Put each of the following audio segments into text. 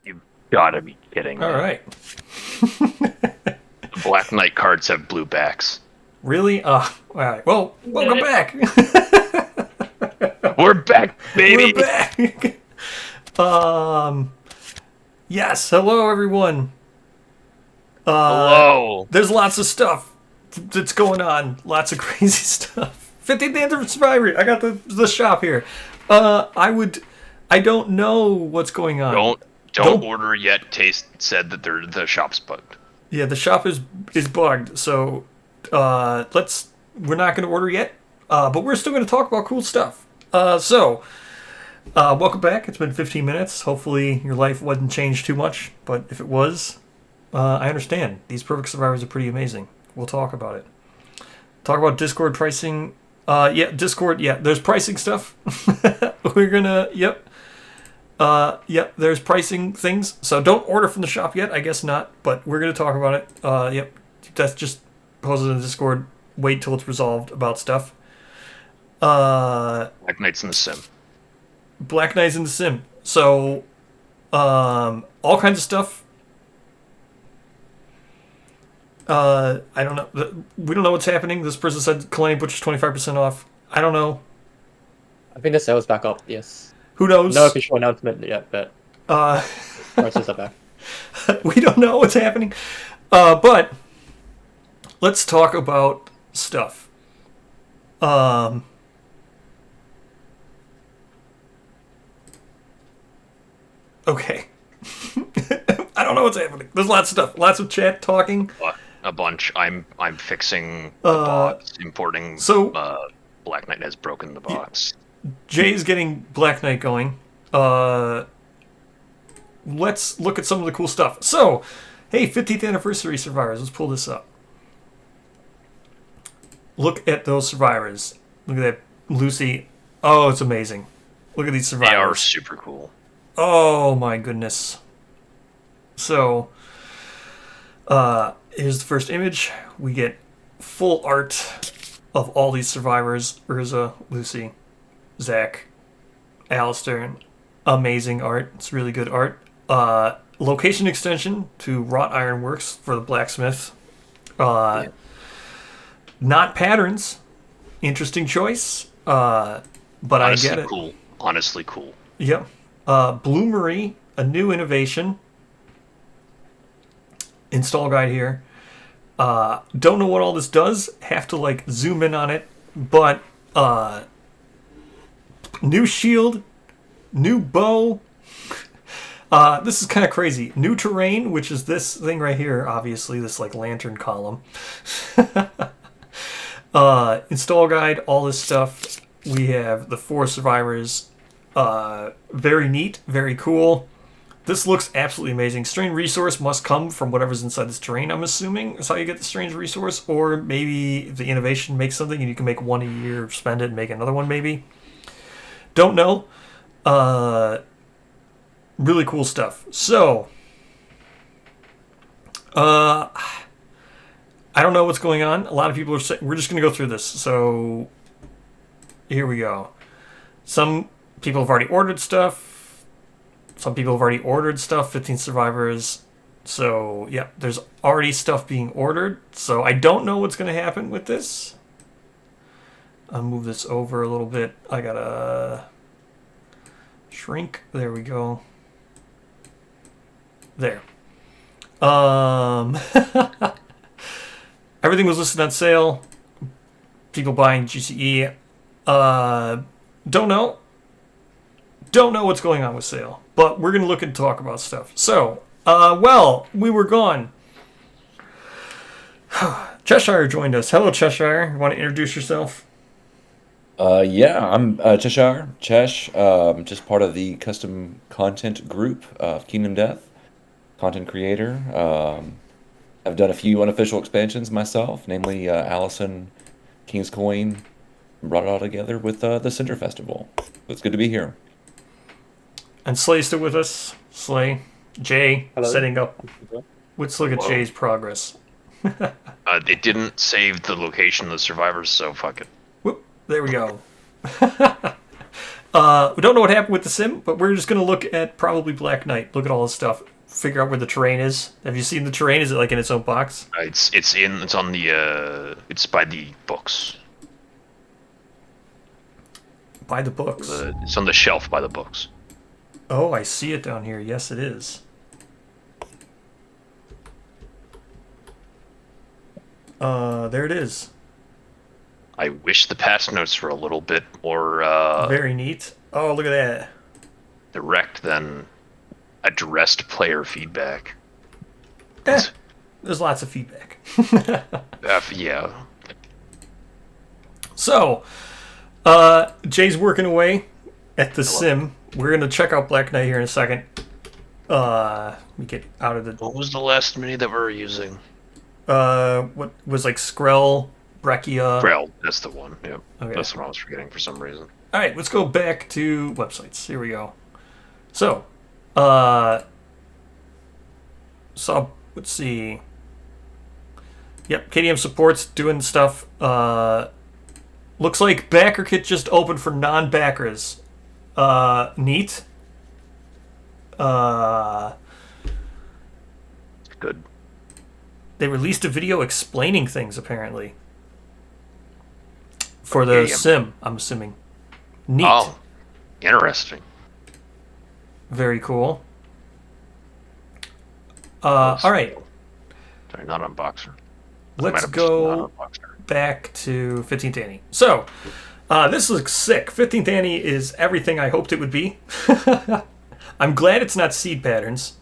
You gotta be kidding me. All right. The Black Knight cards have blue backs. Really? All right. Well, welcome back. We're back, baby! We're back. Yes. Hello, everyone. Hello! There's lots of stuff that's going on. Lots of crazy stuff. 15th Anniversary. I got the shop here. I don't know what's going on. Don't order yet. Taste said that the shop's bugged. Yeah, the shop is bugged. So we're not going to order yet. But we're still going to talk about cool stuff. Welcome back. It's been 15 minutes. Hopefully your life wasn't changed too much. But if it was, I understand. These Perfect Survivors are pretty amazing. We'll talk about it. Talk about Discord pricing. Discord. Yeah, there's pricing stuff. We're gonna. Yep. There's pricing things. So don't order from the shop yet. I guess not. But we're gonna talk about it. Yep. That's just posted in the Discord. Wait till it's resolved about stuff. Black Knight's in the sim. Black Knight's in the sim. So, all kinds of stuff. I don't know. We don't know what's happening. This person said Kalani Butcher's 25% off. I don't know. I think the sale's back up, yes. Who knows? No official announcement yet, but prices are back. We don't know what's happening. But let's talk about stuff. Okay. I don't know what's happening. There's lots of stuff. Lots of chat talking. A bunch. I'm fixing the bots, importing. So Black Knight has broken the box. Jay's getting Black Knight going. Let's look at some of the cool stuff. So, hey, 15th Anniversary Survivors. Let's pull this up. Look at those Survivors. Look at that Lucy. Oh, it's amazing. Look at these Survivors. They are super cool. Oh my goodness. So, here's the first image. We get full art of all these survivors. Urza, Lucy, Zach, Alistair. Amazing art. It's really good art. Location extension to Wrought Iron Works for the blacksmith. Not patterns. Interesting choice. But Honestly, I get it. Cool. Honestly cool. Yep. Bloomery, a new innovation. Install guide here. Don't know what all this does. Have to zoom in on it. But new shield, new bow. This is kind of crazy. New terrain, which is this thing right here. Obviously, this lantern column. Install guide, all this stuff. We have the 4 survivors. Very neat, very cool. This looks absolutely amazing. Strange resource must come from whatever's inside this terrain, I'm assuming. That's how you get the strange resource. Or maybe the innovation makes something and you can make one a year, spend it, and make another one maybe. Don't know. Really cool stuff. So, I don't know what's going on. A lot of people are saying, we're just going to go through this. So, here we go. Some people have already ordered stuff. Some people have already ordered stuff. 15 survivors. So, yeah, there's already stuff being ordered. So, I don't know what's going to happen with this. I'll move this over a little bit. I gotta shrink. There we go. There. Everything was listed on sale. People buying GCE. Don't know. Don't know what's going on with sale, but we're going to look and talk about stuff. So, we were gone. Cheshire joined us. Hello, Cheshire. You want to introduce yourself? Yeah, I'm Cheshire, just part of the custom content group of Kingdom Death, content creator. I've done a few unofficial expansions myself, namely Allison, King's Coin, brought it all together with the Cinder Festival. It's good to be here. And Slay's still with us. Slay. Jay, Hello. setting up. Let's look at Whoa. Jay's progress. They didn't save the location of the survivors, so fuck it. Whoop. There we go. We don't know what happened with the sim, but we're just going to look at probably Black Knight. Look at all this stuff. Figure out where the terrain is. Have you seen the terrain? Is it like in its own box? It's on the it's by the books. By the books. It's on the shelf by the books. Oh, I see it down here. Yes, it is. There it is. I wish the patch notes were a little bit more Very neat. Oh, look at that. direct than addressed player feedback. There's lots of feedback. Yeah. So, Jay's working away at the sim. We're going to check out Black Knight here in a second. Let me get out of the... What was the last mini that we were using? What was like Skrell, Brechia... Grail, that's the one. Yep. Okay. That's what I was forgetting for some reason. All right, let's go back to websites. Here we go. So, let's see. Yep, KDM support's doing stuff. Looks like Backer Kit just opened for non-backers. Neat. Good. They released a video explaining things, apparently. For the KDM. sim, I'm assuming. Neat. Oh, interesting. Very cool. All right. Sorry, not on Boxer. Let's go back to 15th Annie. So, this looks sick. 15th Annie is everything I hoped it would be. I'm glad it's not seed patterns.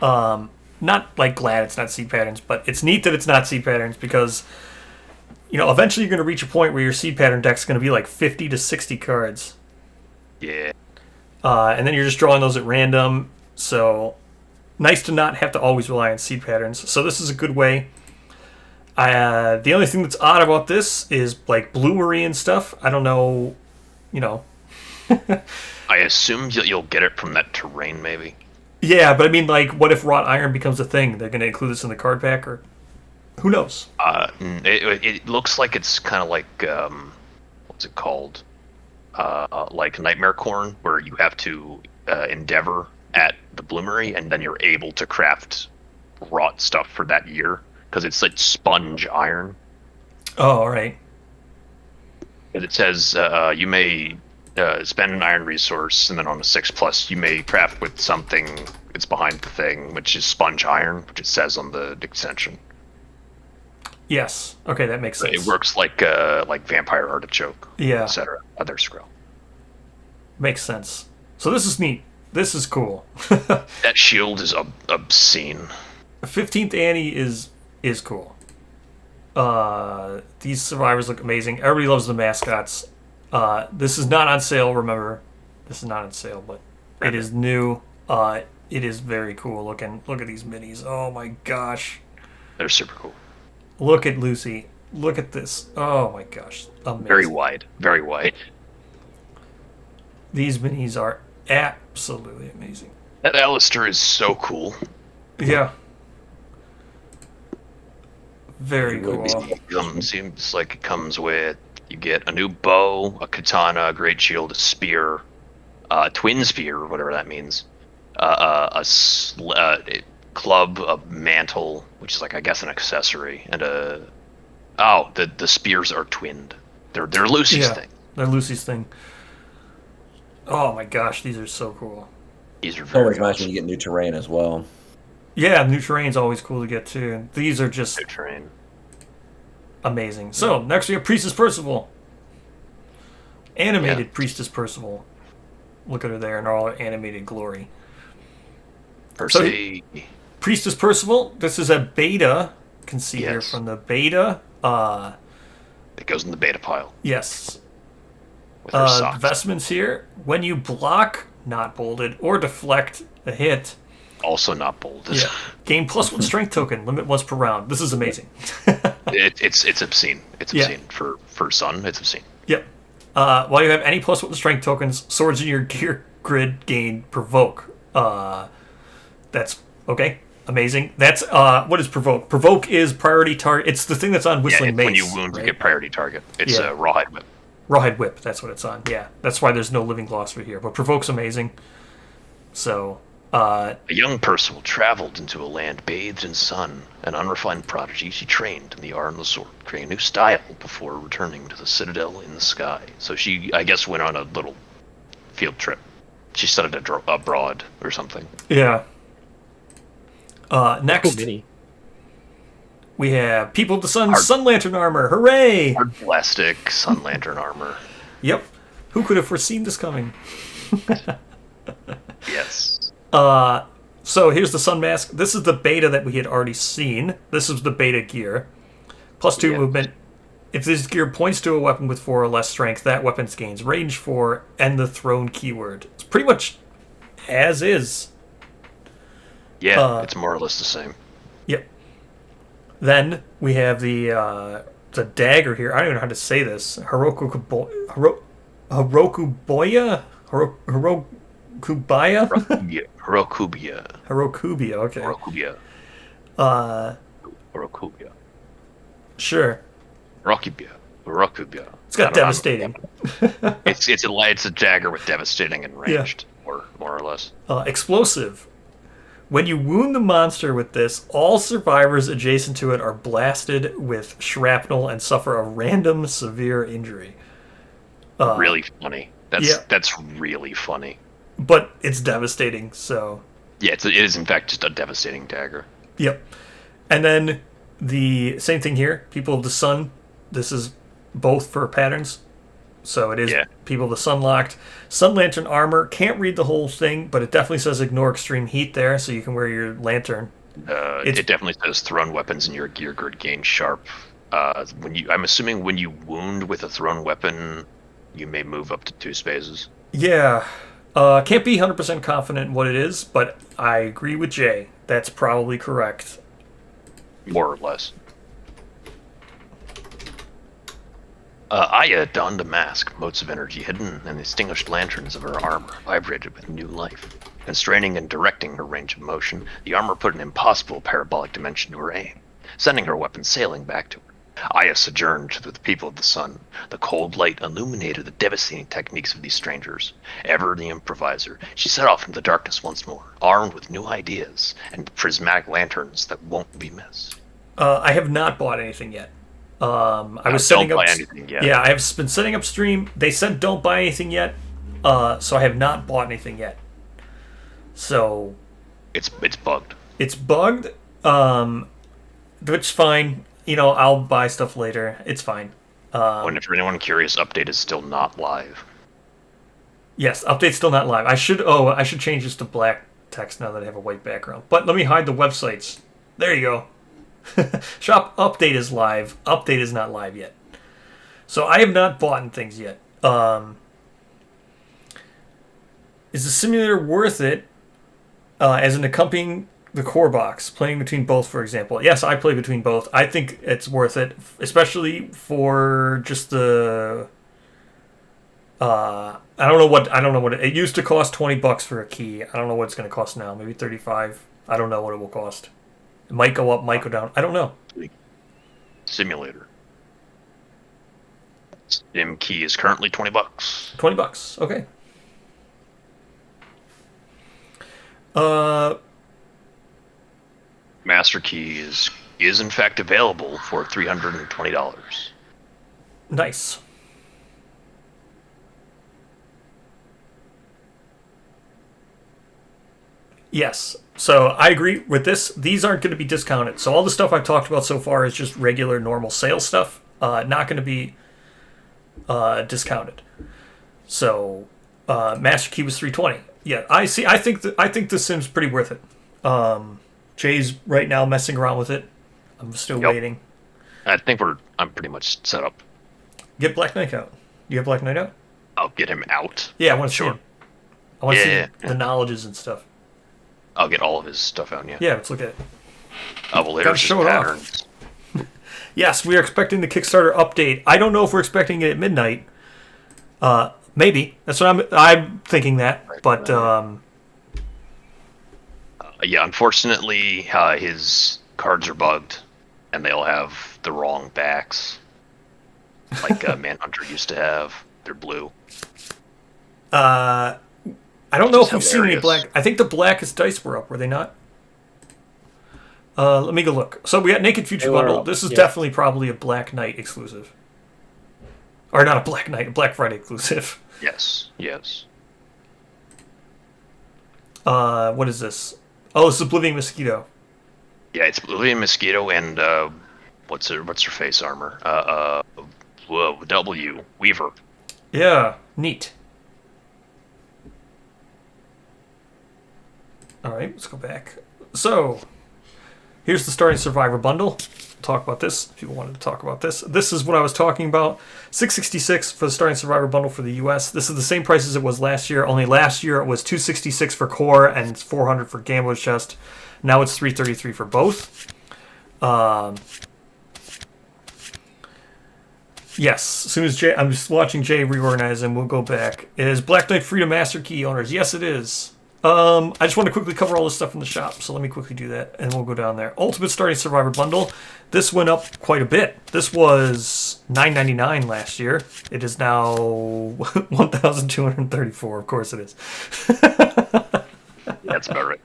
Not like glad it's not seed patterns, but it's neat that it's not seed patterns because, you know, eventually you're going to reach a point where your seed pattern deck's going to be like 50 to 60 cards. Yeah. And then you're just drawing those at random. So, nice to not have to always rely on seed patterns. So this is a good way. The only thing that's odd about this is like bloomery and stuff. I don't know, you know. I assume you'll get it from that terrain, maybe. Yeah, but I mean, like, what if wrought iron becomes a thing? They're going to include this in the card pack, or who knows? It looks like it's kind of like what's it called? Like Nightmare Corn, where you have to endeavor at the bloomery, and then you're able to craft wrought stuff for that year because it's like sponge iron. Oh, all right. And it says you may spend an iron resource, and then on a 6+ you may craft with something that's behind the thing, which is sponge iron, which it says on the extension. Yes. Okay, that makes sense. It works like vampire artichoke, Yeah. etc. Other scroll. Makes sense. So this is neat. This is cool. That shield is obscene. 15th Annie is cool. These survivors look amazing. Everybody loves the mascots. This is not on sale, remember. This is not on sale, but it is new. It is very cool looking. Look at these minis. Oh my gosh. They're super cool. Look at Lucy. Look at this. Oh my gosh. Amazing. Very wide. Very wide. These minis are absolutely amazing. That Alistair is so cool. Yeah. Very cool. Seems like it comes with, you get a new bow, a katana, a great shield, a spear, twin spear, whatever that means, a club, a mantle, which is like, I guess, an accessory, and the spears are twinned. They're Lucy's thing. They're Lucy's thing. Oh my gosh, these are so cool. These are It's very always nice awesome. when you get new terrain as well. Yeah, new terrain's always cool to get too. These are just New terrain. amazing. So, next we have Priestess Percival. Animated Priestess Percival. Look at her there in all her animated glory. Percy. Priestess Percival, this is a beta. You can see here Yes. from the beta. It goes in the beta pile Yes. with her socks. Vestments here. When you block, not bolded, or deflect a hit, Also not bold. gain +1 strength token, limit once per round. This is amazing. It's obscene. It's Yeah. obscene. For Sun, it's obscene. Yep. While you have any +1 strength tokens, swords in your gear grid gain provoke. That's okay. Amazing. That's what is provoke? Provoke is priority target. It's the thing that's on Whistling Mace. When you wound, right? you get priority target. It's Yeah. a rawhide whip. Rawhide Whip, that's what it's on. Yeah, that's why there's no living glossary here. But Provoke's amazing. So, A young Percival traveled into a land bathed in sun. An unrefined prodigy, she trained in the art and the sword, creating a new style before returning to the citadel in the sky. So she, I guess, went on a little field trip. She studied abroad or something. yeah. Next, Cool mini. we have People of the Sun Sun Lantern armor. Hooray! Hard plastic sun lantern armor. Yep. Who could have foreseen this coming? Yes. So here's the Sun Mask. This is the beta that we had already seen. This is the beta gear. +2 Yeah. movement. If this gear points to a weapon with 4 or less strength, that weapon gains range 4 and the thrown keyword. It's pretty much as is. Yeah, it's more or less the same. Yep. Then we have the dagger here. I don't even know how to say this. Hirokubaya? Hirokubaya? Hirokubia. Hirokubia, okay. Hirokubia. Hirokubia. Sure. Hirokubia. It's got devastating. It's a dagger with devastating and ranged, more or less. Explosive. When you wound the monster with this, all survivors adjacent to it are blasted with shrapnel and suffer a random severe injury. Really funny. That's really funny. But it's devastating, so... Yeah, it is in fact just a devastating dagger. Yep. And then the same thing here, People of the Sun. This is both for patterns. So it is People of the Sun locked. Sun Lantern armor. Can't read the whole thing, but it definitely says ignore extreme heat there, so you can wear your lantern. It definitely says thrown weapons in your gear grid gain sharp. I'm assuming when you wound with a thrown weapon, you may move up to 2 spaces. Yeah. Can't be 100% confident in what it is, but I agree with Jay. That's probably correct. More or less. Aya donned a mask, motes of energy hidden, and the extinguished lanterns of her armor vibrated with new life. Constraining and directing her range of motion, the armor put an impossible parabolic dimension to her aim, sending her weapon sailing back to her. Aya sojourned with the People of the Sun. The cold light illuminated the devastating techniques of these strangers. Ever the improviser, she set off into the darkness once more, armed with new ideas and prismatic lanterns that won't be missed. I have not bought anything yet. I was setting up. Don't buy anything yet. Yeah, I have been setting up stream. They said don't buy anything yet, so I have not bought anything yet. So it's bugged. It's bugged, which is fine. I'll buy stuff later. It's fine. And if anyone curious, update is still not live. Yes, update's still not live. I should change this to black text now that I have a white background. But let me hide the websites. There you go. Shop update is live. Update is not live yet. So I have not bought things yet. Is the simulator worth it as an accompanying the core box, playing between both, for example? Yes, I play between both. I think it's worth it, especially for just the. I don't know what it used to cost. $20 for a key. I don't know what it's going to cost now. Maybe 35. I don't know what it will cost. It might go up, might go down. I don't know. Simulator. Sim key is currently $20. $20. Okay. Master key is in fact available for $320. Nice. Yes. So I agree with this. These aren't going to be discounted. So all the stuff I've talked about so far is just regular, normal sales stuff. Not going to be discounted. So Master Key was $320. Yeah, I see. I think the Sim's pretty worth it. Jay's right now messing around with it. I'm still waiting. I think I'm pretty much set up. Get Black Knight out. You have Black Knight out? I'll get him out. Yeah, I want to see him. I want to see Yeah. the knowledges and stuff. I'll get all of his stuff out. Yeah. Yeah, let's look at it. Well, Gotta there's show his it off. patterns. Yes, we are expecting the Kickstarter update. I don't know if we're expecting it at midnight. Maybe. That's what I'm thinking that. Right. But Yeah, unfortunately, his cards are bugged, and they'll have the wrong backs. like Manhunter used to have. They're blue. I don't know if we've seen any hilarious. black. I think the blackest dice were up, were they not? Let me go look. So we got Naked Future They were Bundle. up, This is yeah. definitely probably a Black Knight exclusive. Or not a Black Knight, a Black Friday exclusive. Yes. What is this? Oh, it's Oblivion Mosquito. Yeah, it's Lillian Mosquito and what's her face armor? W Weaver. Yeah, neat. Alright, let's go back. So, here's the starting Survivor bundle. We'll talk about this if people wanted to talk about this. This is what I was talking about. $666 for the starting Survivor bundle for the US. This is the same price as it was last year, only last year it was $266 for core and $400 for Gambler's Chest. Now it's $333 for both. Yes, as soon as Jay, I'm just watching Jay reorganize and we'll go back. Is Black Knight free to Master Key owners? Yes, it is. I just want to quickly cover all this stuff in the shop, so let me quickly do that, and we'll go down there. Ultimate Starting Survivor Bundle. This went up quite a bit. This was $9.99 last year. It is now $1,234. Of course it is. That's about right.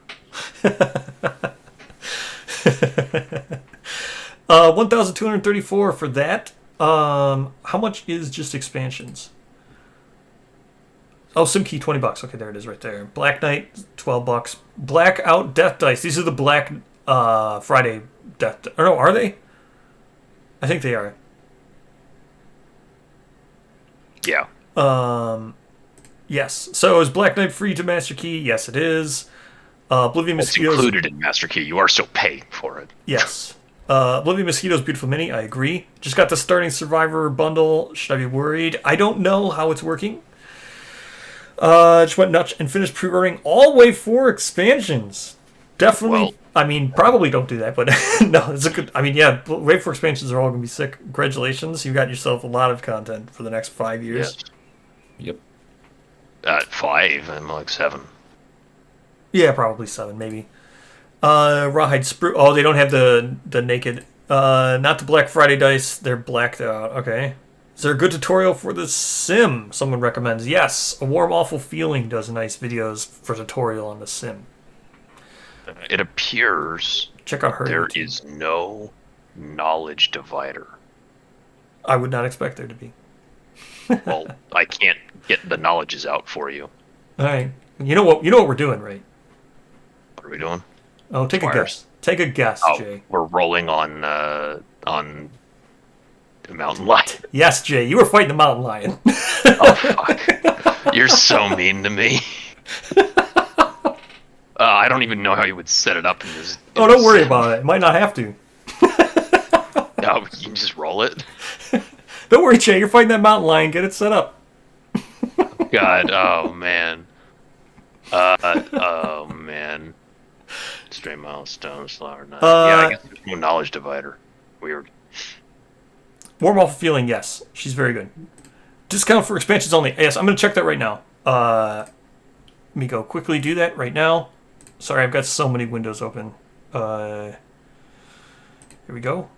$1,234 for that. How much is just expansions? Oh, SimKey, $20. Okay, there it is right there. Black Knight, $12. Blackout Death Dice. These are the Black Friday Death. Or no, are they? I think they are. Yeah. Yes. So is Black Knight free to Master Key? Yes, it is. Oblivion It's Mosquitoes. included in Master Key. You are still paying for it. Yes. Oblivion Mosquitoes Beautiful Mini. I agree. Just got the starting Survivor bundle. Should I be worried? I don't know how it's working. Just went nuts and finished pre-ordering all Wave 4 expansions. Definitely. Well- I mean, probably don't do that, but no, it's a good. I mean, yeah, Wave 4 expansions are all going to be sick. Congratulations. You got yourself a lot of content for the next 5 years. Yes. Yep. 5. I'm like 7. Yeah, probably 7, maybe. Rawhide Sprue. Oh, they don't have the naked. Not the Black Friday dice. They're blacked out. Okay. Is there a good tutorial for the sim? Someone recommends. Yes. A Warm Awful Feeling does nice videos for tutorial on the sim. It appears Check out her. there YouTube. is no knowledge divider. I would not expect there to be. Well, I can't get the knowledges out for you. All right. You know what we're doing, right? What are we doing? Oh, take a Squires. guess. Take a guess, Oh, Jay. we're rolling on the mountain lion. Yes, Jay. You were fighting the mountain lion. Oh fuck! You're so mean to me. I don't even know how you would set it up in this. Oh, don't worry about it. Might not have to. No, you can just roll it. Don't worry, Jay. You're fighting that mountain lion. Get it set up. God, oh man. Oh man. Stray milestone, flower knife. Yeah, I guess there's no knowledge divider. Weird. Warm Awful Feeling, yes. She's very good. Discount for expansions only. Yes, I'm going to check that right now. Let me go quickly do that right now. Sorry, I've got so many windows open. Here we go.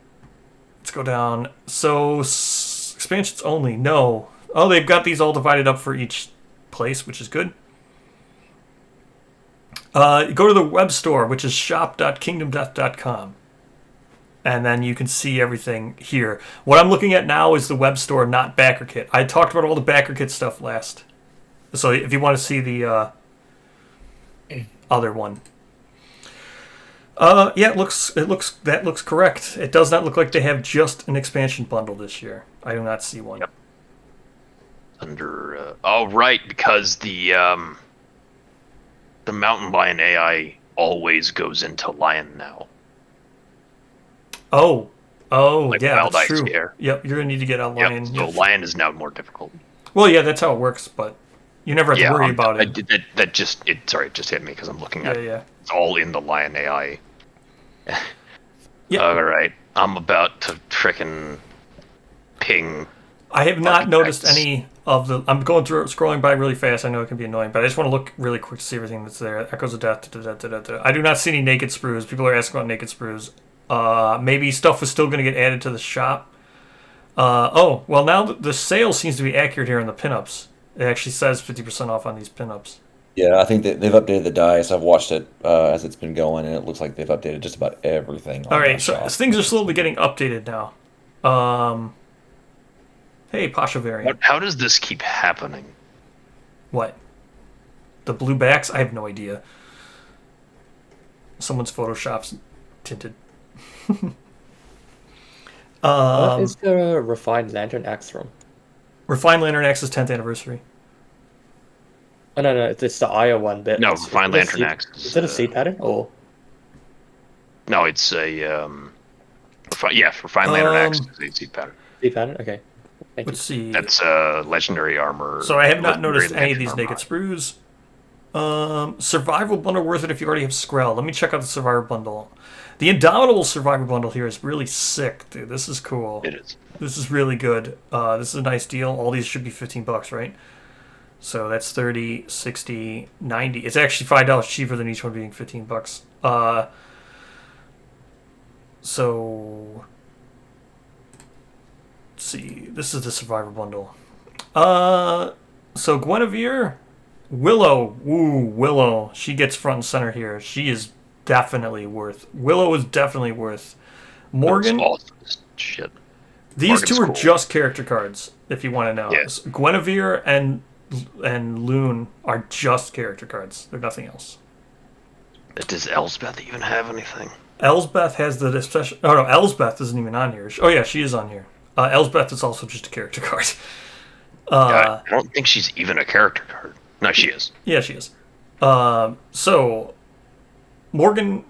Let's go down. So, expansions only. No. Oh, they've got these all divided up for each place, which is good. Go to the web store, which is shop.kingdomdeath.com. And then you can see everything here. What I'm looking at now is the web store, not BackerKit. I talked about all the BackerKit stuff last. So if you want to see the other one. Yeah, that looks correct. It does not look like they have just an expansion bundle this year. I do not see one. Yep. Under oh right, because the mountain lion AI always goes into lion now. Oh, Like yeah, Wild that's Ice true. Scare. Yep, you're gonna need to get a lion. Yep. So Yep. lion is now more difficult. Well, yeah, that's how it works, but you never have to worry about it. That just it just hit me because I'm looking at Yeah. it's all in the lion AI. Yeah. All right, I'm about to frickin' ping. I have not noticed Architects. any of the. I'm going through scrolling by really fast. I know it can be annoying, but I just want to look really quick to see everything that's there. Echoes of Death. I do not see any naked sprues. People are asking about naked sprues. Maybe stuff is still going to get added to the shop. Oh, well, now the sale seems to be accurate here on the pinups. It actually says 50% off on these pinups. Yeah, I think that they've updated the dice. I've watched it as it's been going, and it looks like they've updated just about everything. All On right, that so shop. things are slowly getting updated now. Hey, Pasha variant. How does this keep happening? What? The blue backs? I have no idea. Someone's Photoshop's tinted. What is the Refined Lantern Axe from? Refined Lantern Axe's 10th anniversary. Oh, no, it's the Aya one bit. No, It's- Refined is it a Lantern seed- Axe. Is it a seed pattern? Oh, No, it's a Refined Lantern Axe is a seed pattern. seed pattern? Okay. Thank Let's see. That's legendary armor. So I have not legendary noticed any of lantern these armor. naked sprues. Survival bundle worth it if you already have Skrell. Let me check out the Survivor bundle. The Indomitable Survivor bundle here is really sick, dude. This is cool. It is. This is really good. This is a nice deal. All these should be $15, right? So that's 30, 60, 90. It's actually $5 cheaper than each one being $15. So let's see. This is the Survivor bundle. So Guinevere, Willow. Ooh, Willow. She gets front and center here. She is definitely worth. Willow is definitely worth. Morgan. All this shit. These Morgan's two are cool. just character cards, if you want to know. Yes. Guinevere and Loon are just character cards. They're nothing else. Does Elsbeth even have anything? Elsbeth has the special. Oh no, Elsbeth isn't even on here. Oh yeah, she is on here. Elsbeth is also just a character card. I don't think she's even a character card. No, she is. Yeah, she is. So Morgan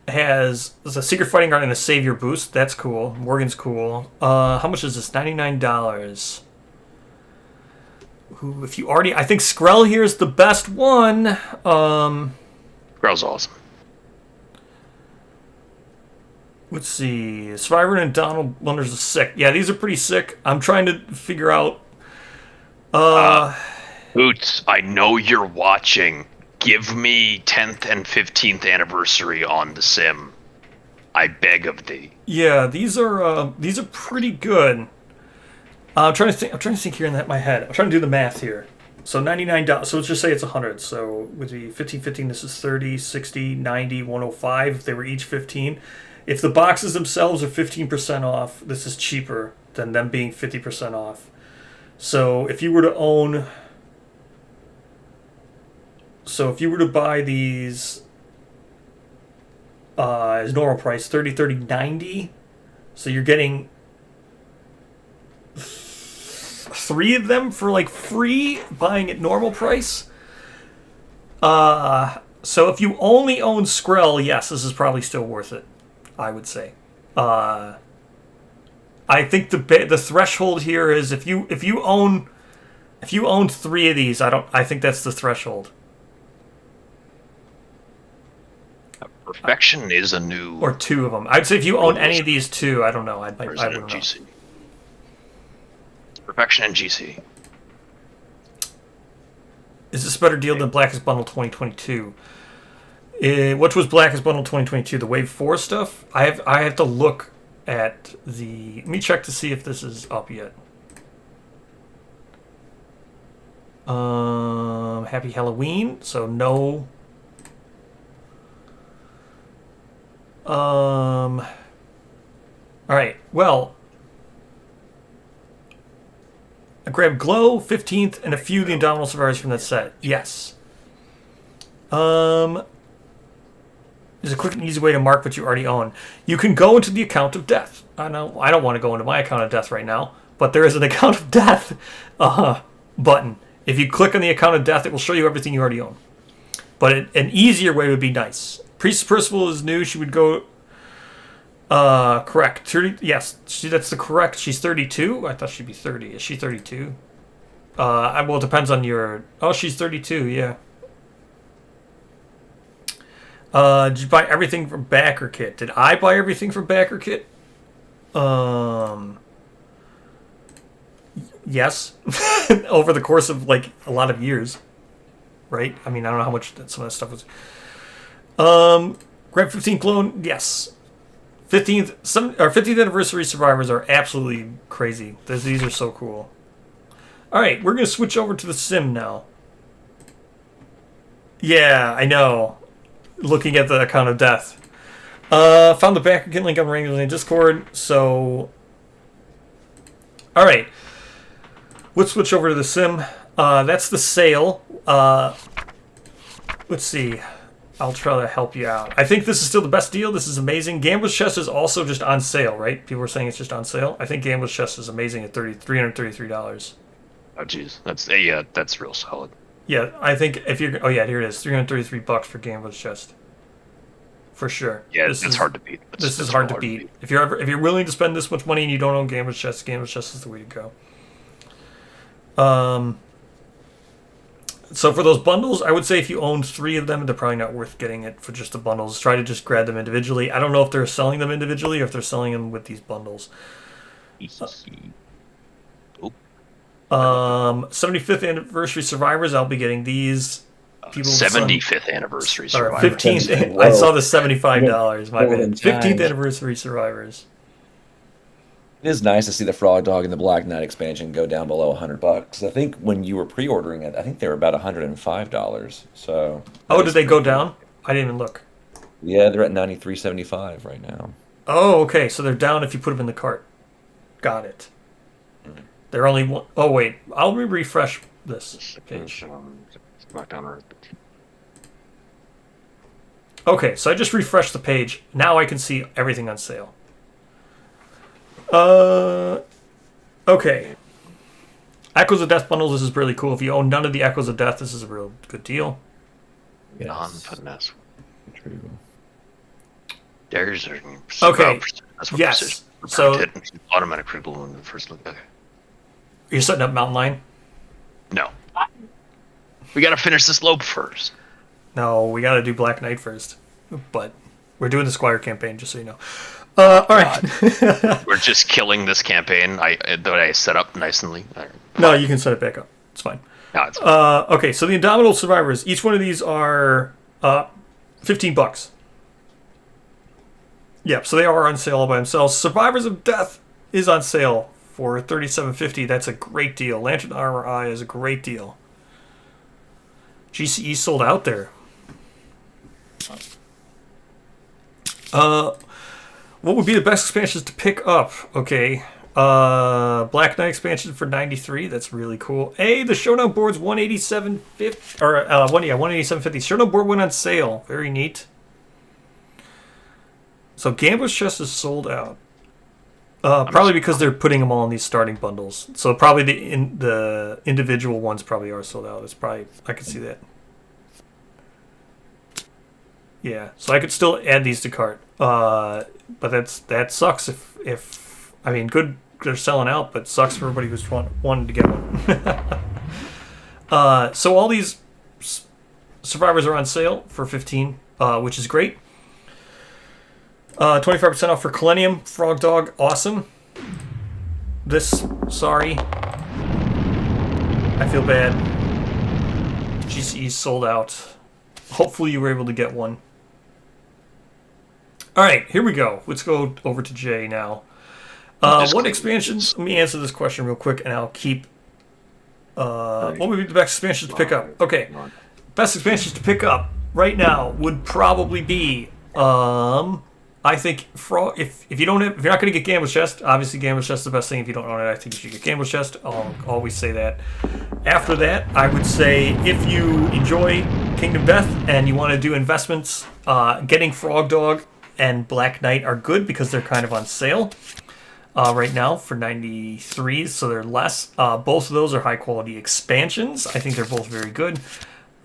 has a secret fighting guard and a savior boost. That's cool. Morgan's cool. How much is this? $99. Ooh, if you already, I think Skrell here is the best one. Grell's awesome. Let's see. Survivor and Donald Wonders is sick. Yeah, these are pretty sick. I'm trying to figure out. Boots, I know you're watching. Give me 10th and 15th anniversary on the sim. I beg of thee. Yeah, these are pretty good. I'm trying to think here in my head. I'm trying to do the math here. So $99. So let's just say it's 100. So with the 15, 15, this is 30, 60, 90, 105. If they were each 15. If the boxes themselves are 15% off, this is cheaper than them being 50% off. So if you were to own... So if you were to buy these as normal price, 30, 30, 90. So you're getting 3 of them for like free, buying at normal price. So if you only own Skrell, yes, this is probably still worth it, I would say. I think the threshold here is if you own 3 of these, I think that's the threshold. Perfection is a new... Or 2 of them. I'd say if you own any of these 2, I don't know. I Or is it wouldn't a know. GC? Perfection and GC. Is this a better deal than Blackest Bundle 2022? Which was Blackest Bundle 2022? The Wave 4 stuff? I have to look at the... Let me check to see if this is up yet. Happy Halloween. So no... All right. Well, I grabbed Glow, 15th, and a few of the Indomitable Survivors from that set. Yes. There's a quick and easy way to mark what you already own. You can go into the account of death. I don't want to go into my account of death right now, but there is an account of death button. If you click on the account of death, it will show you everything you already own. But an easier way would be nice. Priestess Percival is new. She would go... correct. 30, yes, that's the correct. She's 32? I thought she'd be 30. Is she 32? Well, it depends on your... Oh, she's 32, yeah. Did you buy everything from Backer Kit? Did I buy everything from Backer Kit? Yes. Over the course of, like, a lot of years. Right? I mean, I don't know how much some of that stuff was... Grab 15 clone, yes. 15th anniversary survivors are absolutely crazy. These are so cool. All right, we're gonna switch over to the sim now. Yeah, I know. Looking at the account of death. Found the back link on Wrangling Discord. So, all right, let's switch over to the sim. That's the sale. Let's see. I'll try to help you out. I think this is still the best deal. This is amazing. Gambler's Chest is also just on sale, right? People are saying it's just on sale. I think Gambler's Chest is amazing at $333. Oh, jeez. That's real solid. Yeah, I think if you're... Oh, yeah, here it is. $333 for Gambler's Chest. For sure. Yeah, it's hard to beat. This is hard to beat. If you're willing to spend this much money and you don't own Gambler's Chest is the way to go. So for those bundles, I would say if you owned 3 of them, they're probably not worth getting it for just the bundles. Try to just grab them individually. I don't know if they're selling them individually or if they're selling them with these bundles. 75th anniversary survivors, I'll be getting these. 75th anniversary survivors. 15th. I saw the $75. My bad. 15th anniversary survivors. It is nice to see the Frog Dog and the Black Knight expansion go down below $100. I think when you were pre-ordering it, I think they were about $105. So. Oh, did they go down? I didn't even look. Yeah, they're at $93.75 right now. Oh, okay. So they're down if you put them in the cart. Got it. They're only one. Oh wait, I'll refresh this page. Okay, so I just refreshed the page. Now I can see everything on sale. Okay. Echoes of Death bundles, this is really cool. If you own none of the Echoes of Death, this is a real good deal. Yes. Non-finesse. True. There's okay. That's what yes. So automatic critical in the first look. Okay. You're setting up Mountain Lion? No. We gotta finish this lope first. No, we gotta do Black Knight first. But we're doing the Squire campaign, just so you know. All right. We're just killing this campaign. I set up nicely. No, you can set it back up. It's fine. No, it's fine. Okay, so the Indomitable Survivors. Each one of these are $15. Yep, so they are on sale all by themselves. Survivors of Death is on sale for $37.50. That's a great deal. Lantern RI is a great deal. GCE sold out there. What would be the best expansions to pick up? Okay. Black Knight expansion for $93. That's really cool. Hey, the Showdown board's $187.50 or $187.50. Showdown board went on sale. Very neat. So Gambler's Chest is sold out. Probably because they're putting them all in these starting bundles. So probably the individual ones probably are sold out. It's probably, I could see that. Yeah, so I could still add these to cart. But that sucks if I mean, good, they're selling out, but sucks for everybody who's wanted to get one. So all these survivors are on sale for $15, which is great. 25% off for Millennium Frog Dog, awesome. Sorry, I feel bad. GCE sold out. Hopefully you were able to get one. All right, here we go. Let's go over to Jay now. What expansions? Let me answer this question real quick, and I'll keep. What would be the best expansions to pick up? Okay, best expansions to pick up right now would probably be. I think if you're not going to get Gambler's Chest, obviously Gambler's Chest is the best thing. If you don't own it, I think you should get Gambler's Chest. I'll always say that. After that, I would say if you enjoy Kingdom Death and you want to do investments, getting Frog Dog and Black Knight are good because they're kind of on sale right now for $93, so they're less. Both of those are high quality expansions. I think they're both very good.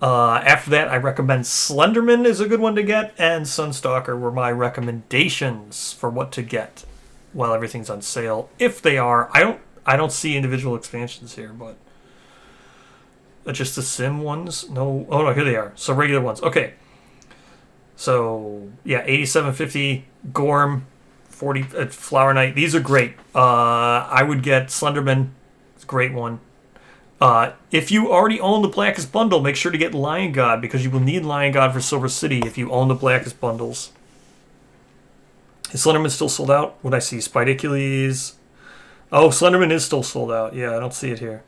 After that, I recommend Slenderman is a good one to get, and Sunstalker were my recommendations for what to get while everything's on sale. If they are, I don't see individual expansions here, but just the sim ones. No, oh no, here they are. So regular ones. Okay. So yeah, $87.50 Gorm, 40 Flower Knight. These are great. I would get Slenderman. It's a great one. If you already own the Blackest Bundle, make sure to get Lion God, because you will need Lion God for Silver City if you own the Blackest Bundles. Is Slenderman still sold out? What I see? Spidicules. Oh, Slenderman is still sold out. Yeah, I don't see it here.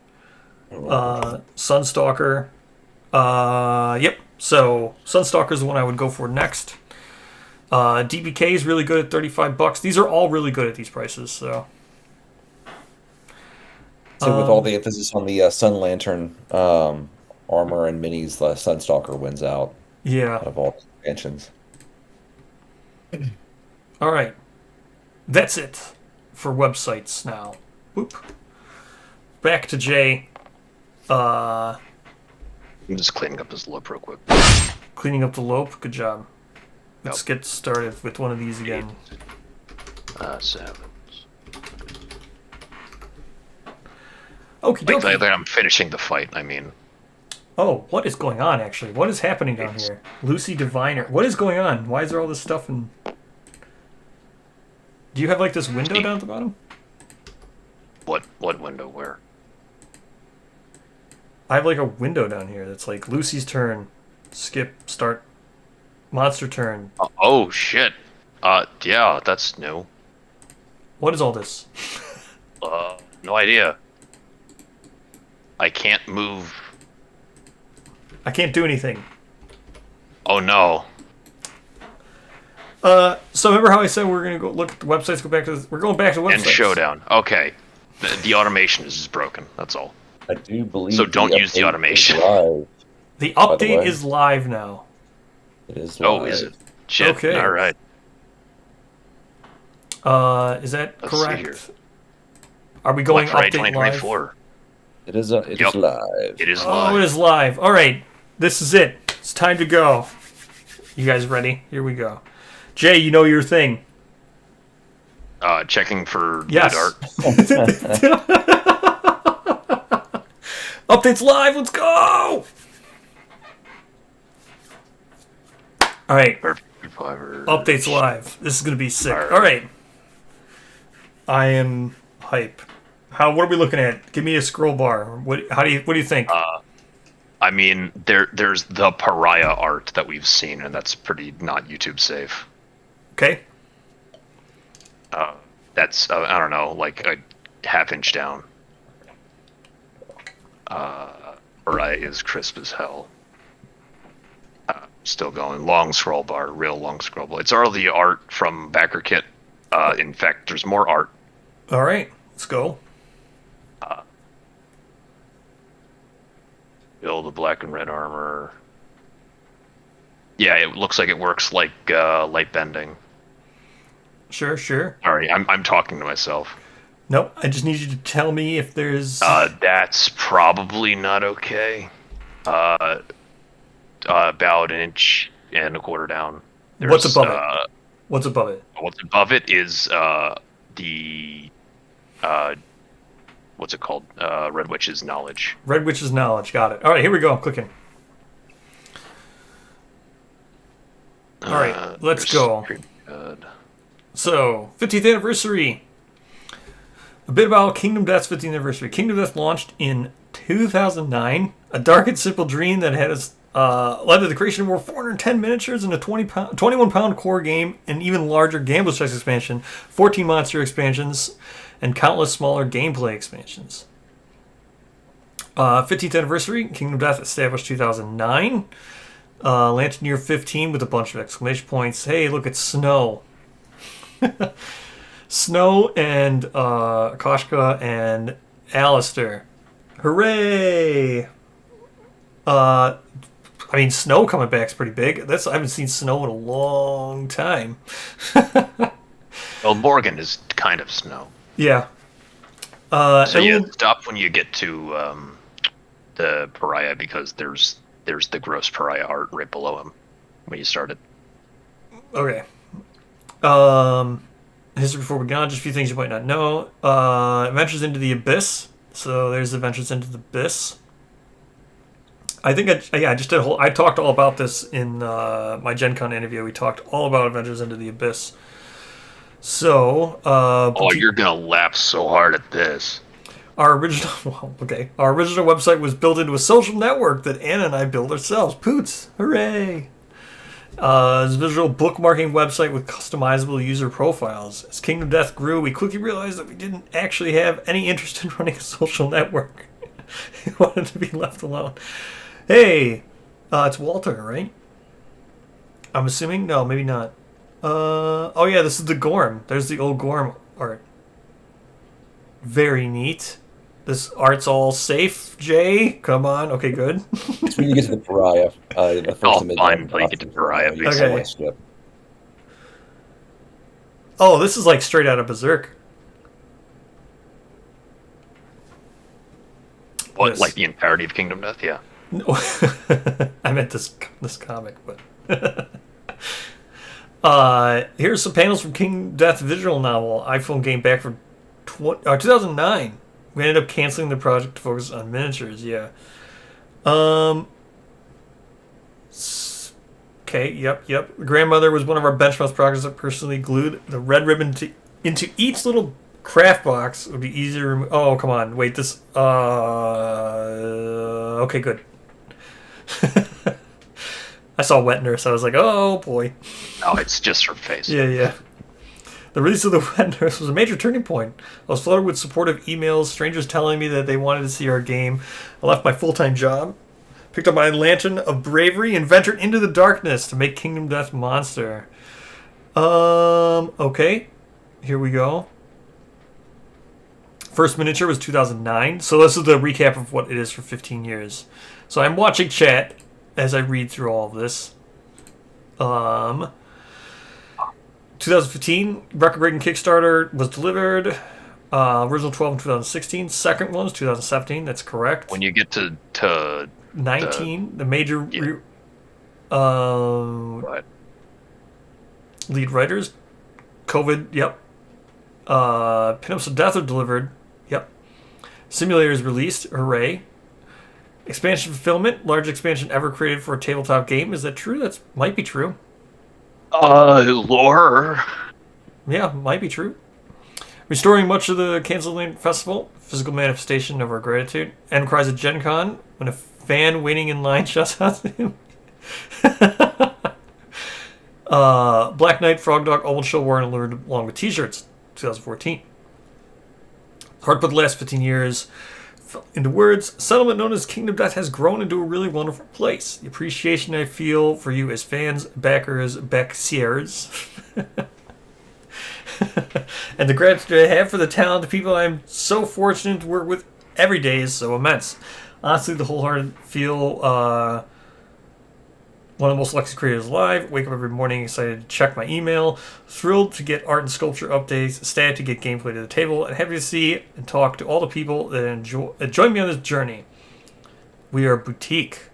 Sunstalker. Yep. So Sunstalker is the one I would go for next. DBK is really good at $35. These are all really good at these prices. So with all the emphasis on the Sun Lantern armor and minis, the Sunstalker wins out yeah. of all the expansions. All right. That's it for websites now. Whoop. Back to Jay. I'm just cleaning up this loop real quick. Cleaning up the lope. Good job. Let's get started with one of these again. 7. Okie dokie. Like I'm finishing the fight, I mean. Oh, what is going on, actually? What is happening down here? Lucy Diviner. What is going on? Why is there all this stuff in... Do you have, like, this window down at the bottom? What window? Where? I have, like, a window down here that's, like, Lucy's turn, skip, start, monster turn. Oh, shit. Yeah, that's new. What is all this? No idea. I can't move. I can't do anything. Oh, no. So remember how I said we're going to go look at the websites, go back to this? We're going back to websites. And Showdown. Okay. The automation is just broken. That's all. I do believe. So don't use the automation. The update is live now. It is live. Oh, is it? Shit. Okay. All right. Is that Let's see here. correct? Are we going Black Friday update live? 2024. It is live. It is Oh, live. it is live. All right. This is it. It's time to go. You guys ready? Here we go. Jay, you know your thing. Checking for Yes. art. Updates live. Let's go. All right. Updates live. This is going to be sick. All right. I am hype. What are we looking at? Give me a scroll bar. What do you think? I mean, there's the pariah art that we've seen, and that's pretty not YouTube safe. Okay. That's I don't know, like a half-inch down. Pariah is crisp as hell. Still going. Long scroll bar, real long scroll bar. It's all the art from Backer Kit. In fact, there's more art. All right. Let's go. Build the black and red armor. Yeah, it looks like it works like light bending. Sure. Sorry, I'm talking to myself. Nope. I just need you to tell me if there's... That's probably not okay. About 1.25 inches down. What's above it? What's above it? What's above it is the... what's it called? Red Witch's Knowledge. Red Witch's Knowledge. Got it. All right, here we go. I'm clicking. All right, let's go. So, 50th anniversary. A bit about Kingdom Death's 50th anniversary. Kingdom Death launched in 2009. A dark and simple dream that had led to the creation of over 410 miniatures and a 21-pound core game, an even larger Gambler's Chest expansion, 14 monster expansions, and countless smaller gameplay expansions. 15th anniversary. Kingdom Death established 2009. Lantern Year 15 with a bunch of exclamation points. Hey, look, it's Snow. Snow and Koshka and Alistair. Hooray! I mean, Snow coming back is pretty big. I haven't seen Snow in a long time. Well, Morgan is kind of Snow. Yeah. So yeah, stop when you get to the Pariah, because there's the gross Pariah art right below him when you started. Okay. History before we go on, just a few things you might not know. Adventures into the Abyss. So there's Adventures into the Abyss. I think I just did I talked all about this in my Gen Con interview. We talked all about Adventures into the Abyss. So, you're gonna laugh so hard at this. Our original website was built into a social network that Anna and I built ourselves. Poots, hooray! This visual bookmarking website with customizable user profiles. As Kingdom Death grew, we quickly realized that we didn't actually have any interest in running a social network. We wanted to be left alone. Hey, it's Walter, right? I'm assuming? No, maybe not. Oh yeah, this is the Gorm. There's the old Gorm art. Very neat. This art's all safe, Jay. Come on. Okay, good. It's when you get to the pariah. The first image fine until you get to pariah. Okay. Yep. Oh, this is like straight out of Berserk. What, Yes. like the entirety of Kingdom Death? Yeah. No. I meant this comic, but here's some panels from King Death visual novel iPhone game back from 2009. We ended up canceling the project to focus on miniatures. Yeah. Okay. Yep. Grandmother was one of our benchmark projects that personally glued the red ribbon into each little craft box. It would be easier to remove. Oh, come on. Wait, this. Okay, good. I saw Wet Nurse. I was like, oh boy. No, it's just her face. Yeah. The release of the Wet Nurse was a major turning point. I was flooded with supportive emails, strangers telling me that they wanted to see our game. I left my full-time job, picked up my lantern of bravery, and ventured into the darkness to make Kingdom Death Monster. Okay. Here we go. First miniature was 2009. So this is the recap of what it is for 15 years. So I'm watching chat as I read through all of this. 2015, record-breaking Kickstarter was delivered. Original 12 in 2016. Second one was 2017. That's correct. When you get to 19, the major Yeah. What? lead writers. COVID, yep. Pinups of Death are delivered. Yep. Simulators released. Hooray. Expansion fulfillment. Largest expansion ever created for a tabletop game. Is that true? That might be true. Lore. Yeah, might be true. Restoring much of the canceled Land Festival. Physical manifestation of our gratitude. End cries at Gen Con when a fan waiting in line shouts out to him. Black Knight, Frog Dog, Old Show worn along with t-shirts. 2014. Hard put the last 15 years into words. Settlement known as Kingdom Death has grown into a really wonderful place. The appreciation I feel for you as fans, backers, backsiers, and the gratitude I have for the talented people I'm so fortunate to work with every day is so immense. Honestly, the wholehearted feel one of the most lucky creators alive. Wake up every morning excited to check my email. Thrilled to get art and sculpture updates. Ecstatic to get gameplay to the table. And happy to see and talk to all the people that join me on this journey. We are boutique.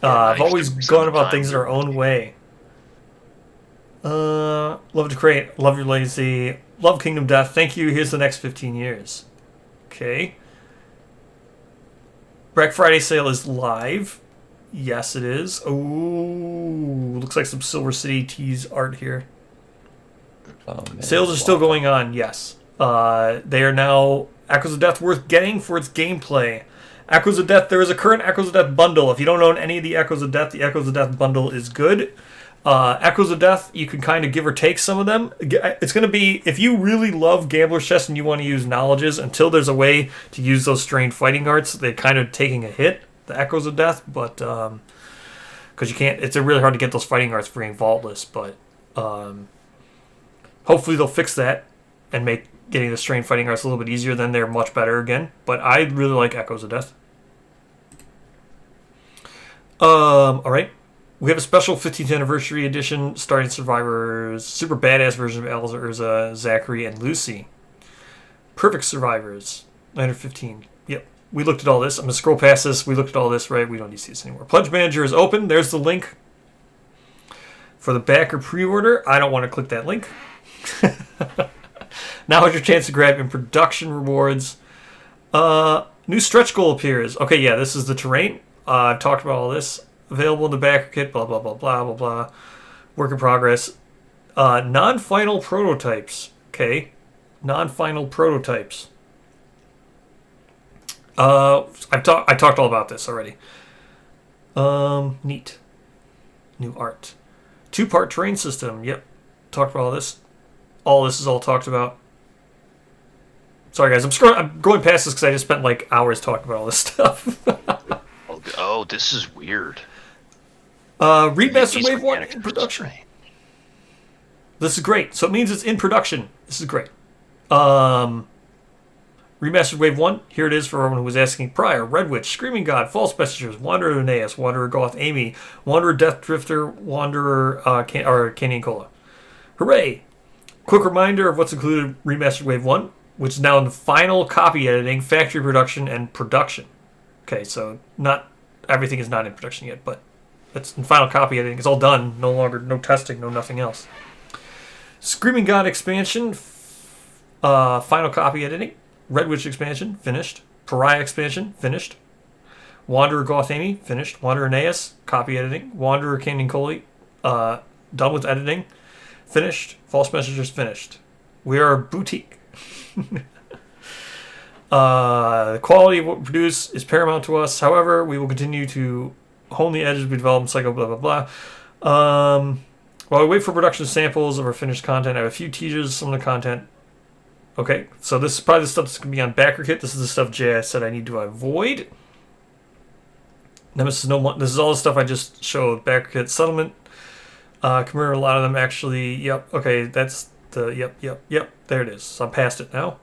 I've always gone about things our own way. Love to create. Love your legacy. Love Kingdom Death. Thank you. Here's the next 15 years. Okay. Black Friday sale is live. Yes, it is. Oh, looks like some Silver City Tees art here. Oh, man. Sales are still going on, yes. They are now Echoes of Death worth getting for its gameplay. Echoes of Death, there is a current Echoes of Death bundle. If you don't own any of the Echoes of Death, the Echoes of Death bundle is good. Echoes of Death, you can kind of give or take some of them. It's going to be, if you really love Gambler's Chest and you want to use knowledges, until there's a way to use those strained fighting arts, they're kind of taking a hit, the Echoes of Death, but because you can't, it's really hard to get those fighting arts for being vaultless, but hopefully they'll fix that and make getting the strained fighting arts a little bit easier. Then they're much better again. But I really like Echoes of Death. All right, we have a special 15th anniversary edition starting Survivors, super badass version of Elsa, Urza, Zachary, and Lucy. Perfect Survivors, 915. Yep. We looked at all this. I'm going to scroll past this. We looked at all this, right? We don't need to see this anymore. Pledge Manager is open. There's the link for the backer pre-order. I don't want to click that link. Now is your chance to grab in production rewards. New stretch goal appears. Okay, yeah, this is the terrain. I've talked about all this. Available in the backer kit, blah, blah, blah, blah, blah, blah. Work in progress. Non-final prototypes. Okay. Non-final prototypes. I talked all about this already. Neat. New art. 2-part terrain system. Yep. Talked about all this. All this is all talked about. Sorry, guys. I'm going past this because I just spent like hours talking about all this stuff. Oh, this is weird. Remastered These Wave 1 mechanics in are production. strange. This is great. So it means it's in production. This is great. Remastered Wave 1. Here it is for everyone who was asking prior. Red Witch, Screaming God, False Messengers, Wanderer Aeneas, Wanderer Goth Amy, Wanderer Death Drifter, Wanderer Canyon Cola. Hooray! Quick reminder of what's included in Remastered Wave 1, which is now in the final copy editing, factory production, and production. Okay, so not everything is not in production yet, but it's in final copy editing. It's all done. No longer, no testing, no nothing else. Screaming God expansion, final copy editing. Red Witch expansion, finished. Pariah expansion, finished. Wanderer Goth Amy, finished. Wanderer Aeneas, copy editing. Wanderer Canyon Coley, done with editing, finished. False Messengers, finished. We are a boutique. The quality of what we produce is paramount to us. However, we will continue to hone the edges of the development cycle, blah, blah, blah. While we wait for production samples of our finished content, I have a few teasers of some of the content. Okay, so this is probably the stuff that's going to be on BackerKit. This is the stuff Jay said I need to avoid. Nemesis No One. This is all the stuff I just showed. BackerKit Settlement. Come here, a lot of them actually. Yep, okay, that's the. Yep. There it is. So I'm past it now.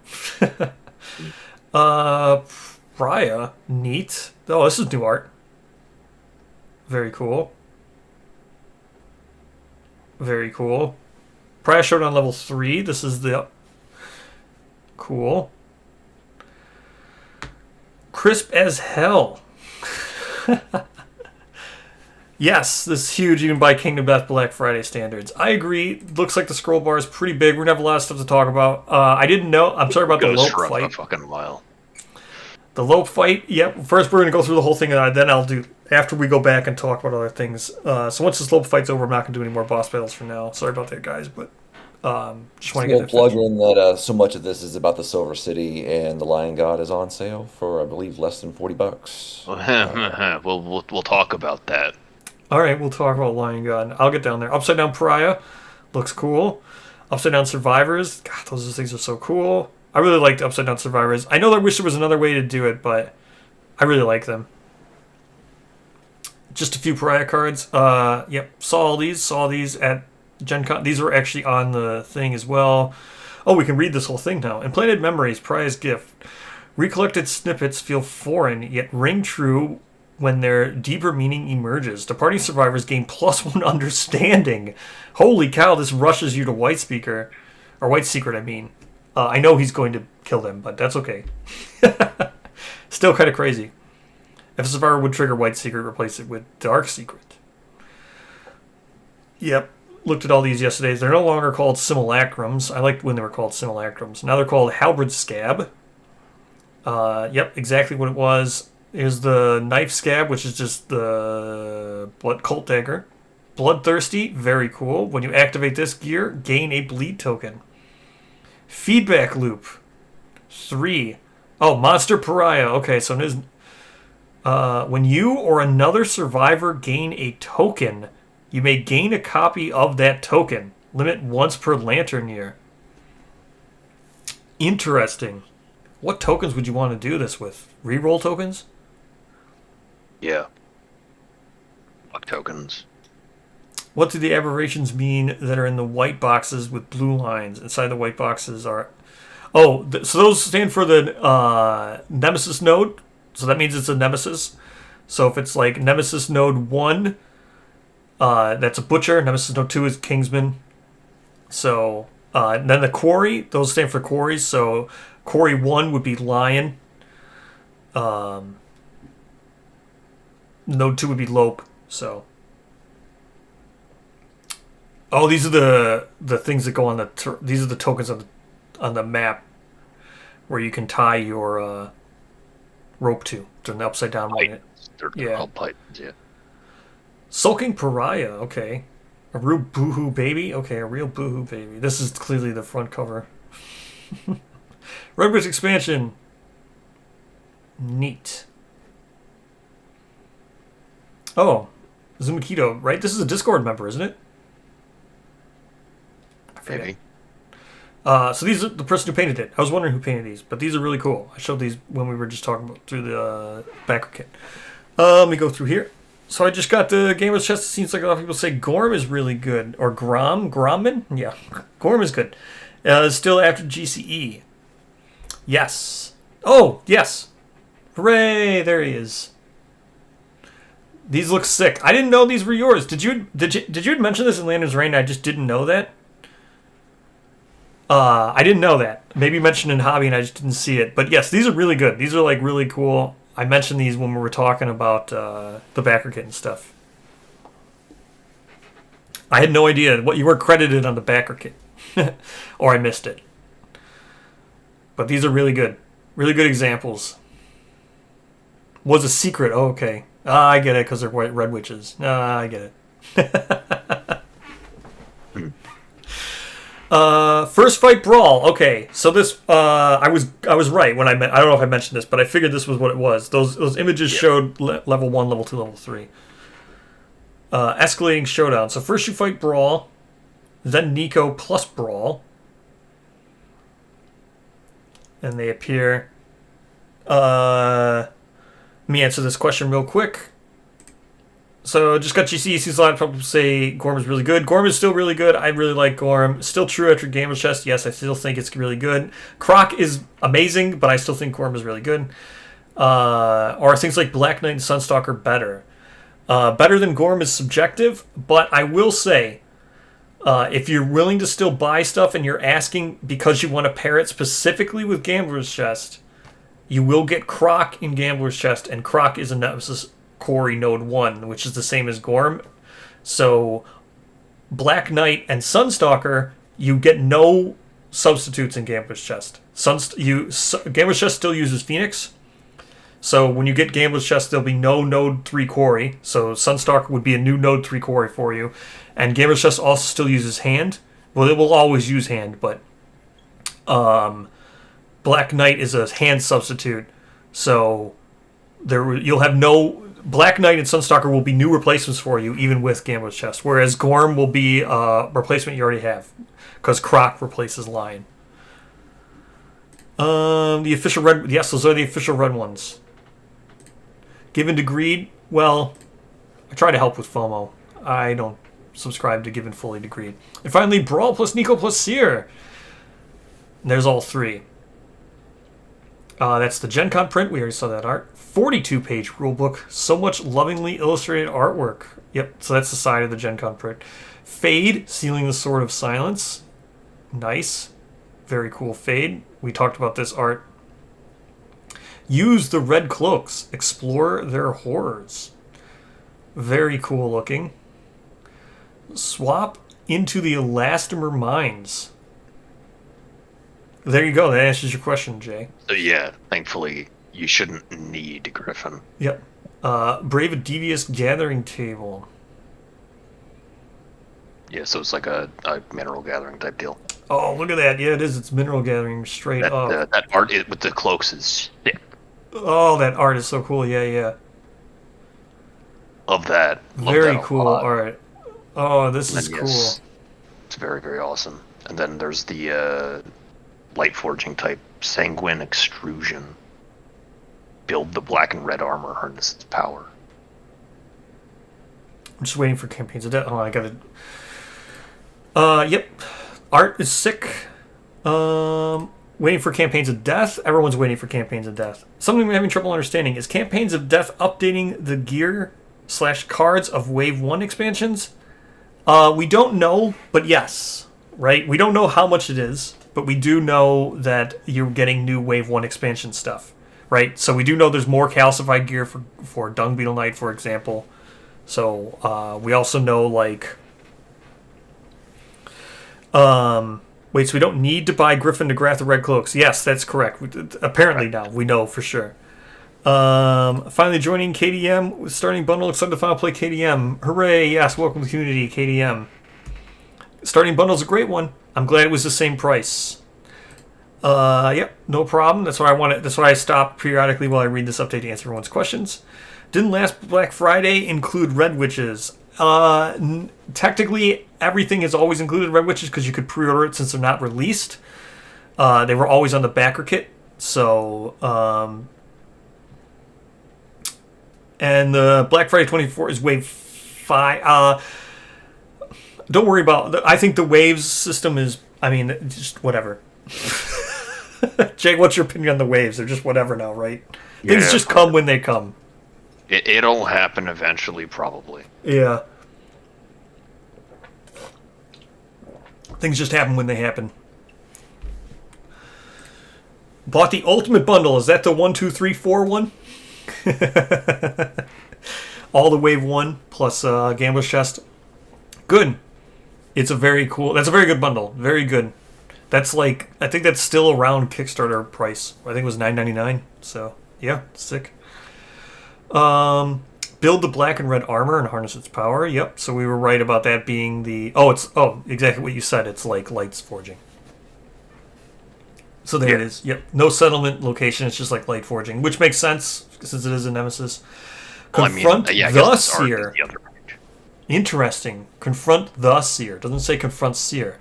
Raya. Neat. Oh, this is new art. Very cool. Very cool. Prior showed on level 3. This is the... Cool. Crisp as hell. Yes, this is huge even by Kingdom Death Black Friday standards. I agree. Looks like the scroll bar is pretty big. We're going to have a lot of stuff to talk about. I didn't know. I'm sorry about the Lope fight. A fucking while. The Lope fight. Yep. First, we're going to go through the whole thing, and then I'll do... After we go back and talk about other things. So once this Lope fight's over, I'm not going to do any more boss battles for now. Sorry about that, guys, but just want to get that plug in that so much of this is about the Silver City, and the Lion God is on sale for, I believe, less than $40. We'll talk about that. All right, we'll talk about Lion God. I'll get down there. Upside Down Pariah looks cool. Upside Down Survivors. God, those things are so cool. I really liked Upside Down Survivors. I know I wish there was another way to do it, but I really like them. Just a few Pariah cards. Yep, saw these at Gen Con. These were actually on the thing as well. Oh, we can read this whole thing now. Implanted Memories, Pariah's Gift. Recollected snippets feel foreign, yet ring true when their deeper meaning emerges. Departing survivors gain +1 understanding. Holy cow, this rushes you to White Speaker. Or White Secret, I mean. I know he's going to kill them, but that's okay. Still kind of crazy. If a survivor would trigger White Secret, replace it with Dark Secret. Yep. Looked at all these yesterday. They're no longer called simulacrums. I liked when they were called simulacrums. Now they're called Halberd Scab. Yep, exactly what it was. Here's the Knife Scab, which is just the Blood Cult Dagger. Bloodthirsty, very cool. When you activate this gear, gain a bleed token. Feedback Loop. 3. Oh, Monster Pariah. Okay, so there's... when you or another survivor gain a token, you may gain a copy of that token. Limit once per lantern year. Interesting. What tokens would you want to do this with? Reroll tokens? Yeah. Fuck tokens. What do the aberrations mean that are in the white boxes with blue lines? Inside the white boxes are... Oh, so those stand for the Nemesis node. So that means it's a Nemesis. So if it's like Nemesis Node 1, that's a Butcher. Nemesis Node 2 is Kingsman. So then the Quarry, those stand for Quarries. So Quarry 1 would be Lion. Node 2 would be Lope. So... Oh, these are the things that go on the... these are the tokens on the map where you can tie your... rope to an upside down one. They're called pythons, yeah. Sulking Pariah, okay. A real boohoo baby? Okay, a real boohoo baby. This is clearly the front cover. Red Witch expansion. Neat. Oh, Zumakito, right? This is a Discord member, isn't it? I forget. Maybe. So these are the person who painted it. I was wondering who painted these, but these are really cool. I showed these when we were just talking about through the backer kit. Let me go through here. So I just got the Gamer's Chest. It seems like a lot of people say Gorm is really good. Or Gromman? Yeah, Gorm is good. Still after GCE. Yes. Oh, yes. Hooray, there he is. These look sick. I didn't know these were yours. Did you mention this in Lantern's Reign? I just didn't know that. I didn't know that. Maybe mentioned in Hobby and I just didn't see it. But yes, these are really good. These are like really cool. I mentioned these when we were talking about the backer kit and stuff. I had no idea what you were credited on the backer kit. Or I missed it. But these are really good. Really good examples. Was a secret. Oh, okay. I get it because they're white red witches. I get it. First fight brawl. Okay, so this I was right when I don't know if I mentioned this, but I figured this was what it was. Those images showed level 1, level 2, level 3. Escalating showdown. So first you fight brawl, then Nico plus brawl, and they appear. Let me answer this question real quick. So just got GC. Seems a lot of people say Gorm is really good. Gorm is still really good. I really like Gorm. Still true after Gamer's Chest. Yes, I still think it's really good. Croc is amazing, but I still think Gorm is really good. Or things like Black Knight and Sunstalker better. Better than Gorm is subjective, but I will say, if you're willing to still buy stuff and you're asking because you want to pair it specifically with Gambler's Chest, you will get Croc in Gambler's Chest, and Croc is a Nemesis Quarry Node 1, which is the same as Gorm. So Black Knight and Sunstalker, you get no substitutes in Gambler's Chest. Gambler's Chest still uses Phoenix. So when you get Gambler's Chest, there'll be no Node 3 Quarry. So Sunstalker would be a new Node 3 Quarry for you. And Gambler's Chest also still uses Hand. Well, it will always use Hand, but Black Knight is a Hand substitute. So you'll have no... Black Knight and Sunstalker will be new replacements for you, even with Gambler's Chest. Whereas Gorm will be a replacement you already have, because Croc replaces Lion. The official red... Yes, those are the official red ones. Given to Greed, well, I try to help with FOMO. I don't subscribe to Given fully to Greed. And finally, Brawl plus Nico plus Seer. And there's all three. That's the Gen Con print. We already saw that art. 42-page rulebook. So much lovingly illustrated artwork. Yep, so that's the side of the Gen Con print. Fade, Sealing the Sword of Silence. Nice. Very cool fade. We talked about this art. Use the red cloaks. Explore their horrors. Very cool looking. Swap into the Elastomer Mines. There you go. That answers your question, Jay. So yeah, thankfully you shouldn't need Griffin. Yep. Brave a Devious Gathering Table. Yeah, so it's like a mineral gathering type deal. Oh, look at that. Yeah, it is. It's mineral gathering straight up. That art with the cloaks is sick. Oh, that art is so cool. Yeah, yeah. Love that. Very cool art. Oh, this is cool. It's very, very awesome. And then there's the light forging type Sanguine Extrusion. Build the black and red armor, harness its power. I'm just waiting for Campaigns of Death. Oh, I got it. Yep. Art is sick. Waiting for Campaigns of Death. Everyone's waiting for Campaigns of Death. Something I'm having trouble understanding is Campaigns of Death updating the gear / cards of Wave 1 expansions? We don't know, but yes. Right? We don't know how much it is, but we do know that you're getting new Wave 1 expansion stuff. Right? So we do know there's more calcified gear for Dung Beetle Knight, for example. So we also know, like... wait, so we don't need to buy Griffin to Grath the Red Cloaks. Yes, that's correct. Apparently now, we know for sure. Finally joining KDM with starting bundle. Excited to finally play KDM. Hooray, yes, welcome to the community, KDM. Starting bundle's a great one. I'm glad it was the same price. Yep, no problem. That's why I stop periodically while I read this update to answer everyone's questions. Didn't last Black Friday include Red Witches? Technically, everything has always included Red Witches because you could pre-order it since they're not released. They were always on the backer kit. So, and the Black Friday 24 is Wave 5. Don't worry about. I think the waves system is. I mean, just whatever. Jake, what's your opinion on the waves? They're just whatever now, right? Things just come when they come. It'll happen eventually, probably. Yeah. Things just happen when they happen. Bought the Ultimate Bundle. Is that the 1, 2, 3, 4 one? All the Wave 1 plus Gambler's Chest. Good. It's a very cool... That's a very good bundle. Very good. That's like... I think that's still around Kickstarter price. I think it was $9.99. So, yeah. Sick. Build the black and red armor and harness its power. Yep. So we were right about that being the... exactly what you said. It's like Light's Forging. So there it is. Yep. No settlement location. It's just like Light Forging, which makes sense since it is a Nemesis. Confront the Seer. Interesting. Confront the Seer. Doesn't say confront Seer.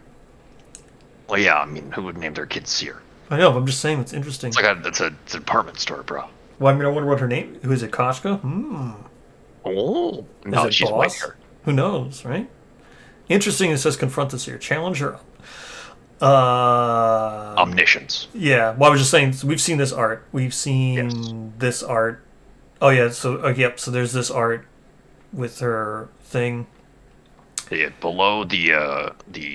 Well, yeah. I mean, who would name their kid Seer? I know. But I'm just saying it's interesting. It's like it's a department store, bro. Well, I mean, I wonder what her name. Who is it? Koshka? Oh, no, she's white hair. Who knows, right? Interesting. It says confront the Seer. Challenge her. Omniscience. Yeah. Well, I was just saying. So we've seen this art. We've seen this art. Oh yeah. So yep. So there's this art with her thing. Yeah, below the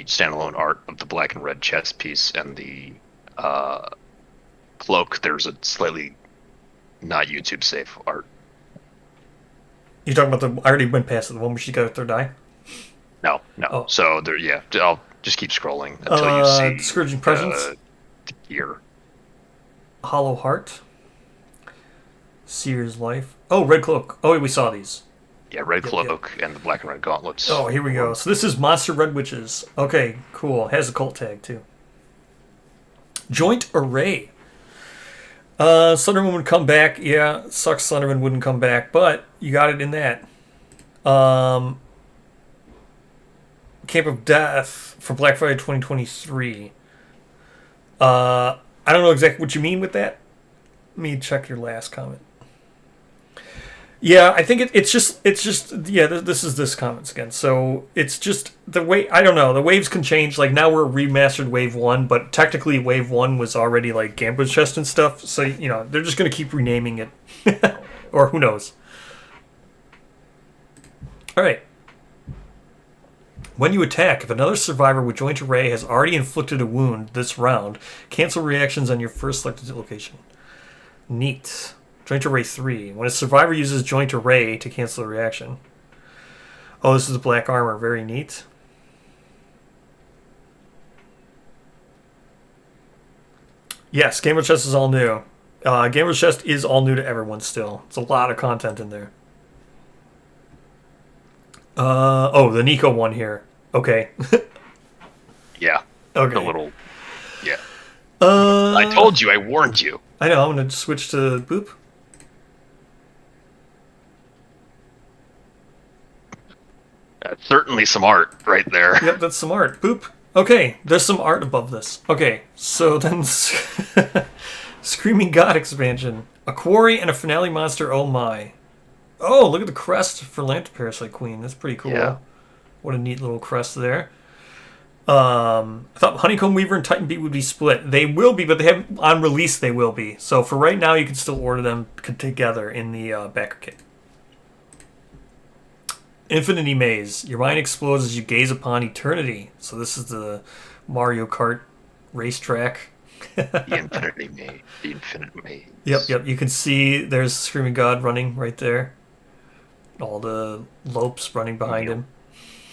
standalone art of the black and red chest piece and the cloak, there's a slightly not YouTube safe art. You're talking about the... I already went past it. The one where she got her third eye? No. Oh. So there, yeah. I'll just keep scrolling until you see Scourging Presence. The gear. Hollow Heart. Seer's Life. Oh, Red Cloak. Oh, we saw these. Yeah, Red Cloak and the black and red gauntlets. Oh, here we go. So this is Monster Red Witches. Okay, cool. Has a cult tag, too. Joint Array. Slenderman would come back. Yeah, sucks Slenderman wouldn't come back, but you got it in that. Camp of Death for Black Friday 2023. I don't know exactly what you mean with that. Let me check your last comment. Yeah, I think it's just yeah, this is this comments again. So it's just the way, I don't know, the waves can change. Like now we're remastered Wave 1, but technically Wave 1 was already like Gambler's Chest and stuff. So, you know, they're just going to keep renaming it. Or who knows. All right. When you attack, if another survivor with Joint Array has already inflicted a wound this round, cancel reactions on your first selected location. Neat. Joint Array 3. When a survivor uses Joint Array to cancel a reaction. Oh, this is the black armor. Very neat. Yes, Gamer's Chest is all new. Gamer's Chest is all new to everyone still. It's a lot of content in there. The Nico one here. Okay. Yeah. Okay. The little... Yeah. I told you. I warned you. I know. I'm going to switch to Boop. Certainly some art right there. Yep, that's some art. Boop. Okay, there's some art above this. Okay, so then Screaming God expansion. A quarry and a finale monster, oh my. Oh, look at the crest for Lantern Parasite Queen. That's pretty cool. Yeah. What a neat little crest there. I thought Honeycomb Weaver and Titan Beat would be split. They will be, but they have on release they will be. So for right now, you can still order them together in the backer kit. Infinity Maze. Your mind explodes as you gaze upon eternity. So this is the Mario Kart racetrack. The Infinity Maze. The Infinite Maze. Yep. You can see there's Screaming God running right there. All the Lopes running behind him.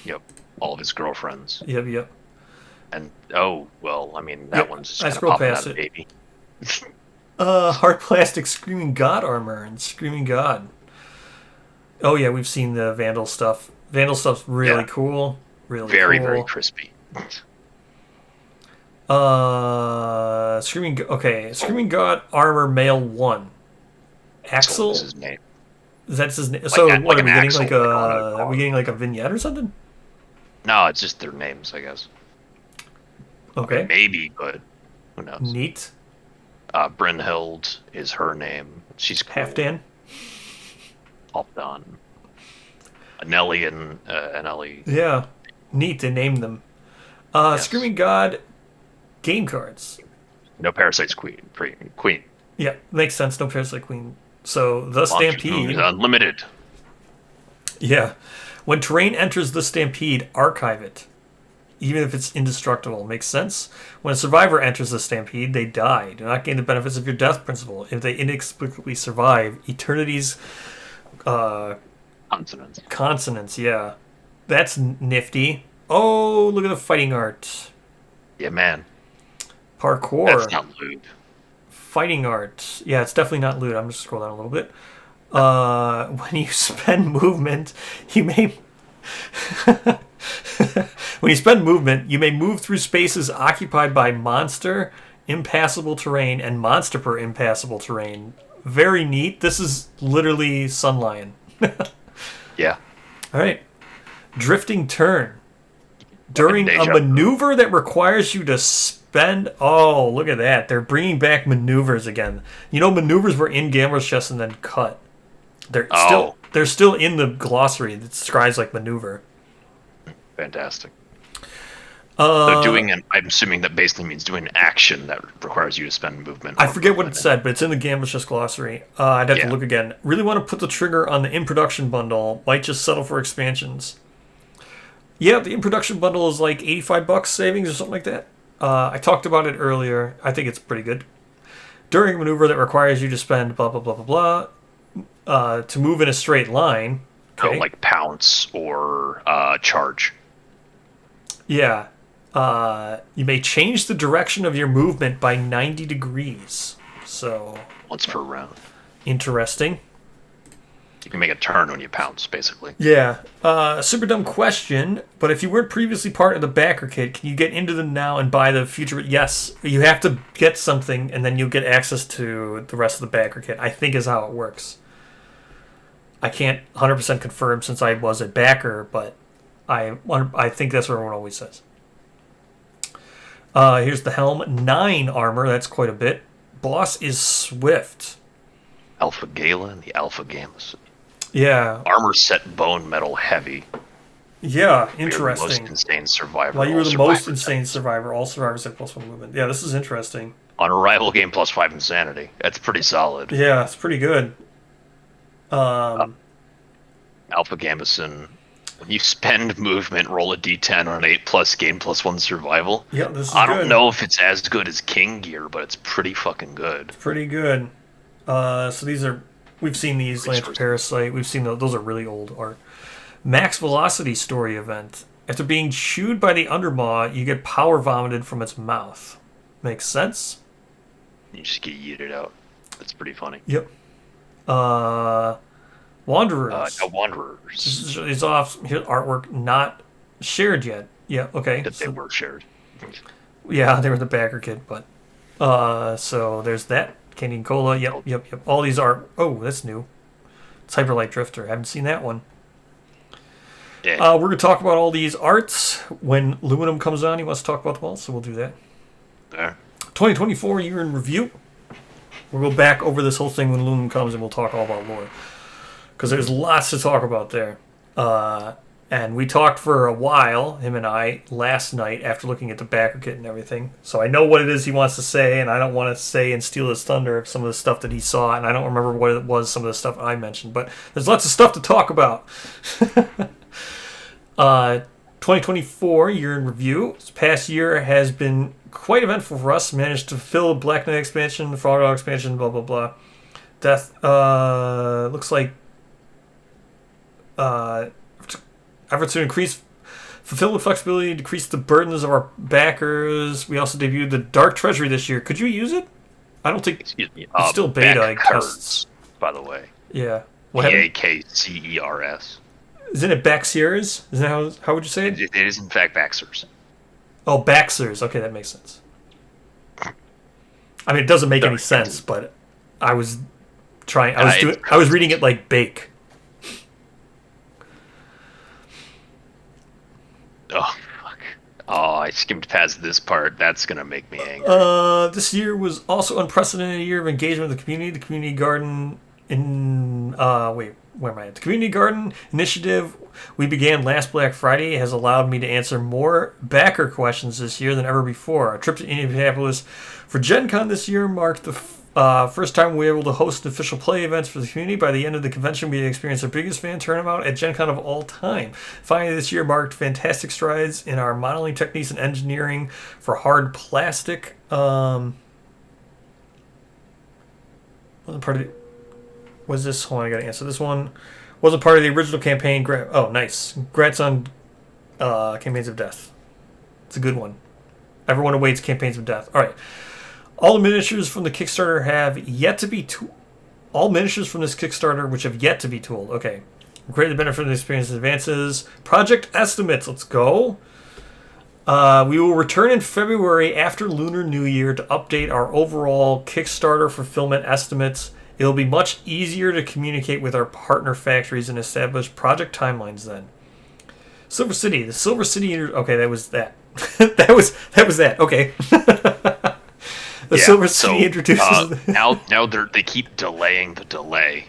Yep. All of his girlfriends. Yep. And, oh, well, I mean, that one's just I kind of scrolled popping past out of it. baby. Hard plastic Screaming God armor and Screaming God. Oh yeah, we've seen the Vandal stuff. Vandal stuff's really cool. Really very, cool. very crispy. Screaming God armor male 1. Axel. What was his name? That's his name. So what are an we getting? axle, Like are we getting like a vignette or something? No, it's just their names, I guess. Okay. Maybe, but who knows? Neat. Brynhild is her name. She's cool. Halfdan. Halfdan. Anelli and Anelli. Yeah. Neat. They named them. Yes. Screaming God game cards. No Parasite's Queen. Yeah, makes sense. No Parasite Queen. So the Monster Stampede. Moves Unlimited. Yeah. When terrain enters the Stampede, archive it. Even if it's indestructible. Makes sense? When a survivor enters the Stampede, they die. Do not gain the benefits of your death principle. If they inexplicably survive, Eternity's consonants, yeah. That's nifty. Oh, look at the fighting art. Yeah, man. Parkour. That's not loot. Fighting art. Yeah, it's definitely not loot. I'm just scroll down a little bit. When you spend movement, you may... When you spend movement, you may move through spaces occupied by monster, impassable terrain, and monster per impassable terrain. Very neat. This is literally Sunlion. Yeah. All right. Drifting turn. During a Deja. maneuver that requires you to spend... Oh, look at that. They're bringing back maneuvers again. You know, maneuvers were in Gambler's Chest and then cut. They're still in the glossary that describes like maneuver. Fantastic. So I'm assuming that basically means doing an action that requires you to spend movement. I forget what it said, but it's in the Gambler's Chest glossary. I'd have to Yeah. look again. Really want to put the trigger on the in-production bundle. Might just settle for expansions. Yeah, the in-production bundle is like $85 savings or something like that. I talked about it earlier. I think it's pretty good. During a maneuver that requires you to spend blah, blah, blah, blah, blah, to move in a straight line. Okay. So like pounce or charge. Yeah. You may change the direction of your movement by 90 degrees. So, Once per round. interesting. You can make a turn when you pounce, basically. Yeah. Super dumb question, but if you weren't previously part of the backer kit, can you get into them now and buy the future? Yes. You have to get something, and then you'll get access to the rest of the backer kit, I think is how it works. I can't 100% confirm since I was a backer, but I think that's what everyone always says. Here's the helm. 9 armor. That's quite a bit. Boss is Swift. Alpha Gala and the Alpha Gamma. Yeah. Armor set bone metal heavy. Yeah, You're the most interesting. insane survivor. Well, you were all the most survivors insane have. survivor. All survivors have +1 movement. Yeah, this is interesting. On arrival, game +5 insanity. That's pretty solid. Yeah, it's pretty good. Alpha Gambeson. When you spend movement, roll a d10 on an 8+, gain +1 survival. Yeah, this is I good. don't know if it's as good as King Gear, but it's pretty fucking good. Pretty good. So these are... We've seen these, Lance Parasite. We've seen those are really old art. Max Velocity story event. After being chewed by the Undermaw, you get power vomited from its mouth. Makes sense? You just get yeeted out. That's pretty funny. Yep. Wanderers. Wanderers. It's off. Here's artwork not shared yet. Yeah, okay. That they were shared. Yeah, they were the backer kit, but... so there's that. Candy and Cola. Yep. All these are... Oh, that's new. It's Hyperlight Drifter. Haven't seen that one. Yeah. We're going to talk about all these arts when Luminum comes on. He wants to talk about them all, so we'll do that. There. 2024 year in review. We'll go back over this whole thing when Luminum comes, and we'll talk all about lore. Because there's lots to talk about there. And we talked for a while, him and I, last night after looking at the backer kit and everything. So I know what it is he wants to say, and I don't want to say and steal his thunder of some of the stuff that he saw, and I don't remember what it was, some of the stuff I mentioned. But there's lots of stuff to talk about. 2024 year in review. This past year has been quite eventful for us. Managed to fill Black Knight expansion, the Frog Dog expansion, blah, blah, blah. Death, looks like efforts to fulfill the flexibility, decrease the burdens of our backers. We also debuted the Dark Treasury this year. Could you use it? I don't think Excuse me. it's still beta, I guess. Cards, by the way. Yeah. What happened? Backcers. Isn't it Baxiers? Isn't that how would you say it? It is in fact Baxers. Oh, Baxers. Okay, that makes sense. I mean, it doesn't make any sense, but I was trying. I was reading it like bake. Oh fuck. Oh, I skimmed past this part. That's gonna make me angry. This year was also unprecedented year of engagement with the community. The community garden where am I at? The community garden initiative we began last Black Friday has allowed me to answer more backer questions this year than ever before. A trip to Indianapolis for Gen Con this year marked the first time we were able to host official play events for the community. By the end of the convention, we experienced our biggest fan turnout at Gen Con of all time. Finally, this year marked fantastic strides in our modeling techniques and engineering for hard plastic. Wasn't part of the, was this? Hold on, I gotta answer this one. Wasn't part of the original campaign. Oh, nice. Congrats on Campaigns of Death. It's a good one. Everyone awaits Campaigns of Death. All right. All miniatures from the Kickstarter have yet to be all miniatures from this Kickstarter which have yet to be tooled. Okay. Greatly benefit from the experience advances. Project estimates. Let's go. We will return in February after Lunar New Year to update our overall Kickstarter fulfillment estimates. It'll be much easier to communicate with our partner factories and establish project timelines then. Silver City. The Silver City... Okay, that was that. that was that. Okay. The Silver City introduces... now they keep delaying the delay.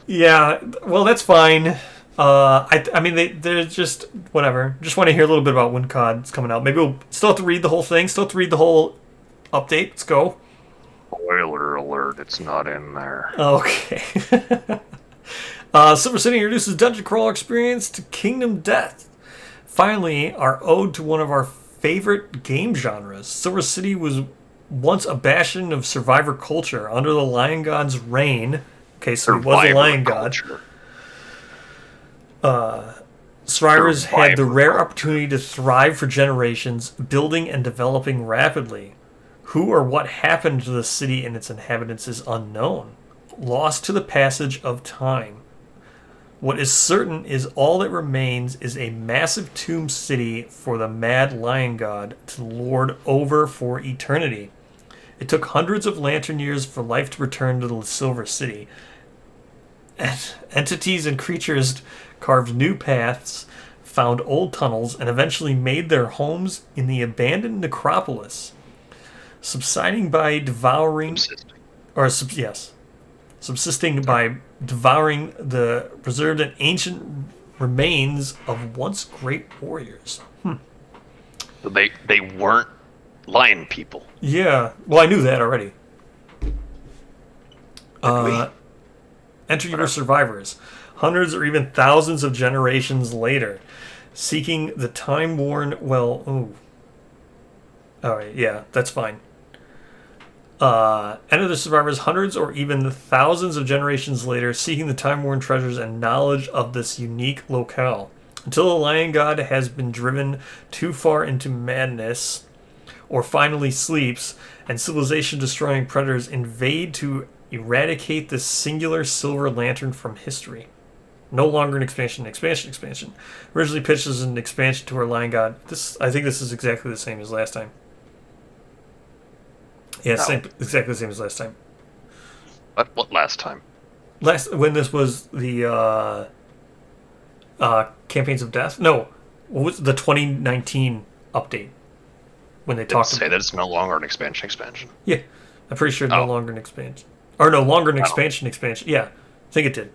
Yeah, well, that's fine. I mean, they're just... Whatever. Just want to hear a little bit about when COD's coming out. Maybe we'll still have to read the whole thing. Still have to read the whole update. Let's go. Spoiler alert, it's not in there. Okay. Silver City introduces Dungeon Crawler experience to Kingdom Death. Finally, our ode to one of our favorite game genres. Silver City was once a bastion of survivor culture under the Lion God's reign. Okay, so he was a Lion God. Survivors had the rare opportunity to thrive for generations, building and developing rapidly. Who or what happened to the city and its inhabitants is unknown, lost to the passage of time. What is certain is all that remains is a massive tomb city for the mad lion god to lord over for eternity. It took hundreds of lantern years for life to return to the Silver City. Entities and creatures carved new paths, found old tunnels, and eventually made their homes in the abandoned necropolis. Subsisting by devouring the preserved and ancient remains of once great warriors. They weren't lion people. Yeah, well, I knew that already. Enter your survivors, hundreds or even thousands of generations later, seeking the time-worn. All right, yeah, that's fine. Enter the survivors hundreds or even thousands of generations later, seeking the time-worn treasures and knowledge of this unique locale. Until the Lion God has been driven too far into madness, or finally sleeps, and civilization-destroying predators invade to eradicate this singular silver lantern from history. No longer an expansion. Originally pitched as an expansion to our Lion God. I think this is exactly the same as last time. Yeah, exactly the same as last time. What last time? When this was the Campaigns of Death? No, what was the 2019 update? When they talked say that it's no longer an expansion. Yeah, I'm pretty sure it's no longer an expansion. Or no longer an expansion. Yeah, I think it did.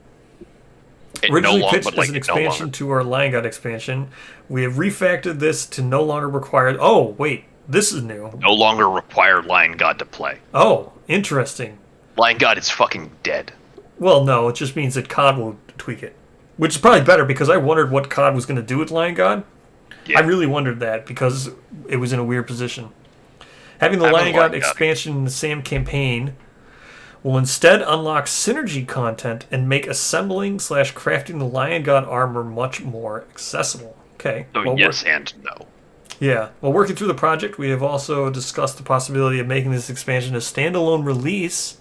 Originally pitched as an expansion to our Lion God expansion, we have refactored this to no longer require... Oh, wait. This is new. No longer require Lion God to play. Oh, interesting. Lion God is fucking dead. Well, no, it just means that COD will tweak it. Which is probably better, because I wondered what COD was going to do with Lion God. Yeah. I really wondered that, because it was in a weird position. Having the Lion God expansion in the same campaign will instead unlock synergy content and make assembling/crafting the Lion God armor much more accessible. Okay. So yes and no. Yeah. While working through the project, we have also discussed the possibility of making this expansion a standalone release.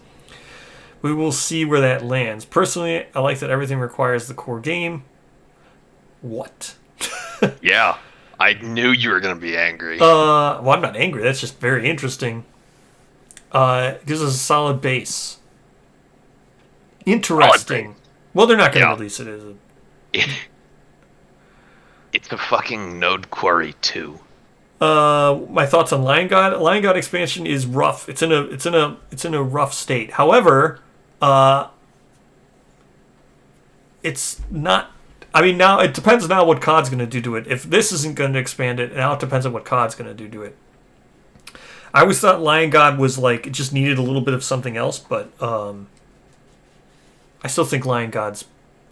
We will see where that lands. Personally, I like that everything requires the core game. What? Yeah. I knew you were going to be angry. Well, I'm not angry. That's just very interesting. It gives us a solid base. Interesting. Well, they're not going to release it, is it? It's a fucking Node Quarry 2. My thoughts on Lion God. Lion God expansion is rough. It's in a rough state. However, it's not. I mean, now it depends now what COD's going to do to it. If this isn't going to expand it, now it depends on what COD's going to do to it. I always thought Lion God was like it just needed a little bit of something else, but I still think Lion God's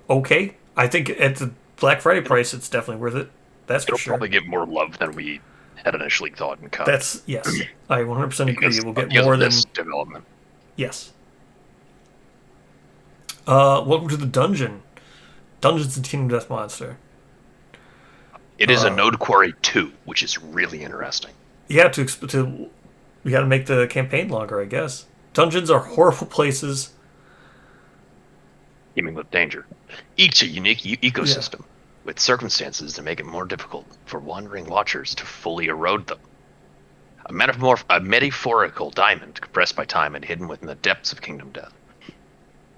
okay. I think at the Black Friday price, it's definitely worth it. That's It'll for sure. probably get more love than we had initially thought in COD. That's yes. I 100% agree. It will get because more of than this development. yes. Welcome to the dungeon. Dungeons and Kingdom Death Monster. It is a Node Quarry 2, which is really interesting. Yeah, we got to make the campaign longer, I guess. Dungeons are horrible places. Teeming with danger. Each a unique ecosystem, with circumstances to make it more difficult for wandering watchers to fully erode them. A metaphorical diamond compressed by time and hidden within the depths of Kingdom Death.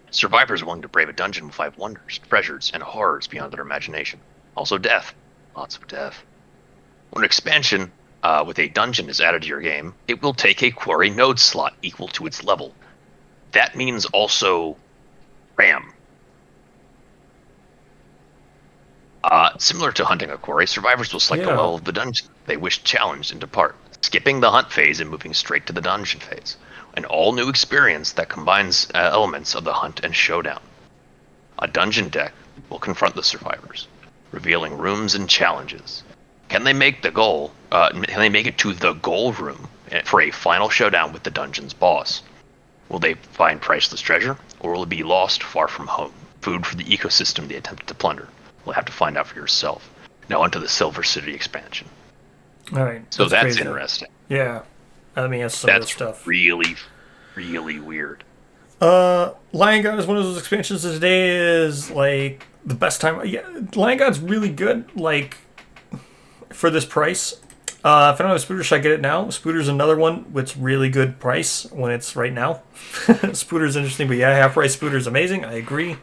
Survivors willing to brave a dungeon will find wonders, treasures, and horrors beyond their imagination. Also death. Lots of death. When an expansion with a dungeon is added to your game, it will take a quarry node slot equal to its level. That means also RAM. Similar to hunting a quarry, survivors will select the level of the dungeon they wish challenged and depart, skipping the hunt phase and moving straight to the dungeon phase. An all-new experience that combines elements of the hunt and showdown. A dungeon deck will confront the survivors, revealing rooms and challenges. Can they make the goal? Can they make it to the goal room for a final showdown with the dungeon's boss? Will they find priceless treasure, or will it be lost far from home, food for the ecosystem they attempted to plunder? We'll have to find out for yourself. Now onto the Silver City expansion. All right. So that's crazy. interesting. Yeah. I mean, that's some of the stuff. Really, really weird. Lion God is one of those expansions that today is like the best time. Yeah, Lion God's really good. Like for this price. If I don't have Spooter, should I get it now? Spooter's another one with really good price when it's right now. Spooter's interesting, but yeah, half price Spooter's amazing. I agree.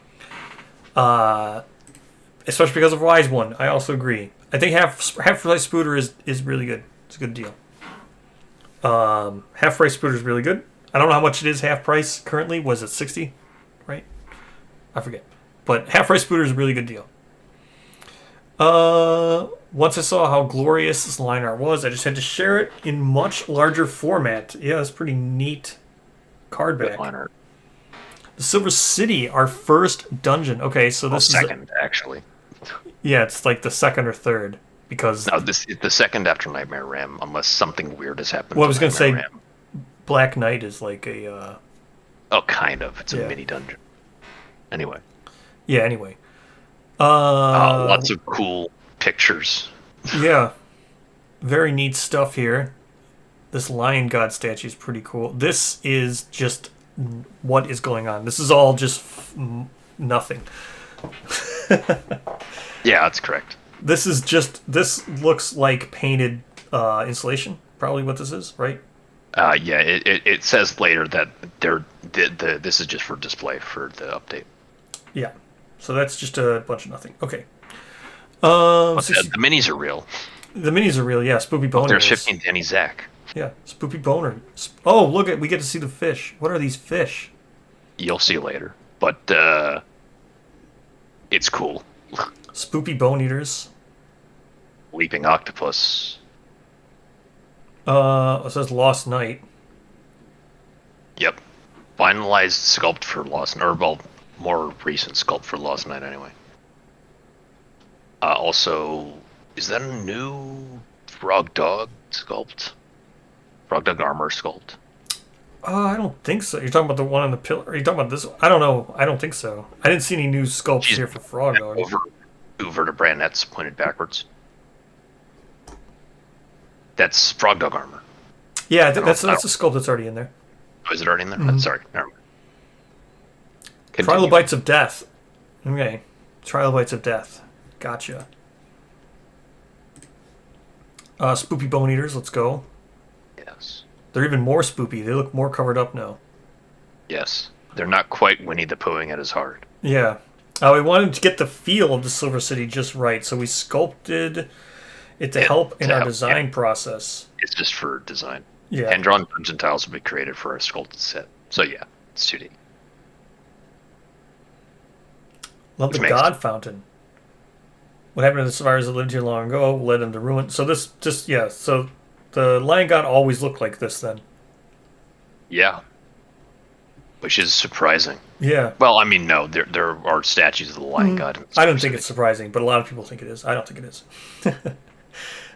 Especially because of Wise One. I also agree. I think half price Spooter is really good. It's a good deal. Half price Spooter is really good. I don't know how much it is half price currently. Was it 60? Right? I forget. But half price Spooter is a really good deal. Once I saw how glorious this line art was, I just had to share it in much larger format. Yeah, it's pretty neat card back. Line art. The Silver City, our first dungeon. Okay, so this is second, actually. Yeah, it's like the second or third because No, this is the second after Nightmare Ram, unless something weird has happened. Well, I was going to say Ram. Black Knight is like a Oh, kind of. It's a Yeah. mini dungeon. Anyway. yeah. Anyway, Lots of cool pictures. yeah, very neat stuff here. This Lion God statue is pretty cool. This is just what is going on. This is all just nothing. Yeah, that's correct. This looks like painted insulation. Probably what this is, right? Yeah, it says later that this is just for display for the update. Yeah. So that's just a bunch of nothing. Okay. But the minis are real. The minis are real, yeah. Spoopy Boner. There's 15 Danny Zach. Yeah, Spoopy Boner. Oh, look at we get to see the fish. What are these fish? You'll see later, but it's cool. Spoopy Bone Eaters. Leaping octopus. It says Lost Night. Yep. Finalized sculpt for Lost Night, or well, more recent sculpt for Lost Night anyway. Also, is that a new Frog Dog sculpt? Frog Dog armor sculpt? I don't think so. You're talking about the one on the pillar? Are you talking about this one? I don't know. I don't think so. I didn't see any new sculpts here for Frog Dog. Two vertebrae pointed backwards. That's Frog Dog armor. Yeah, that's a sculpt that's already in there. Oh, is it already in there? Mm-hmm. Sorry, never mind. Continue. Trilobites of Death. Okay. Trilobites of Death. Gotcha. Spoopy Bone Eaters, let's go. Yes. They're even more spoopy. They look more covered up now. Yes. They're not quite Winnie the Poohing at his heart. Yeah. We wanted to get the feel of the Silver City just right, so we sculpted it to help in our design process. It's just for design. Yeah. Hand-drawn dungeon tiles will be created for a sculpted set. So yeah, it's 2D. Love the God Fountain. What happened to the survivors that lived here long ago led them to ruin. So this just, yeah, so the Lion God always looked like this then. Yeah. Which is surprising. Yeah. Well, I mean, no, there are statues of the Lion God. I don't think it's surprising, but a lot of people think it is. I don't think it is.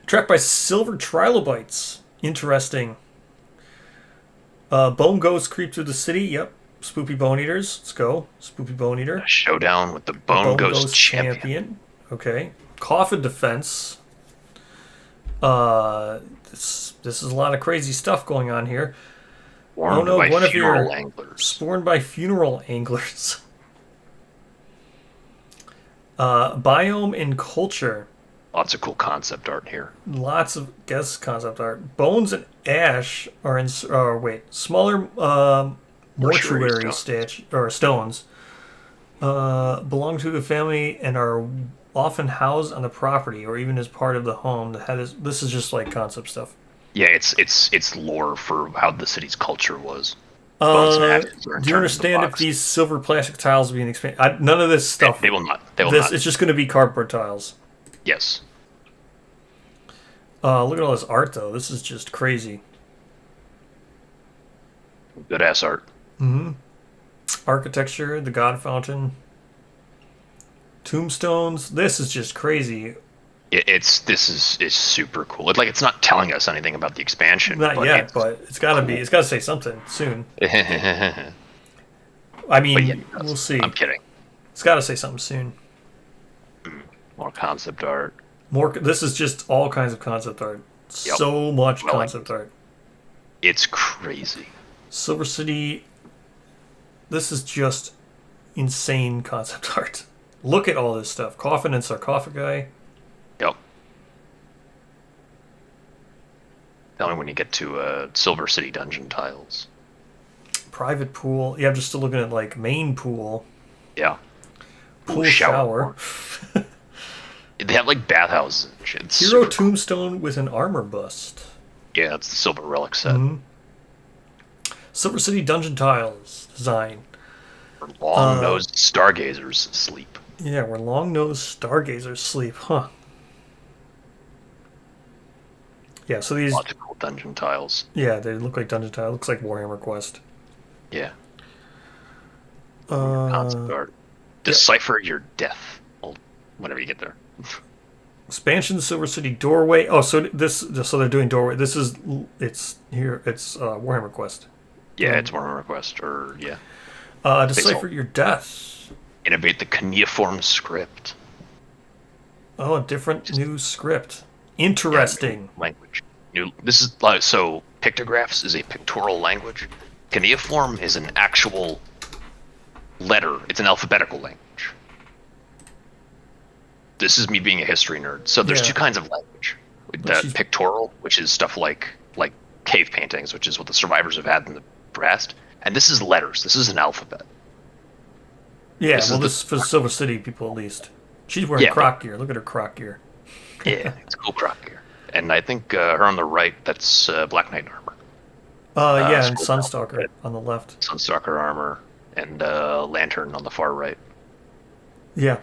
Tracked by silver trilobites. Interesting. Bone ghosts creep through the city. Yep. Spoopy bone eaters. Let's go. Spoopy bone eater. A showdown with the Bone Ghost champion. Okay. Coffin defense. This is a lot of crazy stuff going on here. Spawned by funeral anglers. Spawned by funeral anglers. Biome and culture. Lots of cool concept art here. Lots of concept art. Bones and ash are in. Smaller mortuary stones belong to the family and are often housed on the property or even as part of the home. This is just like concept stuff. Yeah, it's lore for how the city's culture was. Do you understand if these silver plastic tiles are being expanded? None of this stuff. They will not. They will not. It's just going to be cardboard tiles. Yes. Look at all this art, though. This is just crazy. Good ass art. Mm-hmm. Architecture, the God Fountain, tombstones. This is just crazy. This is super cool. It's not telling us anything about the expansion. Not yet, but it's got to be. It's got to say something soon. I mean, yeah, we'll see. I'm kidding. It's got to say something soon. More concept art. This is just all kinds of concept art. Yep. So much concept art. It's crazy. Silver City. This is just insane concept art. Look at all this stuff. Coffin and sarcophagi. Yep. Tell me when you get to Silver City dungeon tiles. Private pool. Yeah, I'm just still looking at like main pool. Yeah. Pool shower. They have like bathhouses and shit. Hero tombstone with an armor bust. Yeah, that's the silver relic set. Mm-hmm. Silver City dungeon tiles design. Where long-nosed stargazers sleep. Yeah, where long-nosed stargazers sleep, huh? Yeah, so these... Lots of cool dungeon tiles. Yeah, they look like dungeon tiles. Looks like Warhammer Quest. Yeah. Concept art. Decipher your death. Well, whenever you get there. Expansion Silver City doorway. Oh, so they're doing doorway. It's Warhammer Quest. Yeah, it's Warhammer Quest, or yeah. Decipher your death. Innovate the cuneiform script. Oh, a different new script. Interesting. Yeah, language. This is so pictographs is a pictorial language. Cuneiform is an actual letter. It's an alphabetical language. This is me being a history nerd. So there's two kinds of language. Pictorial, which is stuff like cave paintings, which is what the survivors have had in the past. And this is letters. This is an alphabet. Yeah, this is for Silver City people at least. She's wearing croc gear. Look at her croc gear. Yeah, it's cool croc gear. And I think her on the right, that's Black Knight armor. Yeah, and Sunstalker on the left. Sunstalker armor and Lantern on the far right. Yeah.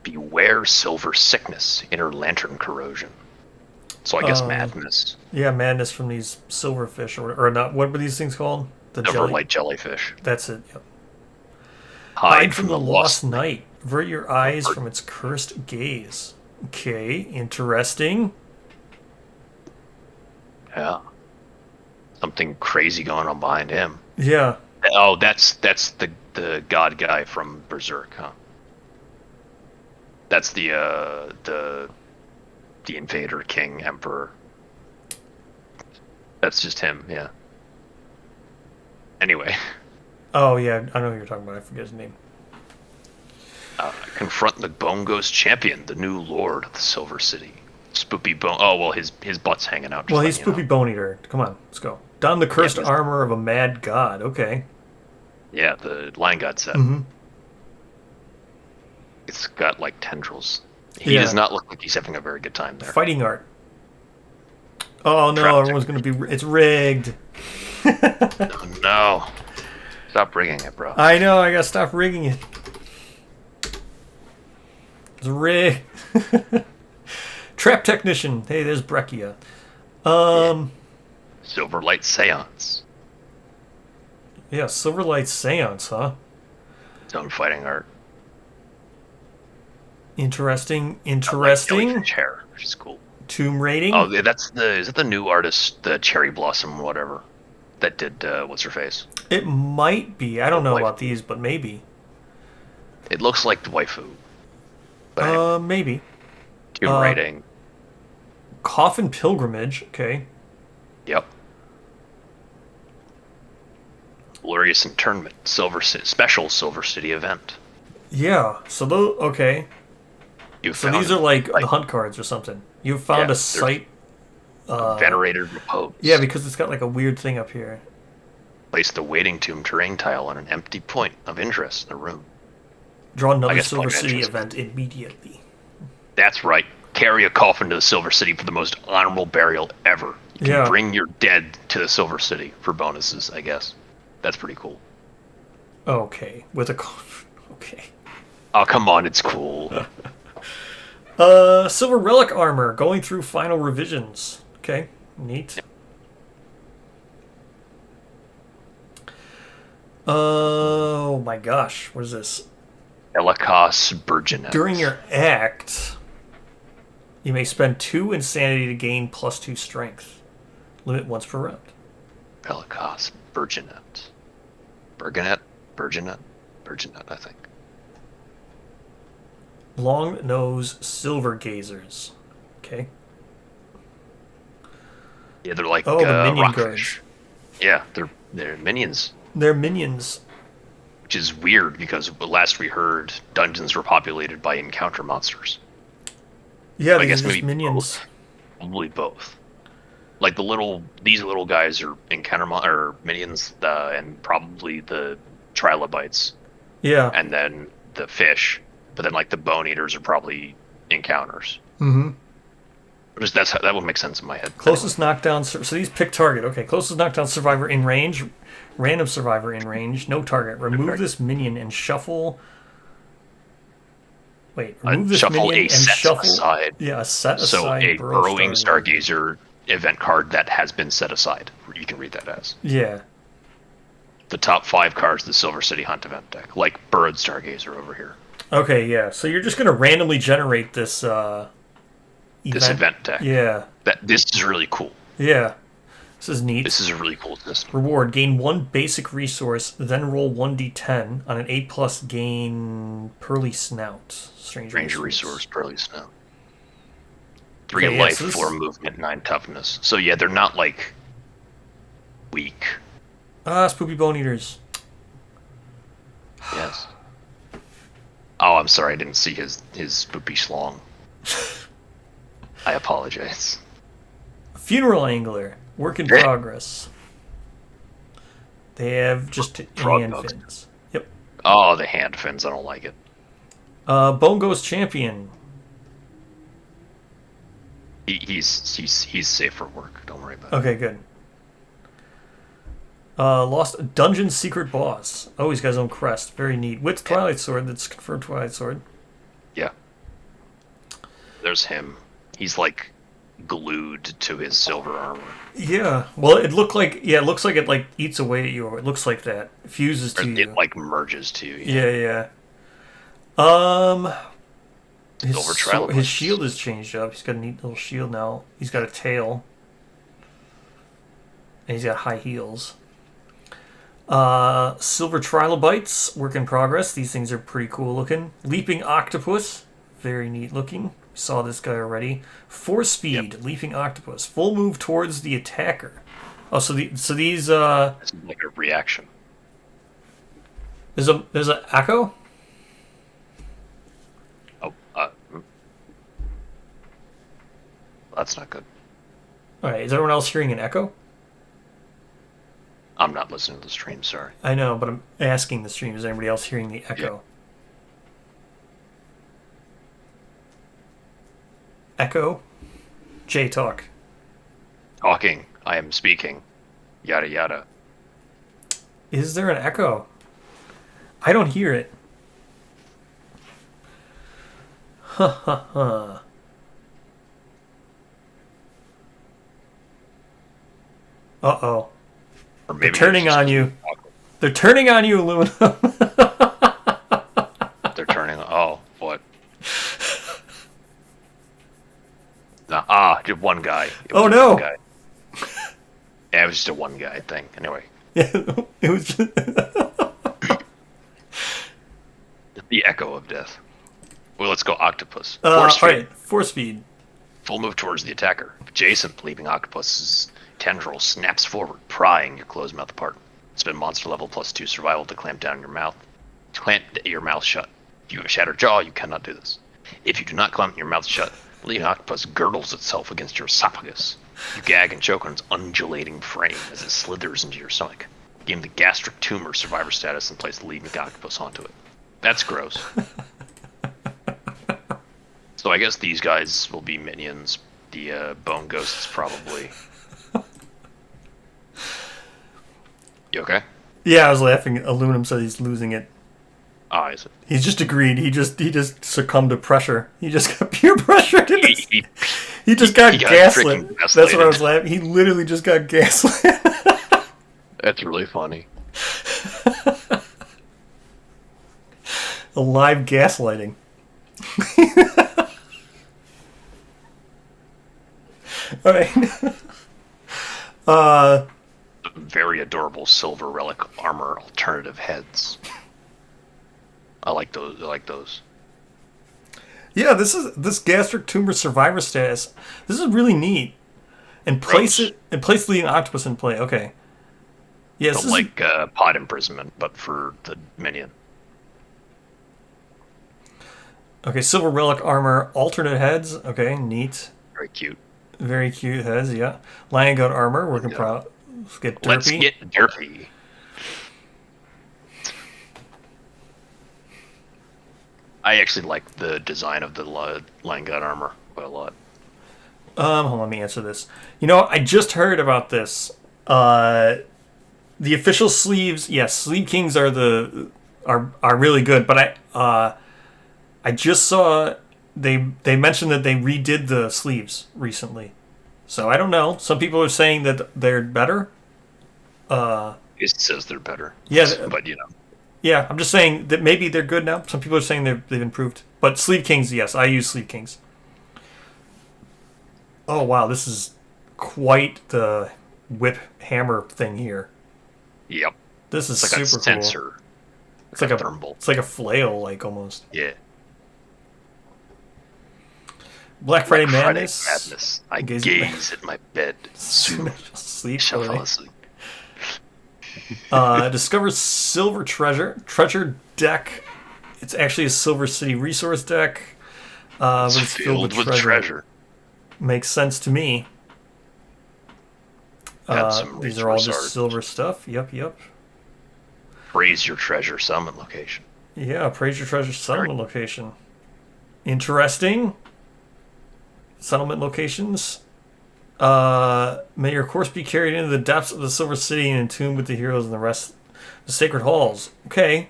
Beware silver sickness, inner lantern corrosion. So I guess madness. Yeah, madness from these silverfish, or not. What were these things called? Silverlight jellyfish. That's it. Yep. Hide from the lost night. Avert your eyes from its cursed gaze. Okay, interesting. Yeah. Something crazy going on behind him. Yeah. Oh, that's the god guy from Berserk, huh? That's the invader, king, emperor. That's just him, yeah. Anyway. Oh yeah, I know who you're talking about. I forget his name. Confront the Bone Ghost champion, the new lord of the Silver City. Spoopy Bone. Oh well, his butt's hanging out. Well, he's Spoopy Bone Eater. Come on, let's go. Don the cursed armor of a mad god. Okay. Yeah, the Lion God set. Mm-hmm. It's got like tendrils. He does not look like he's having a very good time there. Fighting art. Oh no, everyone's going to be... It's rigged. Oh no. Stop rigging it, bro. I know, I got to stop rigging it. It's rigged. Trap Technician. Hey, there's Brechia. Silverlight Seance. Yeah, Silverlight Seance, huh? His own fighting art. Interesting. Like chair, which is cool. Tomb Raiding. Oh, is it the new artist, the Cherry Blossom, whatever, that did what's her face? It might be. I don't know about these, but maybe. It looks like the waifu. But anyway, Maybe. Tomb Raiding. Coffin Pilgrimage. Okay. Yep. Glorious Internment, special Silver City event. Yeah. So those. Okay. So these are like the hunt cards or something. You found a site. Venerated Repose. Yeah, because it's got like a weird thing up here. Place the waiting tomb terrain tile on an empty point of interest in the room. Draw another Silver City event immediately. That's right. Carry a coffin to the Silver City for the most honorable burial ever. You can bring your dead to the Silver City for bonuses, I guess. That's pretty cool. Okay. With a coffin. Okay. Oh, come on. It's cool. Silver Relic Armor. Going through final revisions. Okay. Neat. Oh my gosh. What is this? Helicos Burgeonet. During your act, you may spend 2 insanity to gain +2 strength. Limit once per round. Helicos Burgeonet. Burgeonet, I think. Long Nose Silver Gazers. Okay. Yeah, they're like the minion rockfish. guards. Yeah, they're minions. They're minions. Which is weird because last we heard, dungeons were populated by encounter monsters. Yeah, I guess maybe maybe minions. Both. Probably both. Like these little guys are or minions, and probably the trilobites. Yeah. And then the fish, but then like the bone eaters are probably encounters. Mm-hmm. That would make sense in my head. Closest knockdown. So these pick target. Okay, closest knockdown survivor in range. Random survivor in range. No target. Remove this minion and shuffle. Wait. Remove this shuffle minion a and set shuffle. aside. Yeah, a set aside. So a burrowing stargazer event card that has been set aside. You can read that as. Yeah. The top 5 cards of the Silver City Hunt event deck, like Bird Stargazer over here. Okay, yeah. So you're just gonna randomly generate this. This event deck. Yeah. This is really cool. Yeah. This is neat. This is a really cool system. Reward. Gain 1 basic resource, then roll 1d10. On an 8+, gain Pearly Snout. Stranger resource, Pearly Snout. 3 life, 4 movement, 9 toughness. So yeah, they're not like weak. Spoopy Bone Eaters. Yes. Oh, I'm sorry, I didn't see his spoopy schlong. I apologize. Funeral Angler. Work in progress. They have just hand fins. Yep. Oh, the hand fins. I don't like it. Bone Ghost Champion. He's safe for work. Don't worry about it. Okay, good. Lost Dungeon Secret Boss. Oh, he's got his own crest. Very neat. With Twilight Sword. That's confirmed Twilight Sword. Yeah. There's him. He's like glued to his silver armor. Yeah. Well, it looks like it like eats away at you, or it looks like that. It fuses to you. It like merges to you. Yeah. His shield has changed up. He's got a neat little shield now. He's got a tail. And he's got high heels. Silver Trilobites, work in progress. These things are pretty cool looking. Leaping Octopus, very neat looking. Saw this guy already. Force Speed, Leaping Octopus. Full move towards the attacker. Oh, so these It's like a reaction. There's an echo? Oh, that's not good. Alright, is everyone else hearing an echo? I'm not listening to the stream, sorry. I know, but I'm asking the stream, is anybody else hearing the echo? echo? J talk. Talking. I am speaking. Yada yada. Is there an echo? I don't hear it. Ha ha ha. Uh-oh. Or They're maybe turning it's just on you. awkward. They're turning on you, Aluminum. They're turning. Oh, what? Just one guy. It was Oh, just no. one guy. Yeah, it was just a one guy thing. Anyway, Yeah, it was just... the echo of death. Well, let's go octopus. all Force feed. right, force feed. Full move towards the attacker. Adjacent, leaving octopus's tendril snaps forward, prying your closed mouth apart. Spend monster level +2 survival to clamp down your mouth. Clamp your mouth shut. If you have a shattered jaw, you cannot do this. If you do not clamp your mouth shut, the leading octopus girdles itself against your esophagus. You gag and choke on its undulating frame as it slithers into your stomach. Give the gastric tumor survivor status and place the leading octopus onto it. That's gross. So I guess these guys will be minions. The bone ghosts probably. You okay? Yeah, I was laughing. Aluminum said he's losing it. Ah, is it? He's just agreed. He just succumbed to pressure. He just got peer pressure. He just got he got gaslit. freaking That's what I gaslighted. was laughing. He literally just got gaslit. That's really funny. A live gaslighting. All right. Very adorable silver relic armor alternative heads. I like those. Yeah, this gastric tumor survivor status. This is really neat. And place leading octopus in play. Okay. Yes. So like pod imprisonment, but for the minion. Okay, silver relic armor, alternate heads. Okay, neat. Very cute. Very cute heads. Yeah. Lion goat armor. Working proud. Let's get derpy. Let's get derpy. I actually like the design of the lion gut armor quite a lot. Hold on, let me answer this. You know, I just heard about this. The official sleeves, yes, Sleeve Kings are really good, but I just saw they mentioned that they redid the sleeves recently. So I don't know. Some people are saying that they're better. It says they're better. Yeah, but you know. Yeah, I'm just saying that maybe they're good now. Some people are saying they've improved. But Sleeve Kings, yes, I use Sleeve Kings. Oh wow, this is quite the whip hammer thing here. Yep. This is It's like super a sensor. cool. It's like a thermal. It's like a flail, like almost. Yeah. Black Friday Madness. Madness. I Gaze gaze at my bed. Soon Soon sleep. shall Shall fall asleep. Discover silver treasure deck. It's actually a Silver City resource deck. But It's filled with treasure. Makes sense to me. Add some These are all resource just art. silver stuff. Yep. Praise your treasure summon location. Yeah, praise your treasure settlement location. Interesting. Settlement locations. May your course be carried into the depths of the Silver City and entombed with the heroes and the rest the sacred halls. Okay.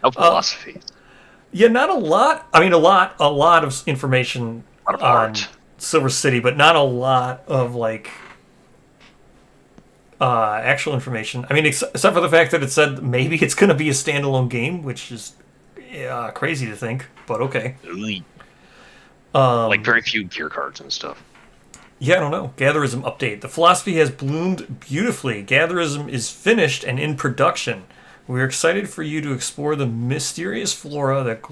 No philosophies. Yeah, not a lot. I mean, a lot of information A lot of on art. Silver City, but not a lot of like actual information. I mean, except for the fact that it said maybe it's going to be a standalone game, which is crazy to think, but okay. Like very few gear cards and stuff. Yeah, I don't know. Gatherism update. The philosophy has bloomed beautifully. Gatherism is finished and in production. We're excited for you to explore the mysterious flora that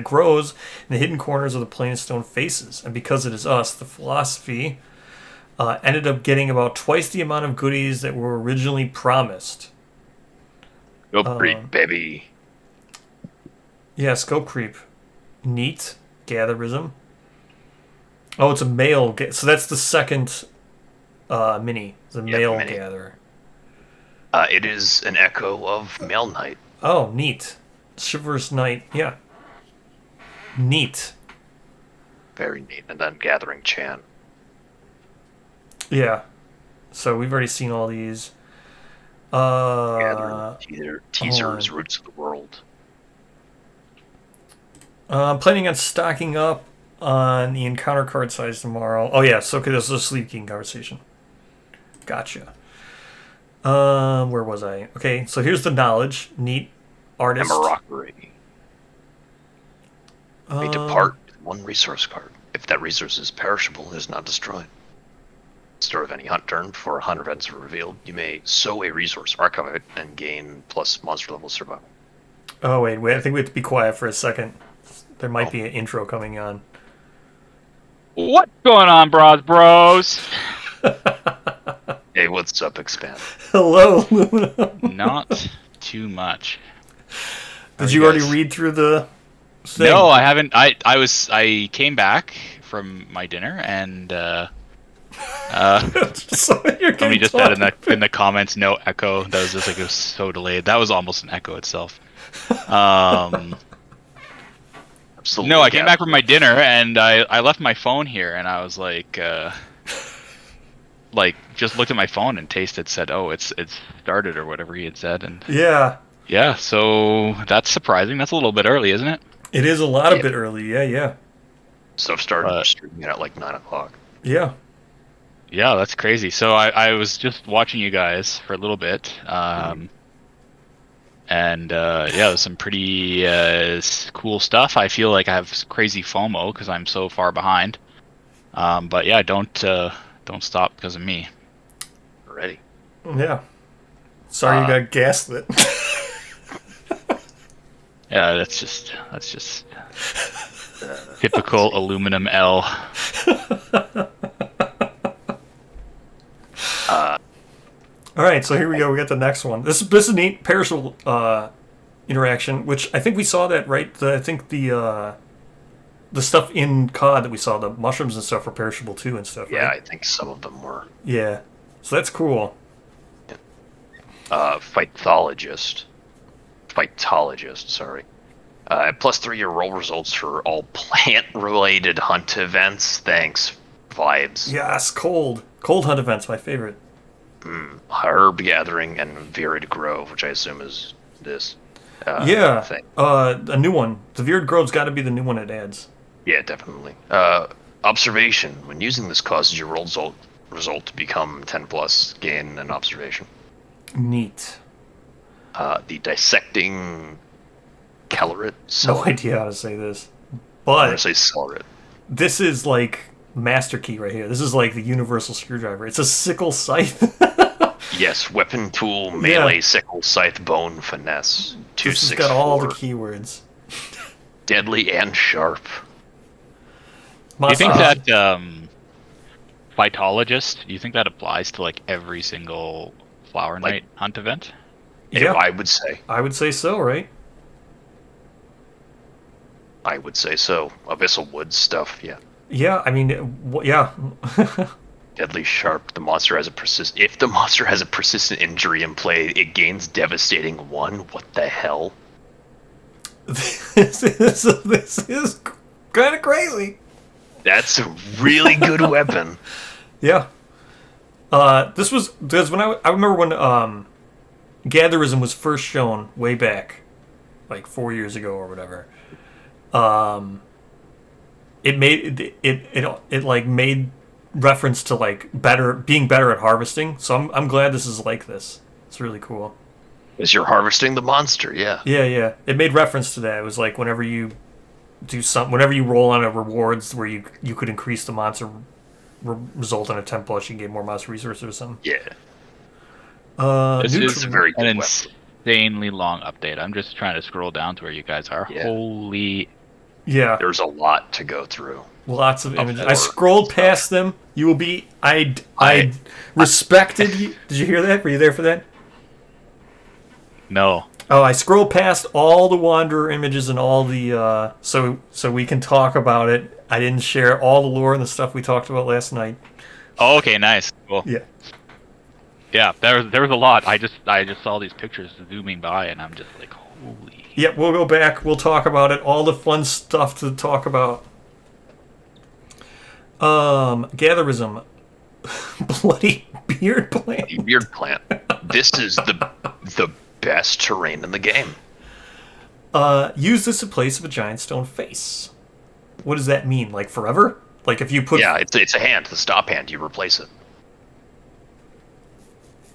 grows in the hidden corners of the plain stone faces. And because it is us, the philosophy ended up getting about twice the amount of goodies that were originally promised. Go breed, baby. Yeah, scope creep. Neat. Gatherism. Oh, it's a male. So that's the second mini. The male mini. gatherer. It is an echo of Male Knight. Oh, neat. Chivalrous Knight. Yeah. Neat. Very neat. And then Gathering Chan. Yeah. So we've already seen all these. Teasers, Roots of the World. I'm planning on stocking up on the encounter card size tomorrow. Oh yeah, so this is a Sleep King conversation. Gotcha. Where was I? Okay, so here's the knowledge. Neat artist. Emerockery. May depart with one resource card. If that resource is perishable, it is not destroyed. Start of any hunt turn, before a hunt events are revealed, you may sow a resource, archive it, and gain plus monster level survival. Oh wait, I think we have to be quiet for a second. There might be an intro coming on. What's going on, bros? Hey, what's up, Expand? Hello, Luna. Not too much. Did you already read through the thing? No, I haven't. I came back from my dinner and somebody just said in the comments, no echo. That was just like, it was so delayed. That was almost an echo itself. Absolutely. No, I came back from my dinner and I left my phone here and I was like just looked at my phone and tasted, said, oh, it's started or whatever he had said, and yeah, so that's surprising. That's a little bit early, isn't it? It is a lot of bit early. Yeah. Stuff started streaming at like 9 o'clock. Yeah, that's crazy. So I was just watching you guys for a little bit, and there's some pretty cool stuff. I feel like I have crazy FOMO because I'm so far behind. But yeah, don't stop because of me. Ready? Yeah. Sorry you got gaslit. Yeah, that's just typical aluminum L. All right, so here we go. We got the next one. This is a neat perishable interaction, which I think we saw that, right? I think the stuff in COD that we saw, the mushrooms and stuff, were perishable too and stuff. Yeah, right? I think some of them were. Yeah, so that's cool. Phytologist, sorry. +3 your roll results for all plant-related hunt events. Thanks, vibes. Yes, cold hunt events, my favorite. Herb Gathering and Virid Grove, which I assume is this. Thing. A new one. The Virid Grove's got to be the new one it adds. Yeah, definitely. Observation. When using this causes your roll result to become 10+, gain an observation. Neat. The Dissecting Calorit. No idea how to say this. I'm But going to say Celerit. this is like master key right here. This is like the universal screwdriver. It's a sickle scythe. Yes, weapon, tool, melee, sickle, scythe, bone, finesse. This has got all the keywords. Deadly and sharp. Do you think that phytologist? Do you think that applies to like every single Flower Night hunt event? Yeah, I would say. I would say so, right? I would say so. Abyssal Woods stuff, yeah. Yeah, I mean, yeah. Deadly sharp. If the monster has a persistent injury in play, it gains devastating 1. What the hell? This is kind of crazy. That's a really good weapon. Yeah. This was because when I remember when Gatherism was first shown way back, like 4 years ago or whatever. It made reference to like being better at harvesting. So I'm glad this is like this. It's really cool. As you're harvesting the monster, yeah. Yeah. It made reference to that. It was like whenever you roll on a rewards where you could increase the monster result on a 10+, you get more monster resources or something. Yeah. This is a very good an weapon. insanely long update. I'm just trying to scroll down to where you guys are. Yeah. Holy. Yeah. There's a lot to go through. Lots of images. Of I scrolled past them. You will be. I respected you. Did you hear that? Were you there for that? No. Oh, I scrolled past all the Wanderer images and all the so we can talk about it. I didn't share all the lore and the stuff we talked about last night. Oh, okay, nice. Cool. Yeah. Yeah, there was a lot. I just saw these pictures zooming by, and I'm just like, holy. Yeah, we'll go back. We'll talk about it. All the fun stuff to talk about. Gatherism. Bloody beard plant. The beard plant. This is the best terrain in the game. Use this in place of a giant stone face. What does that mean? Like forever? Like if you put... Yeah, it's a hand, the stop hand. You replace it.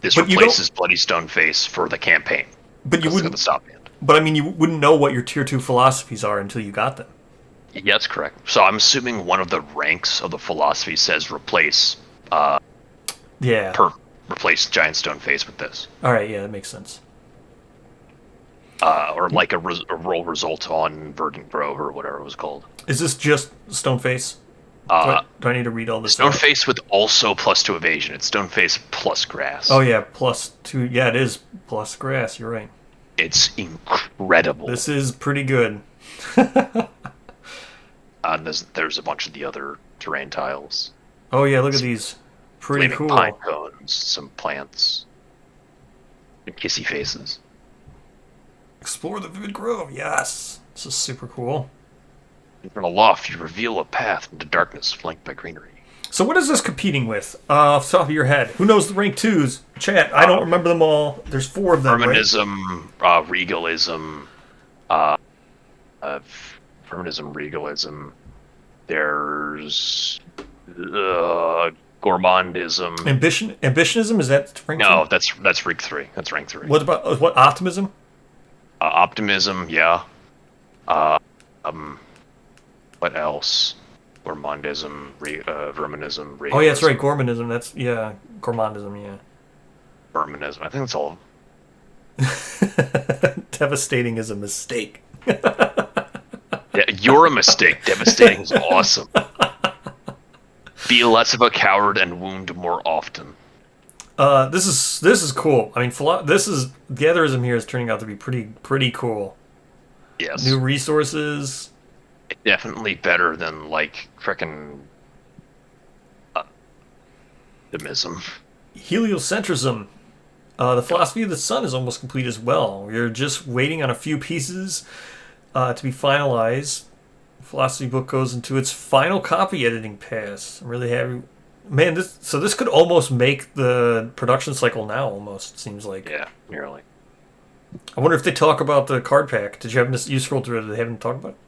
This But you replaces Bloody Stone Face for the campaign. But you wouldn't... The stop hand. But I mean, you wouldn't know what your tier 2 philosophies are until you got them. Yeah, that's correct. So I'm assuming one of the ranks of the philosophy says replace... Yeah. Replace Giant Stone Face with this. Alright, yeah, that makes sense. Or like a roll result on Verdant Grove or whatever it was called. Is this just stone face? Do I need to read all this Stone out? Face with also +2 evasion. It's Stone Face plus grass. Oh yeah, +2. Yeah, it is plus grass. You're right. It's incredible. This is pretty good. There's a bunch of the other terrain tiles. Oh yeah, look at these. Pretty Flaming cool. pine cones, some plants, and kissy faces. Explore the vivid grove. Yes, this is super cool. From aloft, you reveal a path into darkness flanked by greenery. So what is this competing with? Off the top of your head, who knows the rank 2s? Chat, I don't remember them all. There's 4 of them, Feminism, regalism, feminism, regalism. There's gourmandism. Ambitionism, is that rank 2? No, that's rank 3. That's rank 3. What about what optimism? Optimism, yeah. What else? Gourmandism, verminism, regalism. Oh yeah, that's right, gourmandism. That's gourmandism. Yeah. Verminism. I think that's all. Devastating is a mistake. Yeah, you're a mistake. Devastating is awesome. Be less of a coward and wound more often. This is cool. I mean, Gatherism here is turning out to be pretty cool. Yes. New resources. Definitely better than like frickin' optimism. Heliocentrism. The philosophy of the sun is almost complete as well. We're just waiting on a few pieces to be finalized. The philosophy book goes into its final copy editing pass. I'm really happy. Man, this could almost make the production cycle now, almost, it seems like. Yeah, nearly. I wonder if they talk about the card pack. Did you happen to scroll through it? Did they haven't talked about it?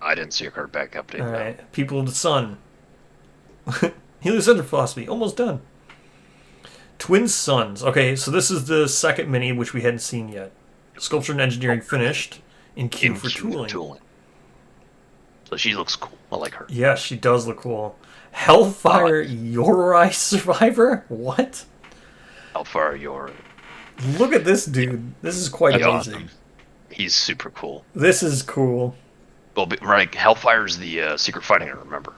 I didn't see a card back update. All right. People of the Sun. Heliocentric philosophy. Almost done. Twin Suns. Okay, so this is the second mini, which we hadn't seen yet. Sculpture and engineering finished. In queue for tooling. So she looks cool. I like her. Yeah, she does look cool. Hellfire Yorai Survivor? What? Hellfire Yorai. Look at this dude. This is quite amazing. Awesome. He's super cool. This is cool. Well, right, Hellfire's the secret fighting, I remember.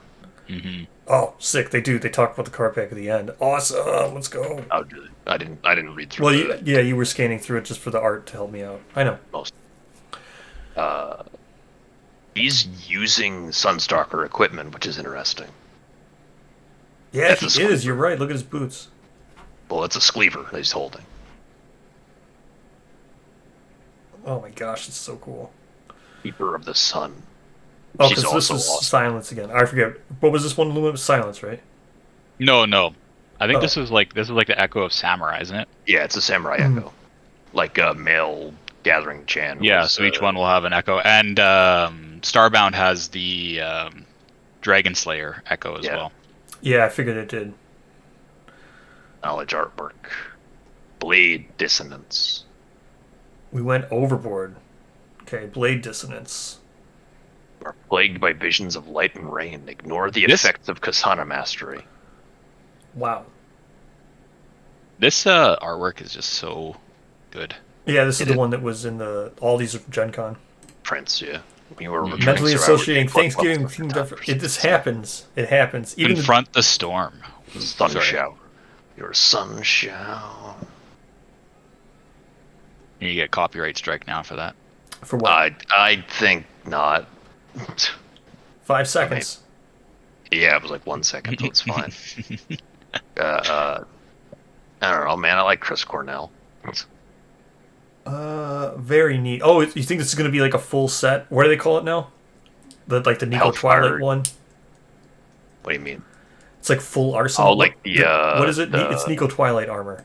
Mm-hmm. Oh, sick! They talk about the card pack at the end. Awesome! Let's go. Oh, did it? I didn't read through. Well, you were scanning through it just for the art to help me out. I know. Most. He's using Sunstalker equipment, which is interesting. Yeah, he is. You're right. Look at his boots. Well, it's a Scleaver that he's holding. Oh my gosh, it's so cool. Keeper of the Sun. Oh, because this is awesome. Silence again. I forget. What was this one? Luminous Silence, right? No. I think this is like the echo of Samurai, isn't it? Yeah, it's a Samurai echo. Like a male gathering Chan. Yeah, so each one will have an echo. And Starbound has the Dragon Slayer echo as well. Yeah, I figured it did. Knowledge artwork. Blade Dissonance. We went overboard. Okay, Blade Dissonance. Are plagued by visions of light and rain. Ignore the effects of Kasana Mastery. Wow. This artwork is just so good. Yeah, this is the one that was in all these Gen Con. Prince, yeah. We were mentally associating Thanksgiving. This happens. It happens. Even confront the storm. Sun shower. Your sun shower. You get copyright strike now for that. For what? I think not. 5 seconds. Yeah, it was like 1 second, so it's fine. I don't know, man. I like Chris Cornell. Very neat. Oh, you think this is going to be like a full set? What do they call it now? The Nico Twilight one? What do you mean? It's like full arsenal. Oh, like the what is it? It's Nico Twilight armor.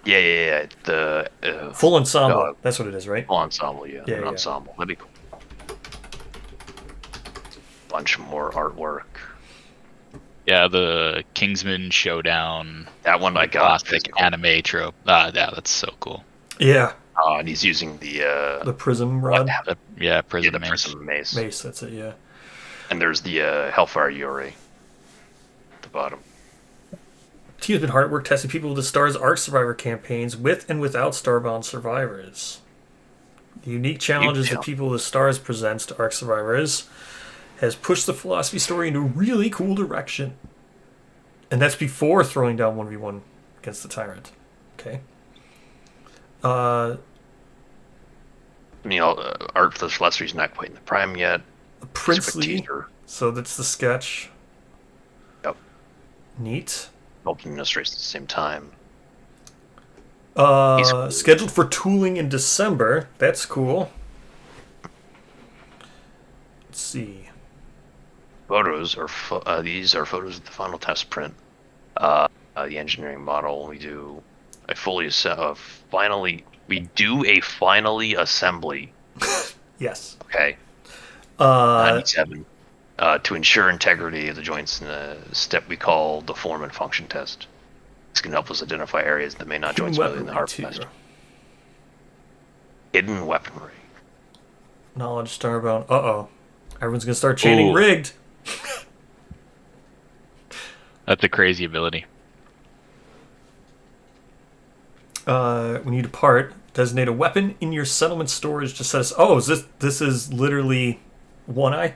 Yeah. The full ensemble. That's what it is, right? Full ensemble, yeah. Yeah. Ensemble. That'd be cool. Bunch more artwork. Yeah, the Kingsman Showdown. That one I got. Classic anime trope. Yeah, that's so cool. Yeah. And he's using the prism rod. Prism mace. Prism mace. Mace, that's it. Yeah. And there's the Hellfire Yuri at the bottom. Team has been hard at work testing people with the Stars Ark Survivor campaigns with and without Starbound survivors. The unique challenges that People with the Stars presents to Ark survivors has pushed the philosophy story into a really cool direction. And that's before throwing down 1v1 against the Tyrant. Okay. Art for the philosophy is not quite in the prime yet. Princely. So that's the sketch. Yep. Neat. Helped administration at the same time. Scheduled for tooling in December. That's cool. Let's see. Photos are these are photos of the final test print. The engineering model. We do a finally assembly. Yes. Okay. 97. To ensure integrity of the joints in a step we call the form and function test. This can help us identify areas that may not join smoothly in the harvest. Hidden weaponry. Knowledge Starbound. Uh-oh. Everyone's going to start chanting rigged. That's a crazy ability. When you depart, designate a weapon in your settlement storage to set us... Oh, this is literally one eye?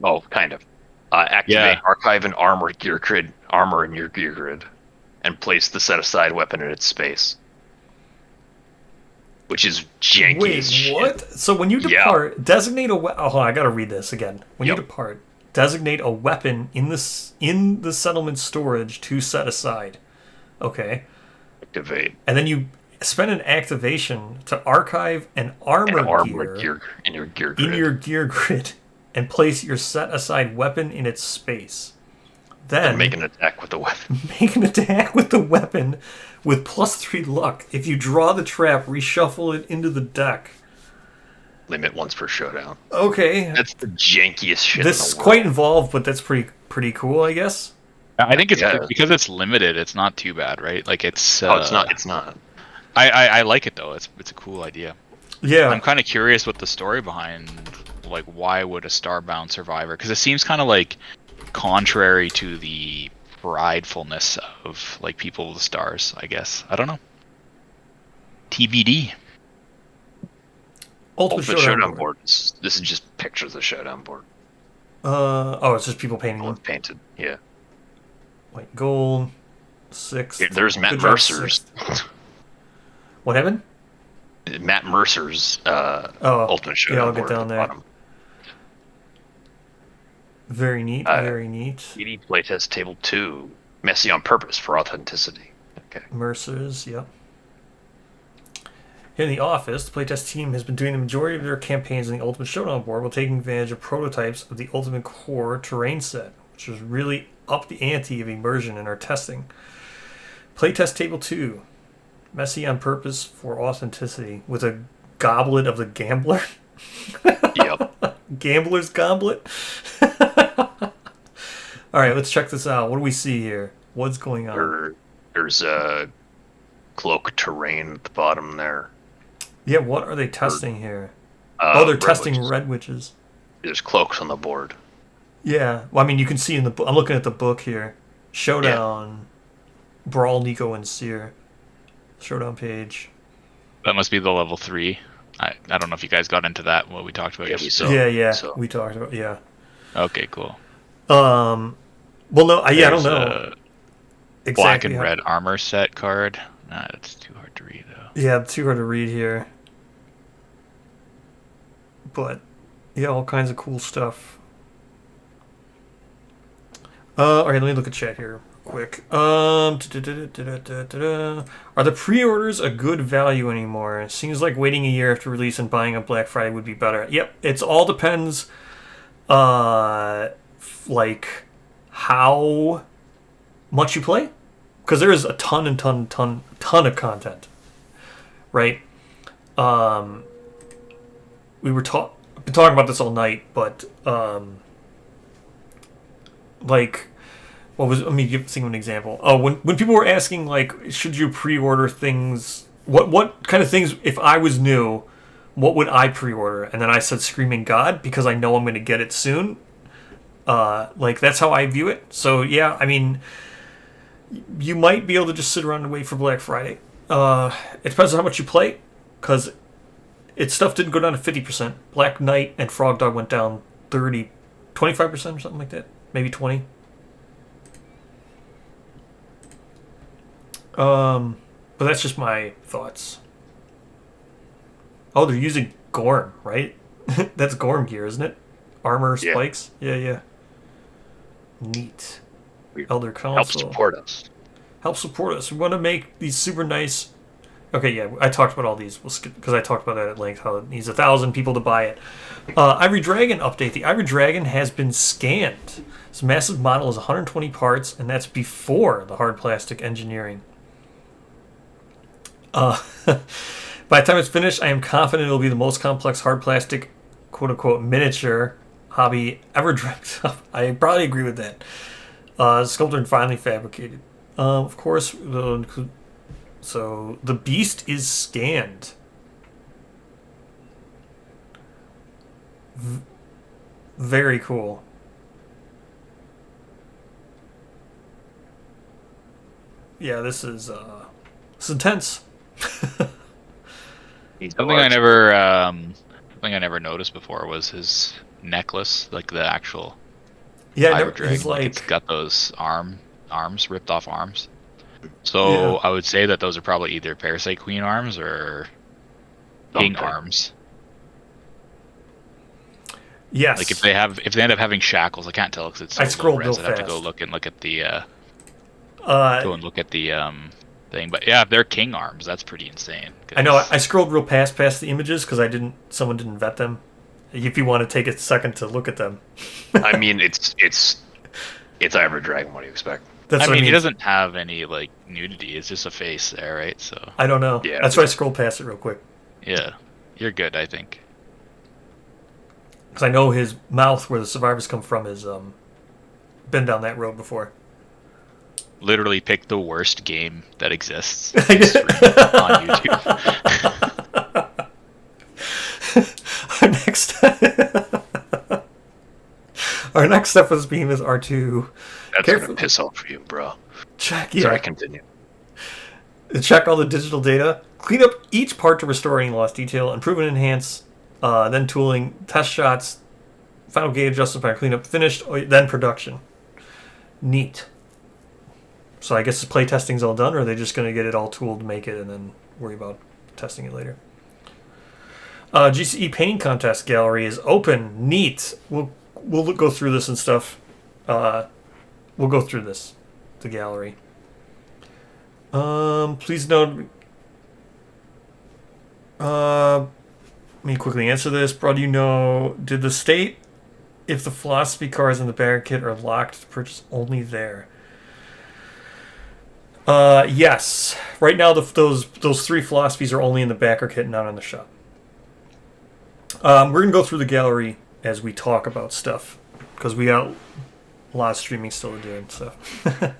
Oh, kind of. Activate archive and armor in your gear grid, and place the set aside weapon in its space. Which is janky. Wait, as shit. what? So when you depart, designate a weapon. Oh, hold on, I gotta read this again. When you depart, designate a weapon in the settlement storage to set aside. Okay. Activate. And then you spend an activation to archive an armor gear in your gear grid. And place your set-aside weapon in its space. Then make an attack with the weapon. Make an attack with the weapon with +3 luck. If you draw the trap, reshuffle it into the deck. Limit once per showdown. Okay. That's the jankiest shit. This is quite involved, but that's pretty cool, I guess. I think it's because it's limited. It's not too bad, right? Like it's. It's not. It's not. I like it though. It's a cool idea. Yeah. I'm kind of curious what the story behind. Like, why would a Starbound survivor? Because it seems kind of like contrary to the pridefulness of like People with the Stars, I guess. I don't know. TBD. Ultimate Showdown board. This is just pictures of the Showdown board. It's just people painting them. Painted, yeah. White gold, 6. There's Matt Mercer's. What happened? Matt Mercer's Ultimate Showdown I'll get down there. Bottom. Very neat, very neat. PD playtest table 2. Messy on purpose for authenticity. Okay. Mercer's, yep. In the office, the playtest team has been doing the majority of their campaigns on the Ultimate Showdown board while taking advantage of prototypes of the Ultimate Core terrain set, which has really upped the ante of immersion in our testing. Playtest table 2. Messy on purpose for authenticity with a goblet of the gambler. Yep. Gambler's goblet. All right, let's check this out. What do we see here? What's going on? There's a cloak terrain at the bottom there. Yeah, what are they testing here? They're testing red witches. There's cloaks on the board. Yeah, well, I mean, you can see in the book. I'm looking at the book here. Showdown, Brawl, Nico, and Seer. Showdown page. That must be the level 3. I don't know if you guys got into that, what we talked about yesterday. We talked about, Okay, cool. Well, no, I don't know. Exactly black and red armor set card. Nah, that's too hard to read, though. Yeah, too hard to read here. But, yeah, all kinds of cool stuff. All right, let me look at chat here quick. Are the pre-orders a good value anymore? It seems like waiting a year after release and buying on Black Friday would be better. Yep, it all depends like how much you play, because there is a ton of content, right? We were been talking about this all night, but like, what was? Let me think of an example. Oh, when people were asking like, should you pre-order things? What kind of things? If I was new, what would I pre-order? And then I said Screaming God because I know I'm going to get it soon. Like that's how I view it. So yeah, I mean, you might be able to just sit around and wait for Black Friday. It depends on how much you play, because its stuff didn't go down to 50%. Black Knight and Frog Dog went down 25% or something like that. Maybe 20. But that's just my thoughts. Oh, they're using Gorm, right? That's Gorm gear, isn't it? Armor spikes? Yeah. Neat. Elder Council. Help support us. Help support us. We want to make these super nice... Okay, yeah, I talked about all these. We'll skip, because I talked about that at length, how it needs 1,000 people to buy it. Ivory Dragon update. The Ivory Dragon has been scanned. This massive model is 120 parts, and that's before the hard plastic engineering. By the time it's finished, I am confident it'll be the most complex hard plastic, quote-unquote, miniature hobby ever dreamt of. I probably agree with that. Sculpted and finely fabricated. Of course, so the beast is scanned. Very cool. Yeah, this is intense. Something I never noticed before was his necklace, like the actual Ivory Dragon. He's like, it's got those arms, ripped off arms. So I would say that those are probably either Parasite Queen arms or King arms. Yes. Like if they end up having shackles, I can't tell because it's so I scrolled low res. real I'd have to fast. go look and look at the thing. But yeah, if they're King arms, that's pretty insane. I know. I scrolled real past the images because someone didn't vet them. If you want to take a second to look at them. I mean, it's Ivory Dragon. What do you expect? That's I what mean, he doesn't have any like nudity. It's just a face there, right? So I don't know. Yeah. That's why I scrolled past it real quick. yeah, you're good, I think. Because I know his mouth, where the survivors come from, is been down that road before. Literally pick the worst game that exists on YouTube. Our next step with this beam is R2. That's gonna piss off for you, bro. Sorry, continue. Check all the digital data. Clean up each part to restore any lost detail. Improve and enhance. Then tooling. Test shots. Final gate adjustment by cleanup. Finished. Then production. Neat. So I guess the play testing's all done, or are they just going to get it all tooled to make it and then worry about testing it later? GCE painting contest gallery is open. Neat. We'll go through this and stuff. We'll go through this. The gallery. Please note. Let me quickly answer this. Bro, do you know, did the state if the philosophy cards in the barrier kit are locked to purchase only there? Yes. Right now, those 3 philosophies are only in the backer kit, not in the shop. We're going to go through the gallery as we talk about stuff, because we got a lot of streaming still to do and stuff.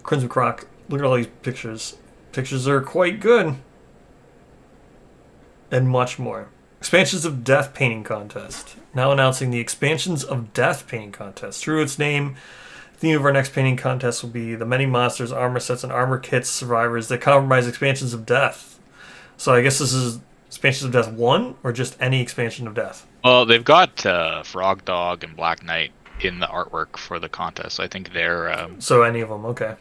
Crimson Croc, look at all these pictures. Pictures are quite good. And much more. Expansions of Death Painting Contest. Now announcing the Expansions of Death Painting Contest. Through its name, the theme of our next painting contest will be the many monsters, armor sets, and armor kits survivors that compromise Expansions of Death. So I guess this is Expansions of Death 1, or just any expansion of Death? Well, they've got Frog Dog and Black Knight in the artwork for the contest. I think they're... So any of them, okay.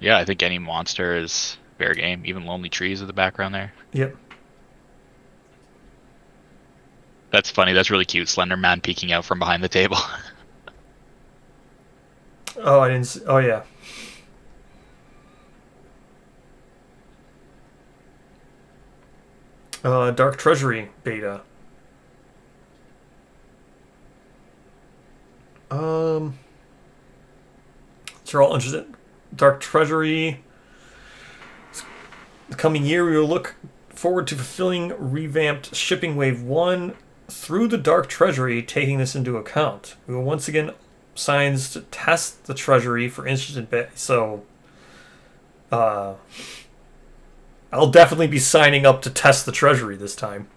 Yeah, I think any monster is fair game. Even Lonely Trees in the background there. Yep. That's funny. That's really cute. Slender Man peeking out from behind the table. Oh, I didn't see. Oh, yeah. Dark Treasury beta. You're all interested. Dark Treasury. The coming year, we will look forward to fulfilling revamped Shipping Wave 1 through the Dark Treasury, taking this into account. We will once again signs to test the Treasury for instant so I'll definitely be signing up to test the Treasury this time.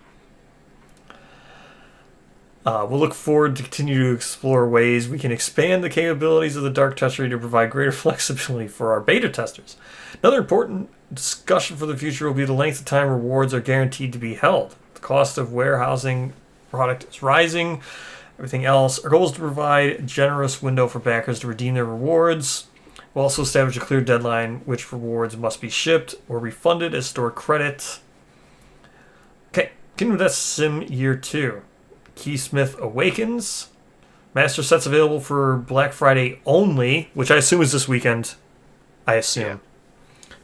We'll look forward to continue to explore ways we can expand the capabilities of the Dark Treasury to provide greater flexibility for our beta testers. Another important discussion for the future will be the length of time rewards are guaranteed to be held. The cost of warehousing product is rising. Everything else. Our goal is to provide a generous window for backers to redeem their rewards. We'll also establish a clear deadline which rewards must be shipped or refunded as store credit. Okay, continue with that Sim Year 2. Keysmith Awakens. Master sets available for Black Friday only, which I assume is this weekend. I assume. Yeah.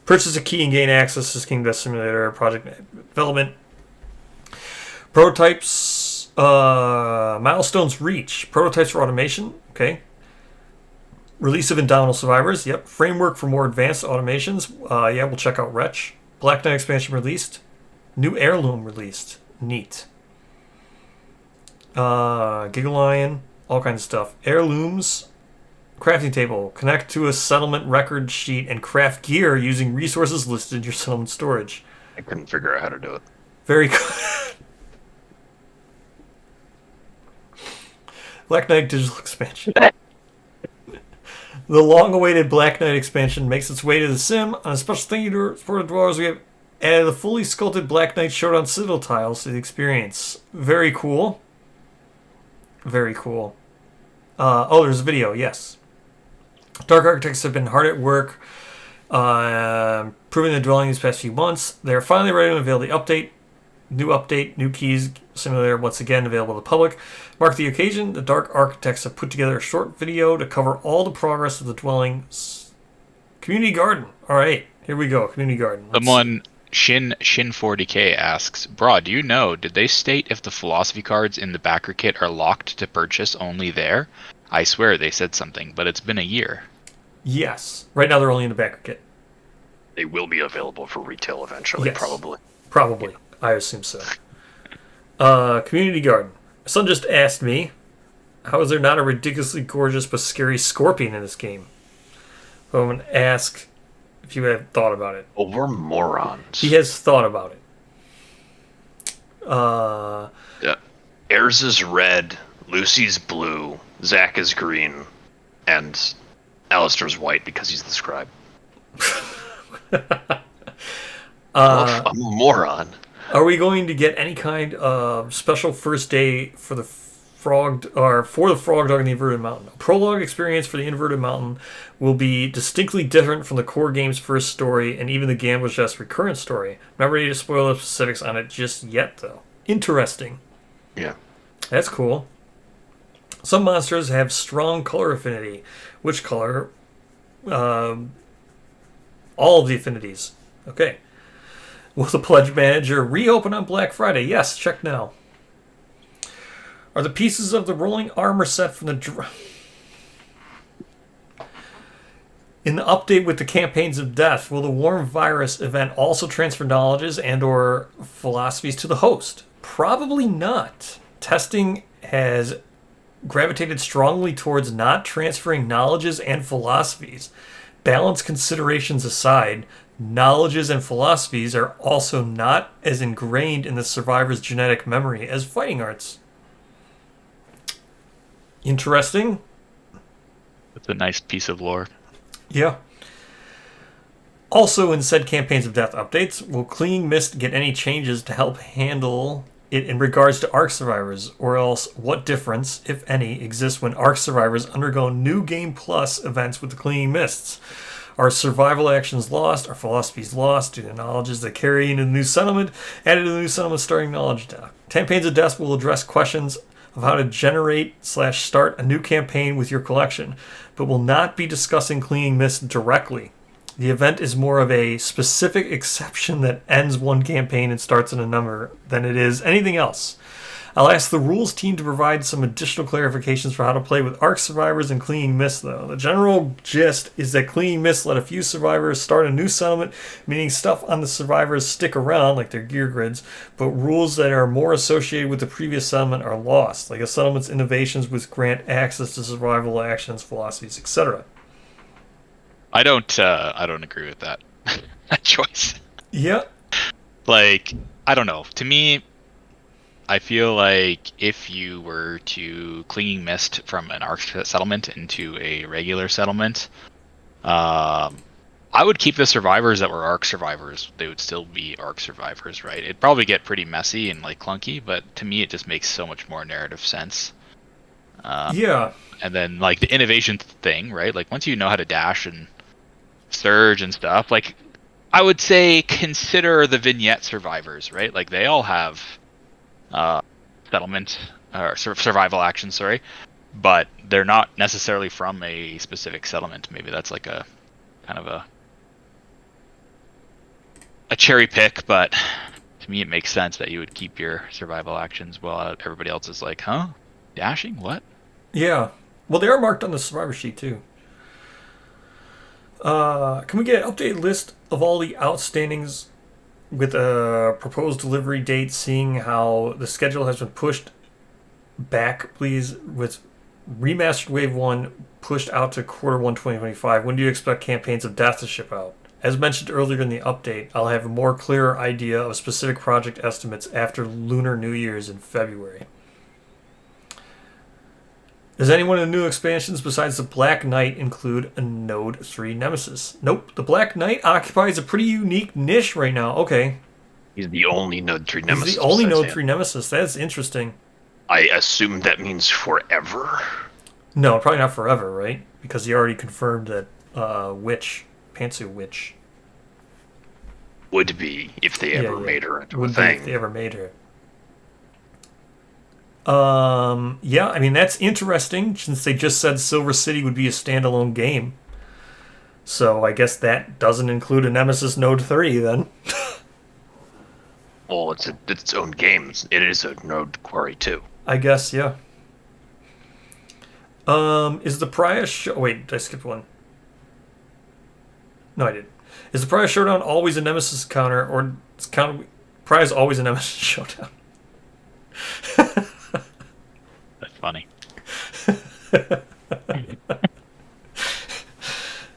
Purchase a key and gain access to King Death Simulator project development. Prototypes. Milestones reach. Prototypes for automation. Okay. Release of Indomitable Survivors. Yep. Framework for more advanced automations. Yeah, we'll check out Wretch. Black Knight expansion released. New Heirloom released. Neat. Gigalion. All kinds of stuff. Heirlooms. Crafting table. Connect to a settlement record sheet and craft gear using resources listed in your settlement storage. I couldn't figure out how to do it. Very good. Black Knight digital expansion. The long-awaited Black Knight expansion makes its way to the sim. On a special thank you for the dwellers, we have added the fully sculpted Black Knight Showdown Citadel tiles to the experience. Very cool. Very cool. There's a video, yes. Dark Architects have been hard at work improving the dwelling these past few months. They're finally ready to unveil the update. New keys, simulator once again available to the public. Mark the occasion, the Dark Architects have put together a short video to cover all the progress of the dwelling's community garden. All right, here we go, community garden. Someone, Shin40K asks, Bro, do you know, did they state if the philosophy cards in the backer kit are locked to purchase only there? I swear they said something, but it's been a year. Yes. Right now they're only in the backer kit. They will be available for retail eventually, yes. Probably. Probably. I assume so. Community garden. My son just asked me, how is there not a ridiculously gorgeous but scary scorpion in this game? So I'm going to ask if you have thought about it. Oh, we're morons. He has thought about it. Yeah. Ayers is red, Lucy's blue, Zach is green, and Alistair's white because he's the scribe. I'm a moron. Are we going to get any kind of special first day for the frog dog in the inverted mountain? A prologue experience for the inverted mountain will be distinctly different from the core game's first story and even the Gambler's Chest recurrent story. I'm not ready to spoil the specifics on it just yet, though. Interesting. Yeah. That's cool. Some monsters have strong color affinity. Which color? All of the affinities. Okay. Will the Pledge Manager reopen on Black Friday? Yes, check now. Are the pieces of the rolling armor set from the... In the update with the Campaigns of Death, will the Warm Virus event also transfer knowledges and or philosophies to the host? Probably not. Testing has gravitated strongly towards not transferring knowledges and philosophies. Balance considerations aside, knowledges and philosophies are also not as ingrained in the survivor's genetic memory as fighting arts. Interesting. That's a nice piece of lore. Yeah. Also, in said Campaigns of Death updates, will Clinging Mist get any changes to help handle it in regards to Ark survivors? Or else, what difference, if any, exists when Ark survivors undergo New Game Plus events with the Clinging Mists? Are survival actions lost? Are philosophies lost? Do the knowledges they carry into the new settlement added to the new settlement starting knowledge deck? Campaigns of Death will address questions of how to generate/start a new campaign with your collection, but will not be discussing Clinging Mist directly. The event is more of a specific exception that ends one campaign and starts in another than it is anything else. I'll ask the rules team to provide some additional clarifications for how to play with Ark survivors and Clinging Mist, though. The general gist is that Clinging Mist let a few survivors start a new settlement, meaning stuff on the survivors stick around, like their gear grids, but rules that are more associated with the previous settlement are lost, like a settlement's innovations which grant access to survival actions, philosophies, etc. I don't agree with that that choice. Yeah. Like, I don't know. To me, I feel like if you were to Clinging Mist from an Ark settlement into a regular settlement, I would keep the survivors that were Ark survivors. They would still be Ark survivors, right? It'd probably get pretty messy and like clunky, but to me, it just makes so much more narrative sense. Yeah. And then like the innovation thing, right? Like once you know how to dash and surge and stuff, like I would say consider the vignette survivors, right? Like they all have settlement or survival actions, sorry, but they're not necessarily from a specific settlement. Maybe that's like a kind of a cherry pick, but to me it makes sense that you would keep your survival actions while everybody else is like, huh? Dashing? What? Yeah. Well, they are marked on the survivor sheet too. Can we get an updated list of all the outstandings with a proposed delivery date, seeing how the schedule has been pushed back, please, with Remastered Wave 1 pushed out to Q1 2025? When do you expect Campaigns of Death to ship out? As mentioned earlier in the update, I'll have a more clearer idea of specific project estimates after Lunar New Year's in February. Does anyone in the new expansions besides the Black Knight include a Node 3 Nemesis? Nope. The Black Knight occupies a pretty unique niche right now. Okay. He's the only Node 3 Nemesis. He's the only besides Node him. 3 Nemesis. That's interesting. I assume that means forever. No, probably not forever, right? Because he already confirmed that Pantsu Witch. Would be if they ever made her into a Would be thing. if they ever made her. Yeah, I mean, that's interesting, since they just said Silver City would be a standalone game. So I guess that doesn't include a Nemesis Node 3, then. Well, it's its own game. It is a Node Quarry too. I guess, yeah. Is the Pariah wait, did I skip one? No, I didn't. Is the Pariah Showdown always a Nemesis counter, or is Pariah's always a Nemesis Showdown? That's funny.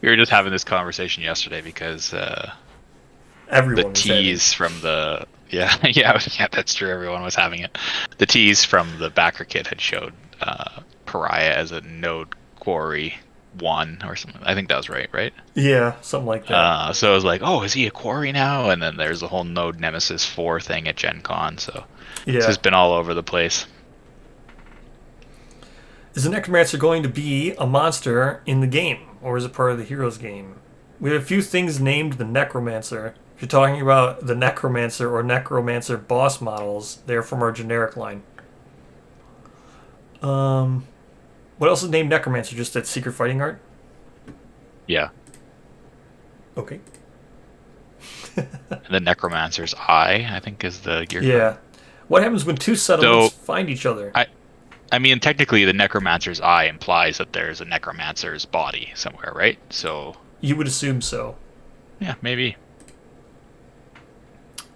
We were just having this conversation yesterday because Everyone the tease from the yeah, that's true. Everyone was having it. The tease from the backer kit had showed Pariah as a Node Quarry 1 or something. I think that was right? Yeah, something like that. So I was like, oh, is he a Quarry now? And then there's the whole Node Nemesis 4 thing at Gen Con. So it's just been all over the place. Is the Necromancer going to be a monster in the game, or is it part of the Heroes game? We have a few things named the Necromancer. If you're talking about the Necromancer or Necromancer boss models, they're from our generic line. What else is named Necromancer? Just that secret fighting art? Yeah. Okay. The Necromancer's Eye, I think, is the gear. Yeah. What happens when two settlements find each other? I mean, technically, the Necromancer's Eye implies that there's a Necromancer's body somewhere, right? So You would assume so. yeah, maybe.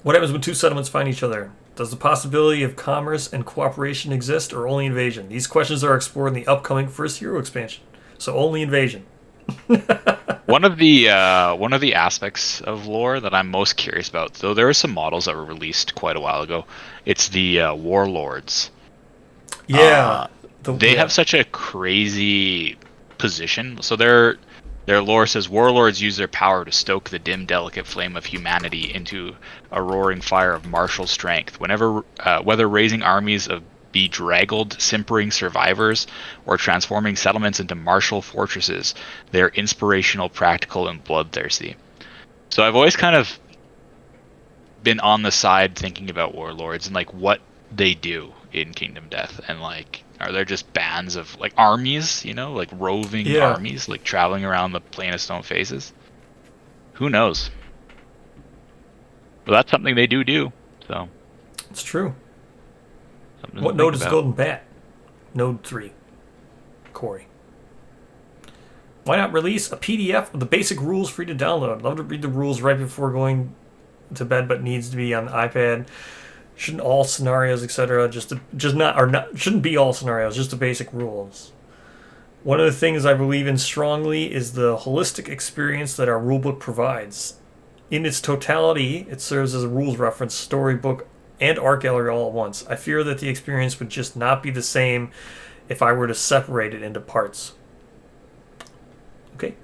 What happens when two settlements find each other? Does the possibility of commerce and cooperation exist, or only invasion? These questions are explored in the upcoming First Hero expansion. So only invasion. One of the aspects of lore that I'm most curious about, though, there are some models that were released quite a while ago. It's the Warlords. Yeah. They have such a crazy position. So their lore says Warlords use their power to stoke the dim, delicate flame of humanity into a roaring fire of martial strength. Whether raising armies of bedraggled, simpering survivors or transforming settlements into martial fortresses, they are inspirational, practical, and bloodthirsty. So I've always kind of been on the side thinking about Warlords and like what they do in Kingdom Death, and like, are there just bands of like armies, like roving armies, like traveling around the Plane of Stone Faces? Who knows? But that's something they do. So it's true. Something to What think node is about. Golden Bat? Node 3. Corey. Why not release a PDF of the basic rules for you to download? Love to read the rules right before going to bed, but needs to be on the iPad. Shouldn't all scenarios, etc. Shouldn't be all scenarios, just the basic rules. One of the things I believe in strongly is the holistic experience that our rulebook provides. In its totality, it serves as a rules reference, storybook, and art gallery all at once. I fear that the experience would just not be the same if I were to separate it into parts. Okay.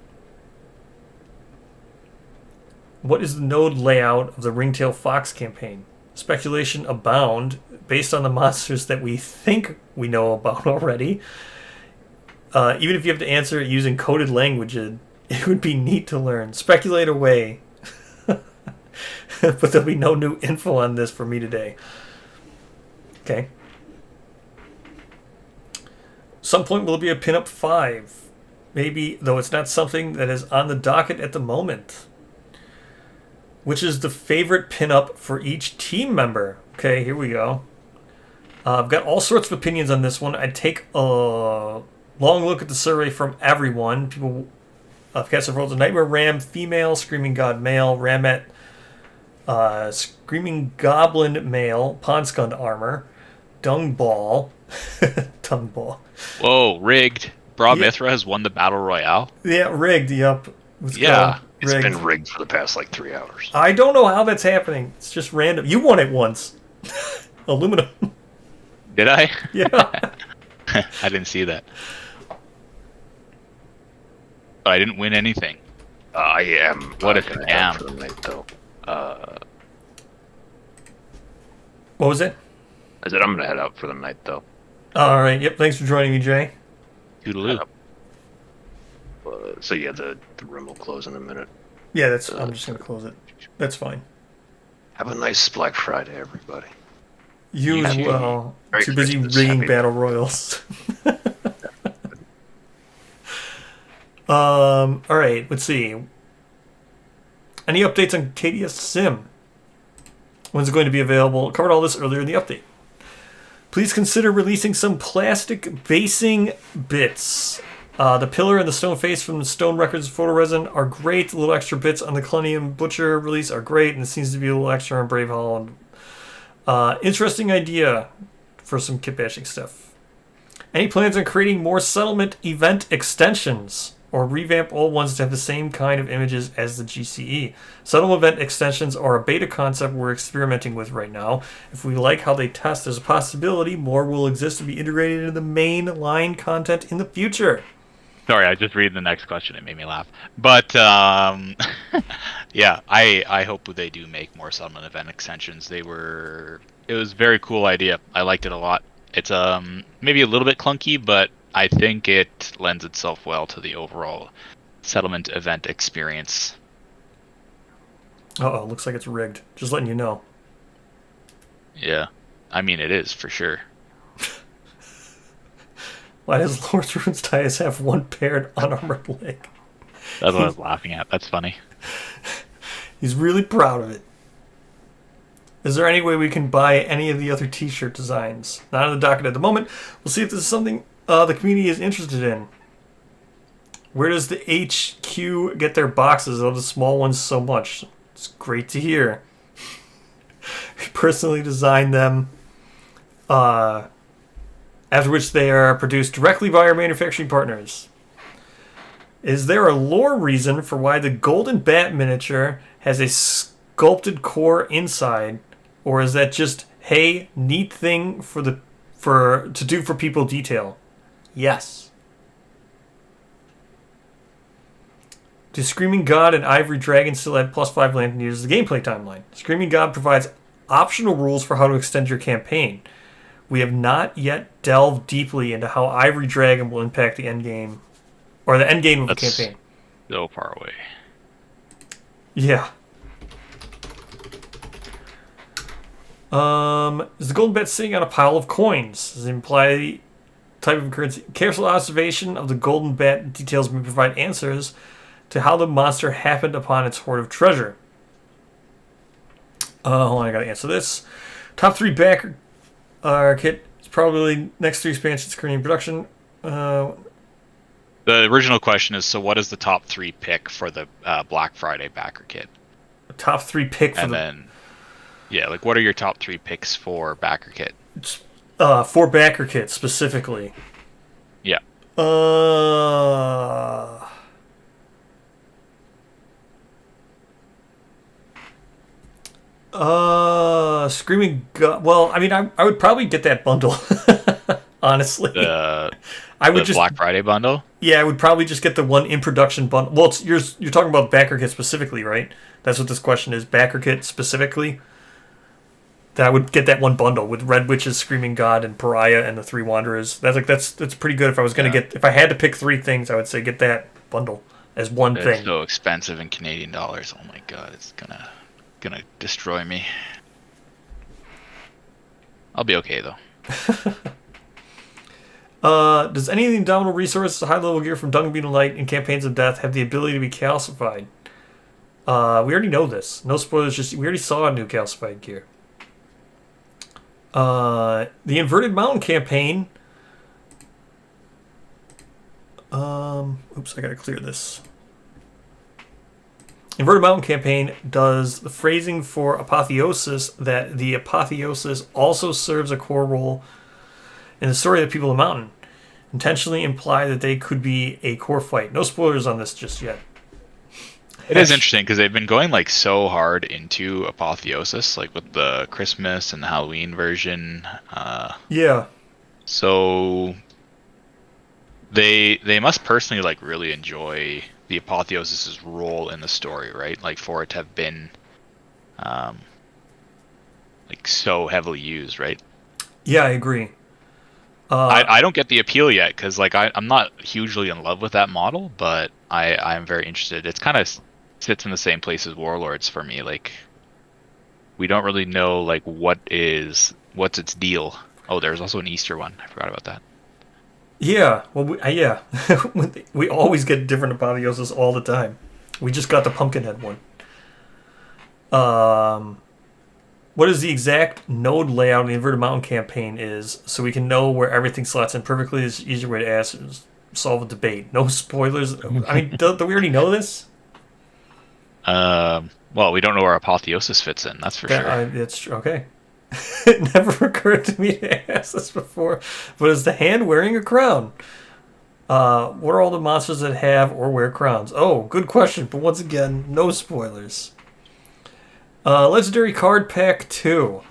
What is the node layout of the Ringtail Fox campaign? Speculation abound based on the monsters that we think we know about already. Even if you have to answer it using coded language, it would be neat to learn. Speculate away. But there'll be no new info on this for me today. Okay. Some point will be a pinup 5. Maybe, though it's not something that is on the docket at the moment. Which is the favorite pinup for each team member? Okay, here we go. I've got all sorts of opinions on this one. I'd take a long look at the survey from everyone. People have cast of roles: Nightmare Ram female, Screaming God male, Ramette Screaming Goblin male, Ponscund armor, Dung Ball. Dung Ball. Whoa, rigged. Bra Yeah. Mithra has won the battle royale. Yeah, rigged. Yep. Let's Yeah. go. It's Rigged. been rigged for the past like 3 hours. I don't know how that's happening. It's just random. You won it once. Aluminum. Did I? Yeah. I didn't see that. But I didn't win anything. I am. What a gonna scam. head out for the night, though. What was it? I said I'm gonna head out for the night, though. All right. Yep. Thanks for joining me, Jay. Toodaloo. So yeah, the room will close in a minute. Yeah, that's. I'm just gonna close it. That's fine. Have a nice Black Friday, everybody. You You as too. well. Merry Too busy Christmas. rigging Happy- battle royals. All right. Let's see. Any updates on KDS Sim? When's it going to be available? Covered all this earlier in the update. Please consider releasing some plastic basing bits. The pillar and the stone face from the Stone Records photo resin are great. The little extra bits on the Clunium Butcher release are great, and it seems to be a little extra on Brave Holland. Interesting idea for some kit bashing stuff. Any plans on creating more settlement event extensions? Or revamp old ones to have the same kind of images as the GCE. Settlement event extensions are a beta concept we're experimenting with right now. If we like how they test, there's a possibility more will exist to be integrated into the main line content in the future. Sorry, I just read the next question. It made me laugh. But yeah, I hope they do make more settlement event extensions. It was a very cool idea. I liked it a lot. It's maybe a little bit clunky, but I think it lends itself well to the overall settlement event experience. Uh-oh, looks like it's rigged. Just letting you know. Yeah, I mean it is for sure. Why does Lord's Rune's Titus have one paired unarmored leg? That's what I was laughing at. That's funny. He's really proud of it. Is there any way we can buy any of the other t-shirt designs? Not on the docket at the moment. We'll see if this is something the community is interested in. Where does the HQ get their boxes of the small ones so much? It's great to hear. We personally designed them, after which they are produced directly by our manufacturing partners. Is there a lore reason for why the Golden Bat miniature has a sculpted core inside, or is that just, hey, neat thing to do for people detail? Yes. Do Screaming God and Ivory Dragon still add +5 lantern users to the gameplay timeline? Screaming God provides optional rules for how to extend your campaign. We have not yet delved deeply into how Ivory Dragon will impact the endgame, or the endgame of the That's campaign. so far away. Yeah. Is the golden bat sitting on a pile of coins? Does it imply type of currency? Careful observation of the golden bat details may provide answers to how the monster happened upon its hoard of treasure. Hold on, I gotta answer this. Top 3 backer kit probably next 3 expansions currently in production. The original question is, so what is the top 3 pick for the Black Friday backer kit? Top 3 pick for And then, yeah, like what are your top 3 picks for backer kit? for backer kits specifically. Yeah. Screaming God. Well, I mean, I would probably get that bundle. Honestly, I would just Black Friday bundle. Yeah, I would probably just get the one in production bundle. Well, you're talking about backer kit specifically, right? That's what this question is. Backer kit specifically. That I would get that one bundle with Red Witches, Screaming God, and Pariah, and the 3 Wanderers. That's pretty good. If I was gonna if I had to pick 3 things, I would say get that bundle as one thing. It's so expensive in Canadian dollars. Oh my god, it's gonna destroy me. I'll be okay though. Does any of the Indomitable resources, high-level gear from Dung Beetle Knight and Campaigns of Death have the ability to be calcified? We already know this. No spoilers. Just we already saw a new calcified gear. The Inverted Mountain campaign. Oops, I gotta clear this. Inverted Mountain campaign does the phrasing for Apotheosis that the Apotheosis also serves a core role in the story of the people of the mountain. Intentionally imply that they could be a core fight. No spoilers on this just yet. It is interesting because they've been going like so hard into Apotheosis, like with the Christmas and the Halloween version. Yeah. So they must personally like really enjoy the Apotheosis's role in the story, right? Like for it to have been like so heavily used, right? Yeah, I agree. I don't get the appeal yet because like I'm not hugely in love with that model, but I'm very interested. It's kind of sits in the same place as Warlords for me. Like we don't really know like what's its deal. Oh, there's also an Easter one. I forgot about that. Yeah, well, yeah, we always get different Apotheosis all the time. We just got the Pumpkinhead one. What is the exact node layout in the Inverted Mountain campaign is, so we can know where everything slots in perfectly. Is the easier way to ask is solve a debate. No spoilers. I mean, do we already know this? Well, we don't know where Apotheosis fits in. That's for sure. It's true. Okay. It never occurred to me to ask this before. But is the hand wearing a crown? What are all the monsters that have or wear crowns? Oh, good question. But once again, no spoilers. Legendary Card Pack 2.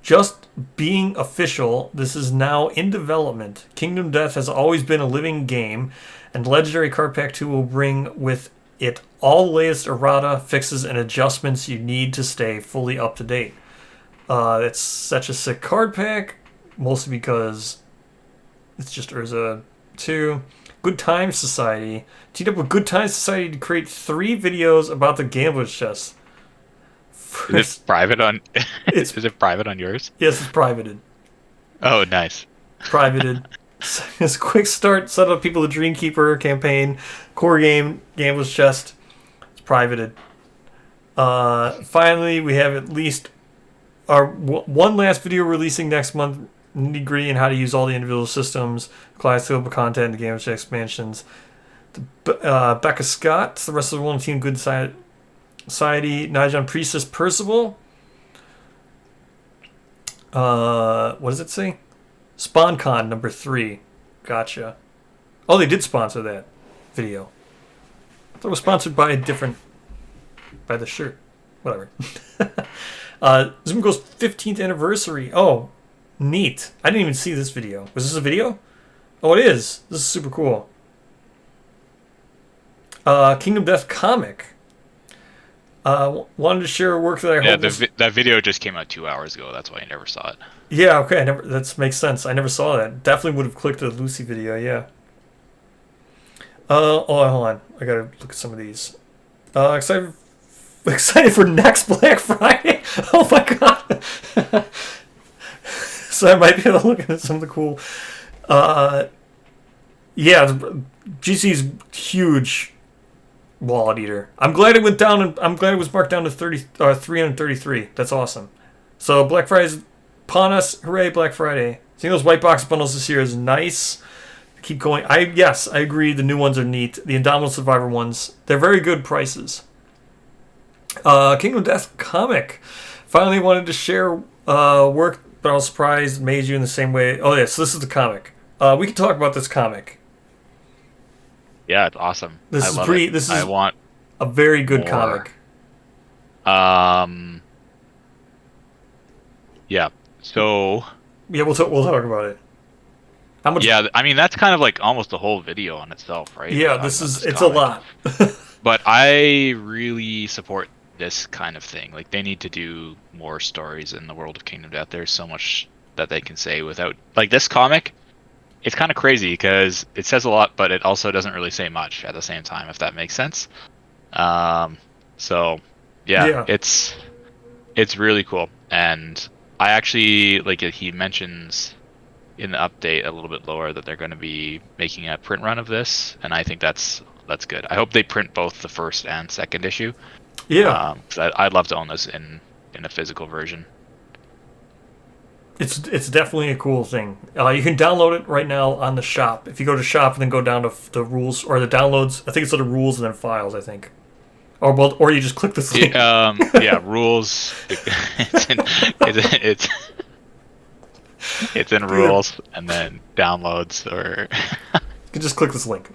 Just being official, this is now in development. Kingdom Death has always been a living game, and Legendary Card Pack 2 will bring with it all the latest errata, fixes, and adjustments you need to stay fully up to date. It's such a sick card pack, mostly because it's just Urza 2. Good Times Society. Teamed up with Good Times Society to create 3 videos about the Gambler's Chest. Is it private on? Is it private on yours? Yes, it's privated. Oh, nice. Privated. It's a quick start. Set up people the Dreamkeeper campaign, core game, Gambler's Chest. It's privated. Finally, we have at least our one last video releasing next month. Nitty-gritty and how to use all the individual systems, class global content, the Gambler's Chest expansions. Becca Scott, the rest of the one team, Good Society, Nijon Priestess Percival. What does it say? SpawnCon number 3. Gotcha. Oh, they did sponsor that video. I thought it was sponsored by by the shirt. Whatever. Zoom Goes 15th anniversary. Oh, neat. I didn't even see this video. Was this a video? Oh, it is. This is super cool. Kingdom Death comic. Wanted to share a work that I hope that video just came out 2 hours ago. That's why I never saw it. Yeah, okay. That makes sense. I never saw that. Definitely would have clicked the Lucy video, yeah. Hold on. I gotta look at some of these. Excited for next Black Friday? Oh my god. So I might be able to look at some of the cool... yeah, GC's huge wallet eater. I'm glad it went down, and I'm glad it was marked down to 333. That's awesome. So Black Friday's upon us. Hooray, Black Friday. Seeing those white box bundles this year is nice. Keep going. Yes, I agree. The new ones are neat. The Indomitable Survivor ones, they're very good prices. Kingdom Death comic. Finally wanted to share work, but I was surprised it made you in the same way. Oh, yeah, so this is the comic. We can talk about this comic. Yeah, it's awesome. This is I want a very good more. comic. Yeah. So. Yeah, we'll talk about it. How much? Yeah, I mean that's kind of like almost the whole video on itself, right? Yeah, it's a lot. But I really support this kind of thing. Like they need to do more stories in the world of Kingdom Death. There's so much that they can say without like this comic. It's kind of crazy because it says a lot, but it also doesn't really say much at the same time, if that makes sense. So yeah. it's really cool, and I actually like it. He mentions in the update a little bit lower that they're going to be making a print run of this, and I think that's good. I hope they print both the first and second issue. Yeah, 'cause I'd love to own this in a physical version. It's definitely a cool thing. You can download it right now on the shop. If you go to shop and then go down to the rules or the downloads, I think it's under rules and then files. I think, or you just click this link. Yeah, rules. It's in rules and then downloads or. You can just click this link.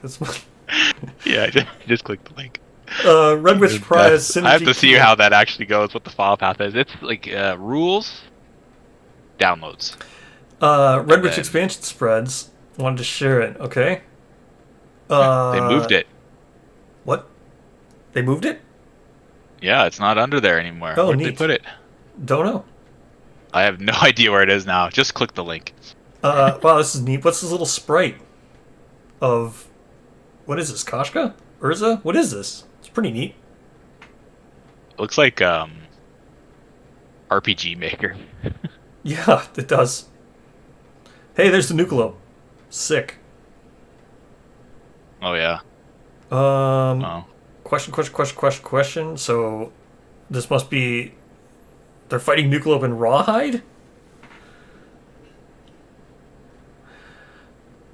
Yeah, just click the link. Red Witch Prize Synergy. I have to see how that actually goes. What the file path is? It's like rules, downloads. Red Witch expansion spreads. Wanted to share it. Okay. They moved it. What? They moved it? Yeah, it's not under there anymore. Oh, Where'd neat. they put it? Don't know. I have no idea where it is now. Just click the link. Wow, this is neat. What's this little sprite of... What is this, Koshka? Urza? What is this? It's pretty neat. It looks like RPG Maker. Yeah, it does. Hey, there's the Nucleope. Sick. Oh, yeah. Oh. Question. So, this must be... They're fighting Nucleope and Rawhide?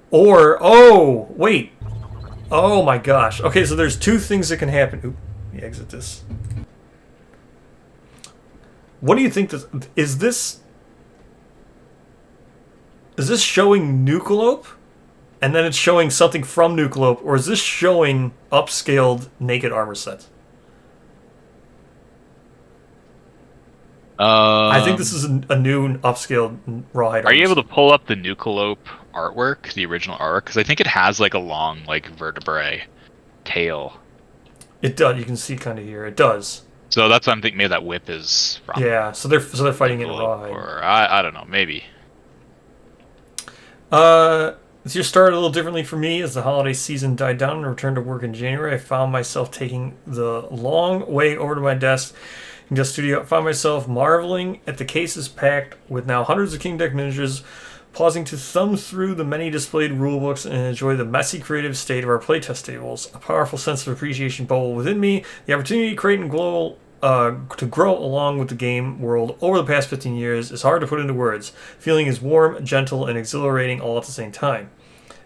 Or... Oh, wait. Oh my gosh. Okay, so there's two things that can happen. Oop, let me exit this. What do you think this... Is this showing Nucleope? And then it's showing something from Nucleope? Or is this showing upscaled naked armor sets? I think this is a new upscaled Rawhide. Are you able to pull up the Nucleope artwork, the original artwork? Because I think it has like a long, like vertebrae tail. It does. You can see kind of here. It does. So that's what I'm thinking. Maybe that whip is from. Yeah. So they're fighting it in Rawhide. Or I don't know. Maybe. This year started a little differently for me as the holiday season died down and returned to work in January. I found myself taking the long way over to my desk in the studio. I found myself marveling at the cases packed with now hundreds of King Deck miniatures, pausing to thumb through the many displayed rulebooks and enjoy the messy creative state of our playtest tables. A powerful sense of appreciation bubbled within me. The opportunity to create and to grow along with the game world over the past 15 years is hard to put into words. Feeling is warm, gentle, and exhilarating all at the same time.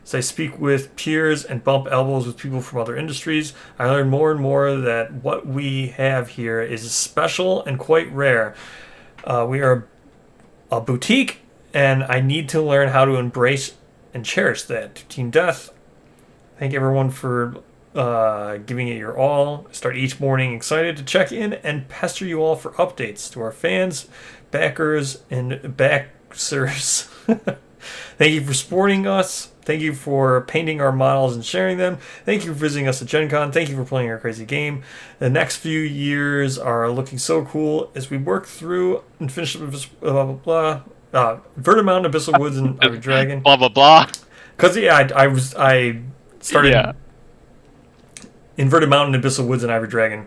As I speak with peers and bump elbows with people from other industries, I learn more and more that what we have here is special and quite rare. We are a boutique, and I need to learn how to embrace and cherish that. To Team Death, thank everyone for giving it your all. Start each morning excited to check in and pester you all for updates. To our fans, backers, and backsers, thank you for supporting us. Thank you for painting our models and sharing them. Thank you for visiting us at Gen Con. Thank you for playing our crazy game. The next few years are looking so cool as we work through and finish up this blah, blah, blah. Inverted Mountain, Abyssal Woods, and Ivory Dragon. Blah, blah, blah. Because, yeah, I started Inverted Mountain, Abyssal Woods, and Ivory Dragon.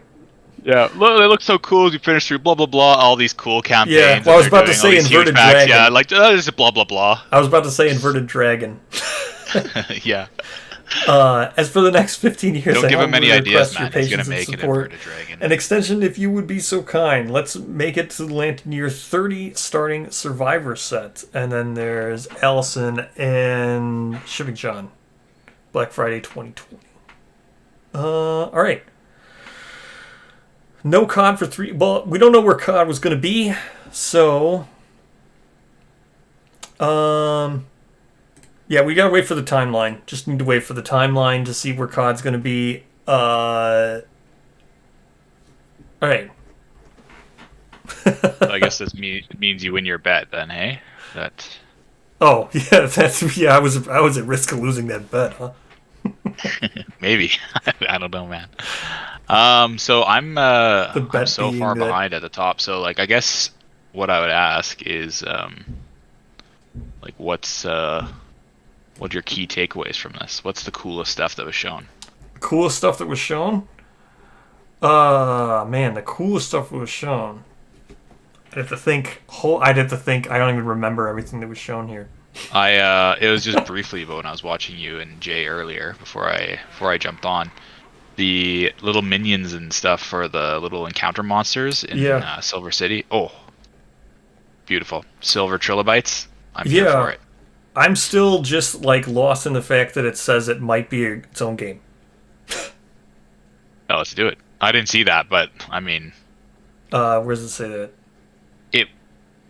Yeah, look, they look so cool as you finish through blah, blah, blah, all these cool campaigns. Yeah, well, I was about to say Inverted Dragon. Yeah, like, this is blah, blah, blah. I was about to say Inverted Dragon. Yeah. As for the next 15 years, Don't I give him humbly any ideas, request your man. He's gonna patience and make an support. inverted dragon. An extension, if you would be so kind. Let's make it to the Lantern Year 30 starting Survivor set. And then there's Allison and Shipping John. Black Friday 2020. Alright. No COD for 3. Well, we don't know where COD was going to be. So... Yeah, we gotta wait for the timeline. Just need to wait for the timeline to see where COD's gonna be. Alright. I guess this means you win your bet then, hey? That. Oh, yeah, I was at risk of losing that bet, huh? Maybe. I don't know, man. So I'm so far behind at the top. So like, I guess what I would ask is, like, what's your key takeaways from this? What's the coolest stuff that was shown? Coolest stuff that was shown? Man, the coolest stuff that was shown. I'd have to think. I don't even remember everything that was shown here. It was just briefly, but when I was watching you and Jay earlier before I jumped on, the little minions and stuff for the little encounter monsters in Silver City. Oh, beautiful. Silver trilobites. I'm here for it. I'm still just like lost in the fact that it says it might be its own game. Oh, let's do it. I didn't see that, but I mean, where does it say that?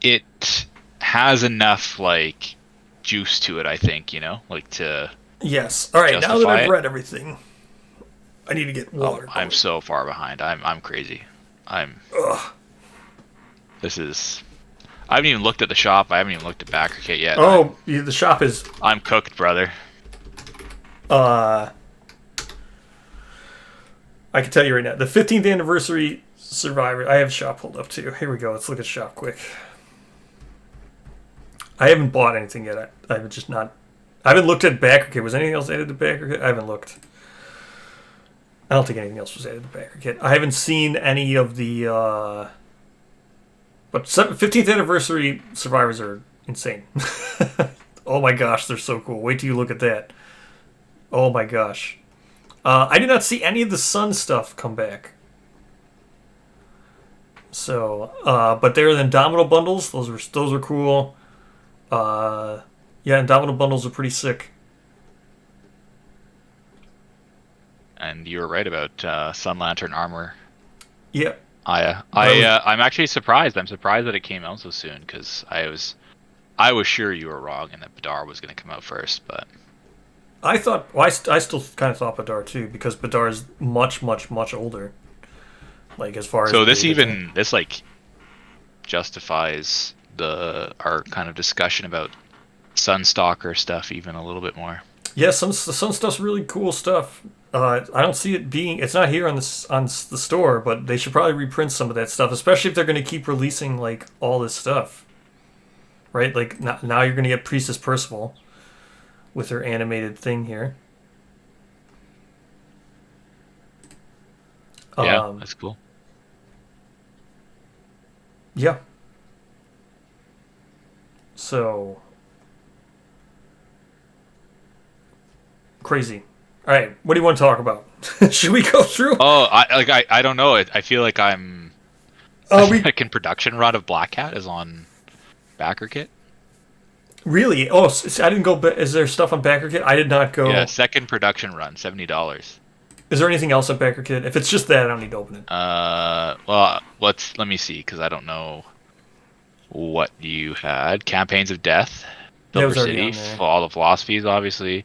It has enough like juice to it, I think, like to. Yes. All right. Now that I've read everything, I need to get water. I'm so far behind. I'm crazy. Ugh. This is. I haven't even looked at the shop. I haven't even looked at Backer Kit yet. Oh, the shop is... I'm cooked, brother. I can tell you right now. The 15th anniversary Survivor... I have shop pulled up too. Here we go. Let's look at shop quick. I haven't bought anything yet. I haven't just not... I haven't looked at Backer Kit. Was anything else added to Backer Kit? I haven't looked. I don't think anything else was added to Backer Kit. I haven't seen any of the... But 15th anniversary survivors are insane. Oh my gosh, they're so cool. Wait till you look at that. Oh my gosh. I did not see any of the Sun stuff come back. So, but they're the Indomitable bundles. Those are cool. Yeah, Indomitable bundles are pretty sick. And you were right about Sun Lantern armor. Yeah. I'm actually surprised. I'm surprised that it came out so soon because I was sure you were wrong and that Badar was going to come out first. But I thought I still kind of thought Badar too because Badar is much older. Like as far as this like justifies our kind of discussion about Sunstalker stuff even a little bit more. Yeah, the Sun stuff's really cool stuff. I don't see it being... It's not here on the store, but they should probably reprint some of that stuff, especially if they're going to keep releasing, like, all this stuff. Right? Like, now you're going to get Priestess Percival with her animated thing here. Yeah, that's cool. Yeah. So... Crazy. All right, what do you want to talk about? Should we go through? Oh, I don't know. I feel like I'm. Second production run of Black Cat is on Backer Kit. Really? Oh, I didn't go. Is there stuff on Backer Kit? I did not go. Yeah, second production run, $70. Is there anything else on Backer Kit? If it's just that, I don't need to open it. Well, let me see because I don't know what you had. Campaigns of Death, Silver City, all the philosophies, obviously.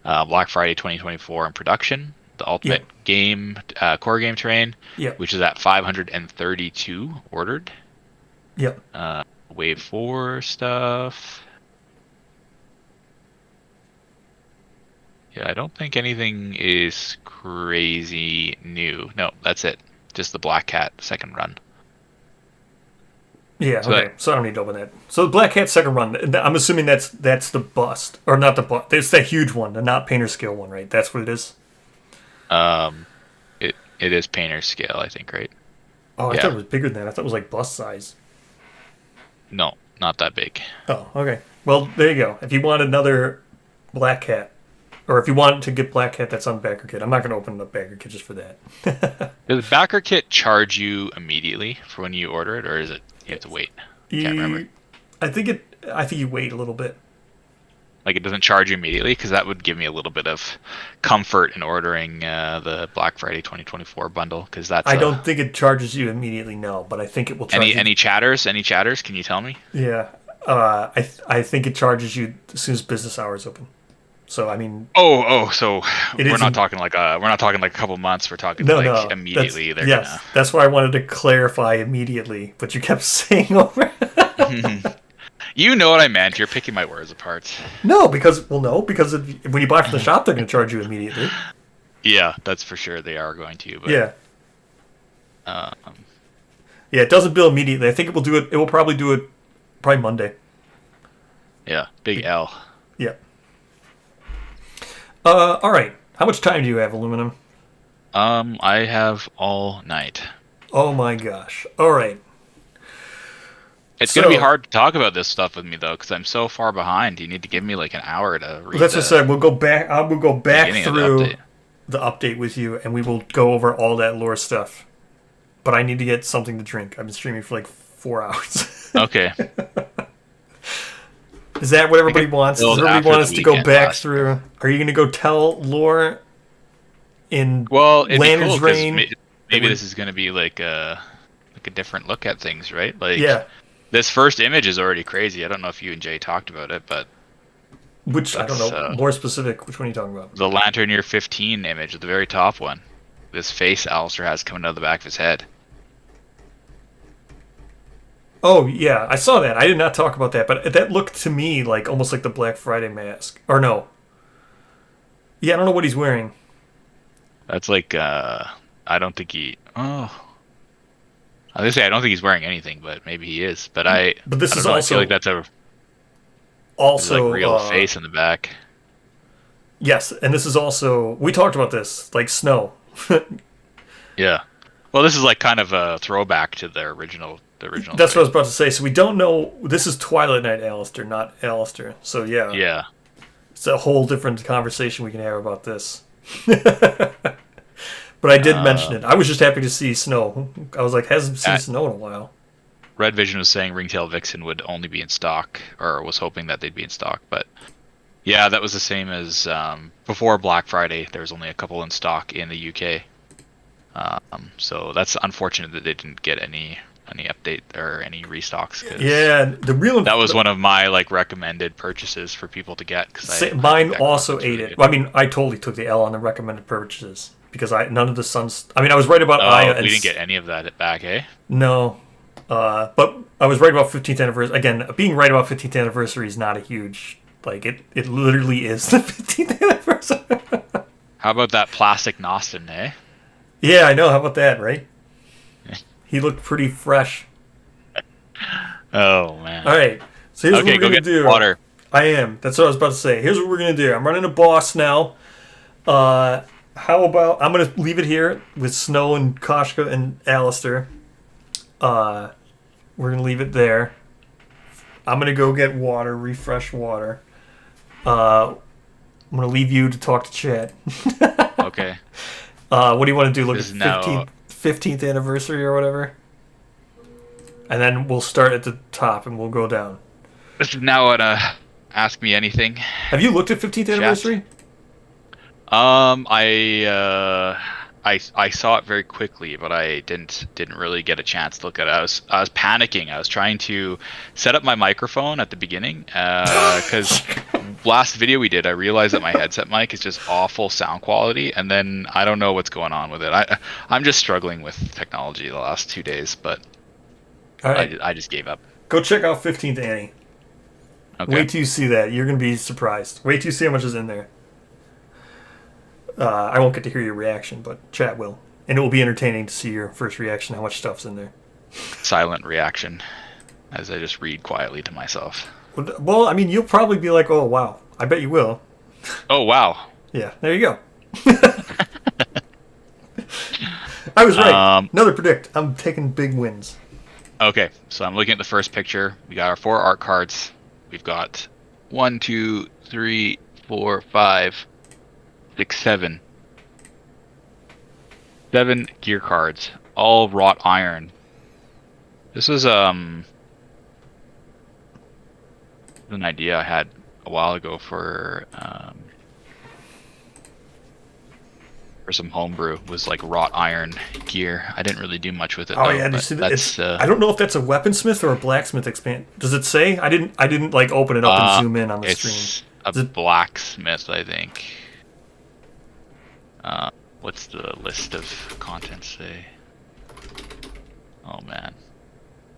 Black Friday 2024 in production, the Ultimate Game core game train, which is at 532 ordered. Yep. Wave 4 stuff. Yeah, I don't think anything is crazy new. No, that's it. Just the Black Cat second run. Yeah, okay. So I don't need to open that. So the Black Cat second run, I'm assuming that's the bust. Or not the bust. It's that huge one, the not painter scale one, right? That's what it is? It is painter scale, I think, right? Oh, I thought it was bigger than that. I thought it was like bust size. No, not that big. Oh, okay. Well, there you go. If you want another Black Cat, Or if you want to get Black Cat, that's on Backer Kit. I'm not going to open up Backer Kit just for that. Does Backer Kit charge you immediately for when you order it, or is it you have to wait? Can't remember. I think you wait a little bit. Like it doesn't charge you immediately, because that would give me a little bit of comfort in ordering the Black Friday 2024 bundle, because that's. I don't think it charges you immediately, no, but I think it will charge you. Any chatters? Any chatters? Can you tell me? Yeah, I think it charges you as soon as business hours open. So I mean. So we're not talking like a couple months. We're talking immediately. That's why I wanted to clarify immediately, but you kept saying over. You know what I meant. You're picking my words apart. No, because when you buy from the shop, they're going to charge you immediately. Yeah, that's for sure. They are going to. But, yeah. Yeah, it doesn't bill immediately. I think it will do it. It will probably do it Monday. Yeah, big L. Yeah. All right. How much time do you have, Aluminum? I have all night. Oh my gosh. All right. It's going to be hard to talk about this stuff with me, though, because I'm so far behind. You need to give me like an hour to read. That's what I said. We'll go back. I will go back through the update with you, and we will go over all that lore stuff. But I need to get something to drink. I've been streaming for like 4 hours. Okay. Is that what everybody wants? Does everybody want us to go back through? Are you going to go tell lore in Lanter's Reign? Maybe this is going to be like a different look at things, right? Like, yeah. This first image is already crazy. I don't know if you and Jay talked about it, but... Which, I don't know, more specific, which one are you talking about? The Lantern Year 15 image, the very top one. This face Alistair has coming out of the back of his head. Oh, yeah, I saw that. I did not talk about that, but that looked to me like almost like the Black Friday mask. Or no. Yeah, I don't know what he's wearing. That's like, I don't think he... Oh... I was gonna say I don't think he's wearing anything, but maybe he is. But this is also, I feel like that's also like real face in the back. Yes, and this is also we talked about this like snow. Yeah, well, this is like kind of a throwback to the original. That's what I was about to say. So we don't know. This is Twilight Night Alistair, not Alistair. So yeah. Yeah. It's a whole different conversation we can have about this. But I did mention it. I was just happy to see snow. I was like, hasn't seen snow in a while. Red Vision was saying Ringtail Vixen would only be in stock, or was hoping that they'd be in stock. But yeah, that was the same as before Black Friday. There was only a couple in stock in the UK. So that's unfortunate that they didn't get any update or any restocks. Yeah, that was one of my like recommended purchases for people to get. Mine also ate it. Well, I mean, I totally took the L on the recommended purchases. Because none of the Suns... I mean, I was right about Aya and... we didn't get any of that back, eh? No. But I was right about 15th anniversary. Again, being right about 15th anniversary is not a huge... Like, it literally is the 15th anniversary. How about that plastic Nostin, eh? Yeah, I know. How about that, right? He looked pretty fresh. Oh, man. All right. So here's what we're going to do. Water. I am. That's what I was about to say. Here's what we're going to do. I'm running a boss now. How about... I'm going to leave it here with Snow and Koshka and Alistair. We're going to leave it there. I'm going to go get water, refresh water. I'm going to leave you to talk to Chad. Okay. What do you want to do? Look at 15th anniversary or whatever? And then we'll start at the top and we'll go down. This is now ask me anything. Have you looked at 15th anniversary? I saw it very quickly, but I didn't really get a chance to look at it. I was panicking. I was trying to set up my microphone at the beginning because last video we did, I realized that my headset mic is just awful sound quality, and then I don't know what's going on with it. I'm just struggling with technology the last 2 days, but all right. I just gave up. Go check out 15th Annie. Okay. Wait till you see that. You're going to be surprised. Wait till you see how much is in there. I won't get to hear your reaction, but chat will. And it will be entertaining to see your first reaction, how much stuff's in there. Silent reaction, as I just read quietly to myself. Well, I mean, you'll probably be like, oh, wow. I bet you will. Oh, wow. Yeah, there you go. I was right. Another predict. I'm taking big wins. Okay, so I'm looking at the first picture. We got our 4 art cards. We've got 1, 2, 3, 4, 5... 6, 7. 7 gear cards, all wrought iron. This is an idea I had a while ago for some homebrew, was like wrought iron gear. I didn't really do much with it. Oh though, yeah, but that's, I don't know if that's a weaponsmith or a blacksmith expand. Does it say? I didn't like open it up and zoom in on the it's stream. a blacksmith, I think. What's the list of contents say? Oh man.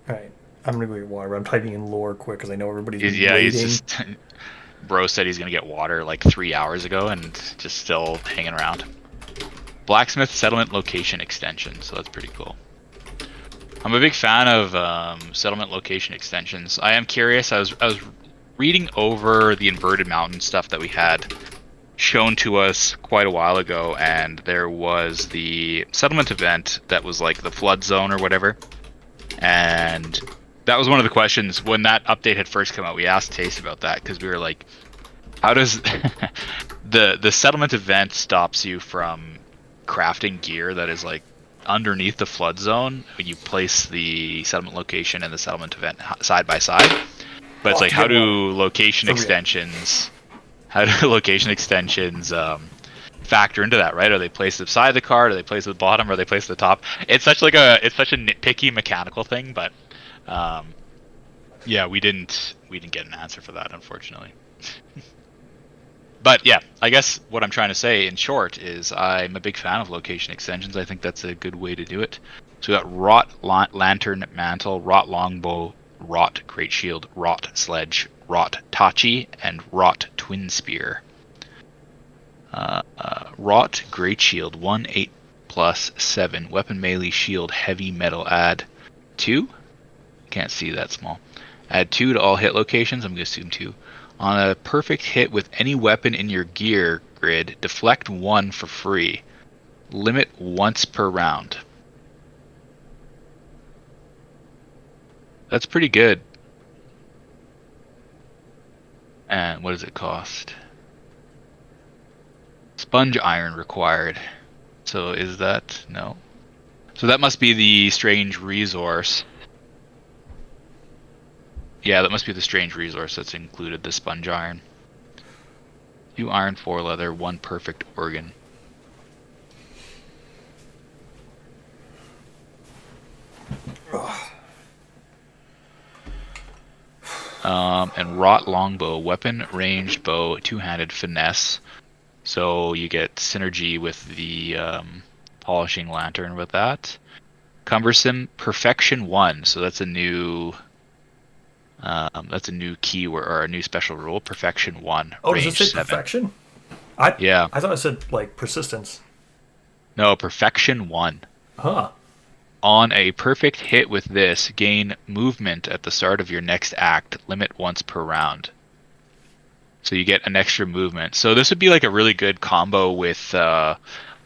All right, I'm gonna go get water. I'm typing in lore quick because I know everybody's been He's waiting. just. Bro said he's gonna get water like 3 hours ago and just still hanging around. Blacksmith settlement location extension, so that's pretty cool. I'm a big fan of settlement location extensions. I am curious. I was reading over the inverted mountain stuff that we had shown to us quite a while ago, and there was the settlement event that was like the flood zone or whatever, and that was one of the questions when that update had first come out. We asked Taste about that because we were like, how does the settlement event stops you from crafting gear that is like underneath the flood zone when you place the settlement location and the settlement event side by side, but it's like how do location extensions factor into that, right? Are they placed beside the card? Are they placed at the bottom? Are they placed at the top? It's such a nitpicky mechanical thing, but yeah, we didn't get an answer for that, unfortunately. But yeah, I guess what I'm trying to say in short is I'm a big fan of location extensions. I think that's a good way to do it. So we got wrought lantern mantle, wrought longbow, wrought great shield, wrought sledge, wrought tachi, and wrought twin spear. Wrought great shield, 1 8+7 weapon melee shield heavy metal, add 2. Can't see that small. Add 2 to all hit locations. I'm gonna assume 2. On a perfect hit with any weapon in your gear grid, deflect 1 for free. Limit once per round. That's pretty good. And what does it cost? Sponge iron required. So is that? No. So that must be the strange resource. Yeah, that must be the strange resource that's included, the sponge iron. 2 iron, 4 leather, 1 perfect organ. And wrought longbow, weapon, ranged bow, 2-handed finesse. So you get synergy with the polishing lantern with that. Cumbersome, perfection 1. So that's a new keyword or a new special rule. Perfection 1. Oh, does it say 7. perfection? Yeah. I thought it said like persistence. No, perfection 1. Huh. On a perfect hit with this, gain movement at the start of your next act. Limit once per round. So you get an extra movement. So this would be like a really good combo with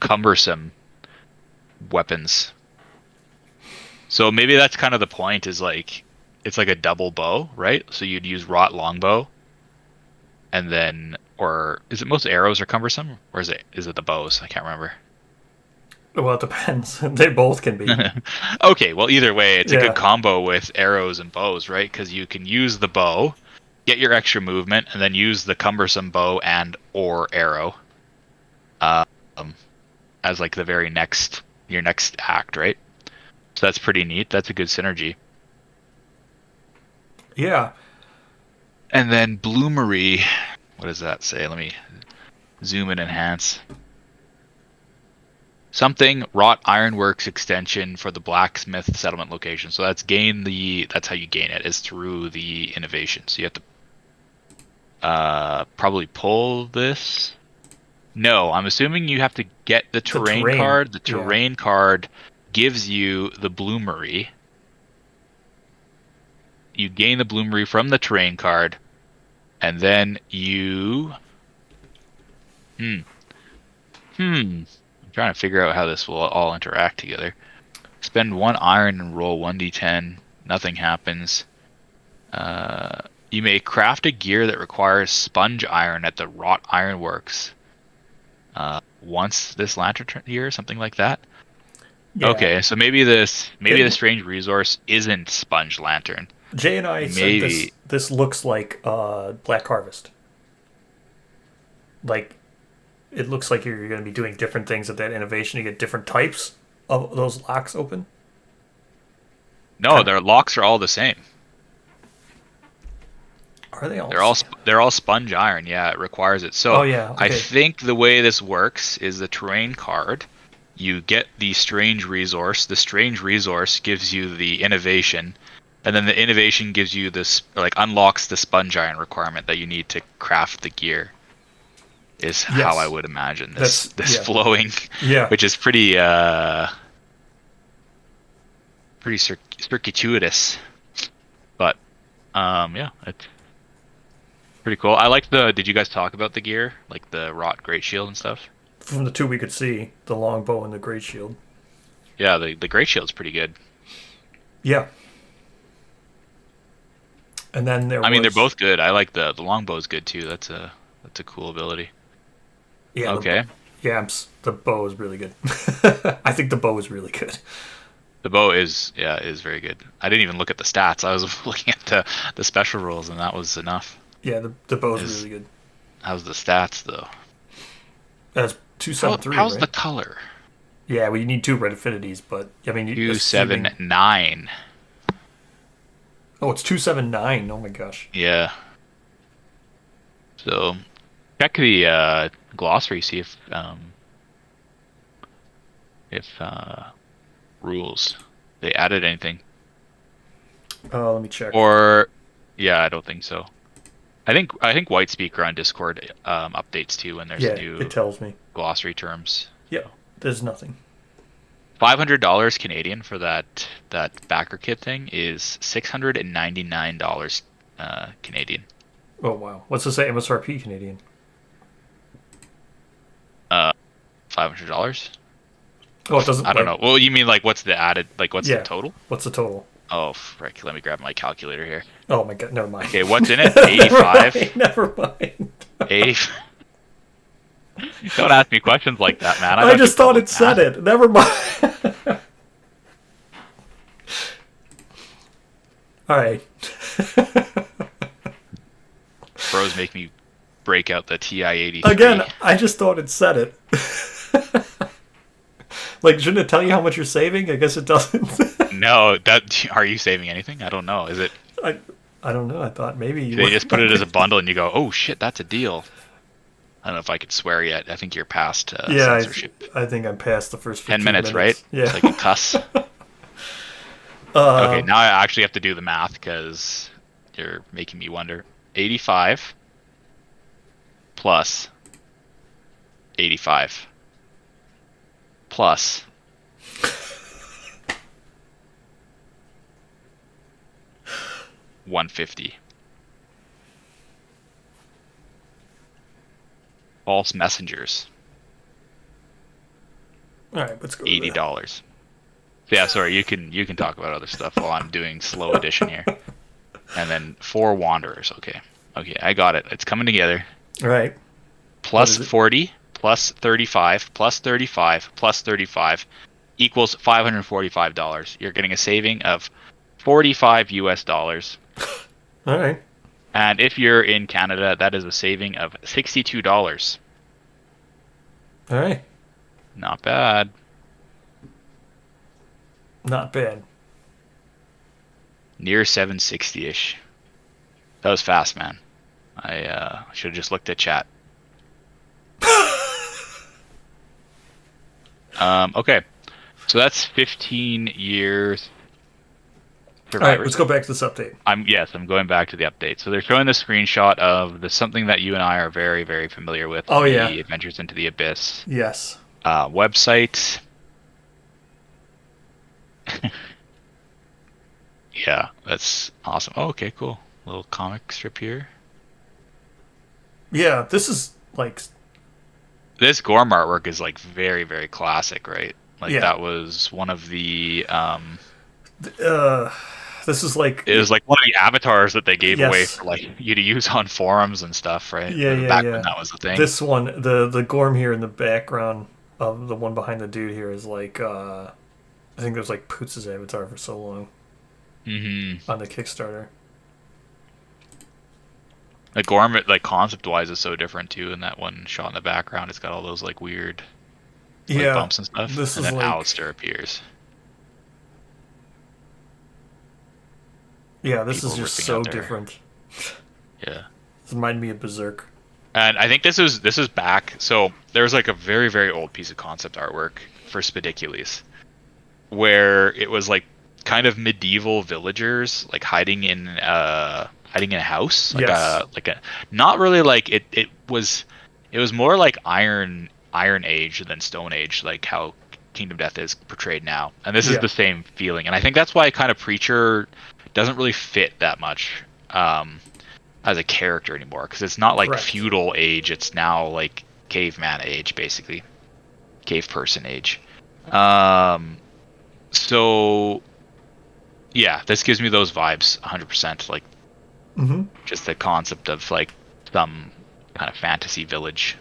cumbersome weapons. So maybe that's kind of the point, is like it's like a double bow, right? So you'd use wrought longbow, and then, or is it most arrows are cumbersome, or is it the bows? I can't remember. Well, it depends. They both can be. Okay, well either way, it's a good combo with arrows and bows, right? Because you can use the bow, get your extra movement, and then use the cumbersome bow and or arrow as like the very your next act, right? So that's pretty neat. That's a good synergy. Yeah. And then bloomery, what does that say? Let me zoom and enhance. Something wrought ironworks extension for the blacksmith settlement location. So that's that's how you gain it, is through the innovation. So you have to probably pull this. No, I'm assuming you have to get the terrain card. The terrain card gives you the bloomery. You gain the bloomery from the terrain card, and then you I'm trying to figure out how this will all interact together. Spend 1 iron and roll 1d10. Nothing happens. You may craft a gear that requires sponge iron at the wrought ironworks. once this lantern year, something like that. Yeah. Okay, so maybe the strange resource isn't Sponge Lantern. Jay and I Maybe. said this looks like Black Harvest. Like, it looks like you're going to be doing different things at that innovation. You get different types of those locks open. No, their locks are all the same. Are they all? They're all sponge iron. Yeah, it requires it. So Oh, yeah, okay. I think the way this works is the terrain card. You get the strange resource. The strange resource gives you the innovation, and then the innovation gives you this, like, unlocks the sponge iron requirement that you need to craft the gear. Is how I would imagine this flowing. Yeah. Which is pretty circuitous, but yeah, it's pretty cool. I like the. Did you guys talk about the gear, like the wrought great shield and stuff? From the two we could see, the longbow and the great shield. Yeah, the great shield's pretty good. Yeah. And then I mean, they're both good. I like the longbow's good too. That's a cool ability. Yeah. Okay. The bow is really good. I think the bow is really good. The bow is very good. I didn't even look at the stats. I was looking at the special rules, and that was enough. Yeah, the bow is really good. How's the stats though? That's 273. How's right? the color? Yeah, well, you need 2 red affinities, but I mean, 279. Oh, it's 279. Oh my gosh. Yeah. So, check the glossary, see if rules they added anything. Let me check. Or, yeah, I don't think so. I think White Speaker on Discord updates too when there's new it tells me glossary terms. Yeah, there's nothing. $500 Canadian for that backer kit thing is $699 Canadian. Oh wow, what's this say MSRP Canadian? $500. Oh, it doesn't. I don't know. Well, you mean like what's the added? Like what's the total? What's the total? Oh, frick! Let me grab my calculator here. Oh my god, never mind. Okay, what's in it? 85. Never mind. 80. Don't ask me questions like that, man. I just thought it said it. Never mind. All right. Bros make me break out the TI-83. Again, I just thought it said it. Like, shouldn't it tell you how much you're saving? I guess it doesn't. No, are you saving anything? I don't know. Is it? I don't know. I thought maybe They just put it as a bundle, and you go, "Oh shit, that's a deal." I don't know if I could swear yet. I think you're past censorship. I think I'm past the first 10 minutes, right? Yeah. It's like a cuss. Okay, now I actually have to do the math because you're making me wonder. 85 plus 85 plus 150. False messengers. All right, let's go. $80. Yeah, sorry. You can talk about other stuff while I'm doing slow addition here. And then 4 wanderers. Okay, I got it. It's coming together. All right. Plus 40, plus 35, plus 35, plus 35 equals $545. You're getting a saving of $45 US. All right. And if you're in Canada, that is a saving of $62. All right. Not bad. Not bad. Near 760-ish. That was fast, man. I should have just looked at chat. Okay. So that's 15 years. All right, let's go back to this update. I'm going back to the update. So they're showing the screenshot of something that you and I are very, very familiar with. Oh, yeah. The Adventures into the Abyss. Yes. Website. Yeah, that's awesome. Oh, okay, cool. Little comic strip here. Yeah, this is like... This Gorm artwork is like very, very classic, right? Like Yeah. that was one of the This is like It was like one of the avatars that they gave away Yes. for like you to use on forums and stuff, right? Yeah, Back yeah. when that was the thing. This one, the Gorm here in the background of the one behind the dude here is like, I think it was like Poots' avatar for so long on the Kickstarter. The Gorm, like concept-wise, is so different too. In that one shot in the background, it's got all those like weird like, bumps and stuff. This and is then like, Alistair appears. yeah, this People is just ripping so out their- different. Yeah. This reminded me of Berserk. And I think this is back. So there was like a very, very old piece of concept artwork for Spedicules, where it was like kind of medieval villagers like hiding in a house, like Yes. a not really like it was more like Iron Age than Stone Age, like how Kingdom Death is portrayed now. And this is Yeah. the same feeling. And I think that's why kind of Preacher doesn't really fit that much as a character anymore, because it's not like Correct. feudal age, it's now like caveman age, basically cave person age. So yeah, this gives me those vibes 100%, like just the concept of like some kind of fantasy village.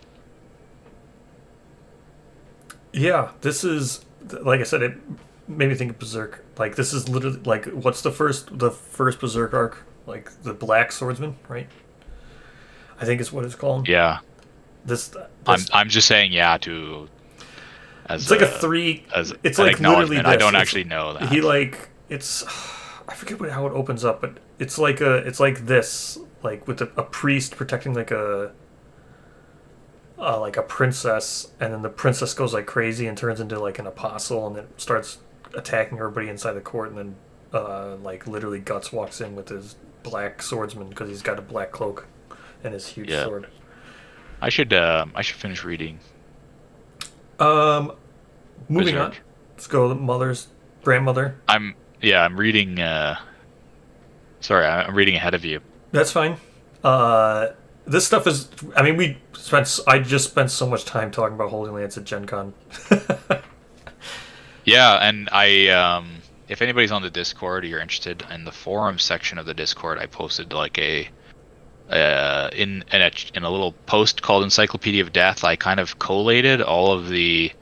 Yeah, this is, like I said, it made me think of Berserk. Like, this is literally, like, what's the first Berserk arc? Like, the Black Swordsman, right? I think is what it's called. Yeah, This I'm just saying yeah to as it's like a three. as It's an like literally acknowledgement. I this. don't It's- actually know that. He like it's I forget how it opens up, but it's like this, like with a priest protecting like a princess, and then the princess goes like crazy and turns into like an apostle, and then starts attacking everybody inside the court, and then like literally Guts walks in with his black swordsman because he's got a black cloak and his huge Yeah. sword. I should finish reading. Moving on. Berserk. Let's go to Mother's grandmother. I'm reading. Sorry, I'm reading ahead of you. That's fine. This stuff is. I mean, I just spent so much time talking about Holy Lance at Gen Con. Yeah, and I if anybody's on the Discord or you're interested in the forum section of the Discord, I posted like in a little post called Encyclopedia of Death. I kind of collated all of the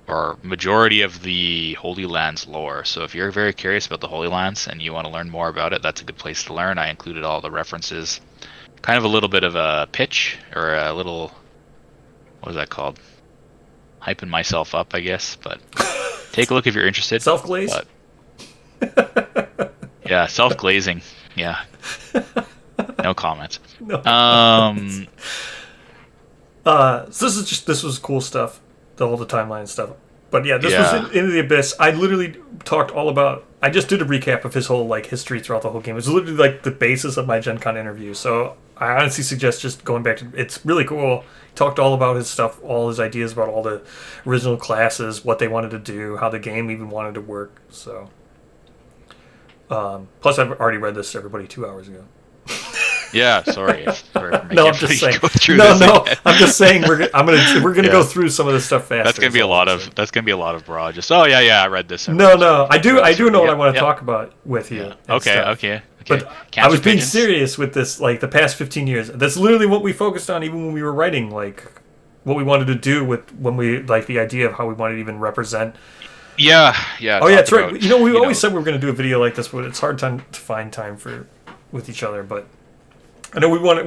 or majority of the Holy Lands lore. So if you're very curious about the Holy Lands and you want to learn more about it, that's a good place to learn. I included all the references, kind of a little bit of a pitch or a little, what is that called? Hyping myself up, I guess. But take a look if you're interested. Self-glaze? Yeah, self-glazing. Yeah. No comment. No. So this was cool stuff, all the timeline stuff. But yeah, this was Into the Abyss. I literally talked all about. I just did a recap of his whole like history throughout the whole game. It was literally like the basis of my Gen Con interview. So I honestly suggest just going back to. It's really cool. He talked all about his stuff, all his ideas about all the original classes, what they wanted to do, how the game even wanted to work. So. Plus, I've already read this to everybody 2 hours ago. Yeah, sorry for making No, I'm just everybody saying. go through No, this no, again. I'm just saying we're gonna go Yeah. through some of this stuff faster. That's gonna be a lot of broad. Just I read this. No, I do know what I want to Yeah. talk about with you. Yeah. and Okay, stuff. okay. But Cancer I was being pigeons? serious with this, like the past 15 years. That's literally what we focused on, even when we were writing, like what we wanted to do with when we like the idea of how we wanted to even represent. Yeah. Oh yeah, that's right. about, You know, we always said we were going to do a video like this, but it's hard to find time with each other. But I know we were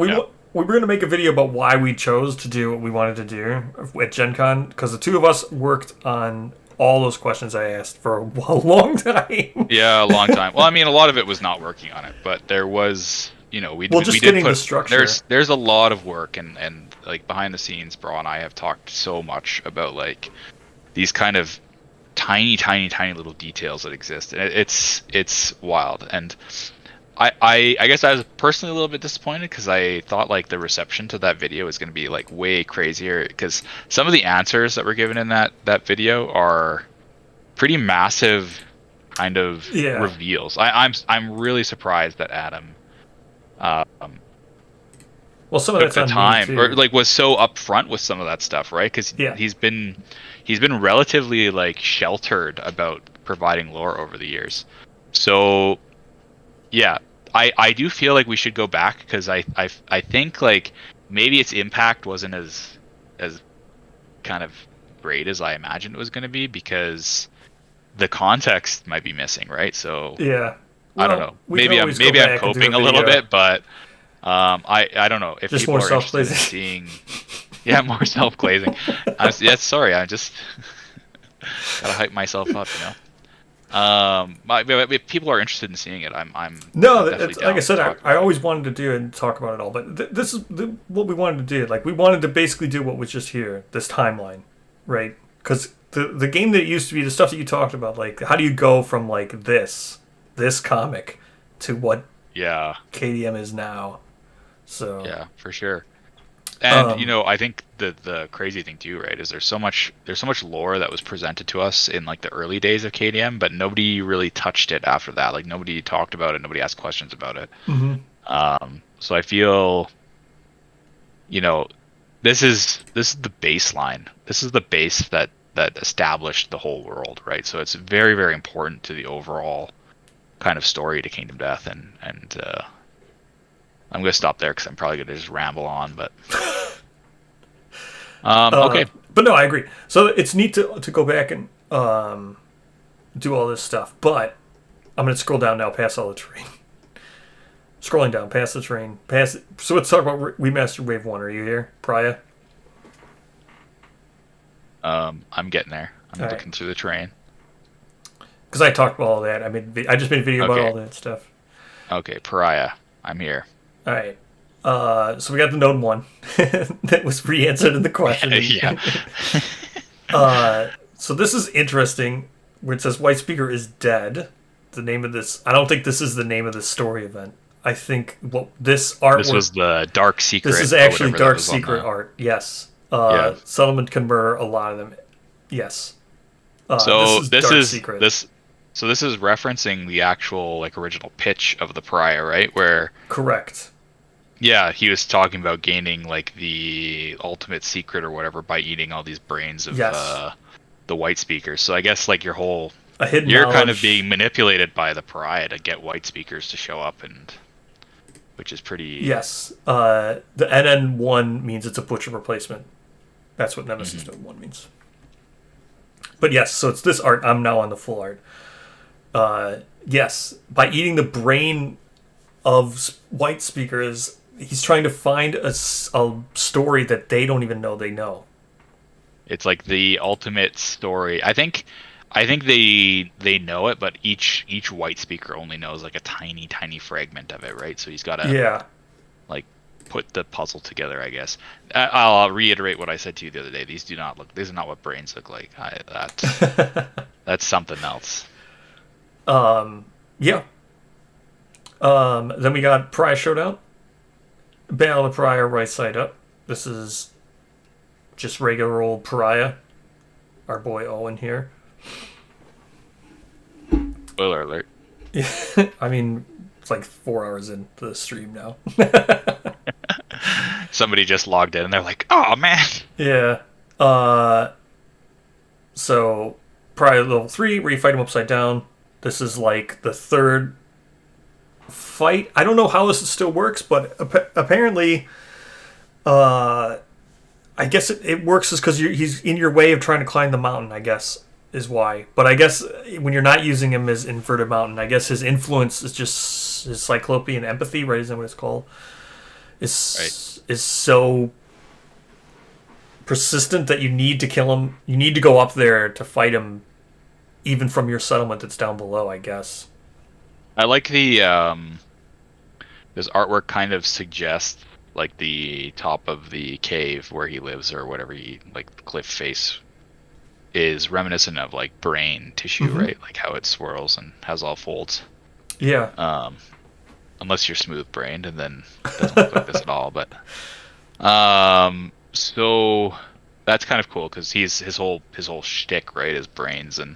going to make a video about why we chose to do what we wanted to do at Gen Con, because the two of us worked on all those questions I asked for a long time. Yeah, a long time. Well, I mean, a lot of it was not working on it, but there was, we just did getting put, the structure. There's a lot of work and like behind the scenes, Bra and I have talked so much about like these kind of tiny little details that exist, and it's wild. And I guess I was personally a little bit disappointed because I thought like the reception to that video was going to be like way crazier, because some of the answers that were given in that video are pretty massive kind of reveals. I'm really surprised that Adam well, some of took that's the on me, time too. or like was so upfront with some of that stuff, right? Because he's been relatively like sheltered about providing lore over the years. So Yeah, I do feel like we should go back because I think like maybe its impact wasn't as kind of great as I imagined it was going to be because the context might be missing, right? So Yeah. I don't Well, know. we can Maybe always go I'm back and do coping a little video. bit, but I don't know if Just people more are interested in self-glazing. seeing. Yeah, more self-glazing. Yeah, sorry, I just gotta hype myself up, you know. If people are interested in seeing it, I'm No, definitely it's, down like I to said, talk I about it. always wanted to do and talk about it all, but this is what we wanted to do. Like, we wanted to basically do what was just here, this timeline, right? Because the game that used to be, the stuff that you talked about, like, how do you go from, like, this comic to what Yeah, KDM is now? So, yeah, for sure. And um, I think the crazy thing too, right, is there's so much lore that was presented to us in like the early days of KDM, but nobody really touched it after that. Like nobody talked about it, nobody asked questions about it. mhm. So I feel, you know, this is the baseline. This is the base that established the whole world, right? So it's very, very important to the overall kind of story to Kingdom Death, and I'm gonna stop there because I'm probably gonna just ramble on, but okay. But no, I agree. So it's neat to go back and do all this stuff, but I'm going to scroll down now past all the terrain. Scrolling down past the terrain, past. So let's talk about Remastered Wave 1. Are you here, Priya? I'm getting there. I'm All looking right. through the terrain. Because I talked about all that. I just made a video about Okay. all that stuff. Okay, Pariah. I'm here. All right. So we got the Node 1 that was re-answered in the question. Yeah. So this is interesting, where it says White Speaker is dead. The name of this, I don't think this is the name of this story event. I think this artwork. This was the Dark Secret. This is or actually whatever that Dark was on Secret the- art. Yes. Yeah. Settlement can murder a lot of them. Yes. So this this Dark is Secret. this. So this is referencing the actual like original pitch of the Pariah, right? Where Correct. yeah, he was talking about gaining like the ultimate secret or whatever by eating all these brains of Yes. the White Speakers. So I guess like you're Hidden kind of knowledge. being manipulated by the Pariah to get White Speakers to show up, and which is pretty. Yes. The NN1 means it's a butcher replacement. That's what Nemesis Mm-hmm. Node 1 means. But yes, so it's this art. I'm now on the full art. Yes, by eating the brain of White Speakers, he's trying to find a story that they don't even know they know. It's like the ultimate story. I think they know it, but each White Speaker only knows like a tiny fragment of it, right? So he's got to Yeah. like put the puzzle together, I guess. I'll reiterate what I said to you the other day. These are not what brains look like. That's something else. Yeah. Then we got Pariah Showdown. Battle of Pariah, right side up. This is just regular old Pariah. Our boy Owen here. Spoiler alert. I mean, it's like 4 hours into the stream now. Somebody just logged in and they're like, "Oh man." Yeah. So Pariah level 3, where you fight him upside down. This is like the third fight. I don't know how this still works, but apparently, I guess it works is because he's in your way of trying to climb the mountain, I guess, is why. But I guess when you're not using him as inverted mountain, I guess his influence is just his cyclopean empathy, right? Isn't that what it's called? Is so persistent that you need to kill him. You need to go up there to fight him, even from your settlement that's down below, I guess. I like the this artwork kind of suggests like the top of the cave where he lives or whatever like the cliff face is reminiscent of like brain tissue, right? Like how it swirls and has all folds. Yeah. Unless you're smooth brained, and then it doesn't look like this at all. But so that's kind of cool because his whole shtick, right, is brains and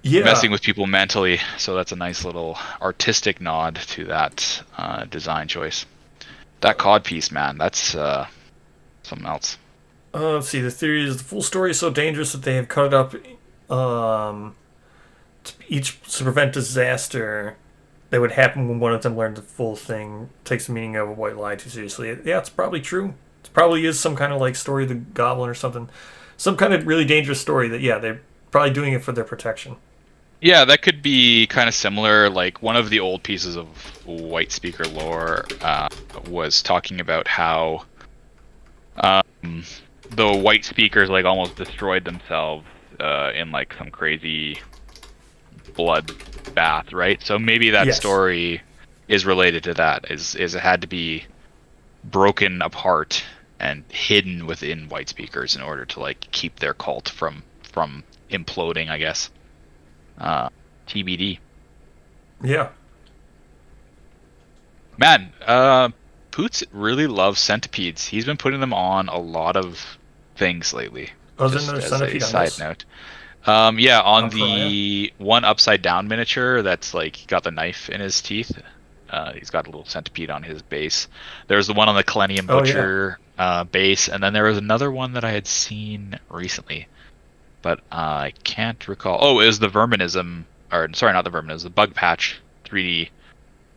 Yeah. messing with people mentally. So that's a nice little artistic nod to that design choice. That cod piece, man, that's something else. Let's see. The theory is the full story is so dangerous that they have cut it up to prevent disaster. that would happen when one of them learned the full thing, takes the meaning of a white lie too seriously. Yeah, it's probably true. It probably is some kind of like story of the goblin or something. Some kind of really dangerous story that, yeah, they're probably doing it for their protection. Yeah, that could be kind of similar. Like one of the old pieces of White Speaker lore was talking about how the White Speakers like almost destroyed themselves in like some crazy blood bath, right? So maybe that story is related to that. Is it had to be broken apart and hidden within White Speakers in order to like keep their cult from imploding, I guess. TBD. Yeah. Man, Poots really loves centipedes. He's been putting them on a lot of things lately. Oh, is just there another as centipede a on side this? note. Yeah, on On the one upside down miniature that's like got the knife in his teeth. He's got a little centipede on his base. There's the one on the Kelenium Butcher base, and then there was another one that I had seen recently, but I can't recall. Oh, it was the Verminism, or sorry, not the Verminism, the Bug Patch 3D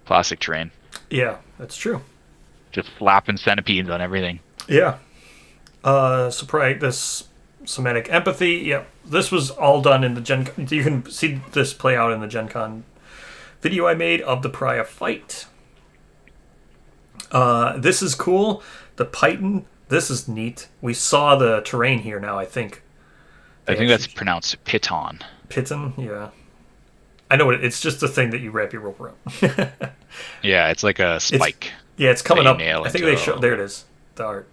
classic terrain. Yeah, that's true. Just flapping centipedes on everything. Yeah. This somatic empathy. Yeah, this was all done in the Gen. You can see this play out in the Gen Con video I made of the Pariah fight. This is cool. The Python. This is neat. We saw the terrain here now, I think. I think that's pronounced Piton. Piton, yeah. I know it's just the thing that you wrap your rope around. Yeah, it's like a spike. It's coming up. nail I think into they show. There it is. The art.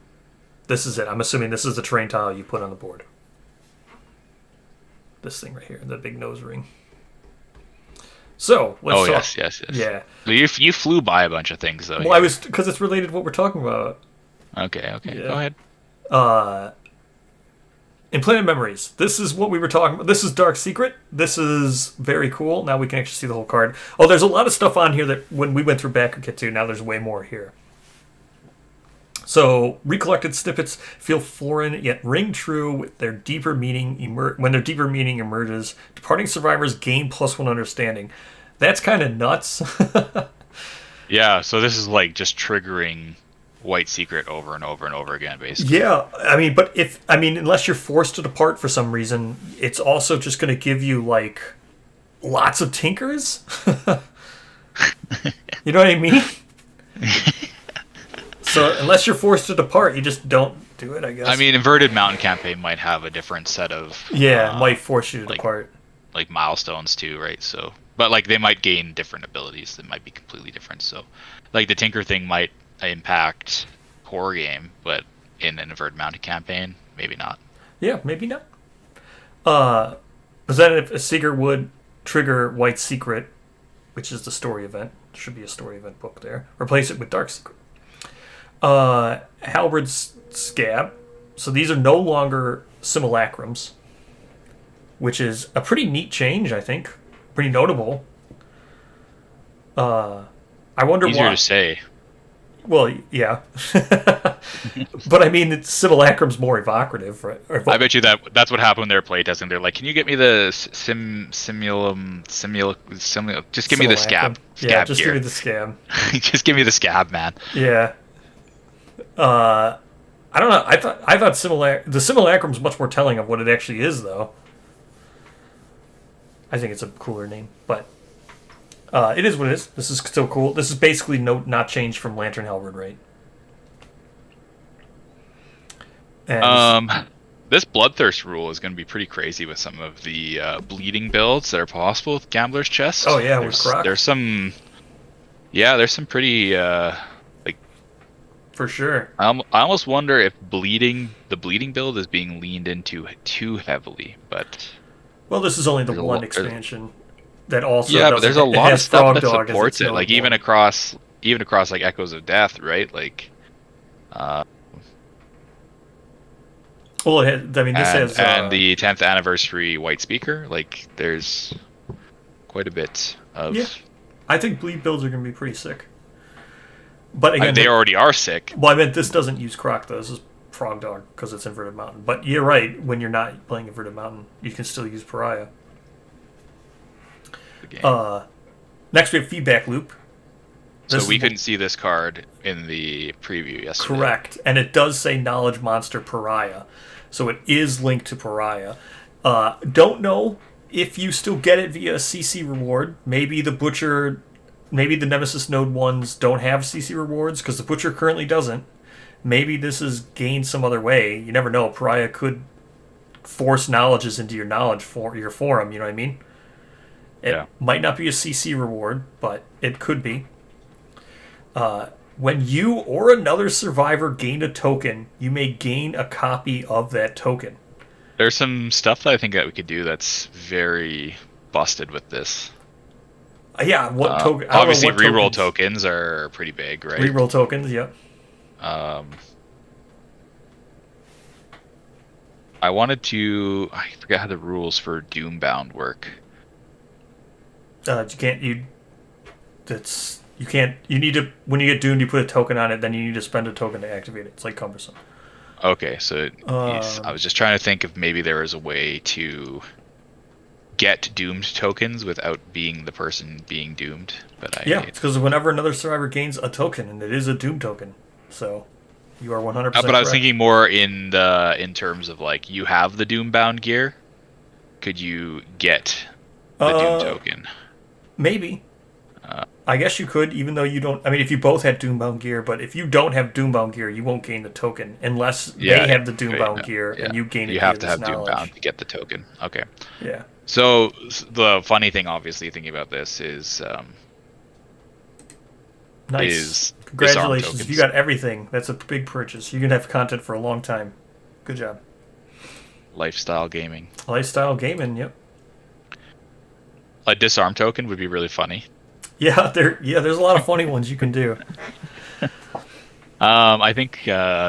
This is it. I'm assuming this is the terrain tile you put on the board. This thing right here, the big nose ring. So let's talk. Yes. Yeah. You flew by a bunch of things though. Well, I was because it's related to what we're talking about. Okay. Yeah. Go ahead. Implanted memories. This is what we were talking about. This is Dark Secret. This is very cool. Now we can actually see the whole card. Oh, there's a lot of stuff on here that when we went through Backer Kit 2, now there's way more here. So, recollected snippets feel foreign yet ring true with their deeper meaning when their deeper meaning emerges. Departing survivors gain +1 understanding. That's kind of nuts. Yeah, so this is like just triggering White Secret over and over and over again, basically. Yeah, unless you're forced to depart for some reason, it's also just going to give you like lots of tinkers. You know what I mean? So unless you're forced to depart, you just don't do it, I guess. I mean, Inverted Mountain Campaign might have a different set of it might force you to depart. Like milestones too, right? So, but like they might gain different abilities that might be completely different. So, like the Tinker thing might impact core game, but in an Inverted Mountain Campaign, maybe not. Yeah, maybe not. But then if a Seeker would trigger White Secret, which is the story event, there should be a story event book there, replace it with Dark Secret. Halberd's Scab. So these are no longer simulacrums, which is a pretty neat change, I think. Pretty notable. I wonder why. Easier to say. Well, yeah. But I mean, simulacrum's more evocative, right? I bet you that's what happened when they were playtesting. They're like, "Can you get me the simulum? Just give me the scab. Yeah, just gear. give me the scab. Just give me the scab, man." Yeah. I don't know. I thought the simulacrum's much more telling of what it actually is, though. I think it's a cooler name, but it is what it is. This is still cool. This is basically not changed from Lantern Halberd, right? And this Bloodthirst rule is going to be pretty crazy with some of the bleeding builds that are possible with Gambler's Chest. Oh yeah, with Croc. There's some pretty for sure. I almost wonder if the bleeding build is being leaned into too heavily, but well, this is only the one expansion that also but there's a lot of stuff that supports it, like even across like Echoes of Death, right? Like well, this has and the 10th anniversary White Speaker, like there's quite a bit of I think bleed builds are going to be pretty sick. But again, they already are sick. Well, I meant this doesn't use Croc though. This is Frog Dog because it's Inverted Mountain. But you're right. When you're not playing Inverted Mountain, you can still use Pariah. Next, we have Feedback Loop. So we couldn't see this card in the preview yesterday. Correct. And it does say Knowledge Monster Pariah. So it is linked to Pariah. Don't know if you still get it via CC reward. Maybe the Nemesis Node ones don't have CC rewards because the Butcher currently doesn't. Maybe this is gained some other way. You never know. Pariah could force knowledges into your knowledge for your forum, you know what I mean? It might not be a CC reward, but it could be. When you or another survivor gain a token, you may gain a copy of that token. There's some stuff that I think that we could do that's very busted with this. Yeah, what token? Obviously, reroll tokens are pretty big, right? Reroll tokens, yep. I wanted to. I forget how the rules for Doombound work. You need to, when you get doomed, you put a token on it, then you need to spend a token to activate it. It's like cumbersome. Okay, so I was just trying to think if maybe there was a way to get doomed tokens without being the person being doomed. But it's because whenever another survivor gains a token, and it is a doom token, so you are 100%. But I was thinking more in terms of like you have the Doombound gear. Could you get the Doom token? Maybe. I guess you could, even though you don't. I mean, if you both had Doombound gear, but if you don't have Doombound gear, you won't gain the token unless they have the Doombound gear and you gain it. You have to have Doombound to get the token. Okay. Yeah. So the funny thing, obviously, thinking about this is, nice. Congratulations! If you got everything, that's a big purchase. You're gonna have content for a long time. Good job. Lifestyle gaming. Lifestyle gaming. Yep. A disarm token would be really funny. Yeah, there's a lot of funny ones you can do. I think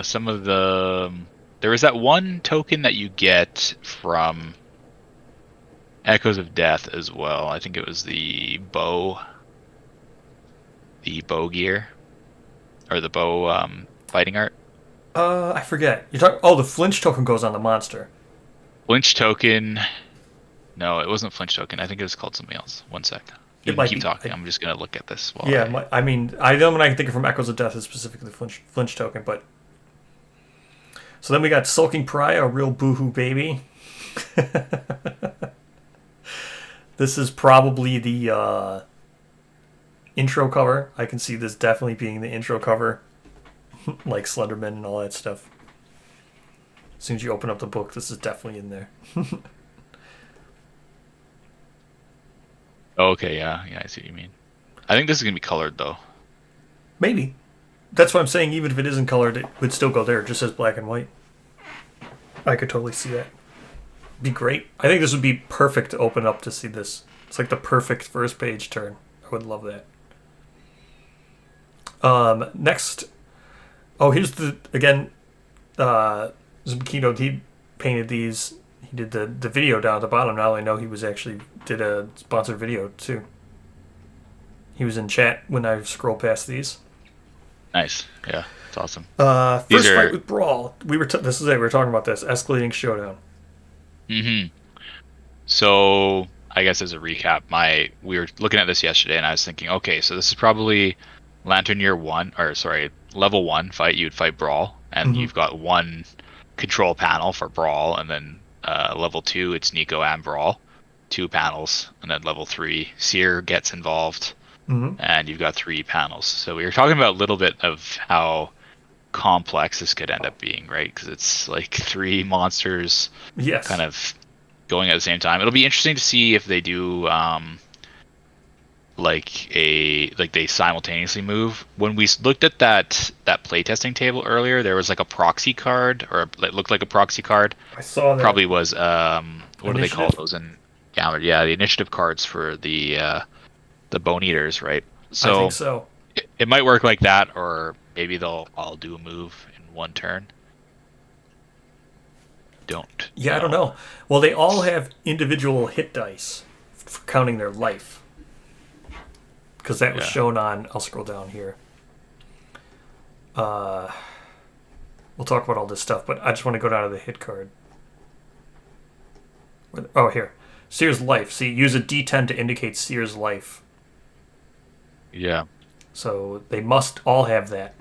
some of there was that one token that you get from Echoes of Death as well. I think it was the bow gear, or the bow fighting art. I forget. You're talking. Oh, the flinch token goes on the monster. Flinch token. No, it wasn't flinch token. I think it was called something else. One sec. You can keep talking. I'm just gonna look at this. I know when I think of from Echoes of Death is specifically flinch token, but so then we got Sulking Pariah, a real boohoo baby. This is probably the intro cover. I can see this definitely being the intro cover, like Slenderman and all that stuff. As soon as you open up the book, this is definitely in there. Okay, yeah, I see what you mean. I think this is gonna be colored though. Maybe. That's what I'm saying. Even if it isn't colored, it would still go there, just as black and white. I could totally see that. Be great. I think this would be perfect to open up to see this. It's like the perfect first page turn. I would love that. Next. Oh, here's Zubkino, he painted these. He did the video down at the bottom. Now I know he was actually did a sponsored video too. He was in chat when I scrolled past these. Nice, yeah, it's awesome. First fight with Brawl. We were talking about this escalating showdown. Mm-hmm. So I guess as a recap, we were looking at this yesterday, and I was thinking, okay, so this is probably level 1 fight. You'd fight Brawl, and you've got one control panel for Brawl, and then level 2 it's Nico and Brawl, 2 panels, and then level 3 Seer gets involved, and you've got 3 panels. So we were talking about a little bit of how complex this could end up being, right? Because it's like 3 monsters, kind of going at the same time. It'll be interesting to see if they do they simultaneously move. When we looked at that playtesting table earlier, there was like a proxy card, or it looked like a proxy card. I saw that. Probably was what do they call those in Gallery? Yeah, the initiative cards for the Bone Eaters, right? So I think so. It might work like that, or maybe they'll all do a move in one turn. I don't know. Well, they all have individual hit dice for counting their life. Because that was shown on... I'll scroll down here. We'll talk about all this stuff, but I just want to go down to the hit card. Here. Seer's life. See, use a D10 to indicate Seer's life. Yeah. So they must all have that.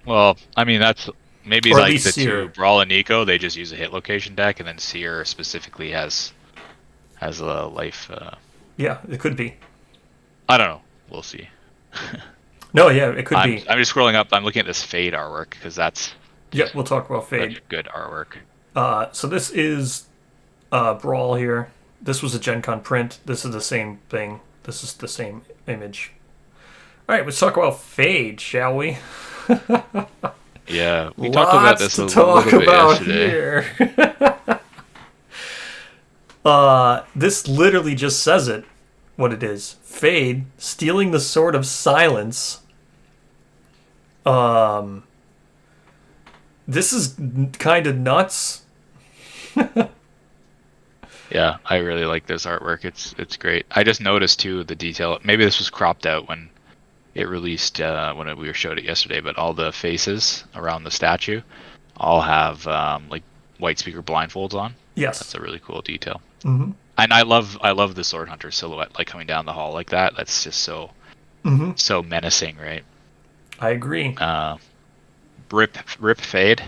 Well, I mean that's maybe Or at like least the Seer. two Brawl and Nico. They just use a hit location deck, and then Seer specifically has a life. Yeah, it could be. I don't know. We'll see. No, yeah, it could I'm be. just scrolling up. I'm looking at this Fade artwork because that's Yeah, we'll talk about Fade. such good artwork. So this is Brawl here. This was a Gen Con print. This is the same thing. This is the same image. All right, let's talk about Fade, shall we? Yeah, we talked about this a little bit yesterday. Here. This literally just says it. What it is: Fade, stealing the sword of silence. This is kind of nuts. Yeah, I really like this artwork. It's great. I just noticed too the detail. Maybe this was cropped out when it released when we showed it yesterday. But all the faces around the statue all have like white speaker blindfolds on. Yes, That's a really cool detail. Mm-hmm. And I love the sword hunter silhouette, like coming down the hall like that. That's just so so menacing, right? I agree. Rip Fade.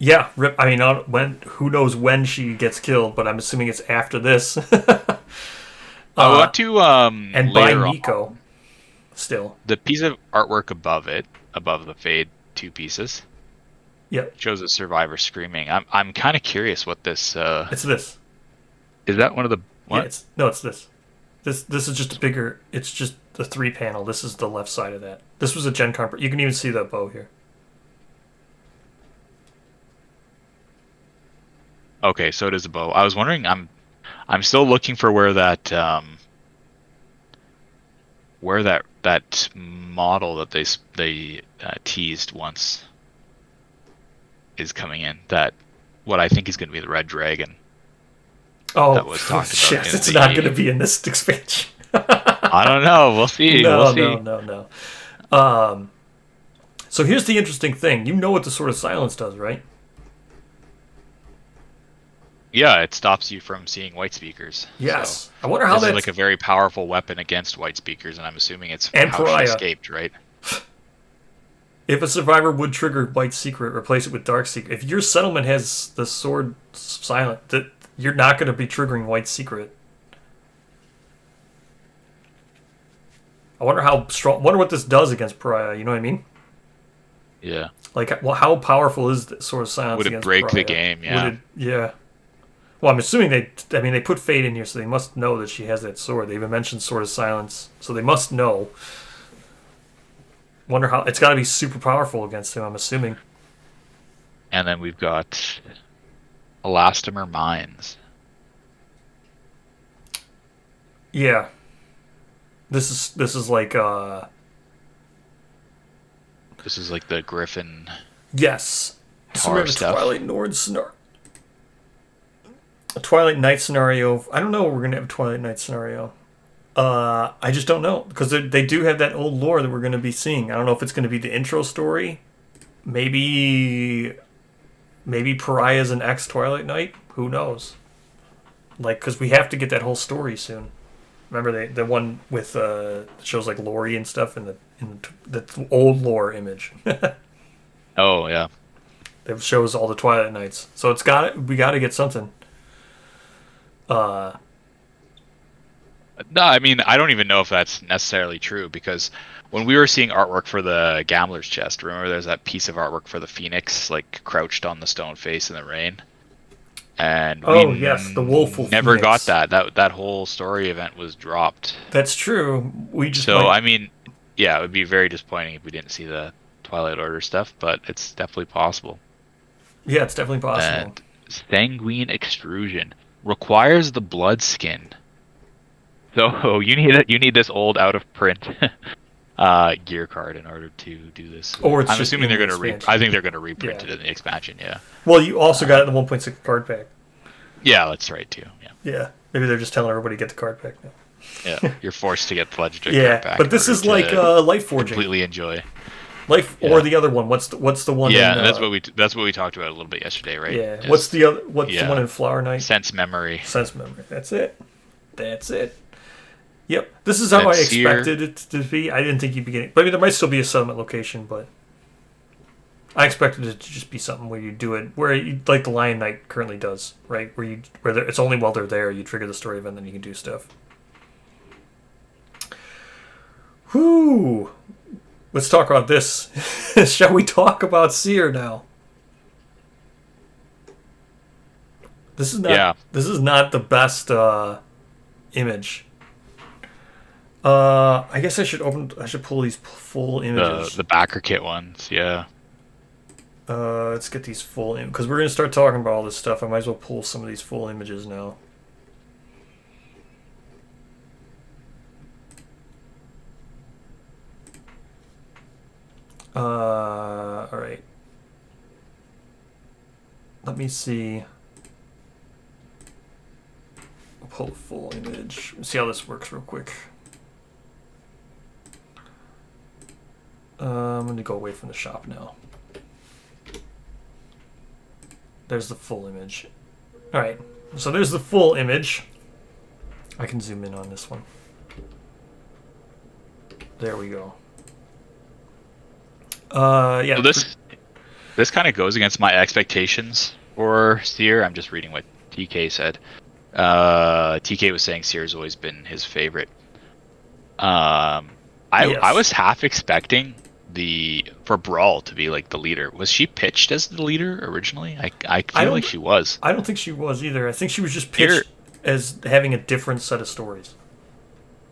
Yeah, Rip. I mean, who knows when she gets killed, but I'm assuming it's after this. I want to and by later Nico. on, Still. the piece of artwork above the Fade 2 pieces. Yep. Shows a survivor screaming. I'm kind of curious what this. It's this. Is that one of the what? Yeah, it's this. This is just a bigger. It's just the 3 panel. This is the left side of that. This was a Gen Con. You can even see the bow here. Okay, so it is a bow. I was wondering. I'm still looking for where that model that they teased once is coming in. That what I think is going to be the Red Dragon. Oh, that was talked about shit! It's not going to be in this expansion. I don't know. We'll see. No. So here's the interesting thing. You know what the Sword of Silence does, right? Yeah, it stops you from seeing white speakers. Yes. So I wonder how this that's is like a very powerful weapon against white speakers, and I'm assuming it's And how Pariah. she escaped, right? If a survivor would trigger White Secret, replace it with Dark Secret. If your settlement has the Sword Silent, that you're not going to be triggering White Secret. I wonder how strong. Wonder what this does against Pariah. You know what I mean? Yeah. Like, well, how powerful is the Sword of Silence? Would it against break the Pariah? game? Yeah. Yeah. Well, I'm assuming they put Fate in here, so they must know that she has that sword. They even mentioned Sword of Silence, so they must know. Wonder how it's got to be super powerful against him. I'm assuming. And then we've got Elastomer Mines. Yeah. This is like This is like the Griffin yes. So we Tar have a stuff. Twilight Nord scenario. A Twilight Night scenario. I don't know. We're gonna have a Twilight Night scenario. I just don't know because they do have that old lore that we're going to be seeing. I don't know if it's going to be the intro story. Maybe Pariah's an ex Twilight Knight. Who knows? Like, because we have to get that whole story soon. Remember the one with shows like Lori and stuff in the old lore image. Oh yeah. That shows all the Twilight Knights. So we got to get something. No, I mean I don't even know if that's necessarily true because when we were seeing artwork for the Gambler's Chest, remember there's that piece of artwork for the Phoenix like crouched on the stone face in the rain, and yes, the woeful never Phoenix. got that whole story event was dropped. That's true. We just I mean, yeah, it would be very disappointing if we didn't see the Twilight Order stuff, but it's definitely possible. Yeah, it's definitely possible. And Sanguine Extrusion requires the blood skin. So you need this old out of print gear card in order to do this. Or it's I'm just assuming in they're the going to expansion. I think they're going to reprint Yeah. it in the expansion. Yeah. Well, you also got it in the 1.6 card pack. Yeah, that's right too. Yeah. Yeah, maybe they're just telling everybody to get the card pack now. Yeah. You're forced to get the legendary Yeah, card back. but this in is order like to Life Forging. completely enjoy. Life Yeah. or the other one. What's the one? Yeah, in, and that's what we talked about a little bit yesterday, right? Yeah. Is What's the other? What's the yeah. one in Flower Knight? Sense memory? Sense memory. That's it. Yep. This is how And I Seer. expected it to be. I didn't think you'd be getting... But I mean, there might still be a settlement location, but... I expected it to just be something where you do it... Where you, like the Lion Knight currently does, right? It's only while they're there, you trigger the story event, then you can do stuff. Whew! Let's talk about this. Shall we talk about Seer now? This is not the best image. I guess I should pull these full images. The backer kit ones, yeah. Let's get these full because we're gonna start talking about all this stuff. I might as well pull some of these full images now. All right. Let me see. I'll pull a full image. See how this works real quick. I'm going to go away from the shop now. There's the full image. All right. So there's the full image. I can zoom in on this one. There we go. Yeah. So this kind of goes against my expectations for Seer. I'm just reading what TK said. TK was saying Seer's always been his favorite. I was half expecting for Brawl to be like the leader. Was she pitched as the leader originally? I feel like she was. I don't think she was either. I think she was just pitched as having a different set of stories.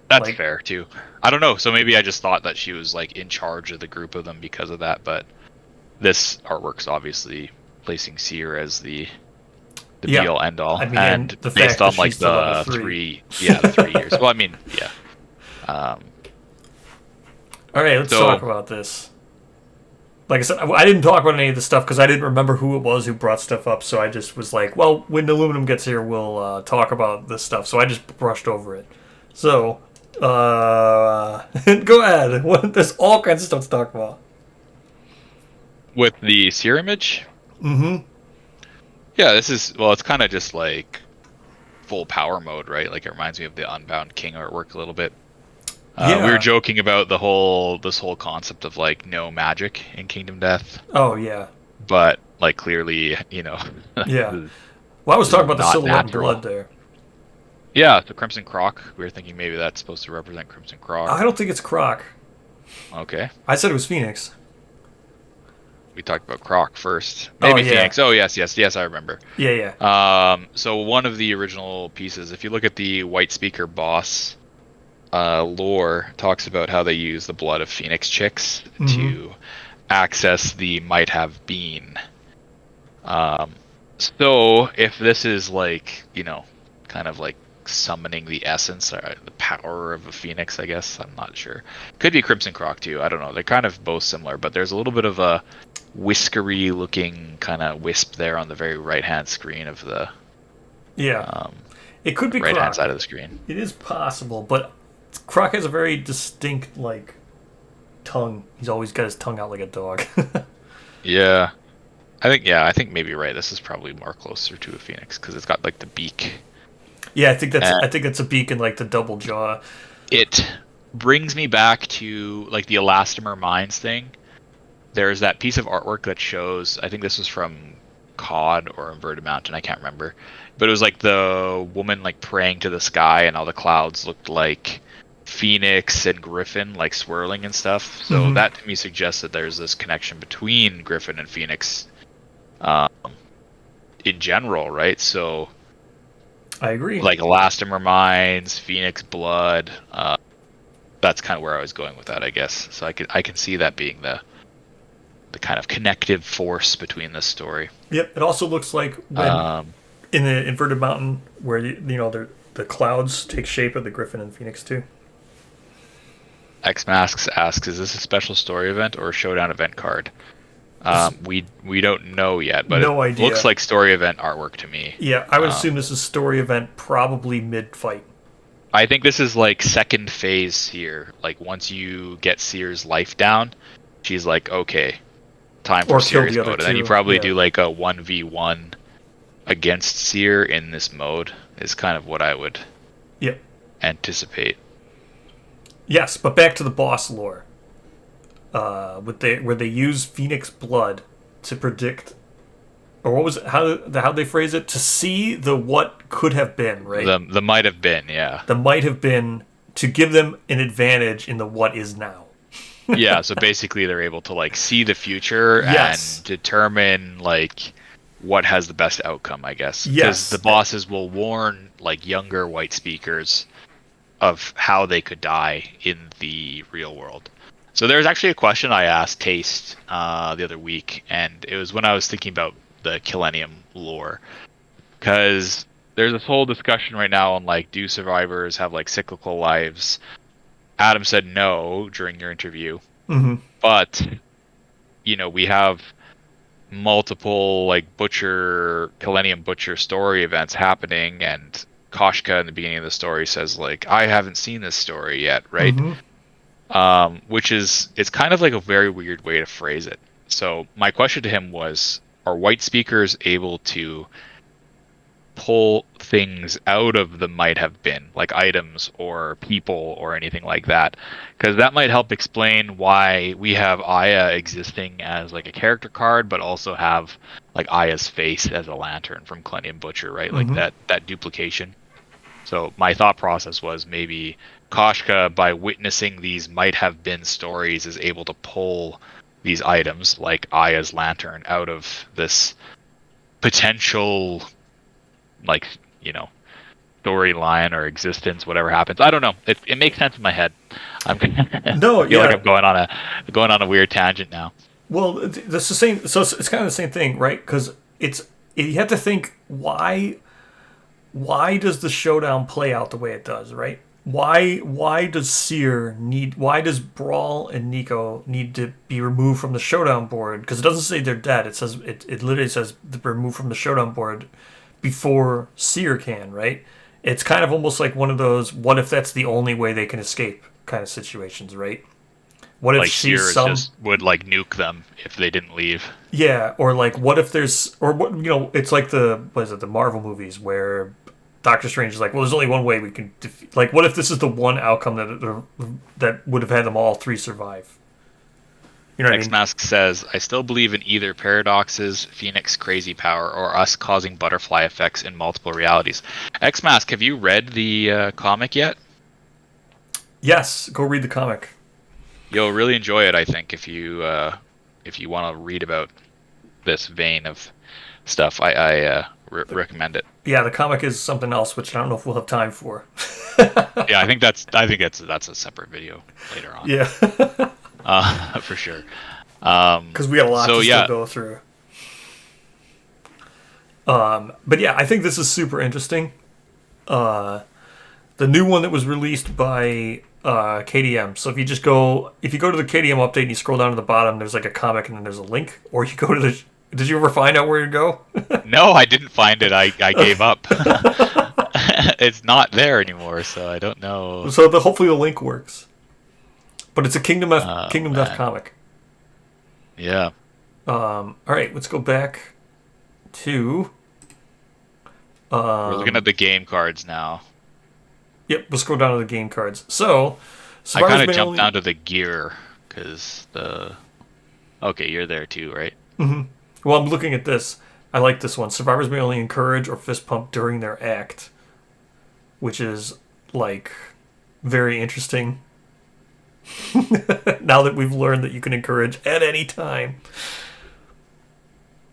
That's fair too. I don't know. So maybe I just thought that she was like in charge of the group of them because of that. But this artwork's obviously placing Seer as the be all end all, I mean, and the based fact on that like she's still the level 3 years. Well, I mean, yeah. All right, let's talk about this. Like I said, I didn't talk about any of the stuff because I didn't remember who it was who brought stuff up. So I just was like, well, when Aluminum gets here, we'll talk about this stuff. So I just brushed over it. So, go ahead. There's all kinds of stuff to talk about. With the Seer image? Mm-hmm. Yeah, it's kind of just like full power mode, right? Like it reminds me of the Unbound King artwork a little bit. We were joking about this whole concept of like no magic in Kingdom Death. Oh yeah. But like clearly, Yeah. Well, I was talking about the silhouette and blood there. Yeah, the Crimson Croc. We were thinking maybe that's supposed to represent Crimson Croc. I don't think it's Croc. Okay. I said it was Phoenix. We talked about Croc first. Maybe Phoenix. Oh yes, I remember. Yeah. So one of the original pieces, if you look at the White Speaker boss lore, talks about how they use the blood of Phoenix chicks to access the might have been. So if this is like, kind of like summoning the essence or the power of a phoenix, I guess, I'm not sure. Could be Crimson Croc too. I don't know. They're kind of both similar, but there's a little bit of a whiskery looking kind of wisp there on the very right hand screen of the it could be right Croc. hand side of the screen. It is possible, but Croc has a very distinct like tongue. He's always got his tongue out like a dog. Yeah, I think maybe right. This is probably more closer to a phoenix because it's got like the beak. Yeah, I think that's a beak and like the double jaw. It brings me back to like the Elastomer Mines thing. There's that piece of artwork that shows, I think this was from COD or Inverted Mountain, I can't remember. But it was like the woman like praying to the sky and all the clouds looked like Phoenix and Griffin like swirling and stuff. So that to me suggests that there's this connection between Griffin and Phoenix in general, right? So I agree. Like Elastomer Mines, Phoenix Blood. That's kind of where I was going with that, I guess. So I can see that being the kind of connective force between this story. Yep. It also looks like when in the Inverted Mountain, where the clouds take shape of the Griffin and Phoenix too. X Masks asks, "Is this a special story event or a showdown event card?" We don't know yet, but no it idea. Looks like story event artwork to me. Yeah, I would assume this is story event, probably mid-fight. I think this is like second phase here. Like once you get Seer's life down, she's like, okay, time for serious mode. And then you probably do like a 1v1 against Seer in this mode is kind of what I would anticipate. Yes, but back to the boss lore. Where they use Phoenix blood to predict, or what was it, how they phrase it, to see the what could have been, right? The might have been, yeah. The might have been, to give them an advantage in the what is now. Yeah, so basically they're able to like see the future Yes. and determine like what has the best outcome, I guess. Yes. Because the bosses will warn like younger white speakers of how they could die in the real world. So there's actually a question I asked Taste the other week, and it was when I was thinking about the Killennium lore. Because there's this whole discussion right now on like, do survivors have like cyclical lives? Adam said no during your interview. Mm-hmm. But, you know, we have multiple like Killennium Butcher story events happening, and Koshka in the beginning of the story says like, I haven't seen this story yet, right? Mm-hmm. Which is, it's kind of like a very weird way to phrase it. So my question to him was, are white speakers able to pull things out of the might have been, like items or people or anything like that? Because that might help explain why we have Aya existing as like a character card, but also have like Aya's face as a lantern from Killennium Butcher, right? Like that duplication. So my thought process was maybe Koshka, by witnessing these might have been stories, is able to pull these items like Aya's lantern out of this potential, like, you know, storyline or existence, whatever happens. I don't know. It makes sense in my head. I feel like I'm going on a weird tangent now. Well, that's the same. So it's kind of the same thing, right? Because you have to think, why does the showdown play out the way it does, right? Why does Brawl and Nico need to be removed from the showdown board? Because it doesn't say they're dead. It says it literally says they're removed from the showdown board before Seer can, right? It's kind of almost like one of those what if that's the only way they can escape kind of situations, right? What if like Seer would like nuke them if they didn't leave? Yeah, or like what if there's, or what, you know, it's like the Marvel movies where Doctor Strange is like, well, there's only one way we can defeat. Like, what if this is the one outcome that would have had them all three survive? You know what I mean? X-Mask says, I still believe in either Paradox's Phoenix crazy power or us causing butterfly effects in multiple realities. X-Mask, have you read the comic yet? Yes, go read the comic. You'll really enjoy it, I think, if you want to read about this vein of stuff. I recommend it. Yeah, the comic is something else, which I don't know if we'll have time for. Yeah, I think that's a separate video later on. Yeah. For sure. Because we got a lot to still go through. But yeah, I think this is super interesting. The new one that was released by KDM. So if you go to the KDM update and you scroll down to the bottom, there's like a comic and then there's a link. Or you go to the... Did you ever find out where to go? No, I didn't find it. I gave up. It's not there anymore, so I don't know. So hopefully the link works. But it's a Kingdom Death comic. Yeah. All right, let's go back to... We're looking at the game cards now. Yep, we'll scroll down to the game cards. So, I kind of jumped down to the gear, because Okay, you're there too, right? Mm-hmm. Well, I'm looking at this. I like this one. Survivors may only encourage or fist pump during their act, which is, like, very interesting. Now that we've learned that you can encourage at any time.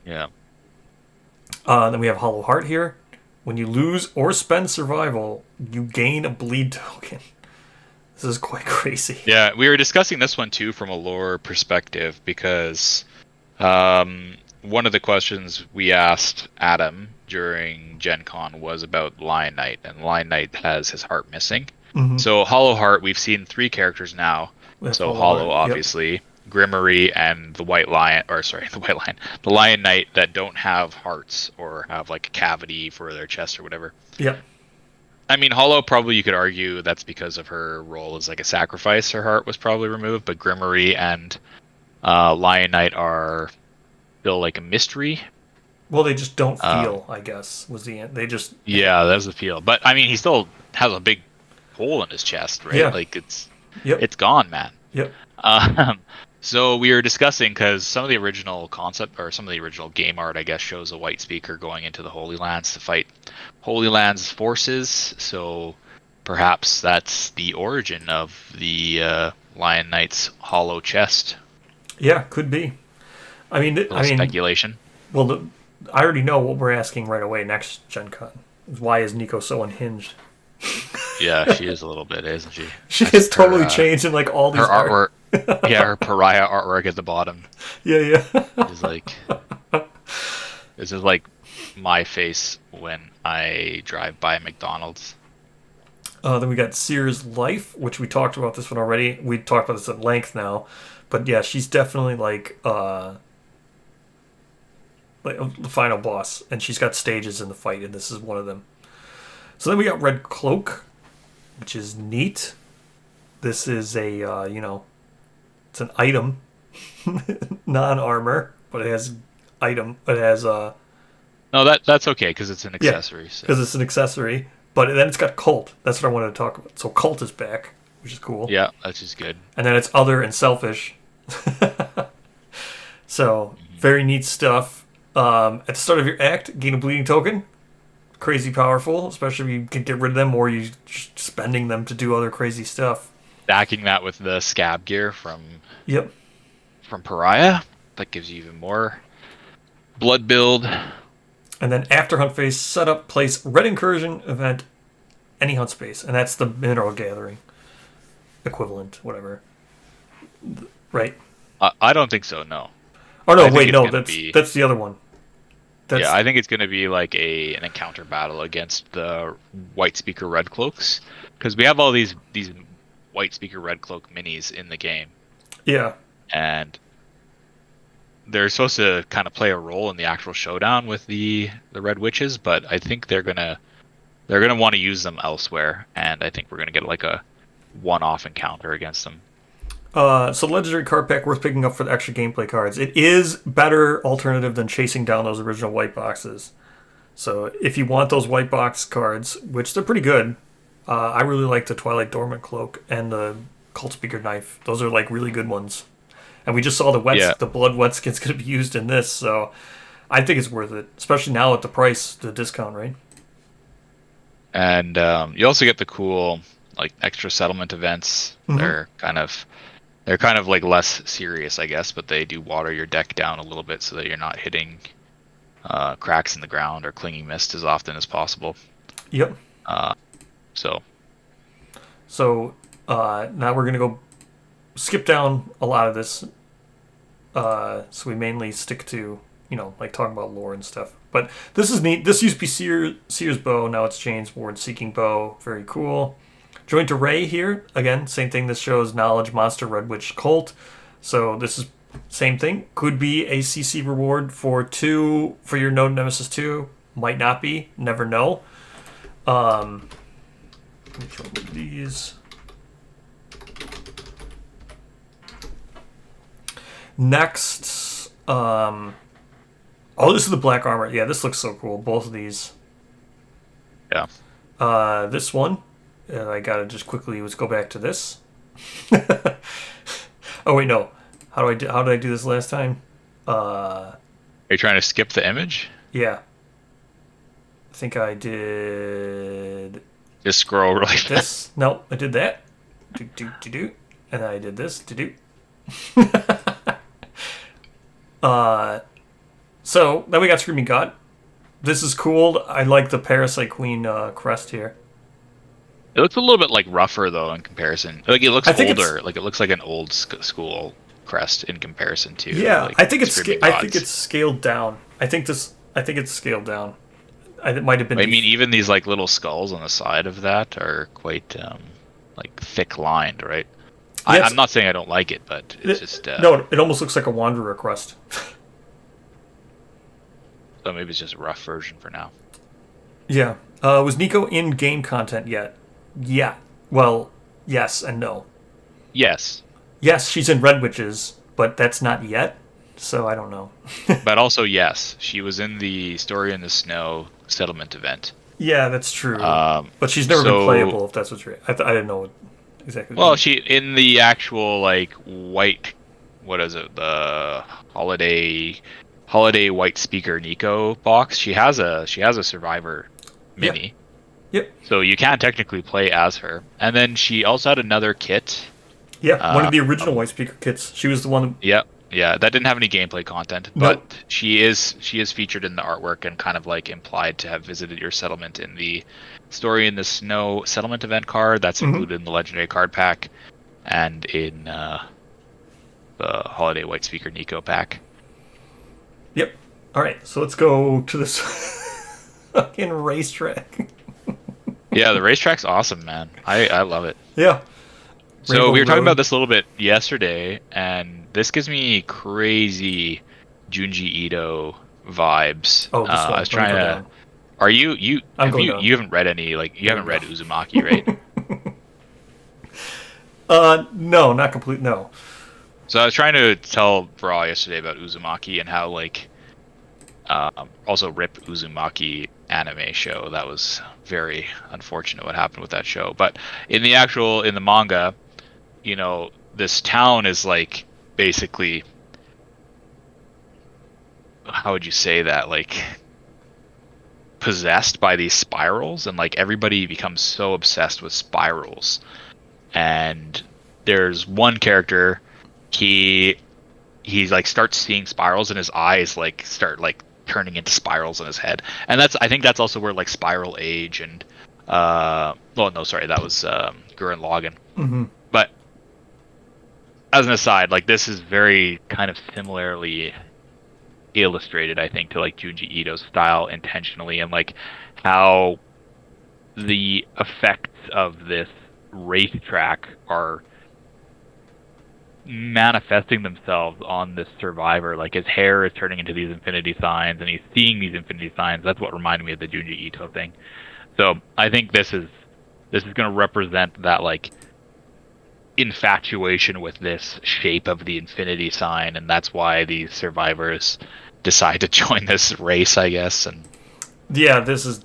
Yeah. Then we have Hollow Heart here. When you lose or spend survival, you gain a bleed token. This is quite crazy. Yeah, we were discussing this one too from a lore perspective because one of the questions we asked Adam during Gen Con was about Lion Knight, and Lion Knight has his heart missing. Mm-hmm. So Hollow Heart, we've seen 3 characters now. So Hollow, obviously, yep. Grimmery, and the Lion Knight that don't have hearts or have like a cavity for their chest or whatever. Yeah. I mean, Hollow, probably you could argue that's because of her role as like a sacrifice. Her heart was probably removed, but Grimmery and Lion Knight are still like a mystery. Well, they just don't feel, I guess, was the end. They just... Yeah, that's the feel. But, I mean, he still has a big hole in his chest, right? Yeah. Like, it's... Yep. It's gone, man. Yep. So we were discussing because some of the original concept or some of the original game art, I guess, shows a white speaker going into the Holy Lands to fight Holy Lands forces. So perhaps that's the origin of the Lion Knight's hollow chest. Yeah, could be. I mean, Speculation. Well, I already know what we're asking right away next Gen Con. Why is Nico so unhinged? Yeah, she is a little bit, isn't she? She has totally changed in like all these her artwork. Yeah, her pariah artwork at the bottom. Yeah. Is like this is like my face when I drive by McDonald's. Then we got Seer's Life, which we talked about this one already. We talked about this at length now, but yeah, she's definitely like the final boss, and she's got stages in the fight, and this is one of them. So then we got Red Cloak, which is neat. This is a it's an item, non-armor, but it has item. It has No, that's okay because it's an accessory. Because it's an accessory. But then it's got Cult. That's what I wanted to talk about. So Cult is back, which is cool. Yeah, that's just good. And then it's Other and Selfish. So very neat stuff. At the start of your act, gain a bleeding token. Crazy powerful, especially if you can get rid of them or you just spending them to do other crazy stuff. Stacking that with the scab gear from Pariah, that gives you even more blood build. And then after hunt phase, set up, place red incursion event, any hunt space, and that's the mineral gathering equivalent, whatever. Right? I don't think so. No. Oh no! Wait, no. That's the other one. Yeah, I think it's going to be like an encounter battle against the White Speaker Red Cloaks because we have all these White Speaker Red Cloak minis in the game. Yeah. And they're supposed to kind of play a role in the actual showdown with the Red Witches, but I think they're gonna want to use them elsewhere, and I think we're gonna get like a one-off encounter against them. So legendary card pack worth picking up for the extra gameplay cards. It is better alternative than chasing down those original white boxes. So if you want those white box cards, which they're pretty good, I really like the Twilight Dormant Cloak and the Cult Speaker Knife. Those are like really good ones. And we just saw the blood wet skin's going to be used in this, so I think it's worth it, especially now at the price, the discount, right? And you also get the cool like extra settlement events. Mm-hmm. They're kind of like less serious, I guess, but they do water your deck down a little bit so that you're not hitting cracks in the ground or clinging mist as often as possible. Yep. So now we're going to go skip down a lot of this. So we mainly stick to, like talking about lore and stuff. But this is neat. This used to be Seer's Bow. Now it's Jane's Ward Seeking Bow. Very cool. Joint Array here. Again, same thing. This shows Knowledge, Monster, Red Witch, Cult. So this is same thing. Could be a CC reward for your Node Nemesis 2. Might not be. Never know. Let me show these. Next, this is the black armor. Yeah, this looks so cool. Both of these. Yeah. This one, I gotta just quickly go back to this. Oh wait, no. How did I do this last time? Are you trying to skip the image? Yeah. I think I did. Just scroll really fast. This. No, I did that. Do. And then I did this. Do. So then we got Screaming God. This is cool. I like the Parasite Queen crest here. It looks a little bit like rougher though in comparison. Like it looks older. Like it looks like an old school crest in comparison to. Yeah, like, I think it's scaled down. I think it's scaled down. It might have been. I mean, even these like little skulls on the side of that are quite like thick lined, right? Yeah, I'm not saying I don't like it, but it's just no. It almost looks like a Wanderer crest. So maybe it's just a rough version for now. Yeah. Was Nico in game content yet? Yeah. Well, yes and no. Yes. Yes, she's in Red Witches, but that's not yet. So I don't know. But also, yes, she was in the Story in the Snow settlement event. Yeah, that's true. But she's never been playable, if that's what you're... I didn't know. exactly. Well, she in the actual like white, what is it? The holiday white speaker Nico box. She has a survivor mini. Yep. So you can technically play as her. And then she also had another kit. Yeah, one of the original white speaker kits. She was the one. Yep. Yeah, that didn't have any gameplay content, but she is featured in the artwork and kind of like implied to have visited your settlement in the Story in the Snow settlement event card that's included in the legendary card pack and in the holiday white speaker Nico pack. Yep. All right, so let's go to this fucking racetrack. Yeah, the racetrack's awesome, man. I love it. Yeah. So Rainbow we were talking Road. about this a little bit yesterday, and this gives me crazy Junji Ito vibes. Oh, this one. I was trying to. Are you? I'm going down. You haven't read any you haven't read Uzumaki, right? No, not complete. No. So I was trying to tell Bra yesterday about Uzumaki and how like, also Rip Uzumaki anime show. That was very unfortunate what happened with that show. But in the manga, you know, this town is like basically, how would you say that? Like possessed by these spirals, and like everybody becomes so obsessed with spirals. And there's one character, he like starts seeing spirals and his eyes like start like turning into spirals in his head. And I think that's also where like Spiral Age and that was Gurren Lagann. Mm-hmm. But as an aside, like this is very kind of similarly illustrated, I think, to like Junji Ito's style intentionally, and like how the effects of this racetrack are manifesting themselves on this survivor. Like his hair is turning into these infinity signs and he's seeing these infinity signs. That's what reminded me of the Junji Ito thing. So I think this is going to represent that like infatuation with this shape of the infinity sign, and that's why these survivors decide to join this race, I guess. And yeah, this is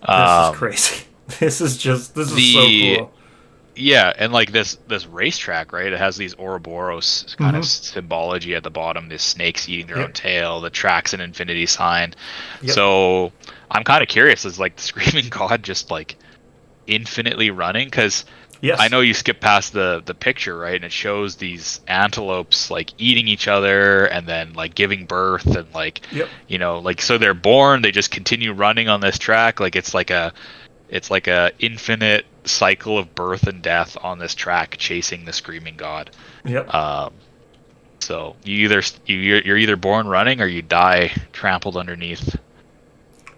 crazy. This is so cool. Yeah, and like this racetrack, right? It has these Ouroboros kind of symbology at the bottom. These snakes eating their own tail. The track's an infinity sign. Yep. So I'm kind of curious. Is like the Screaming God just like infinitely running? Because I know you skip past the picture, right? And it shows these antelopes like eating each other and then like giving birth and like you know, like so they're born. They just continue running on this track. Like it's like a infinite cycle of birth and death on this track, chasing the Screaming God. Yep. So you're either born running or you die trampled underneath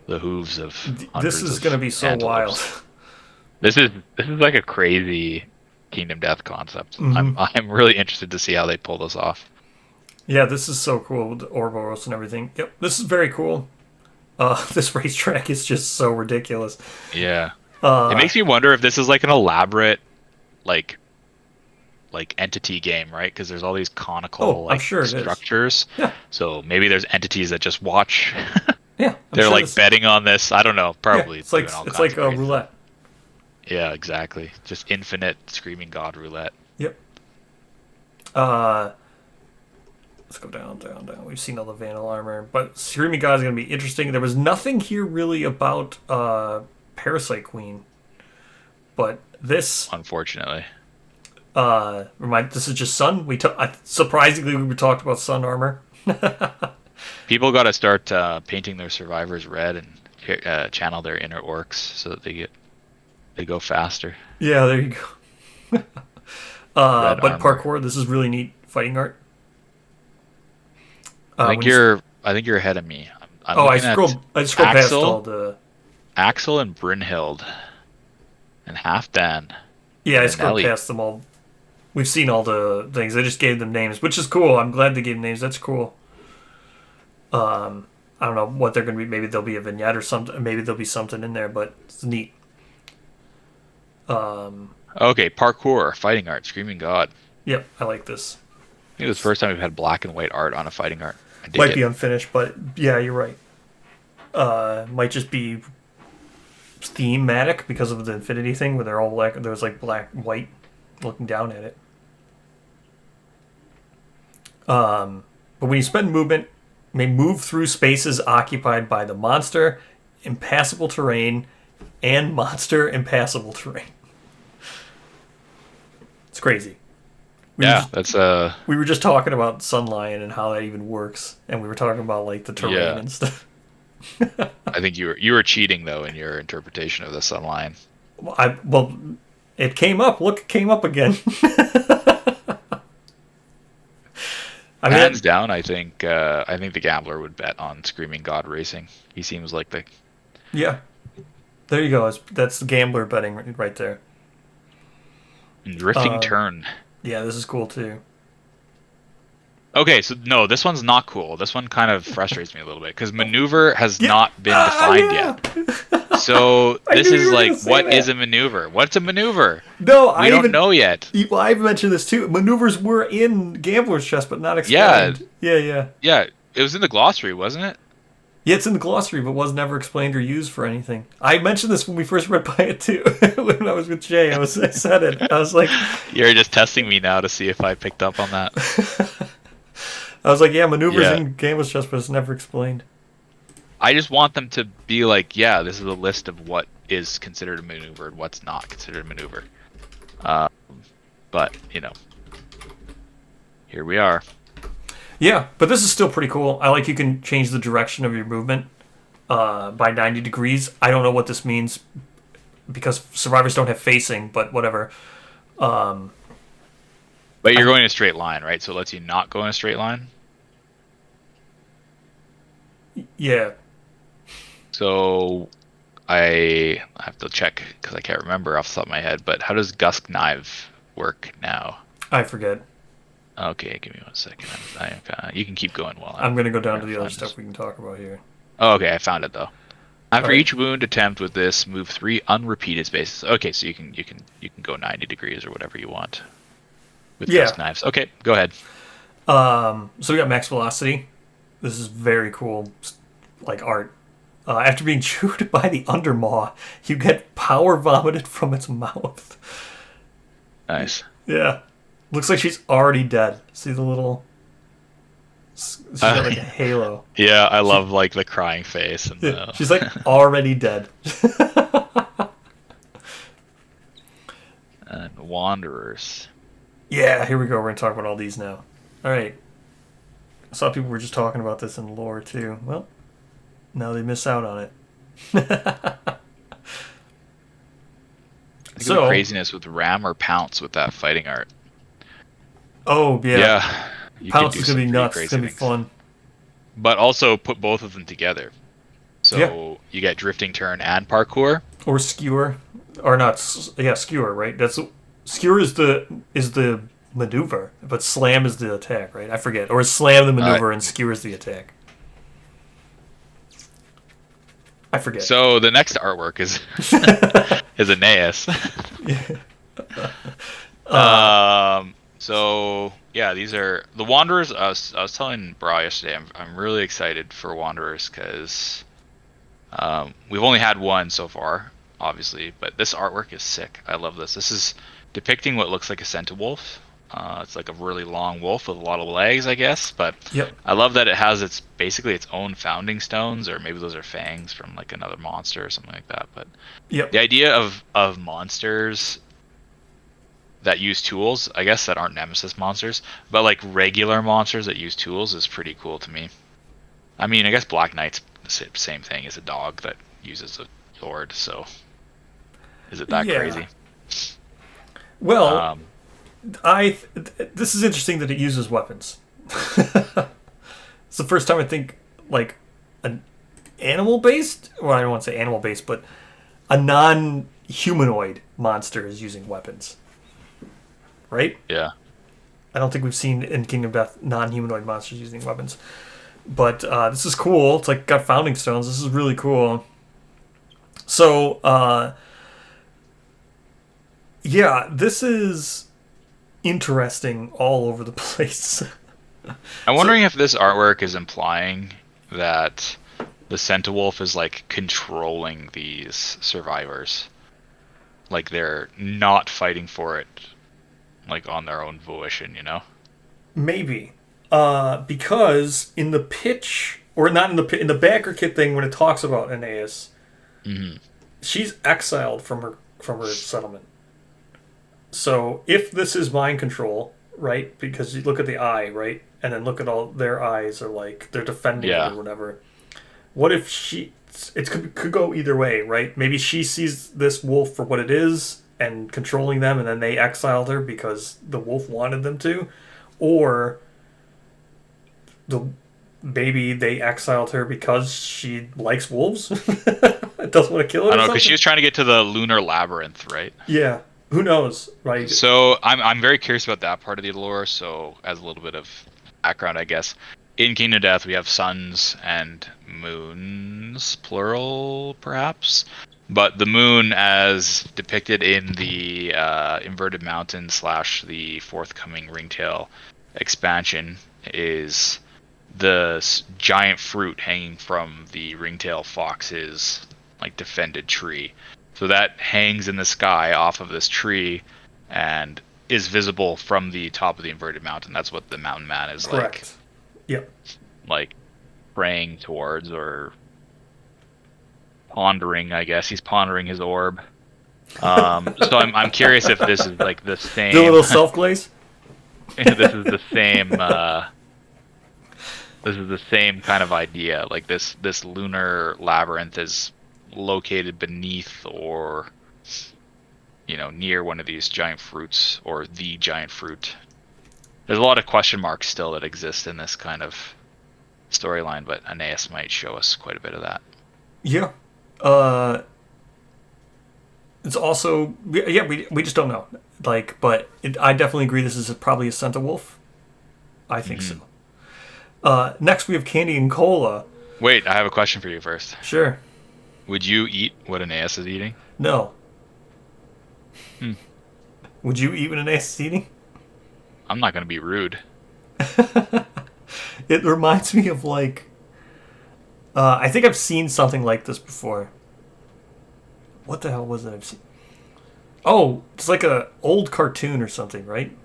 the hooves of hundreds. This is going to be so antelopes. wild. This is like a crazy Kingdom Death concept. I'm really interested to see how they pull this off. Yeah, this is so cool with the Ouroboros and everything. Yep, this is very cool. This racetrack is just so ridiculous. Yeah. It makes me wonder if this is like an elaborate like entity game, right? Because there's all these conical I'm sure structures. Yeah. So maybe there's entities that just watch. Yeah. They're sure like betting on this. I don't know. Probably. Yeah, it's like a roulette. Yeah, exactly. Just infinite Screaming God roulette. Yep. Let's go down. We've seen all the Vandal armor, but Screaming God is going to be interesting. There was nothing here really about Parasite Queen, but this, unfortunately, this is just Sun. Surprisingly, we talked about Sun armor. People got to start painting their survivors red and channel their inner orcs so that they go faster. Yeah, there you go. But armor. parkour, this is really neat fighting art. I think you're ahead of me. I scrolled past all the Axel and Brynhild and Halfdan. Yeah, I scrolled past them all. We've seen all the things. They just gave them names, which is cool. I'm glad they gave names. That's cool. I don't know what they're going to be. Maybe there'll be a vignette or something. Maybe there'll be something in there, but it's neat. Okay, parkour, fighting art, Screaming God. Yep, I like this. I think it was the first time we've had black and white art on a fighting art. Might be unfinished, but yeah, you're right. Might just be thematic because of the infinity thing where they're all black. There's like black, white looking down at it. But when you spend movement, you may move through spaces occupied by the monster, impassable terrain, and monster impassable terrain. It's crazy. We were just talking about Sunlion and how that even works, and we were talking about like the terrain and stuff. I think you were cheating though in your interpretation of the Sunlion. Well, it came up. Look, it came up again. I mean, Hands down, I think the gambler would bet on Screaming God Racing. He seems like the There you go. That's the gambler betting right there. Drifting Turn. Yeah, this is cool too. Okay, so no, this one's not cool. This one kind of frustrates me a little bit because maneuver has not been defined yet. So this is like, what is a maneuver? What's a maneuver? No, we don't know yet. Well, I've mentioned this too. Maneuvers were in Gambler's Chest, but not explained. Yeah. It was in the glossary, wasn't it? Yeah, it's in the glossary, but was never explained or used for anything. I mentioned this when we first read by it too. When I was with Jay, I said it. I was like, "You're just testing me now to see if I picked up on that." I was like, "Yeah, maneuvers in Gambler's Chest, but it's never explained." I just want them to be like, "Yeah, this is a list of what is considered a maneuver and what's not considered a maneuver." But here we are. Yeah, but this is still pretty cool. I like you can change the direction of your movement by 90 degrees. I don't know what this means because survivors don't have facing, but whatever. But you're going in a straight line, right? So it lets you not go in a straight line? Yeah. So I have to check because I can't remember off the top of my head, but how does Gusk Knife work now? I forget. Okay, give me 1 second. You can keep going while I'm going to go down to the other stuff we can talk about here. Oh, okay, I found it though. After each wound attempt with this, move 3 unrepeated spaces. Okay, so you can go 90 degrees or whatever you want with Gusk Knives. Okay, go ahead. So we got max velocity. This is very cool, like art. After being chewed by the undermaw, you get power vomited from its mouth. Nice. Yeah. Looks like she's already dead. See the little... She's got like a halo. Yeah, I love like the crying face. And she's like already dead. And Wanderers. Yeah, here we go. We're going to talk about all these now. Alright. I saw people were just talking about this in lore too. Well, now they miss out on it. So craziness with Ram or Pounce with that fighting art. Oh, yeah. Yeah. Pounce is going to be nuts. It's going to be fun. But also put both of them together. So you get Drifting Turn and Parkour. Or Skewer. Or not. Yeah, Skewer, right? Skewer is the maneuver, but Slam is the attack, right? I forget. Or is Slam the maneuver and Skewer is the attack? I forget. So the next artwork is Aeneas. So yeah, these are the Wanderers. I was telling Bra yesterday, I'm really excited for Wanderers because we've only had one so far, obviously, but this artwork is sick. I love this. This is depicting what looks like a centimolf. It's like a really long wolf with a lot of legs, I guess. But I love that it has basically its own founding stones, or maybe those are fangs from like another monster or something like that. But the idea of monsters that use tools, I guess, that aren't Nemesis monsters, but like regular monsters that use tools is pretty cool to me. I mean, I guess Black Knight's the same thing as a dog that uses a sword, so is it that crazy? Well, this is interesting that it uses weapons. It's the first time I think like an animal-based, well, I don't want to say animal-based, but a non-humanoid monster is using weapons. Right? Yeah. I don't think we've seen in Kingdom Death non-humanoid monsters using weapons. But this is cool. It's like got founding stones. This is really cool. So, this is interesting all over the place. I'm wondering if this artwork is implying that the Centimolf is like controlling these survivors. Like they're not fighting for it like on their own volition, you know? Maybe. Because in the pitch, or not in the backer kit thing, when it talks about Aeneas, she's exiled from her settlement. So if this is mind control, right? Because you look at the eye, right? And then look at all their eyes are like they're defending it or whatever. What if it could go either way, right? Maybe she sees this wolf for what it is and controlling them, and then they exiled her because the wolf wanted them to, or maybe they exiled her because she likes wolves. It doesn't want to kill it. I don't know, because she was trying to get to the lunar labyrinth, right? Yeah. Who knows, right? So I'm very curious about that part of the lore. So as a little bit of background, I guess, in Kingdom of Death we have suns and moons, plural perhaps. But the moon, as depicted in the Inverted Mountain / the forthcoming Ringtail expansion, is the giant fruit hanging from the Ringtail Fox's like defended tree. So that hangs in the sky off of this tree and is visible from the top of the Inverted Mountain. That's what the Mountain Man is Correct. Yep. like praying towards, or pondering, I guess. He's pondering his orb. So I'm curious if this is like the same... Do a little self-glaze? This is the same... this is the same kind of idea. Like this lunar labyrinth is located beneath or, you know, near one of these giant fruits, or the giant fruit. There's a lot of question marks still that exist in this kind of storyline, but Aeneas might show us quite a bit of that. Yeah. It's also... Yeah, we just don't know. Like, but I definitely agree this is probably a Centawolf. I think so. Next we have Candy and Cola. Wait, I have a question for you first. Sure. Would you eat what Aeneas is eating? No. Would you eat what Aeneas is eating? I'm not going to be rude. It reminds me of like... I think I've seen something like this before. What the hell was it I've seen? Oh, it's like a old cartoon or something, right?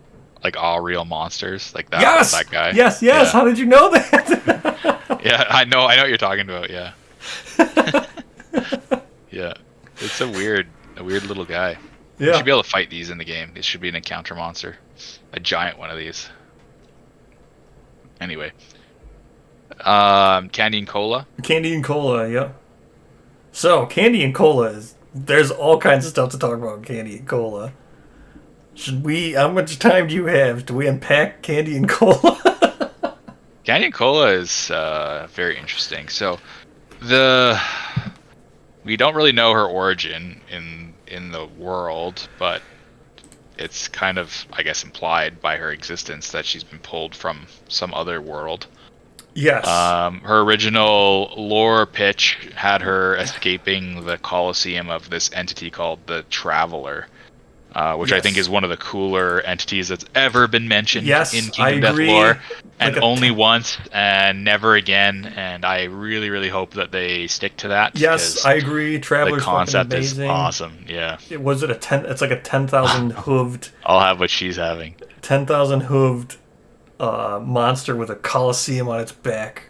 Like All Real Monsters? Like that, yes! that guy? Yes! Yeah. How did you know that? Yeah, I know what you're talking about, yeah. Yeah. It's a weird little guy. Yeah. You should be able to fight these in the game. This should be an encounter monster. A giant one of these. Anyway. Candy and Cola? Candy and Cola, yeah. So, Candy and Cola is... There's all kinds of stuff to talk about in Candy and Cola. Should we... How much time do you have? Do we unpack Candy and Cola? Candy and Cola is very interesting. So, we don't really know her origin in the world, but it's kind of, I guess, implied by her existence that she's been pulled from some other world. Yes. Her original lore pitch had her escaping the Colosseum of this entity called the Traveler, which I think is one of the cooler entities that's ever been mentioned in Kingdom Death lore, and like only once and never again. And I really, really hope that they stick to that. Yes, I agree. Traveler's the concept fucking is amazing. awesome. Yeah. Was it a 10? It's like a 10,000 hooved. I'll have what she's having. 10,000 hooved monster with a Colosseum on its back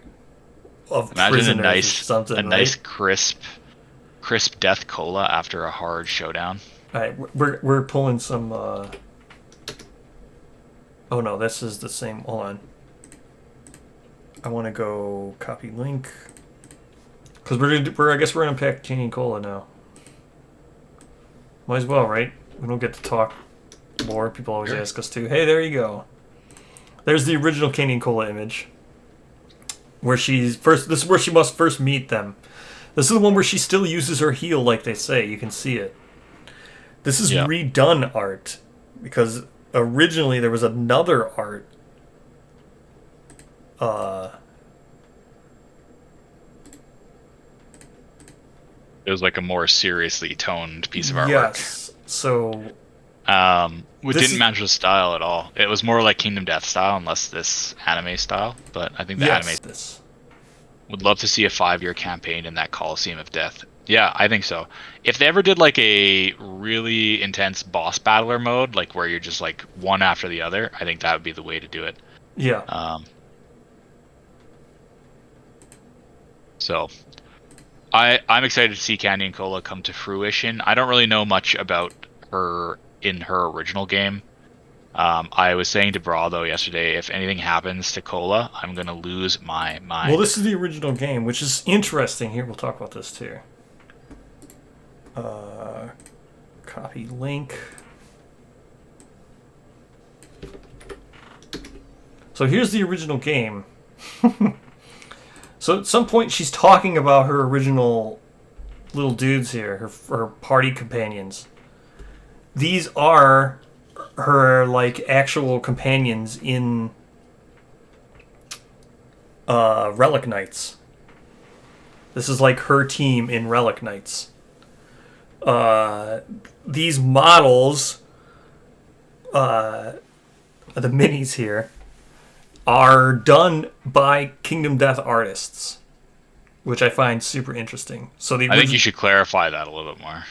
of Imagine prisoners nice crisp death cola after a hard showdown. All right, we're pulling some. Oh no, this is the same. Hold on. I want to go copy link because I guess we're gonna unpack Candy and Cola now. Might as well, right? We don't get to talk more. People always ask us to. Hey, there you go. There's the original Candy and Cola image, where she's first. This is where she must first meet them. This is the one where she still uses her heel, like they say. You can see it. This is redone art, because originally there was another art. It was like a more seriously toned piece of artwork. Yes. So. It didn't match the style at all. It was more like Kingdom Death style, unless this anime style. But I think the anime would love to see a 5-year campaign in that Colosseum of Death Yeah, I think so. If they ever did like a really intense boss battler mode, like where you're just like one after the other, I think that would be the way to do it. Yeah. So I'm excited to see Candy and Cola come to fruition. I don't really know much about her in her original game. I was saying to Bra though yesterday, if anything happens to Cola, I'm gonna lose my mind. Well, this is the original game, which is interesting. Here, we'll talk about this too. Copy link. So here's the original game. So at some point she's talking about her original little dudes here, her party companions. These are her like actual companions in Relic Knights. This is like her team in Relic Knights. These models, the minis here, are done by Kingdom Death artists, which I find super interesting. So I think you should clarify that a little bit more.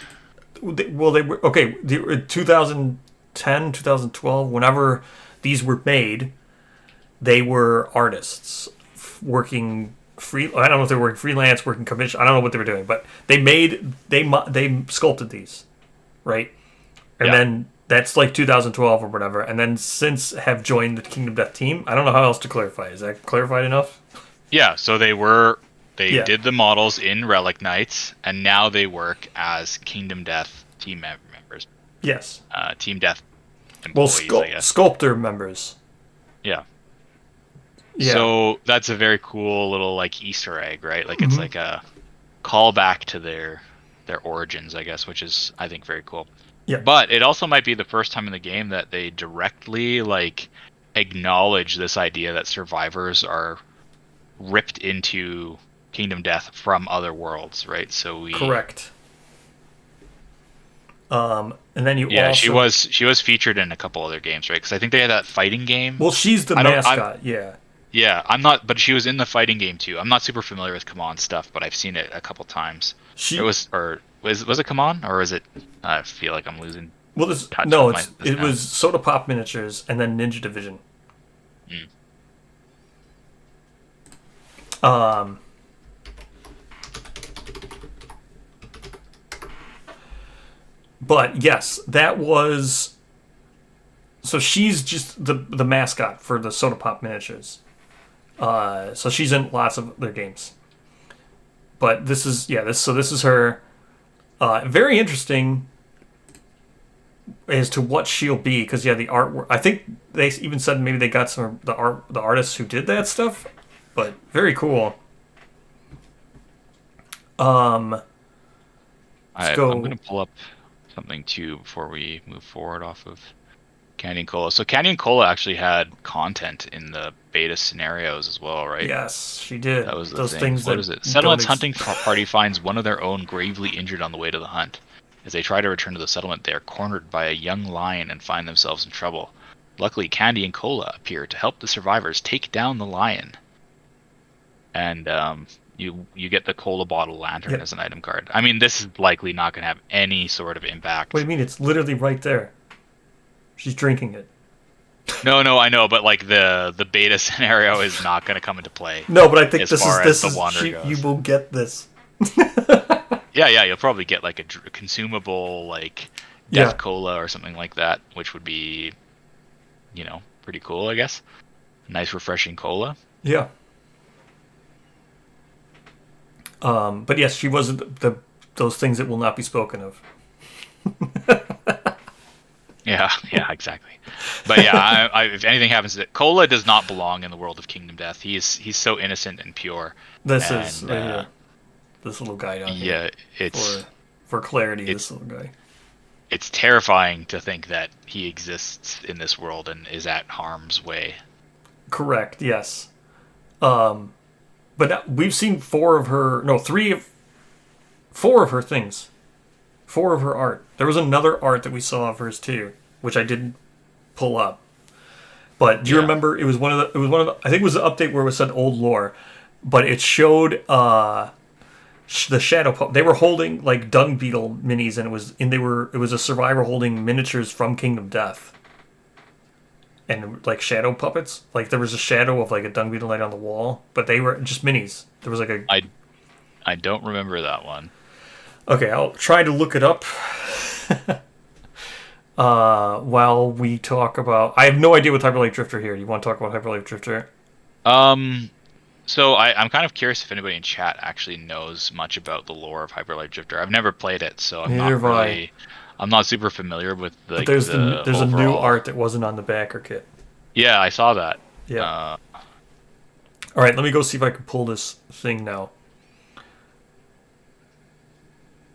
They were okay. 2010, 2012, whenever these were made, they were artists working free. I don't know if they were working freelance, working commission. I don't know what they were doing, but they sculpted these, right? And then that's like 2012 or whatever. And then since have joined the Kingdom Death team. I don't know how else to clarify. Is that clarified enough? Yeah. So they did the models in Relic Knights, and now they work as Kingdom Death team members. Yes. Team Death employees, I guess. Sculptor members. Yeah. Yeah. So that's a very cool little like Easter egg, right? Like it's like a callback to their origins, I guess, which is I think very cool. Yeah. But it also might be the first time in the game that they directly like acknowledge this idea that survivors are ripped into Kingdom Death from other worlds, right? So we correct. And then she was featured in a couple other games, right? Because I think they had that fighting game. Well, she's the mascot. Yeah, I'm not, but she was in the fighting game too. I'm not super familiar with Come On stuff, but I've seen it a couple times. Was it Come On, or is it? I feel like I'm losing. Well, it was Soda Pop Miniatures and then Ninja Division. But yes, that was. So she's just the mascot for the Soda Pop Miniatures. So she's in lots of their games. But this is this is her. Very interesting as to what she'll be, because the artwork. I think they even said maybe they got some of the artists who did that stuff, but very cool. I'm going to pull up something too before we move forward off of Candy and Cola. So Candy and Cola actually had content in the beta scenarios as well, right? Yes, she did. That was those thing. things. What is it? Settlement's hunting party finds one of their own gravely injured on the way to the hunt. As they try to return to the settlement, they are cornered by a young lion and find themselves in trouble. Luckily, Candy and Cola appear to help the survivors take down the lion. And you get the Cola bottle lantern as an item card. I mean, this is likely not going to have any sort of impact. What do you mean? It's literally right there. She's drinking it. No, I know, but like the beta scenario is not going to come into play. No, but I think you will get this. Yeah, you'll probably get like a consumable like Death Cola or something like that, which would be, pretty cool, I guess. Nice, refreshing cola. Yeah. But yes, she wasn't those things that will not be spoken of. Yeah, exactly. But yeah, if anything happens, that Cola does not belong in the world of Kingdom Death. He's so innocent and pure. This little guy down here. Yeah, it's for clarity. This little guy. It's terrifying to think that he exists in this world and is at harm's way. Correct. Yes. But we've seen four of her things. 4 of her art. There was another art that we saw of hers too, which I didn't pull up. But do you remember? It was one of the. I think it was the update where it said old lore, but it showed. the shadow they were holding like dung beetle minis, and it was a survivor holding miniatures from Kingdom Death, and like shadow puppets. Like there was a shadow of like a dung beetle knight on the wall, but they were just minis. There was like a I don't remember that one. Okay, I'll try to look it up. While we talk about, I have no idea what Hyperlight Drifter here. You want to talk about Hyperlight Drifter? So I'm kind of curious if anybody in chat actually knows much about the lore of Hyperlight Drifter. I've never played it, so I'm not super familiar with the. But there's the there's a new overall- art that wasn't on the backer kit. Yeah, I saw that. Yeah. All right, let me go see if I can pull this thing now.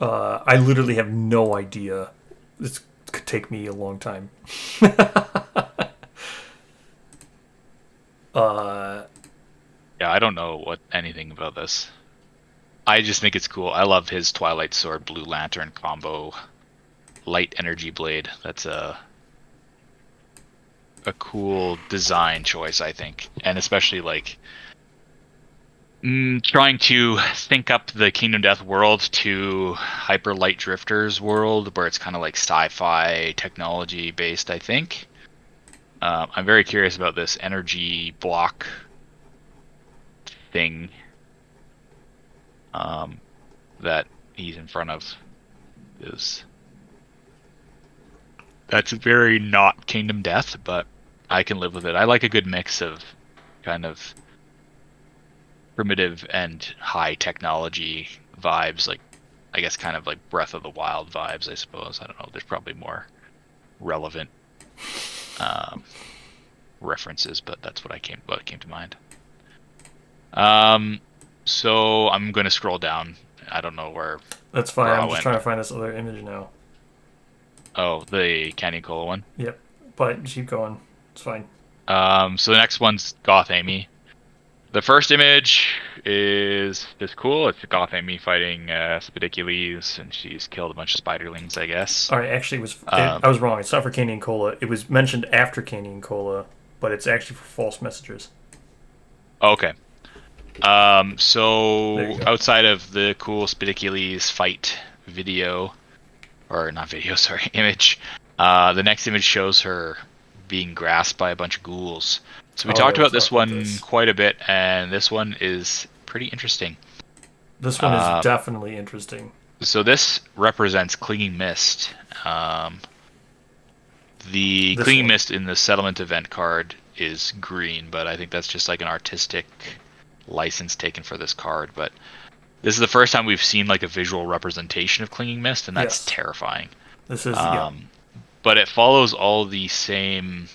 I literally have no idea. This could take me a long time. Yeah, I don't know anything about this. I just think it's cool. I love his Twilight Sword Blue Lantern combo, light energy blade. That's a cool design choice, I think, and especially like trying to sync up the Kingdom Death world to Hyper Light Drifter's world, where it's kind of like sci-fi technology based. I think I'm very curious about this energy block thing that he's in front of. That's very not Kingdom Death, but I can live with it. I like a good mix of kind of primitive and high technology vibes, like I guess kind of like Breath of the Wild vibes, I suppose. I don't know. There's probably more relevant references, but that's what came to mind. So I'm going to scroll down. I don't know where. That's fine. I'm just trying to find this other image now. Oh, the Canyon Cola one? Yep. But keep going. It's fine. So the next one's Goth Amy. The first image is just cool. It's Goth Amy fighting Spidicules, and she's killed a bunch of spiderlings, I guess. All right, actually, I was wrong. It's not for Canyon Cola. It was mentioned after Canyon Cola, but it's actually for false messages. Okay. So outside of the cool Spidicules fight video, or not video, sorry, image, the next image shows her being grasped by a bunch of ghouls. So we talked about this one quite a bit, and this one is pretty interesting. This one is definitely interesting. So this represents Clinging Mist. The Clinging Mist in the settlement event card is green, but I think that's just like an artistic license taken for this card. But this is the first time we've seen like a visual representation of Clinging Mist, and that's terrifying. This is, but it follows all the same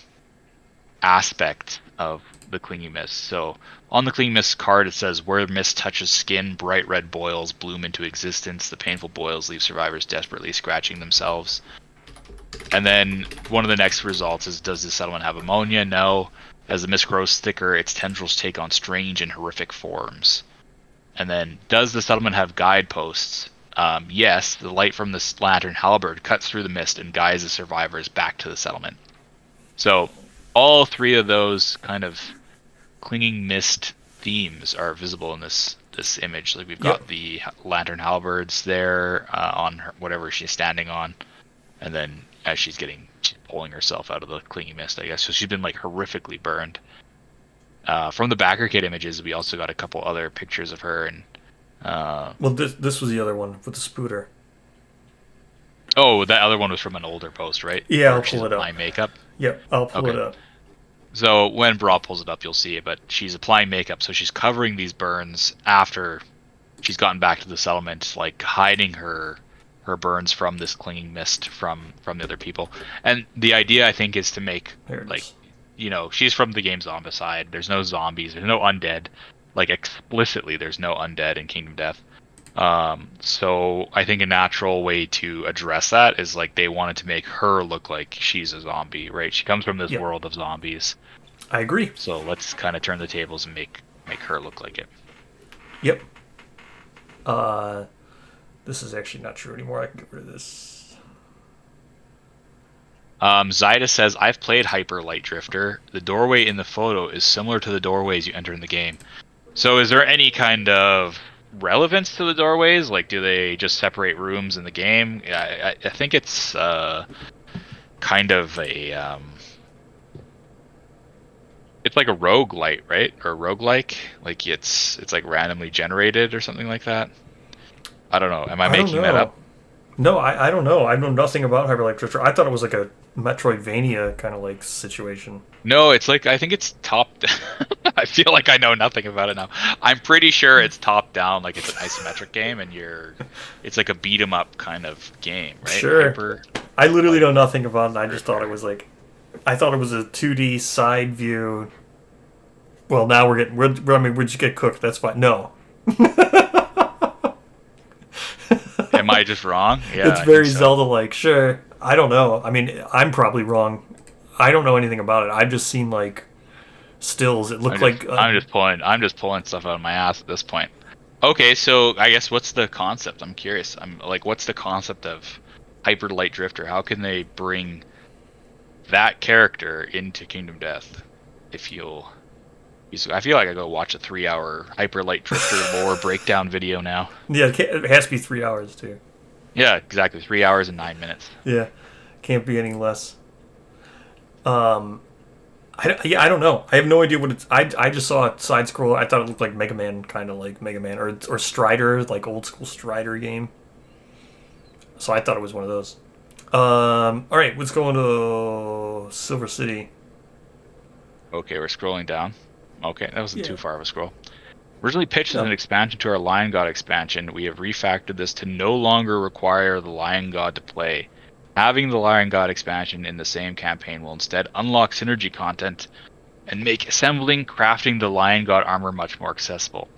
aspect of the Clinging Mist. So on the Clinging Mist card, it says, where mist touches skin, bright red boils bloom into existence. The painful boils leave survivors desperately scratching themselves. And then one of the next results is, does the settlement have ammonia? No. As the mist grows thicker, its tendrils take on strange and horrific forms. And then, does the settlement have guideposts? Yes. The light from the lantern halberd cuts through the mist and guides the survivors back to the settlement. So all three of those kind of Clinging Mist themes are visible in this image. Like we've got the lantern halberds there on her, whatever she's standing on, and then as she's pulling herself out of the Clinging Mist, I guess. So she's been like horrifically burned. From the backer kit images, we also got a couple other pictures of her, and well, this was the other one with the spooter. Oh, that other one was from an older post, right? Yeah, I'll pull it up. Applying makeup. Yep, I'll pull it up. So when Bra pulls it up, you'll see it, but she's applying makeup, so she's covering these burns after she's gotten back to the settlement, like hiding her burns from this Clinging Mist from the other people. And the idea, I think, is to make, like, she's from the game Zombicide. There's no zombies, there's no undead. Like, explicitly, there's no undead in Kingdom Death. So I think a natural way to address that is, like, they wanted to make her look like she's a zombie, right? She comes from this world of zombies. I agree. So let's kind of turn the tables and make her look like it. Yep. This is actually not true anymore. I can get rid of this. Zyda says, I've played Hyper Light Drifter. The doorway in the photo is similar to the doorways you enter in the game. So is there any kind of relevance to the doorways? Like, do they just separate rooms in the game? I think it's kind of a it's like a roguelite, right? Or roguelike? Like it's like randomly generated or something like that. I don't know. Am I making that up? No, I don't know. I know nothing about Hyper Light Drifter. I thought it was like a Metroidvania kind of like situation. No, it's like I think it's top. I feel like I know nothing about it now. I'm pretty sure it's top down, like it's an isometric game, and it's like a beat 'em up kind of game, right? Sure. I literally know nothing about it. I just thought it was like, I thought it was a 2D side view. Well, now we're just get cooked. That's fine. No. Am I just wrong? Yeah, it's very Zelda-like. Sure. I don't know. I mean, I'm probably wrong. I don't know anything about it. I've just seen like stills. It looked like I'm just pulling stuff out of my ass at this point. Okay, so I guess what's the concept? I'm curious. I'm like, what's the concept of Hyper Light Drifter? How can they bring that character into Kingdom Death? I feel like I go watch a 3-hour Hyper Light Drifter lore breakdown video now. Yeah, it has to be 3 hours too. Yeah, exactly. 3 hours and 9 minutes. Yeah, can't be any less. I don't know. I have no idea what it's. I just saw a side scroll. I thought it looked like Mega Man, kind of like Mega Man, or Strider, like old school Strider game. So I thought it was one of those. All right, let's go into Silver City. Okay, we're scrolling down. Okay, that wasn't too far of a scroll. Originally pitched as an expansion to our Lion God expansion, we have refactored this to no longer require the Lion God to play. Having the Lion God expansion in the same campaign will instead unlock synergy content and make assembling, crafting the Lion God armor much more accessible.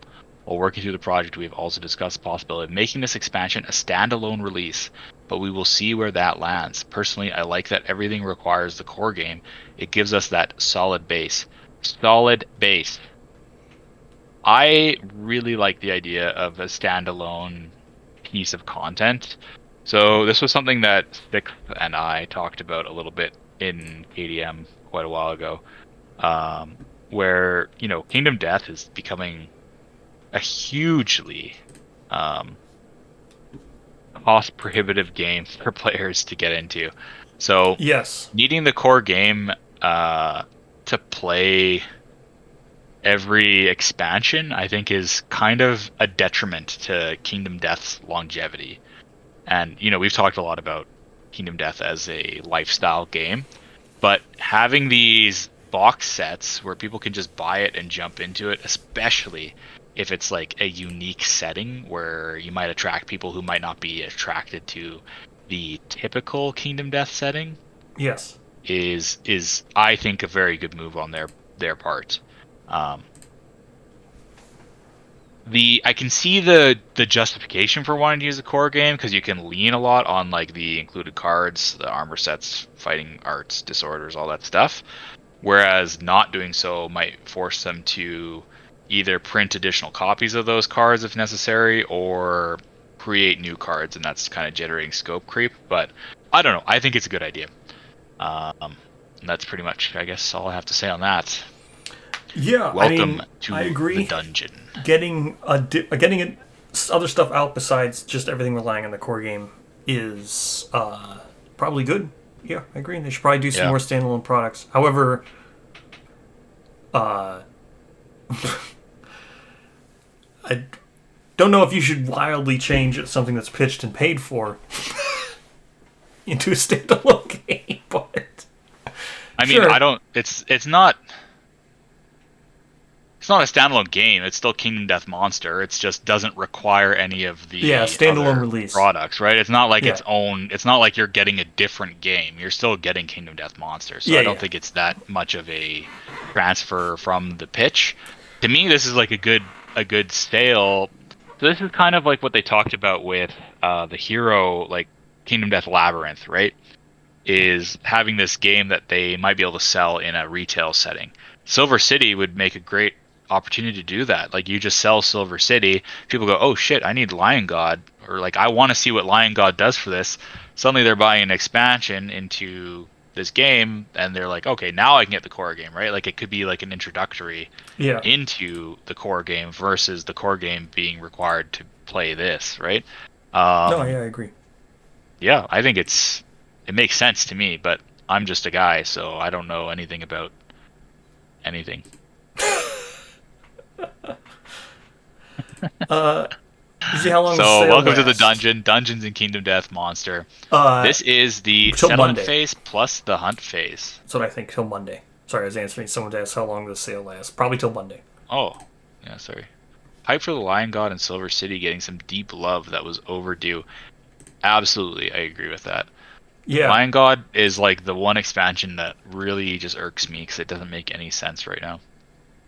While working through the project, we have also discussed the possibility of making this expansion a standalone release, but we will see where that lands. Personally, I like that everything requires the core game. It gives us that solid base. Solid base. I really like the idea of a standalone piece of content. So this was something that Sixth and I talked about a little bit in KDM quite a while ago, where, you know, Kingdom Death is becoming a hugely cost prohibitive game for players to get into. So yes, needing the core game to play every expansion, I think, is kind of a detriment to Kingdom Death's longevity. And, you know, we've talked a lot about Kingdom Death as a lifestyle game, but having these box sets where people can just buy it and jump into it, especially if it's like a unique setting where you might attract people who might not be attracted to the typical Kingdom Death setting, yes, is I think a very good move on their part. I can see the justification for wanting to use the core game, because you can lean a lot on like the included cards, the armor sets, fighting arts, disorders, all that stuff. Whereas not doing so might force them to either print additional copies of those cards if necessary, or create new cards, and that's kind of generating scope creep. But I don't know. I think it's a good idea. And that's pretty much, I guess, all I have to say on that. Yeah, Welcome to I agree. the dungeon. Getting other stuff out besides just everything relying on the core game is probably good. Yeah, I agree. They should probably do some more standalone products. However, I don't know if you should wildly change something that's pitched and paid for into a standalone game. But I mean, I don't. It's not. It's not a standalone game. It's still Kingdom Death Monster. It just doesn't require any of the standalone release products, right? It's not like its own. It's not like you're getting a different game. You're still getting Kingdom Death Monster. So I don't think it's that much of a transfer from the pitch. To me, this is like a good sale. So this is kind of like what they talked about with the hero, like Kingdom Death Labyrinth, right? Is having this game that they might be able to sell in a retail setting. Silver City would make a great opportunity to do that. Like, you just sell Silver City, people go, oh shit, I need Lion God, or like, I want to see what Lion God does for this. Suddenly they're buying an expansion into this game, and they're like, okay, now I can get the core game, right? Like it could be like an introductory into the core game versus the core game being required to play this, right? No, yeah, I agree. Yeah, I think it makes sense to me, but I'm just a guy, so I don't know anything about anything. You see how long so the sale welcome to the lasts? dungeon, Dungeons and Kingdom Death Monster. This is the till settlement Monday. phase plus the hunt phase. That's what I think, till Monday. Sorry, I was answering someone asked how long the sale lasts. Probably till Monday. Oh, yeah, sorry. Hype for the Lion God and Silver City getting some deep love that was overdue. Absolutely, I agree with that. Yeah. Lion God is like the one expansion that really just irks me because it doesn't make any sense right now.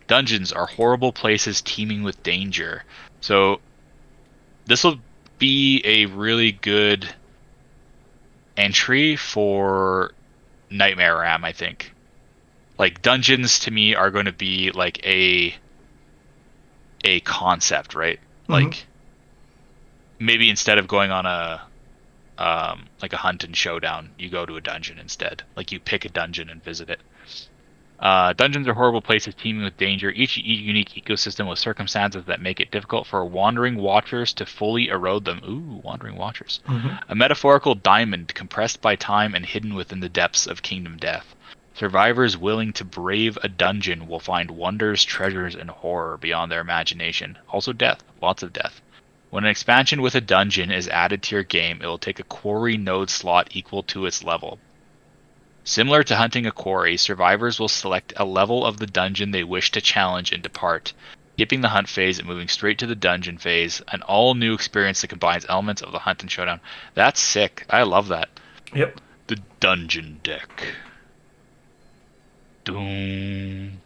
Dungeons are horrible places teeming with danger. So this will be a really good entry for Nightmare Ram, I think. Like dungeons to me are going to be like a concept, right? Mm-hmm. Like maybe instead of going on a like a hunt and showdown, you go to a dungeon instead. Like you pick a dungeon and visit it. Dungeons are horrible places teeming with danger, each unique ecosystem with circumstances that make it difficult for wandering watchers to fully erode them. Ooh, wandering watchers. Mm-hmm. A metaphorical diamond compressed by time and hidden within the depths of Kingdom Death. Survivors willing to brave a dungeon will find wonders, treasures, and horror beyond their imagination. Also death, lots of death. When an expansion with a dungeon is added to your game, it will take a quarry node slot equal to its level. Similar to hunting a quarry, survivors will select a level of the dungeon they wish to challenge and depart, skipping the hunt phase and moving straight to the dungeon phase, an all-new experience that combines elements of the hunt and showdown. That's sick. I love that. Yep. The dungeon deck. Doom.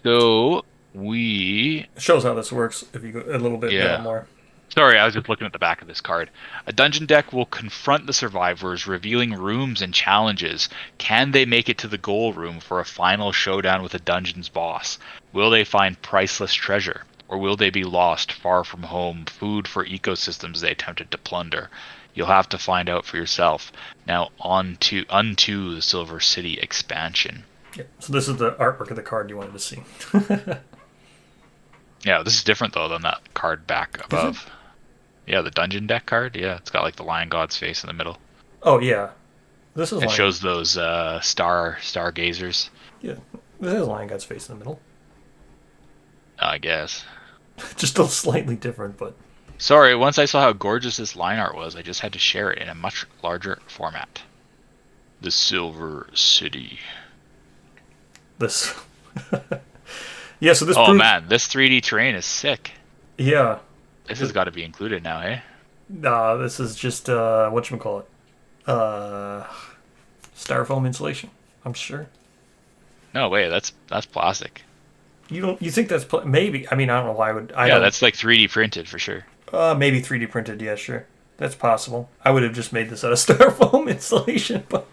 So, It shows how this works if you go a little bit more. Sorry, I was just looking at the back of this card. A dungeon deck will confront the survivors, revealing rooms and challenges. Can they make it to the goal room for a final showdown with a dungeon's boss? Will they find priceless treasure? Or will they be lost, far from home, food for ecosystems they attempted to plunder? You'll have to find out for yourself. Now unto the Silver City expansion. Yeah. So this is the artwork of the card you wanted to see. Yeah, this is different though than that card back above. Yeah, the dungeon deck card. Yeah, it's got like the Lion God's face in the middle. Oh yeah, this is. It shows those stargazers. Yeah, this is Lion God's face in the middle. I guess. Just a slightly different, but. Sorry, once I saw how gorgeous this line art was, I just had to share it in a much larger format. The Silver City. This. Yeah, so this. Oh proves... man, this 3D terrain is sick. Yeah. This has got to be included now, eh? Nah, this is just whatchamacallit. Styrofoam insulation, I'm sure. No way, that's plastic. You think that's maybe? I mean, I don't know why would. That's like 3D printed for sure. Maybe 3D printed. Yeah, sure, that's possible. I would have just made this out of styrofoam insulation, but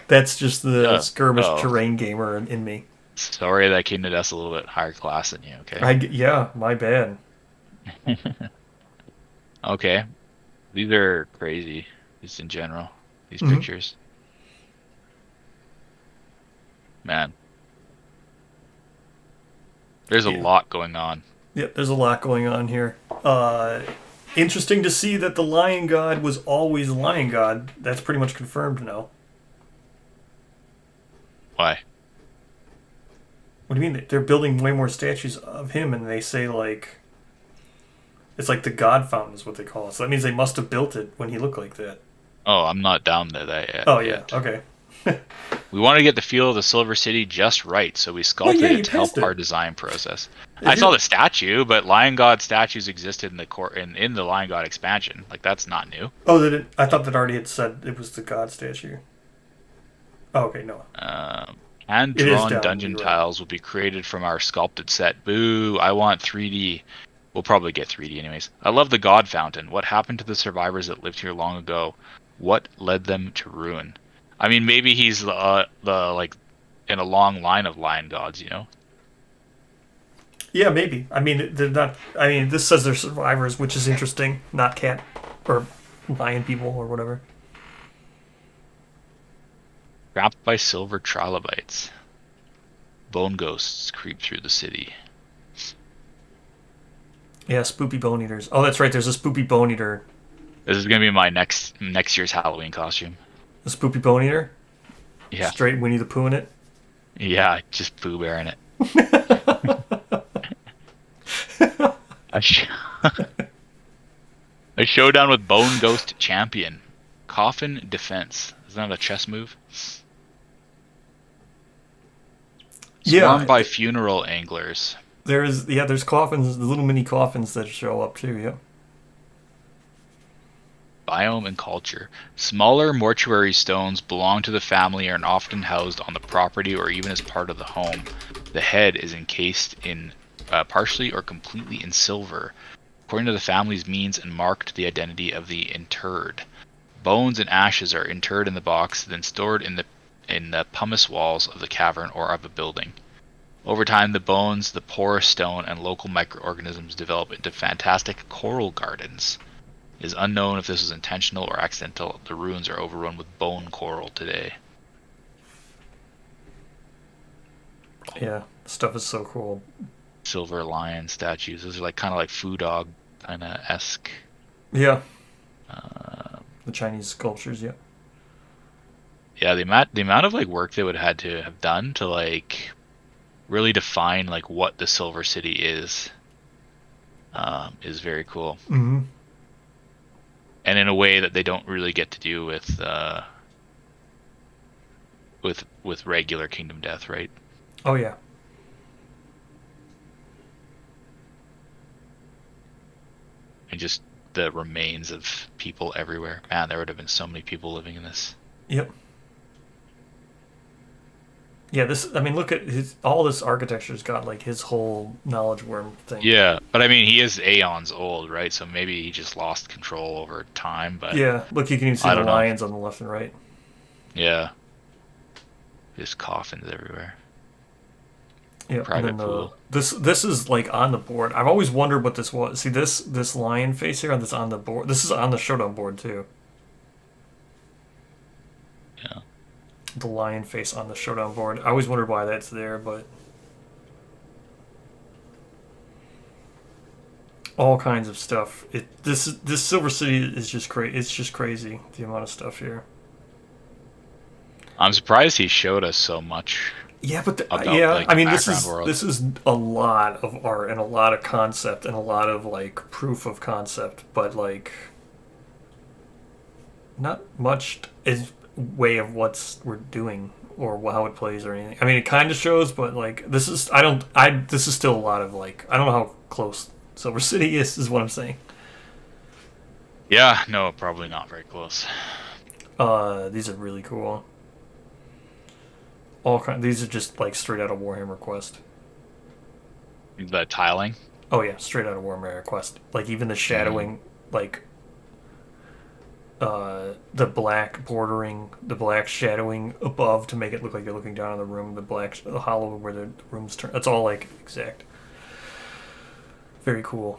that's just the skirmish terrain gamer in me. Sorry that Kingdom Death's a little bit higher class than you. Okay. My bad. Okay, these are crazy. Just in general, these pictures. Man, there's a lot going on. Yep, there's a lot going on here. Interesting to see that the Lion God was always Lion God. That's pretty much confirmed now. Why? What do you mean? They're building way more statues of him, and they say, like... It's like the God Fountain is what they call it. So that means they must have built it when he looked like that. Oh, I'm not down to that yet. Oh, yeah. Okay. We want to get the feel of the Silver City just right, so we sculpted it to help our design process. I saw the statue, but Lion God statues existed in the Lion God expansion. Like, that's not new. Oh, I thought that already had said it was the God statue. Oh, okay, no. Hand-drawn dungeon tiles will be created from our sculpted set. Boo, I want 3D. We'll probably get 3D anyways. I love the God Fountain. What happened to the survivors that lived here long ago? What led them to ruin? I mean, maybe he's the like in a long line of lion gods, you know? Yeah, maybe. I mean, they're not. I mean, this says they're survivors, which is interesting. Not cat or lion people or whatever. Trapped by silver trilobites. Bone ghosts creep through the city. Yeah, spoopy bone eaters. Oh, that's right. There's a spoopy bone eater. This is gonna be my next year's Halloween costume. A spoopy bone eater. Yeah, Straight Winnie the Pooh in it. yeah, just Pooh Bear in it. A, sh- a showdown with Bone Ghost Champion. Coffin Defense. Isn't that a chess move? Swarmed by funeral anglers. There's coffins, the little mini coffins that show up too, yeah. Biome and culture. Smaller mortuary stones belong to the family and are often housed on the property or even as part of the home. The head is encased in partially or completely in silver, according to the family's means, and marked the identity of the interred. Bones and ashes are interred in the box, then stored in the pumice walls of the cavern or of a building. Over time, the bones, the porous stone, and local microorganisms develop into fantastic coral gardens. It is unknown if this was intentional or accidental. The ruins are overrun with bone coral today. Yeah, stuff is so cool. Silver lion statues. Those are like kind of like Foo Dog kind of esque. Yeah. The Chinese sculptures, yeah. Yeah, the amount of like work they would have had to have done to like really define like what the Silver City is very cool. Mm-hmm. And in a way that they don't really get to do with regular Kingdom Death, right? Oh yeah. And just the remains of people everywhere. Man, there would have been so many people living in this. Yep. Yeah, look at all this architecture's got like his whole knowledge worm thing. Yeah, but I mean, he is aeons old, right? So maybe he just lost control over time, but... Yeah, look, you can even see the lions on the left and right. Yeah. Just coffins everywhere. Yeah, Private pool. This is like on the board. I've always wondered what this was. See this lion face here that's on the board. This is on the showdown board too. Yeah. The lion face on the showdown board. I always wondered why that's there, but all kinds of stuff. This Silver City is just crazy. It's just crazy the amount of stuff here. I'm surprised he showed us so much. Yeah, but like, I mean, this is a lot of art and a lot of concept and a lot of like proof of concept, but like not much is way of what's we're doing or how it plays or anything. I mean, it kind of shows, but like this is still a lot of like I don't know how close Silver City is what I'm saying. Yeah, no, probably not very close. These are really cool. These are just like straight out of Warhammer Quest. The tiling? Oh yeah, straight out of Warhammer Quest. Like even the shadowing, like the black bordering, the black shadowing above to make it look like you're looking down on the room, the hollow where the rooms turn. That's all like exact. Very cool.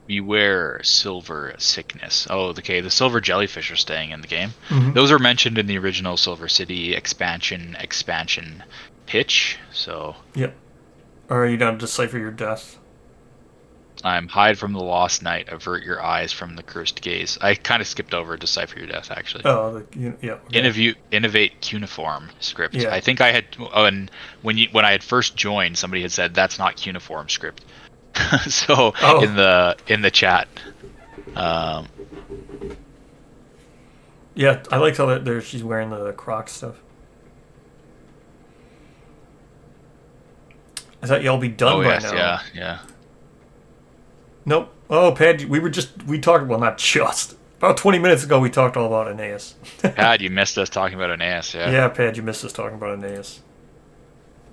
Beware silver sickness. Oh, okay. The silver jellyfish are staying in the game. Mm-hmm. Those were mentioned in the original Silver City expansion pitch. So. Yep. Are you down to decipher your death? I'm hide from the lost night. Avert your eyes from the cursed gaze. I kind of skipped over decipher your death actually. Oh, yeah. Okay. Innovate cuneiform script. Yeah. I think I had. Oh, and when I had first joined, somebody had said that's not cuneiform script. So in the chat, yeah, I liked how she's wearing the Croc stuff. I thought y'all be done by now. Yeah. Nope. Oh, Pad, we talked. Well, not just about 20 minutes ago. We talked all about Aeneas. Pad, you missed us talking about Aeneas. Yeah. Yeah, Pad, you missed us talking about Aeneas.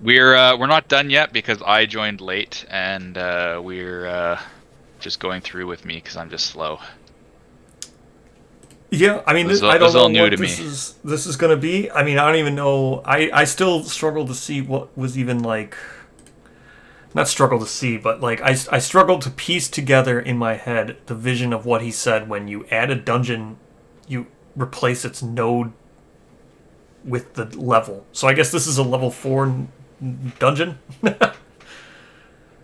We're not done yet because I joined late and we're just going through with me because I'm just slow. Yeah, I mean, I don't know what this is going to be. I mean, I don't even know. I still struggle to see what was even like. Not struggle to see, but like I struggled to piece together in my head the vision of what he said when you add a dungeon, you replace its node with the level. So I guess this is a level 4 dungeon,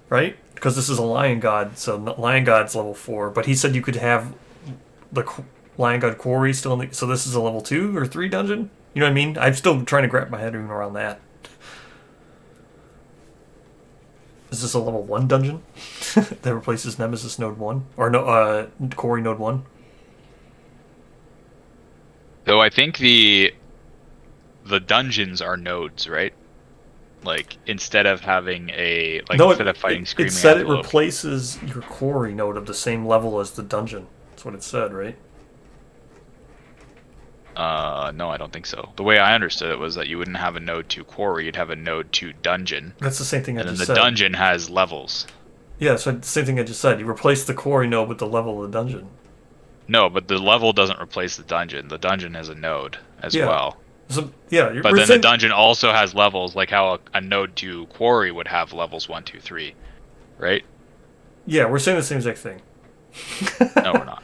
right? Because this is a Lion God, so Lion God's level 4. But he said you could have the Lion God Quarry still in the... So this is a level 2 or 3 dungeon? You know what I mean? I'm still trying to wrap my head around that. Is this a level 1 dungeon that replaces Nemesis Node 1? Or no, Quarry Node 1? Though I think the dungeons are nodes, right? Like instead of having a instead of fighting Screaming it said Antelope, it replaces your Quarry node of the same level as the dungeon. That's what it said, right? no, I don't think so. The way I understood it was that you wouldn't have a node 2 quarry, you'd have a node 2 dungeon. That's the same thing I and just then said. the dungeon has levels. Yeah, so the same thing I just said. You replace the Quarry node with the level of the dungeon. No, but the level doesn't replace the dungeon. The dungeon has a node as well. So, yeah, But then the dungeon also has levels, like how a node 2 quarry would have levels 1, 2, 3, right? Yeah, we're saying the same exact thing. No, we're not.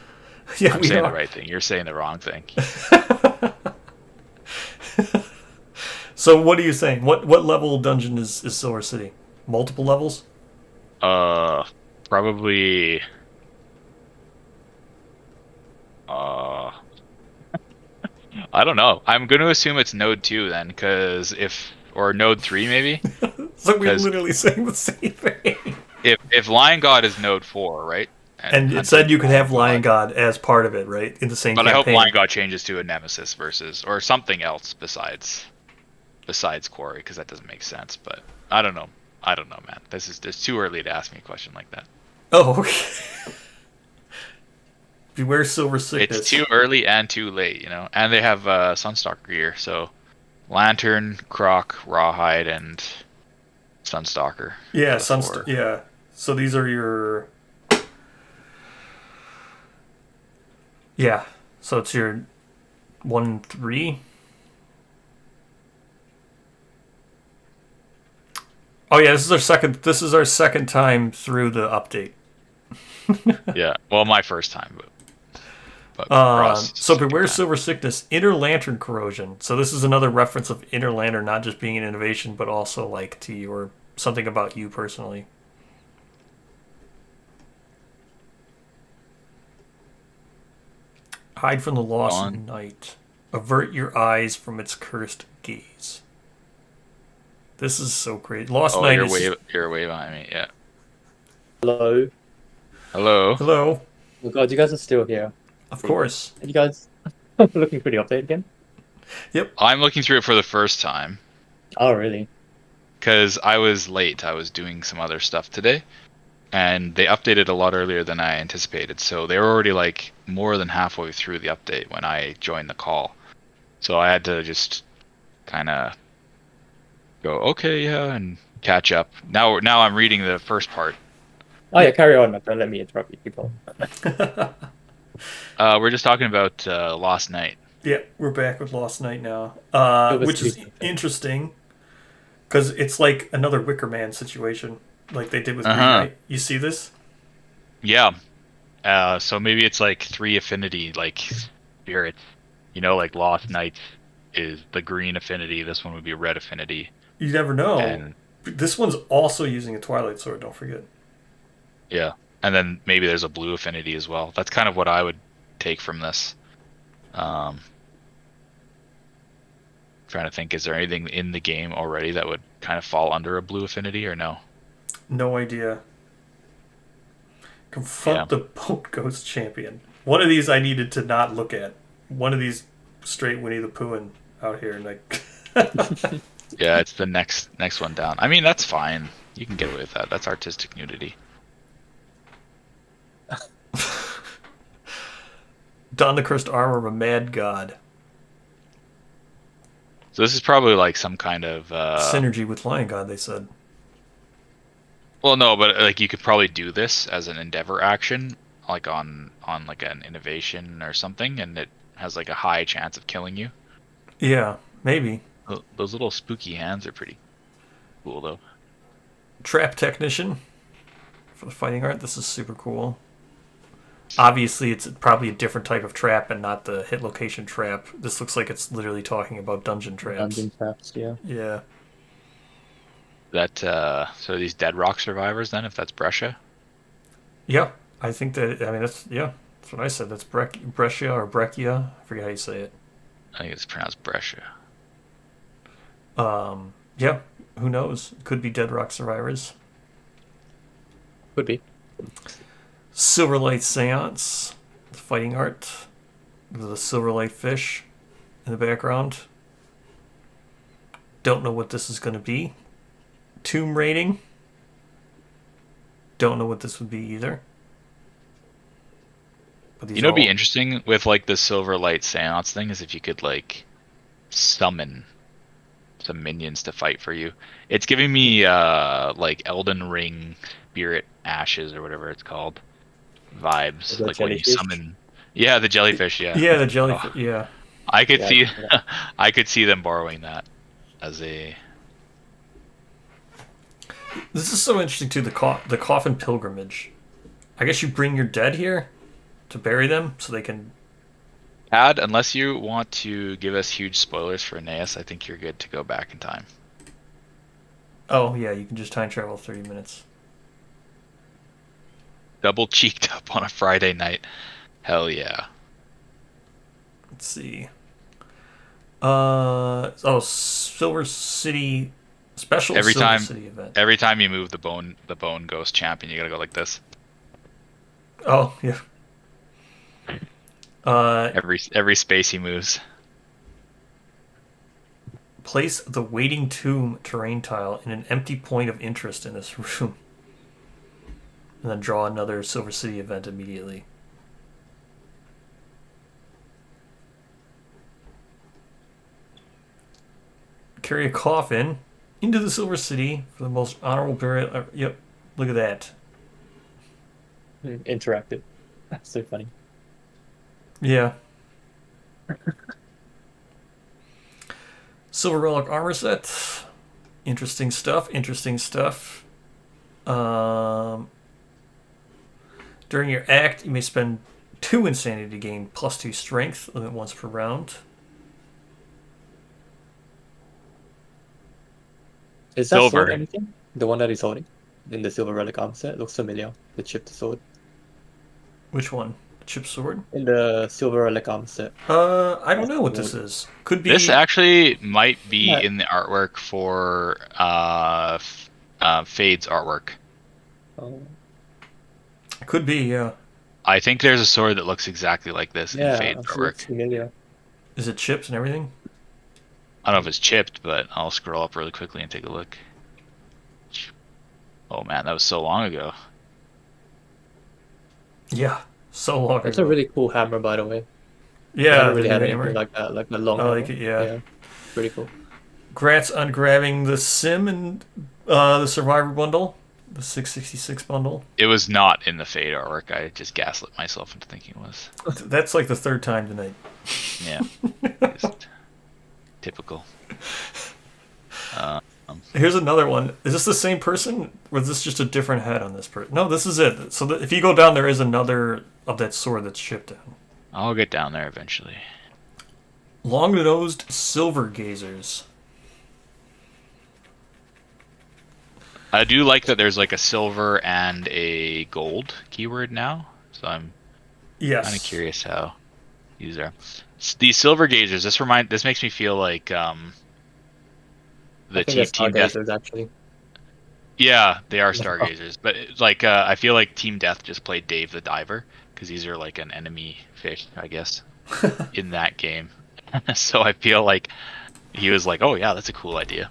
Yeah, I'm saying the right thing. You're saying the wrong thing. So what are you saying? What level dungeon is Silver City? Multiple levels? Probably. I don't know. I'm going to assume it's node 2 then, or node 3 maybe. So we're literally saying the same thing. If Lion God is node 4, right? And it said you could have Lion God as part of it, right? In the same campaign. But I hope Lion God changes to a Nemesis or something else besides Quarry, because that doesn't make sense. But I don't know. Man. It's too early to ask me a question like that. Oh, okay. Beware Silver Sickness. It's too early and too late, you know. And they have Sunstalker gear, so Lantern, Croc, Rawhide, and Sunstalker. Yeah, yeah. So these are your... Yeah, so it's your 1, 3. Oh yeah, this is our second time through the update. Yeah, well, my first time, but so beware Silver Sickness, Inner Lantern Corrosion. So this is another reference of Inner Lantern not just being an innovation, but also like to your something about you personally. Hide from the lost night. Avert your eyes from its cursed gaze. This is so great. Lost night you're way behind me, yeah. Hello. Hello. Oh god, you guys are still here. Of course. Are you guys looking through the update again? Yep. I'm looking through it for the first time. Oh, really? Because I was late. I was doing some other stuff today. And they updated a lot earlier than I anticipated. So they were already like more than halfway through the update when I joined the call. So I had to just kind of go, okay, yeah, and catch up. Now I'm reading the first part. Oh yeah, carry on, my friend. Let me interrupt you, people. We're just talking about Lost Night. Yeah, we're back with Lost Night now, which is interesting because it's like another Wicker Man situation, like they did with Green Knight. You see this? Yeah. So maybe it's like 3 affinity, like spirits. You know, like Lost Night is the green affinity. This one would be red affinity. You never know. And this one's also using a Twilight Sword. Don't forget. Yeah, and then maybe there's a blue affinity as well. That's kind of what I would take from this. Trying to think, is there anything in the game already that would kind of fall under a blue affinity or no? No idea. Confront the Boat Ghost Champion. One of these I needed to not look at. One of these straight Winnie the Pooh out here. Like Yeah, it's the next one down. I mean, that's fine. You can get away with that. That's artistic nudity. Don the cursed armor of a mad god. So this is probably like some kind of synergy with Lion God, they said. Well, no, but like you could probably do this as an endeavor action, like on like an innovation or something, and it has like a high chance of killing you. Yeah, maybe. Those little spooky hands are pretty cool, though. Trap Technician for the fighting art. This is super cool. Obviously, it's probably a different type of trap and not the hit location trap. This looks like it's literally talking about dungeon traps. Dungeon traps, yeah. Yeah. That so are these Dead Rock survivors then, if that's Brescia? Yeah. I think that, I mean, that's what I said. That's Brescia or Breccia. I forget how you say it. I think it's pronounced Brescia. Yeah. Who knows? Could be Dead Rock survivors. Could be. Silverlight Seance, fighting art, with a Silverlight fish in the background. Don't know what this is going to be. Tomb raiding. Don't know what this would be either. But these You know, it'd be interesting with like the Silverlight Seance thing is if you could like summon some minions to fight for you. It's giving me like Elden Ring Spirit Ashes or whatever it's called vibes. The Like when you jellyfish? summon. Yeah, the jellyfish. Yeah. Yeah, the jellyfish. Oh. Yeah. I could Yeah, see, yeah. I could see them borrowing that as a. This is so interesting too. The coffin pilgrimage. I guess you bring your dead here to bury them so they can. Ad, unless you want to give us huge spoilers for Aeneas, I think you're good to go back in time. Oh yeah, you can just time travel 30 minutes. Double cheeked up on a Friday night. Hell yeah. Let's see. Silver City special Every Silver time- City event. Every time you move the bone ghost champion, you gotta go like this. Oh yeah. Every space he moves. Place the waiting tomb terrain tile in an empty point of interest in this room. And then draw another Silver City event immediately. Carry a coffin into the Silver City for the most honorable burial. Yep, look at that. Interactive. That's so funny. Yeah. Silver Relic armor set. Interesting stuff. Interesting stuff. During your act, you may spend 2 insanity to gain +2 strength, limit once per round. Is that Silver. sword anything? The one that he's holding in the Silver Relic armor set looks familiar. The chipped sword Which one? Chip sword? in the Silver Relic armor set. I don't know what this is. Could be. This actually might be Yeah. in the artwork for Fade's artwork. Oh, Could be. Yeah. I think there's a sword that looks exactly like this yeah, in Fade's it looks artwork. familiar. Is it chips and everything? I don't know if it's chipped, but I'll scroll up really quickly and take a look. Oh man, that was so long ago. Yeah. So long That's ago. a really cool hammer, by the way. I Yeah. haven't really the had hammer. anything like that, like a long I hammer. like it, yeah. Pretty cool. Congrats on grabbing the sim and the Survivor bundle, the 666 bundle. It was not in the Fade artwork. I just gaslit myself into thinking it was. That's like the 3rd time tonight. Yeah. Just typical. Here's another one. Is this the same person? Or is this just a different head on this person? No, this is it. So if you go down, there is another of that sword that's shipped down. I'll get down there eventually. Long-nosed silver gazers. I do like that there's like a silver and a gold keyword now. So I'm Yes. kind of curious how these are. These silver gazers. This makes me feel like the I think it's team death. Stargazers, actually. Yeah, they are stargazers, but it's like I feel like Team Death just played Dave the Diver because these are like an enemy fish, I guess, in that game. So I feel like he was like, "Oh yeah, that's a cool idea."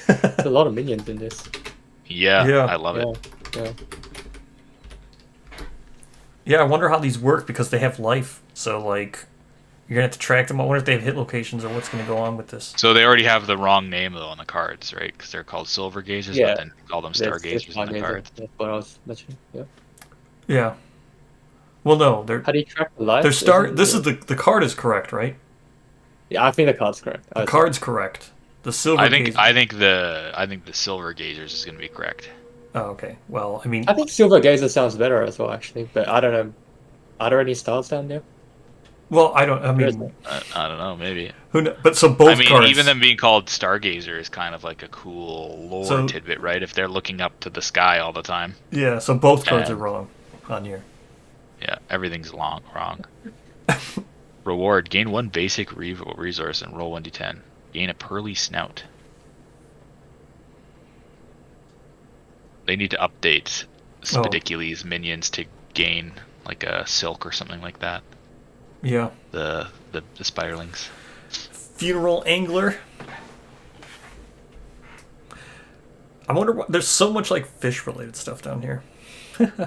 There's a lot of minions in this. Yeah, Yeah. I love Yeah, it. yeah. Yeah, I wonder how these work because they have life. So, like, you're going to have to track them. I wonder if they have hit locations or what's going to go on with this. So they already have the wrong name though on the cards, right? Because they're called silver gazers, Yeah. but then call them stargazers on the Stargazer. cards. That's what I was mentioning. Yeah. Yeah. Well, no, they're How do you track the life? they're star. This is the card is correct, right? Yeah, I think the card's correct. The card's correct. The silver. I think gazer- I think the silver gazers is going to be correct. Oh, okay. Well, I mean, I think Silver Gazer sounds better as well, actually. But I don't know. Are there any stars down there? Well, I don't. I There mean, isn't. I don't know, maybe. who? But so both I mean, cards. even them being called Stargazer is kind of like a cool lore So- tidbit, right? If they're looking up to the sky all the time. Yeah. So both cards are And- wrong on here. Yeah, everything's wrong. Reward: gain 1 basic resource and roll 1d10. Gain a pearly snout. They need to update Spedicules minions to gain like a silk or something like that. Yeah. The spiderlings. Funeral angler. I wonder what. There's so much like fish related stuff down here.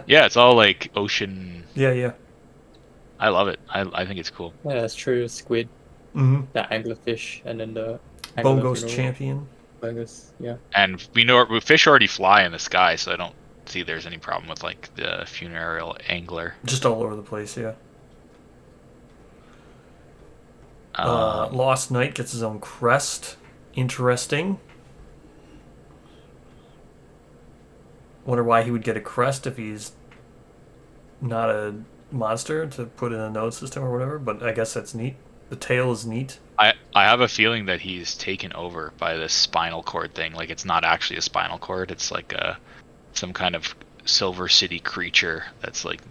Yeah, it's all like ocean. Yeah. Yeah. I love it. I think it's cool. Yeah, that's true. Squid, Mm-hmm. the anglerfish, and then the Bongo's funeral. champion. Bongos, yeah. And we know fish already fly in the sky, so I don't see there's any problem with like the funereal angler. Just all over the place. Yeah. Um, Lost Knight gets his own crest. Interesting. Wonder why he would get a crest if he's not a monster to put in a node system or whatever, but I guess that's neat. The tail is neat. I have a feeling that he's taken over by this spinal cord thing. Like it's not actually a spinal cord. It's like some kind of Silver City creature that's like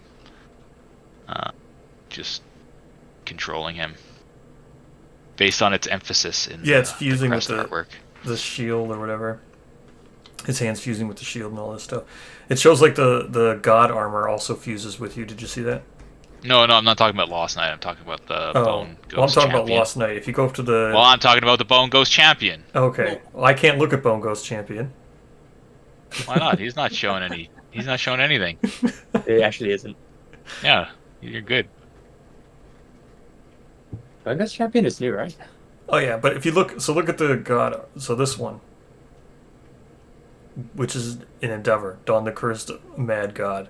just controlling him based on its emphasis in Yeah, it's the fusing with crest the artwork. the shield or whatever. His hand's fusing with the shield and all this stuff. It shows like the god armor also fuses with you. Did you see that? No, I'm not talking about Lost Knight. I'm talking about the Bone Ghost well, I'm talking Champion. about Lost Knight. If you go up to the Well, I'm talking about the Bone Ghost Champion. okay, well, I can't look at Bone Ghost Champion. Why not? He's not showing any. He's not showing anything. It actually isn't. Yeah, you're good. Bongos champion is new, right? Oh yeah, but if you look at the god. So this one, which is an Endeavor, Dawn the Cursed Mad God.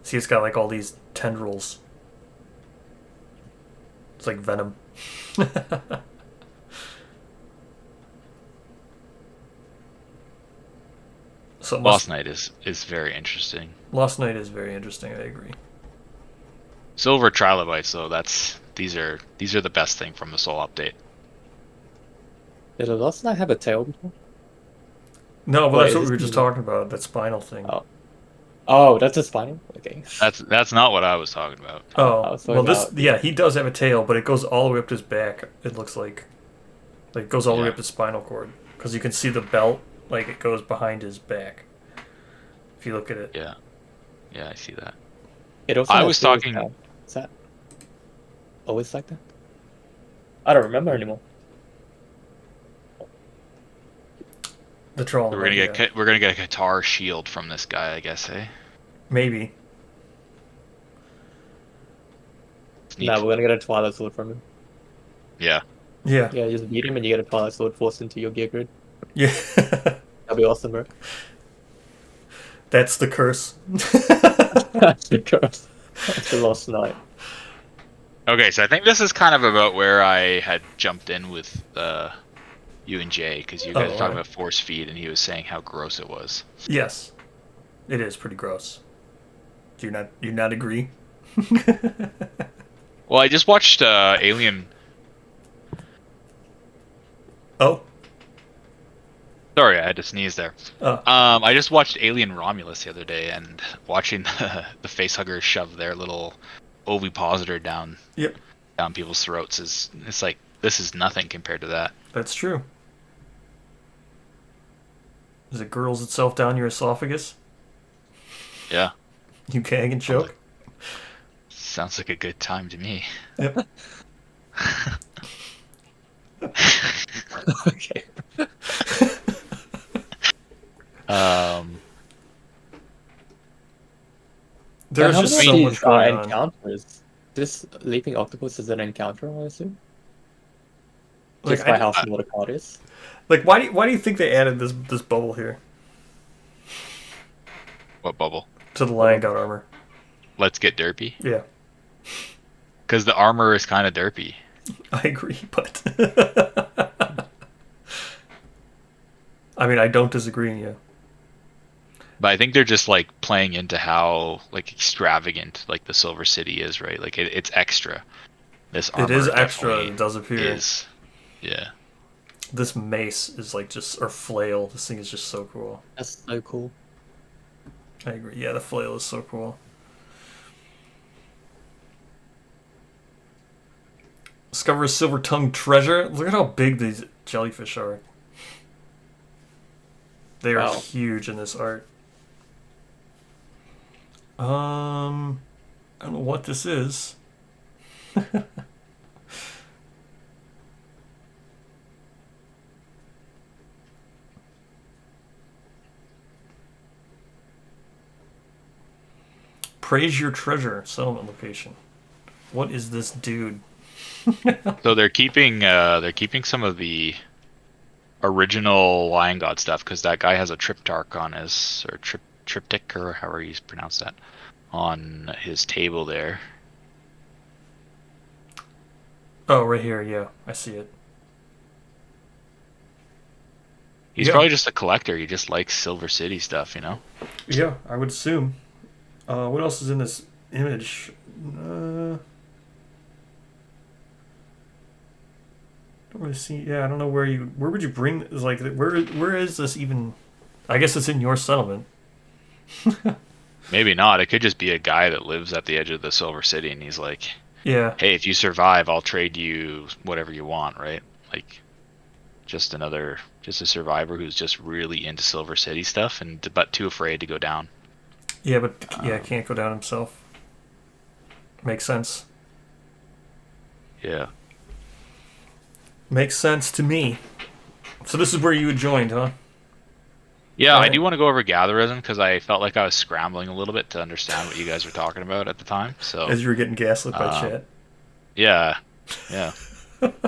See, it's got like all these tendrils. It's like venom. So Lost Knight is very interesting. Lost Knight is very interesting. I agree. Silver Trilobites, though, these are the best thing from the Soul update. Did the Lost Knight have a tail before? No, but Wait, that's what is we were this just new? talking about. That spinal thing. Oh. Oh, that's a spinal? Okay. That's not what I was talking about. I Oh, was well, talking this about- yeah, he does have a tail, but it goes all the way up to his back. It looks like it goes all the way Yeah. up his spinal cord because you can see the belt, like it goes behind his back. If you look at it, Yeah, I see that. It also I has was tail talking- now. Is that always like that? I don't remember anymore. the troll. We're gonna get a guitar shield from this guy, I guess, eh? maybe. It's neat. No, we're gonna get a Twilight Sword from him. Yeah. Yeah, Yeah, just beat him and you get a Twilight Sword forced into your gear grid. yeah. That'd be awesome, bro. That's the curse. That's the curse. That's the Lost Knight. Okay, so I think this is kind of about where I had jumped in with you and Jay, because you guys were talking alright. about force feed, and he was saying how gross it was. Yes, it is pretty gross. Do you not agree? Well, I just watched Alien. Oh, Sorry, I had to sneeze there. oh. I just watched Alien Romulus the other day, and watching the facehuggers shove their little ovipositor down Yep, people's throats it's like, this is nothing compared to that. that's true. As it gurls itself down your esophagus, Yeah, you gag and choke. sounds like a good time to me. Yep. Okay. There's Now, how just many so of much these going on. encounters? This leaping octopus is an encounter, I assume. Like, Just by I- how small the card is. Like, why do you think they added this bubble here What bubble? to the Lion God armor? Let's get derpy, Yeah, because the armor is kind of derpy. I agree, but I mean, I don't disagree. Yeah, But I think they're just like playing into how like extravagant like the Silver City is, right? Like it's extra. This armor It is extra. definitely It does appear. is. Yeah. This mace is like just, or flail. This thing is just so cool. That's so cool. I agree. Yeah, the flail is so cool. Discover a silver-tongued treasure. Look at how big these jellyfish are. They are Wow. huge in this art. I don't know what this is. Praise your treasure. Settlement location. What is this dude? So they're keeping some of the original Lion God stuff because that guy has a triptych on his triptych or however you pronounce that on his table there. Oh, right here. Yeah, I see it. He's Yeah. probably just a collector. He just likes Silver City stuff, you know. Yeah, I would assume. What else is in this image? Don't really see. Yeah, I don't know where would you bring? Is like where is this even? I guess it's in your settlement. Maybe not. It could just be a guy that lives at the edge of the Silver City, and he's like, Yeah, "Hey, if you survive, I'll trade you whatever you want." Right? Like, just a survivor who's just really into Silver City stuff, but too afraid to go down. yeah, but can't go down himself. Makes sense. Yeah. Makes sense to me. So this is where you had joined, huh? Yeah, I Right. do want to go over Gatherism because I felt like I was scrambling a little bit to understand what you guys were talking about at the time. So As you were getting gaslit by chat. yeah,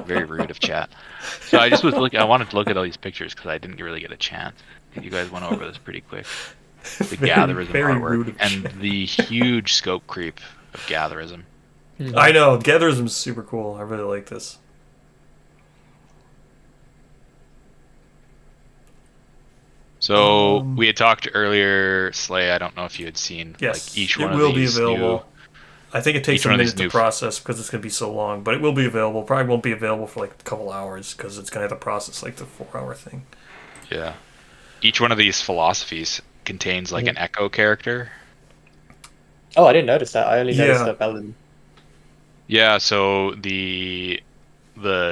very rude of chat. So I just was looking. I wanted to look at all these pictures because I didn't really get a chance. You guys went over this pretty quick. The Gatherism very rude artwork of and chat. the huge scope creep of Gatherism. I know. Gatherism is super cool. I really like this. So we had talked earlier, Slay. I don't know if you had seen Yes, like each it one of will be these available. I think it takes each a one of minute these to process because it's going to be so long, but it will be available. Probably won't be available for like a couple hours because it's going to have to process like the 4-hour thing. Yeah. Each one of these philosophies contains like an echo character. Oh, I didn't notice that. I only noticed Yeah. that Paladin. Yeah, so the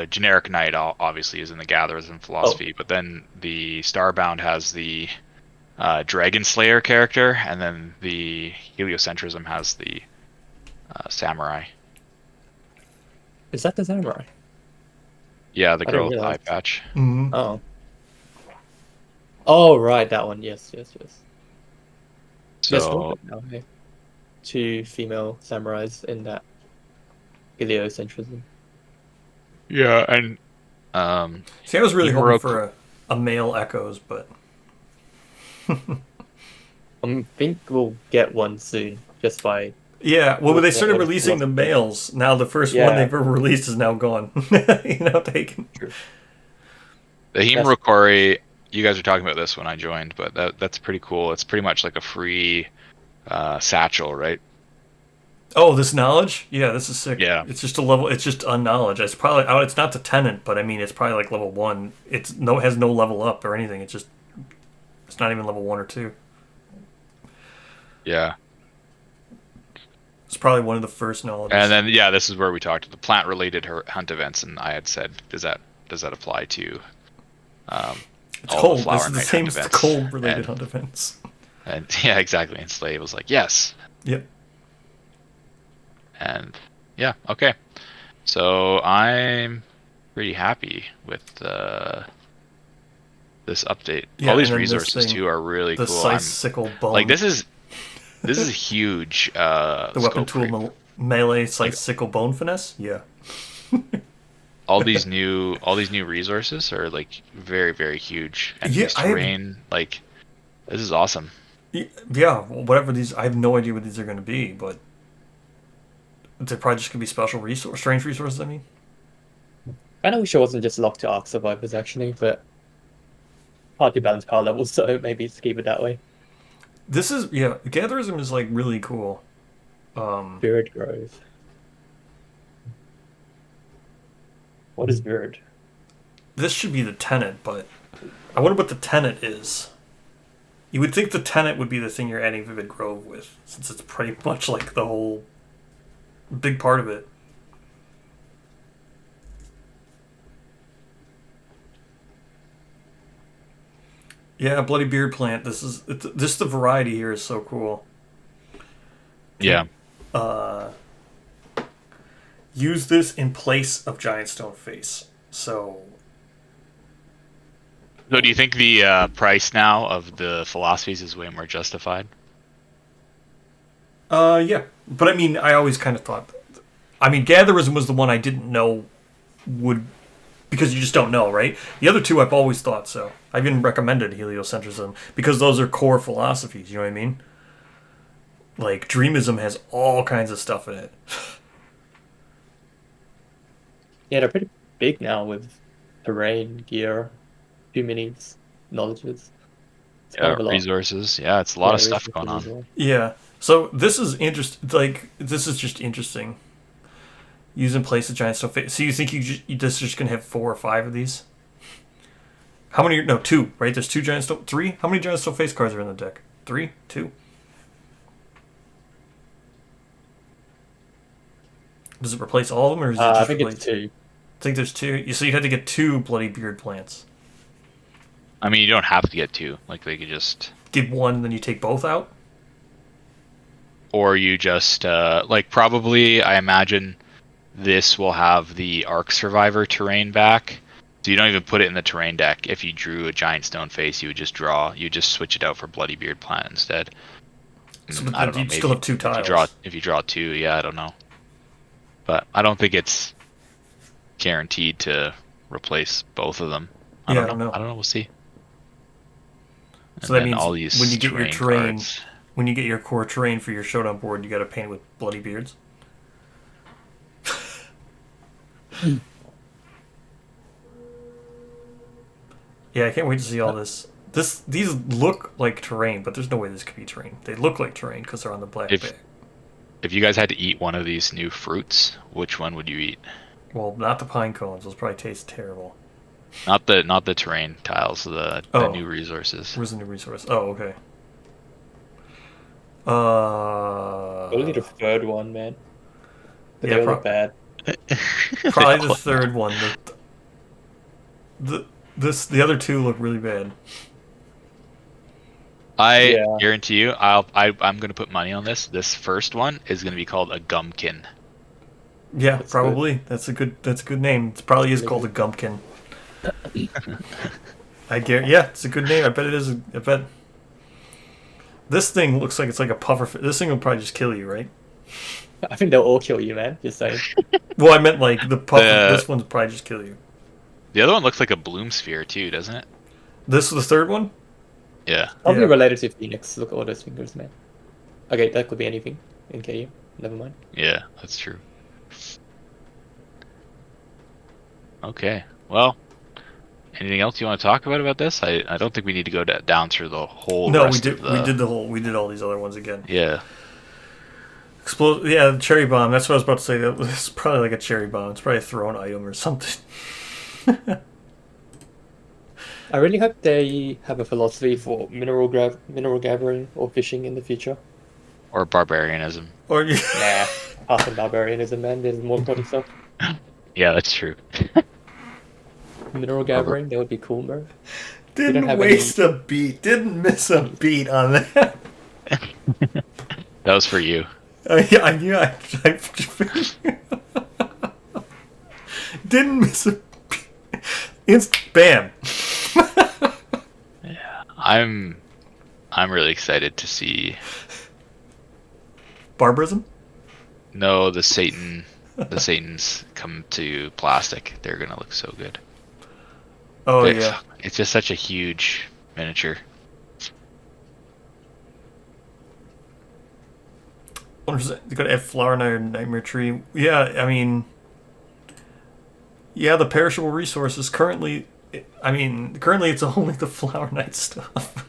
generic knight obviously is in the Gatherism philosophy, but then the Starbound has the Dragon Slayer character, and then the Heliocentrism has the samurai. Is that the samurai? Yeah, the I girl didn't with the eye realize. patch. Mm-hmm. Oh. Oh, right, that one. Yes. Yes, So look at now, hey. 2 female samurais in that Heliocentrism. yeah, and See, I was really hoping Ivory- for a male Echoes, but I think we'll get one soon, just by... yeah. Well, they started What is releasing the philosophy? males. Now the first one Yeah. they've ever released is now gone. Taken. the Himurokori, you guys were talking about this when I joined, but that's pretty cool. It's pretty much like a free satchel, right? Oh, this knowledge? Yeah, this is sick. Yeah. It's just a level. It's just unknowledge. It's probably. Oh, it's not the tenant, but I mean, it's probably like level 1. It's has no level up or anything. It's just. It's not even level 1 or 2. Yeah. It's probably one of the first knowledges. And then yeah, this is where we talked to the plant-related hunt events, and I had said, does that apply to it's all cold. the Flower This is the Knight same hunt as the events? cold related And- hunt events. And yeah, exactly. And Slave was like, yes. Yep. And yeah, okay. So I'm pretty happy with this update. Yeah, All these and then this resources thing, too are really The cool. scythe sickle bone. Like this is huge. the weapon scope tool creep. melee scythe sickle bone finesse. Yeah. All these new resources are like very, very huge. And Yeah, this terrain, like this is awesome. Yeah, whatever these. I have no idea what these are going to be, but they're probably just going to be special strange resources. I mean, I wish it wasn't just locked to Arc Survivors, actually, but hard to balance power levels, so maybe just keep it that way. This is Gatherism is like really cool. Spirit growth. What is Bird? This should be the tenant, but I wonder what the tenant is. You would think the tenant would be the thing you're adding Vivid Grove with, since it's pretty much like the whole big part of it. Yeah, Bloody Beard Plant. This the variety here is so cool. Yeah. Use this in place of Giant Stone Face. So do you think the price now of the philosophies is way more justified? yeah. But I mean, I always kind of thought. I mean, Gatherism was the one I didn't know would. Because you just don't know, right? The other two I've always thought so. I've even recommended Heliocentrism because those are core philosophies, you know what I mean? Like, Dreamism has all kinds of stuff in it. Yeah, they're pretty big now with terrain, gear, 2 minis, knowledges. It's kind of a lot. Resources. Yeah, it's a lot of stuff resources going as on. well. Yeah. So this is this is just interesting. Use in place of Giant Stone Face. So you think you just going to have 4 or 5 of these? How many? No, 2, right? There's 2 Giant Stone... 3? How many Giant Stone Face cards are in the deck? 3? 2? Does it replace all of them, or is it just I think replace... it's 2. I think there's 2. So you had to get 2 Bloody Beard Plants. I mean, you don't have to get 2. Like, they could just... Get 1, then you take both out? Or you just, like, probably, I imagine this will have the Arc Survivor terrain back. So you don't even put it in the terrain deck. If you drew a Giant Stone Face, you would just switch it out for Bloody Beard Plant instead. So, I don't know, you'd still have 2 tiles. If you draw 2, yeah, I don't know. But I don't think it's guaranteed to replace both of them. I don't know. We'll see. So that means all these when you get your terrain, cards. when you get your core terrain for your showdown board, you got to paint it with Bloody Beards. Yeah, I can't wait to see all this. These look like terrain, but there's no way this could be terrain. They look like terrain because they're on the black bag. If you guys had to eat one of these new fruits, which one would you eat? Well, not the pine cones. Those probably taste terrible. Not the terrain tiles, the new resources. Where's the new resource? Oh, okay. Only the third one, man. But Yeah, they all look bad. Probably the third one. The other 2 look really bad. I guarantee you, I'm gonna put money on this. This first one is gonna be called a Gumkin. Yeah, That's probably. That's a good name. It probably is called a Gumpkin. Yeah, it's a good name. I bet it is. I bet. This thing looks like it's like a puffer. This thing will probably just kill you, right? I think they'll all kill you, man. Just saying. Well, I meant like the puffer. This one's probably just kill you. The other one looks like a bloom sphere too, doesn't it? This is the third one? Yeah. Probably Yeah. related to Phoenix. Look at all those fingers, man. Okay, that could be anything in KDM. Never mind. Yeah, that's true. Okay. Well, anything else you want to talk about this? I don't think we need to go down through the whole. No, we rest did. Of the... We did all these other ones again. Yeah. Explode. Yeah, the cherry bomb. That's what I was about to say. That was probably like a cherry bomb. It's probably a thrown item or something. I really hope they have a philosophy for mineral gathering or fishing in the future. Or barbarianism. Or Nah, half and barbarianism, man. There's more important stuff. Yeah, that's true. Mineral gathering, that would be cool, bro. didn't have waste a beat. Didn't miss a beat on that. That was for you. Yeah, didn't miss a beat. Bam. I'm really excited to see. Barbarism? No, the Satans come to plastic. They're gonna look so good. Oh, yeah. It's just such a huge miniature. You gotta add Flower Knight or Nightmare Tree. Yeah, I mean... Yeah, the perishable resources. Currently it's only the Flower Knight stuff.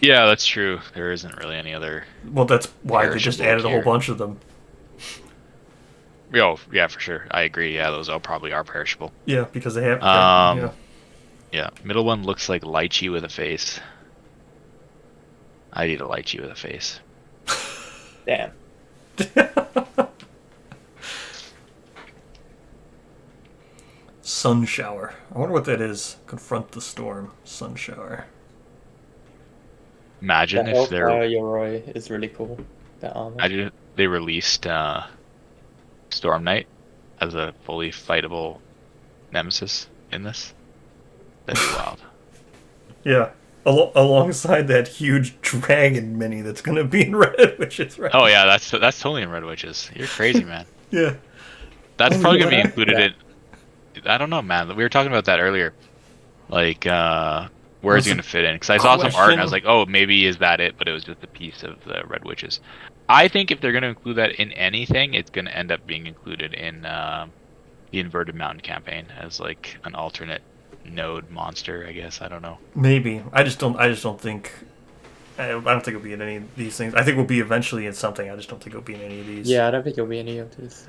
Yeah, that's true. There isn't really any other. Well, that's why they just Perishable added a whole gear. bunch of them. Oh, yeah, for sure. I agree. Yeah, those all probably are perishable. Yeah, because they have. Um, yeah. Middle one looks like lychee with a face. I need a lychee with a face. Damn. Sun shower. I wonder what that is. Confront the storm. Sun shower. Imagine The if they're. Hellfire Yoroi is really cool. That armor. Imagine they released Storm Knight as a fully fightable nemesis in this. That'd be wild. Yeah. Alongside that huge dragon mini that's going to be in Red Witches, right? Oh yeah, that's totally in Red Witches. You're crazy, man. Yeah. That's Oh, probably gonna be yeah. included in. I don't know, man. We were talking about that earlier. Like, where is That's it a gonna fit in? Because I saw some art and I was question. like, oh, maybe is that it? But it was just a piece of the Red Witches. I think if they're gonna include that in anything, it's gonna end up being included in the Inverted Mountain campaign as like an alternate node monster. I guess I don't know. Maybe. I just don't think. I don't think it'll be in any of these things. I think we'll be eventually in something. I just don't think it'll be in any of these. Yeah, I don't think it'll be any of this.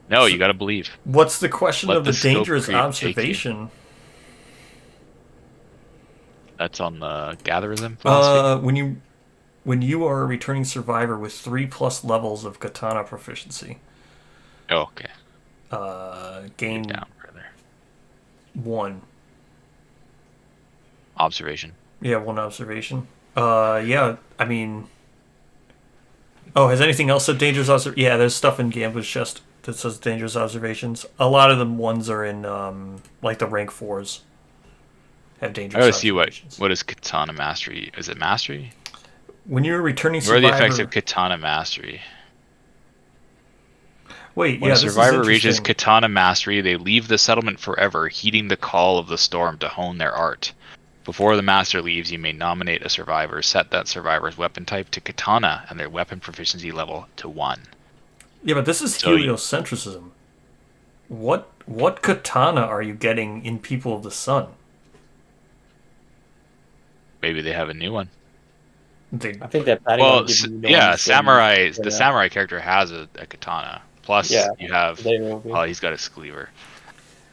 No, you gotta believe. What's the question Let of the the scope dangerous creep take you. observation? That's on the Gatherism philosophy. When you are a returning survivor with 3+ levels of katana proficiency, Oh, okay. gain Down further. 1. Observation. Yeah, 1 observation. Yeah, I mean. Oh, has anything else said dangerous observation? Yeah, there's stuff in Gambler's chest that says dangerous observations. A lot of the ones are in like the rank 4s have I dangerous gotta see observations. what is katana mastery. Is it mastery? When you're a returning What are survivor. the effects of katana mastery? Wait, When yeah, a this is survivor reaches interesting. katana mastery, they leave the settlement forever, heeding the call of the storm to hone their art. Before the master leaves, you may nominate a survivor, set that survivor's weapon type to katana and their weapon proficiency level to 1. Yeah, but this is So you- heliocentrism. What katana are you getting in People of the Sun? Maybe they have a new one. They, I think they're planning Well, on giving you the yeah, ones samurai. that- The samurai character has a katana. Plus, Yeah, you have. they will be. Oh, he's got a cleaver.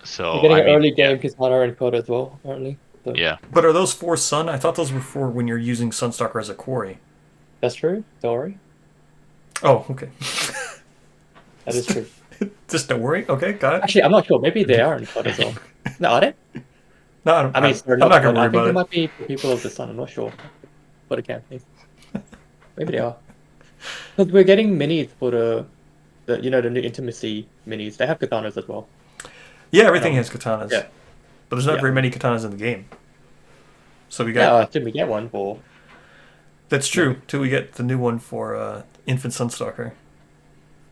So You're getting I an mean, early game katana and code as well, apparently. So yeah. but are those for Sun? I thought those were for when you're using Sunstalker as a quarry. that's true. Don't worry. Oh, okay. That is true. Just don't worry. Okay, got it. Actually, I'm not sure. Maybe they are in code as well. No, are they? No, I mean, I'm not gonna worry I think about they it. might be people of the sun. I'm not sure for the campaign. Maybe they are. But we're getting minis for the the new intimacy minis. They have katanas as well. Yeah, everything has katanas. Yeah. But there's not Yeah. very many katanas in the game. So we got. Yeah, did we get one for? That's true. Till we get the new one for Infant Sunstalker,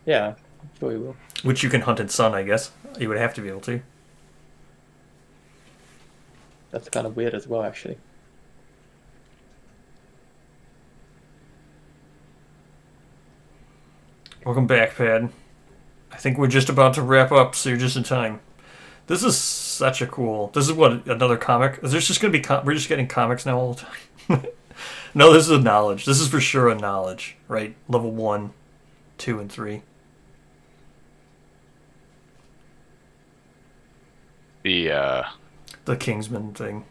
Yeah, I'm sure we will. which you can hunt in Sun. I guess you would have to be able to. That's kind of weird as well, actually. Welcome back, Pad. I think we're just about to wrap up, so you're just in time. This is such a cool. This is what another comic. Is there just going to be? We're just getting comics now all the time. No, this is a knowledge. This is for sure a knowledge, right? Level 1, 2, and 3. The Kingsman thing.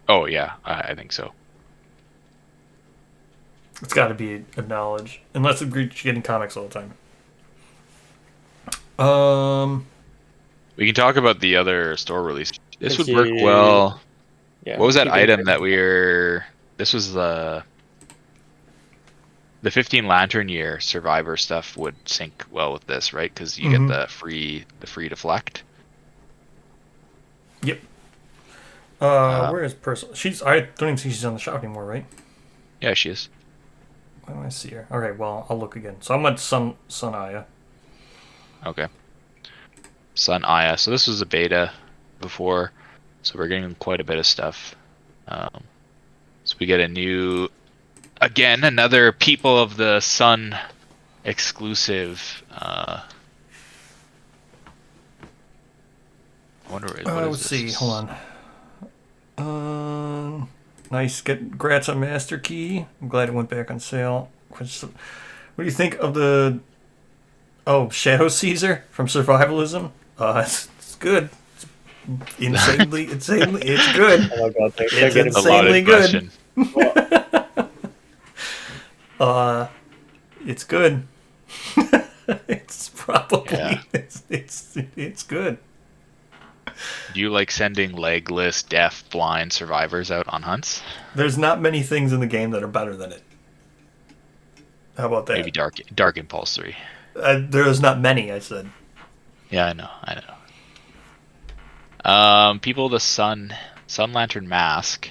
Oh yeah, I think so. It's got to be a knowledge, unless we're getting comics all the time. We can talk about the other store release. This would Did work you- well. Yeah. What was that keep it item in. that we were? This was the 15 Lantern Year Survivor stuff would sync well with this, right? Because you Mhm. get the free deflect. Yep. Where is Percival? I don't even think she's on the shop anymore, right? Yeah, she is. Why don't I see her? Okay, well, I'll look again. So I'm at Sun Aya. Okay. Sun Aya. So this was a beta before, so we're getting quite a bit of stuff. So we get a new, again, another People of the Sun exclusive. I wonder what is Let's this? see. Hold on. Nice. Congrats on Master Key. I'm glad it went back on sale. What do you think of the Shadow Caesar from Survivalism? It's good. Insanely, it's good. Oh my god, It's getting A loaded insanely good. question. It's good. It's probably Yeah. it's good. Do you like sending legless, deaf, blind survivors out on hunts? There's not many things in the game that are better than it. How about that? Maybe Dark Impulse 3. There's not many, I said. Yeah, I know. People, the Sun Lantern Mask.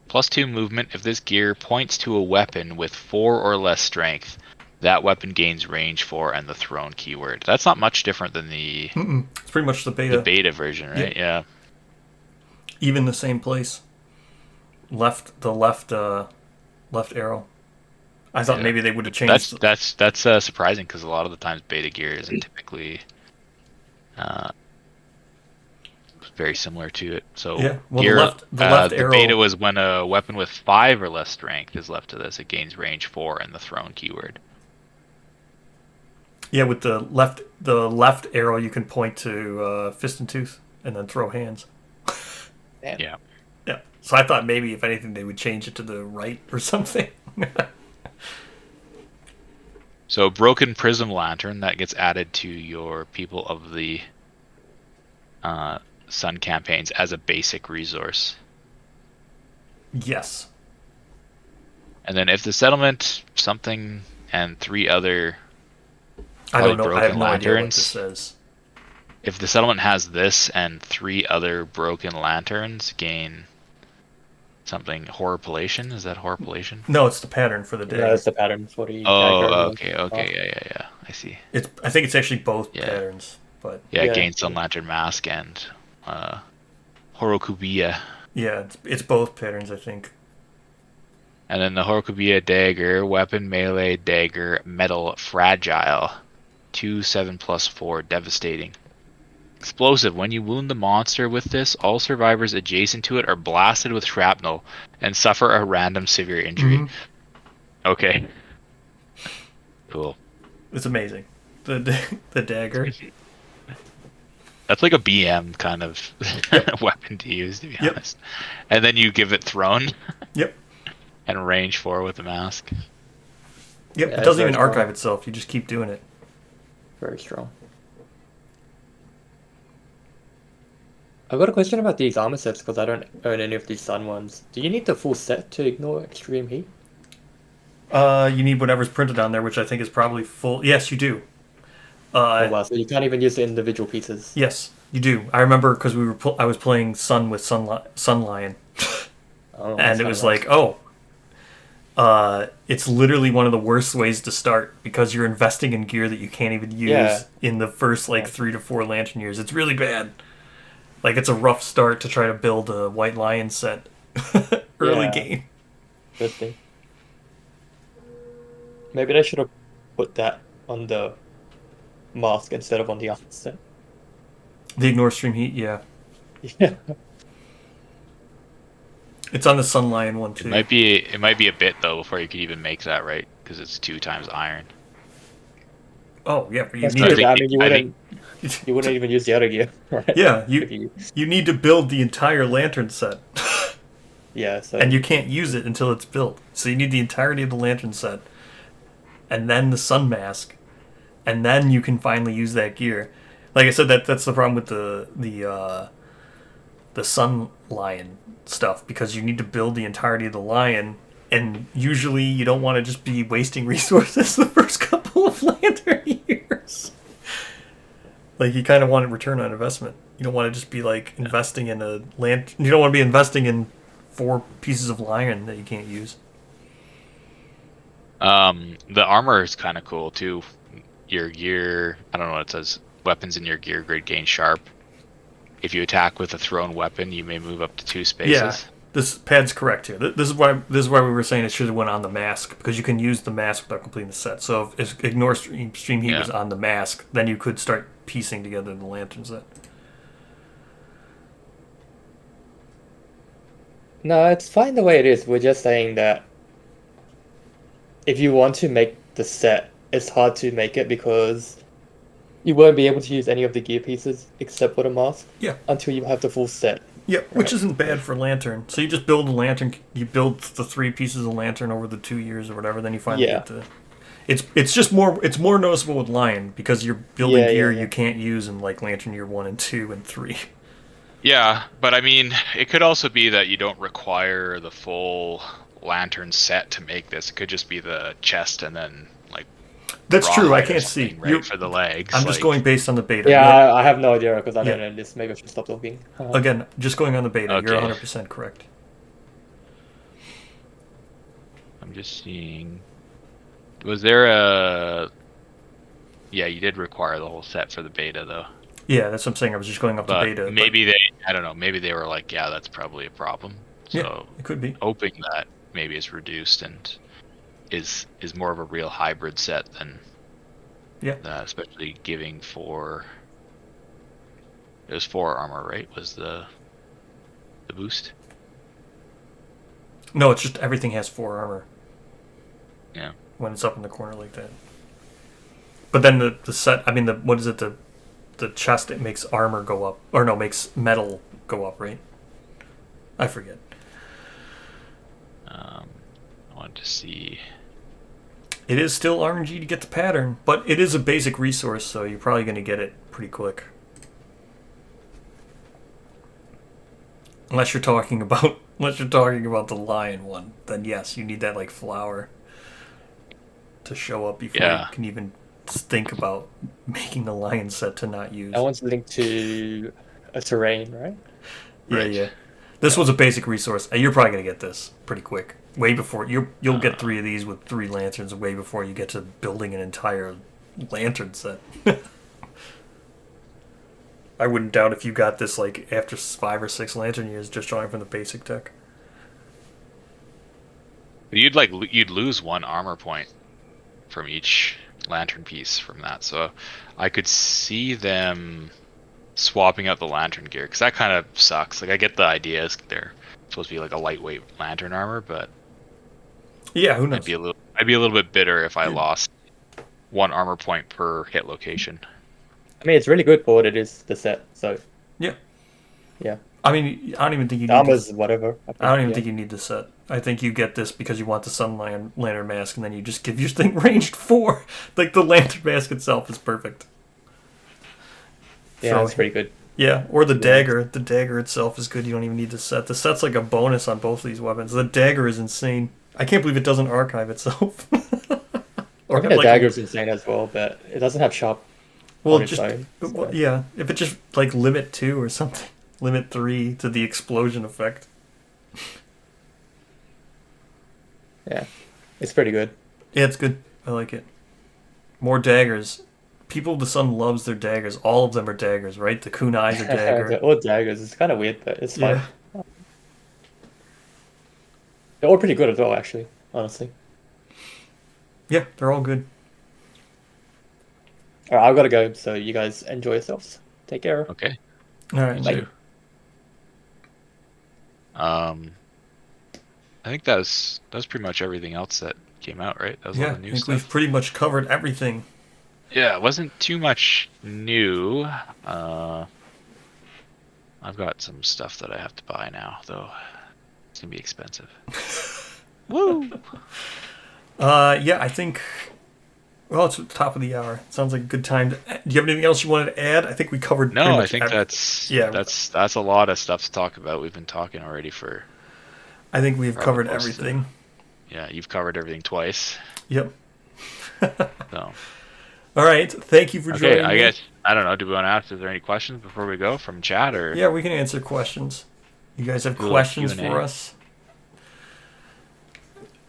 +2 movement. If this gear points to a weapon with 4 or less strength, that weapon gains range 4 and the throne keyword. That's not much different than the It's pretty much the beta. version, right? Yeah. Even the same place. Left arrow. I thought Yeah. maybe they would have changed. That's surprising because a lot of the times beta gear isn't typically very similar to it. So Yeah, well, gear, the left the arrow. beta was when a weapon with 5 or less strength is left to this, it gains range 4 and the throne keyword. Yeah, with the left arrow, you can point to fist and tooth and then throw hands. Damn. Yeah. Yeah. So I thought maybe if anything they would change it to the right or something. So broken prism lantern that gets added to your people of the Sun campaigns as a basic resource. Yes. And then if the settlement, something, and 3 other I don't know. broken I have no idea what lanterns. this says. If the settlement has this and 3 other broken lanterns, gain something. Horripilation? Is that horripilation? No, it's the pattern for the day. No, that's the pattern. What do you? Oh, okay, yeah. I see. I think it's actually both Yeah. patterns, but Yeah, Yeah. gain Sun Lantern Mask and Horokubiya. yeah, it's both patterns. I think. And then the Horokubiya dagger, weapon, melee, dagger, metal, fragile. 2/7+4, devastating. Explosive. When you wound the monster with this, all survivors adjacent to it are blasted with shrapnel and suffer a random severe injury. Mhm. Okay. Cool. It's amazing. The dagger. That's like a BM kind of weapon to use, to be Yep. honest. And then you give it thrown Yep. and range 4 with the mask. Yep. Yeah, It it's doesn't very even archive strong. itself. You just keep doing it. Very strong. I've got a question about these armor sets because I don't own any of these Sun ones. Do you need the full set to ignore extreme heat? You need whatever's printed on there, which I think is probably full. Yes, you do. Oh wow, so you can't even use the individual pieces. Yes, you do. I remember because I was playing Sun with Sun Lion, Oh, and that's it was kinda like, it's literally one of the worst ways to start because you're investing in gear that you can't even use Yeah. in the first 3 to 4 lantern years. It's really bad. Like it's a rough start to try to build a White Lion set early Yeah. game. good thing. Maybe they should have put that on the mask instead of on the armor set. The ignore stream heat, yeah, Yeah. it's on the Sun Lion one too. It might be a bit though before you could even make that, right? Because it's 2 times iron. Oh yeah, but you That's need true. to, I mean, I you wouldn't even use the other gear, right? yeah, If you need to build the entire lantern set. yeah. So And you can't use it until it's built. So you need the entirety of the lantern set, and then the sun mask, and then you can finally use that gear. Like I said, that's the problem with the Sun Lion stuff because you need to build the entirety of the lion, and usually you don't want to just be wasting resources the first couple of lantern years. Like you kind of want a return on investment. You don't want to just be like investing in a lantern. You don't want to be investing in 4 pieces of lion that you can't use. The armor is kind of cool too. Your gear, I don't know what it says. Weapons in your gear grid gain sharp. If you attack with a thrown weapon, you may move up to 2 spaces. Yeah, this pad's correct here. This is why we were saying it should have went on the mask because you can use the mask without completing the set. So if ignore stream heat Yeah. was on the mask, then you could start piecing together the lantern set. No, it's fine the way it is. We're just saying that if you want to make the set, it's hard to make it because you won't be able to use any of the gear pieces except for the mask Yeah. until you have the full set. Yeah, which Right. isn't bad for lantern. So you just build a lantern. You build the 3 pieces of lantern over the 2 years or whatever. Then you finally Yeah. get to. It's just more. It's more noticeable with lion because you're building Yeah, gear yeah. you can't use in like lantern year 1 and 2 and 3. Yeah, but I mean, it could also be that you don't require the full lantern set to make this. It could just be the chest and then like. That's true. I rawhide or can't see. something, right, for the legs. I'm just going based on the beta. Yeah, You're- I have no idea because I don't Yeah. know this. Maybe I should stop talking. Again, just going on the beta. You're Okay. 100% correct. I'm just seeing. Was there a? Yeah, you did require the whole set for the beta though. Yeah, that's what I'm saying. I was just going off the But beta. maybe they, I don't know, maybe they were like, yeah, that's probably a problem. So Yeah, it could be. hoping that maybe it's reduced and is more of a real hybrid set than, Yeah. especially giving it was 4 armor, right? Was the boost? No, it's just everything has 4 armor Yeah. when it's up in the corner like that. But then the set, I mean, what is it? The chest, it makes armor go up. Or no, makes metal go up, right? I forget. I wanted to see. It is still RNG to get the pattern, but it is a basic resource, so you're probably going to get it pretty quick. Unless you're talking about the lion one, then yes, you need that like flower to show up before Yeah. you can even think about making a lion set to not use. That one's linked to a terrain, right? Yeah, Right. yeah. This was a basic resource. You're probably gonna get this pretty quick. Way before you'll get 3 of these with 3 lanterns. Way before you get to building an entire lantern set. I wouldn't doubt if you got this like after 5 or 6 lantern years, just drawing from the basic tech. You'd lose 1 armor point from each lantern piece from that, so I could see them swapping out the lantern gear because that kind of sucks. Like I get the ideas; they're supposed to be like a lightweight lantern armor, but Yeah, who knows? I'd be a little bit bitter if I lost 1 armor point per hit location. I mean, it's really good for what it is, the set. So Yeah. yeah, I mean, I don't even think you the need armor's this. whatever. I don't even yeah. think you need the set. I think you get this because you want the sun lantern mask, and then you just give your thing ranged 4. Like the lantern mask itself is perfect. Yeah, So- it's pretty good. Yeah, or the dagger. The dagger itself is good. You don't even need the set. The set's like a bonus on both of these weapons. The dagger is insane. I can't believe it doesn't archive itself. I think the dagger's insane as well, but it doesn't have sharp well, on its just own. well, So. yeah. If it just like limit 2 or something, limit 3 to the explosion effect. Yeah, it's pretty good. Yeah, it's good. I like it. More daggers. People of the Sun loves their daggers. All of them are daggers, right? The kunai's a They're dagger. all daggers. It's kind of weird, but it's fine. Yeah. They're all pretty good as well, actually. Honestly. Yeah, they're all good. All right, I've got to go. So you guys enjoy yourselves. Take care. Okay. All right. Bye. So, I think that was pretty much everything else that came out, right? That was Yeah, all I the new think stuff. we've pretty much covered everything. Yeah, it wasn't too much new. I've got some stuff that I have to buy now, though. It's gonna be expensive. Woo! Yeah, I think. Well, it's at the top of the hour. Sounds like a good time. Do you have anything else you wanted to add? I think we covered. pretty No, I much think yeah. that's a lot of stuff to talk about. We've been talking already for. I think we've Probably covered most of everything. Yeah, you've covered everything twice. Yep. So All right. Thank you for okay, joining I me. guess I don't know. Do we want to ask? Is there any questions before we go from chat or? Yeah, we can answer questions. You guys have Do a questions Q&A. for us?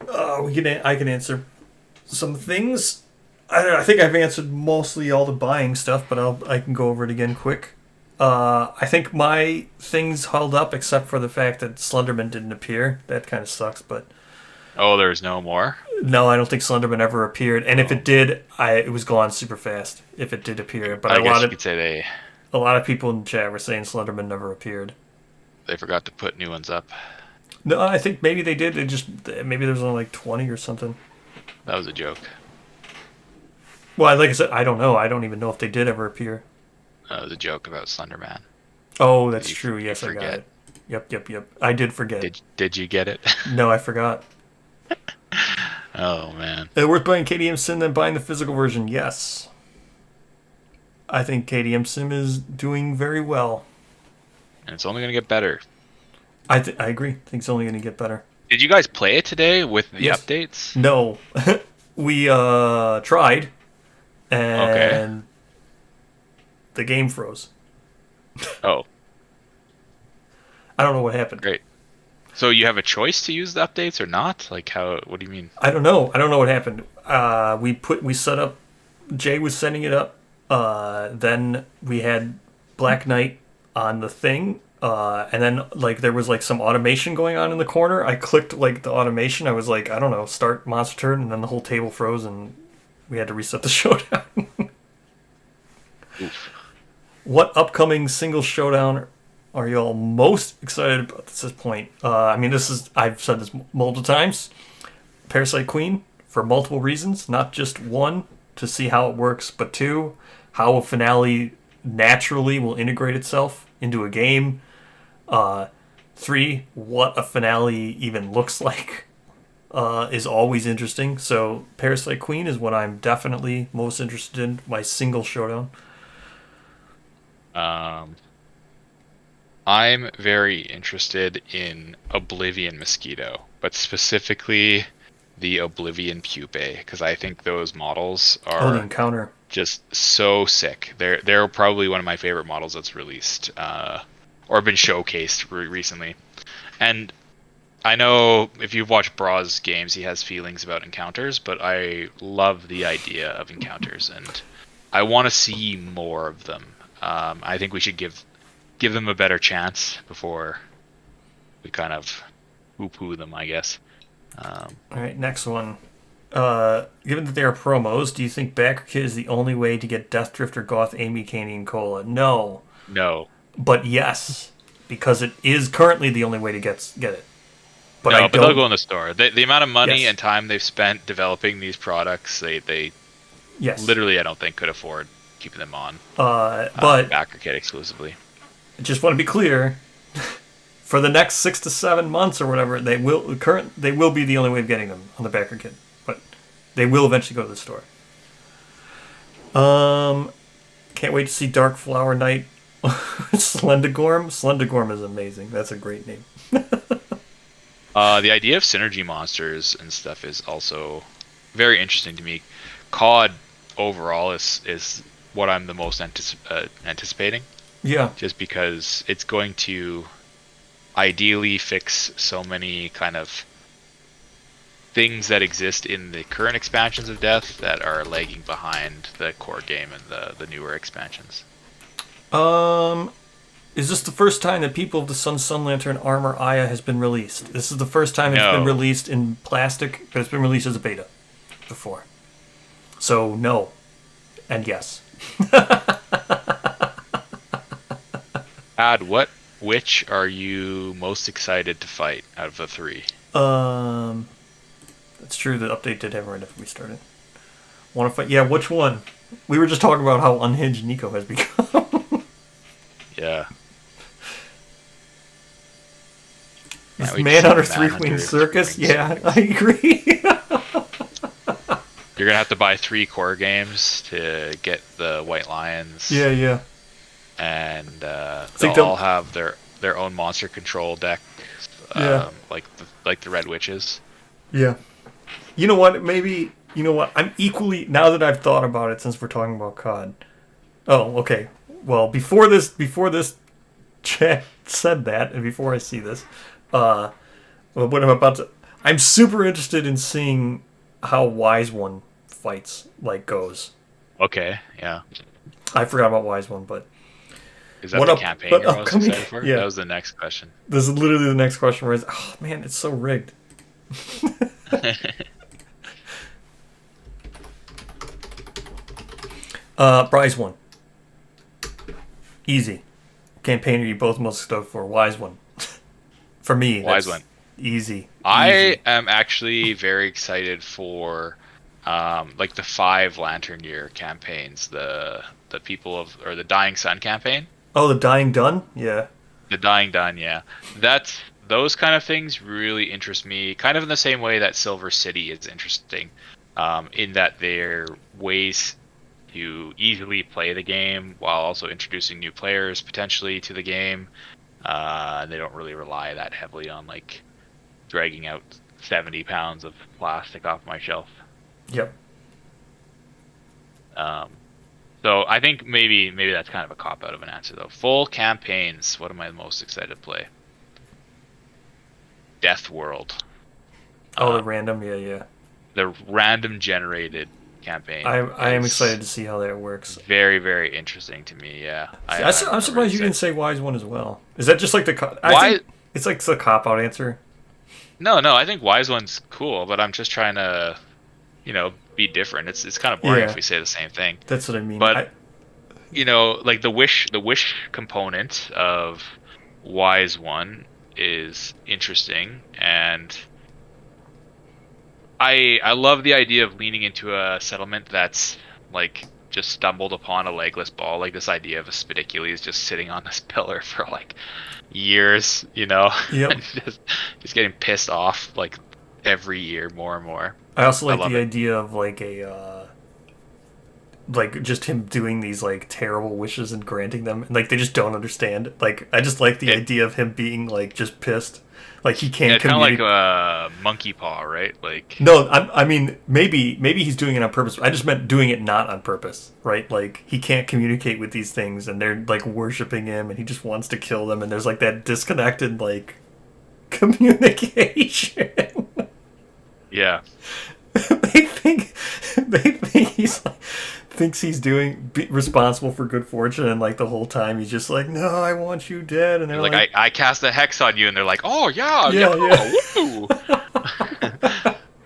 I can answer some things. I don't know, I think I've answered mostly all the buying stuff, but I can go over it again quick. I think my things held up except for the fact that Slenderman didn't appear. That kind of sucks, but Oh, there's no more. no, I don't think Slenderman ever appeared. And if it did, it was gone super fast. If it did appear, but I a guess lot you of could say a lot of people in chat were saying Slenderman never appeared. they forgot to put new ones up. No, I think maybe they did. Maybe there's only like 20 or something. That was a joke. Well, like I said, I don't know. I don't even know if they did ever appear. That was a joke about Slenderman. Oh, that's You true. Yes, I got forget. it. Yep. I did forget. Did you get it? No, I forgot. Oh man. Is it worth buying KDM Sim than buying the physical version? Yes. I think KDM Sim is doing very well. And it's only gonna get better. I agree. I think it's only going to get better. Did you guys play it today with the Yes. updates? No. We tried, and the game froze. Oh, I don't know what happened. great. So you have a choice to use the updates or not? Like how? What do you mean? I don't know. I don't know what happened. We set up. Jay was setting it up. Then we had Black Knight on the thing. And then like there was like some automation going on in the corner. I clicked like the automation. I was like, I don't know, start monster turn, and then the whole table froze, and we had to reset the showdown. Oof. What upcoming single showdown are y'all most excited about at this point? I've said this multiple times. Parasite Queen, for multiple reasons, not just one, to see how it works, but two, how a finale naturally will integrate itself into a game. 3, what a finale even looks like is always interesting. So Parasite Queen is what I'm definitely most interested in, my single showdown. I'm very interested in Oblivion Mosquito, but specifically the Oblivion Pupae, because I think those models The are encounter. just so sick. They're probably one of my favorite models that's released or been showcased recently. And I know if you've watched Braw's games, he has feelings about encounters, but I love the idea of encounters, and I want to see more of them. I think we should give them a better chance before we kind of poo-poo them, I guess. All right, next one. Given that they are promos, do you think Backer Kit is the only way to get Death Drifter, Goth, Amy, Caney, and Cola? No. No. But yes, because it is currently the only way to get it. But no, I but don't. they'll go in the store. The amount of money Yes. and time they've spent developing these products, they Yes. literally, I don't think, could afford keeping them on But Backer Kit exclusively. I just want to be clear. For the next 6 to 7 months or whatever, they will be the only way of getting them on the Backer Kit. But they will eventually go to the store. Can't wait to see Dark Flower Knight. Slendagorm. Slendagorm is amazing. That's a great name. The idea of synergy monsters and stuff is also very interesting to me. COD overall is what I'm the most anticipating, Yeah. just because it's going to ideally fix so many kind of things that exist in the current expansions of Death that are lagging behind the core game and the newer expansions. Is this the first time that People of the Sun Lantern Armor Aya has been released? This is the first time it's been No. released in plastic, but it's been released as a beta before. So no, and yes. Which are you most excited to fight out of the 3? It's true. The update did have right after we started. Want to fight? Yeah, which one? We were just talking about how unhinged Nico has become. Yeah. This Can't wait to Manhunter see the Three Manhunter Wing Circus. experience. Yeah, I agree. You're gonna have to buy 3 core games to get the White Lions. yeah. And think they'll they'll- all have their own monster control deck, Yeah. like the Red Witches. Yeah. You know what? Maybe, you know what? I'm equally, now that I've thought about it since we're talking about COD. Oh, okay. Well, before this chat said that, and before I see this, what I'm about to, I'm super interested in seeing how Wise One fights, goes. Okay, yeah. I forgot about Wise One, but Is that What the up- campaign what you're most upcoming- excited for? yeah. That was the next question. this is literally the next question where it's, oh man, it's so rigged. Prize One. Easy. Campaigner you both most stoked for. Wise One. For me. Wise that's- One. Easy. I am actually very excited for like the 5 Lantern Year campaigns, the people of or the Dying Sun campaign. Oh, the Dying Done? Yeah. The Dying Done, yeah. That's those kind of things really interest me, kind of in the same way that Silver City is interesting, in that they're ways to easily play the game while also introducing new players potentially to the game. They don't really rely that heavily on like dragging out 70 pounds of plastic off my shelf. Yep. So I think maybe that's kind of a cop out of an answer though. Full campaigns. What am I most excited to play? Death World. Oh, the random, yeah. The random generated campaign. I am excited to see how that works. Very, very interesting to me. Yeah. I'm surprised you didn't say Wise One as well. Is that just like it's like the cop out answer? No. I think Wise One's cool, but I'm just trying to, be different. It's kind of boring if we say the same thing. That's what I mean. But like the wish component of Wise One is interesting, and I love the idea of leaning into a settlement that's like just stumbled upon a legless ball, like this idea of a Spidicules just sitting on this pillar for like years, Yep. just getting pissed off like every year more and more. I also like the idea of like a like just him doing these like terrible wishes and granting them, and like they just don't understand. Like I just like the idea of him being like just pissed, like he can't. Yeah, kind of like monkey paw, right? Like no, I mean maybe he's doing it on purpose. I just meant doing it not on purpose, right? Like he can't communicate with these things, and they're like worshiping him, and he just wants to kill them, and there's like that disconnected like communication. Yeah. they think he's like, thinks he's responsible for good fortune, and like the whole time he's just like, no, I want you dead, and they're like I cast a hex on you, and they're like, oh yeah. Woo!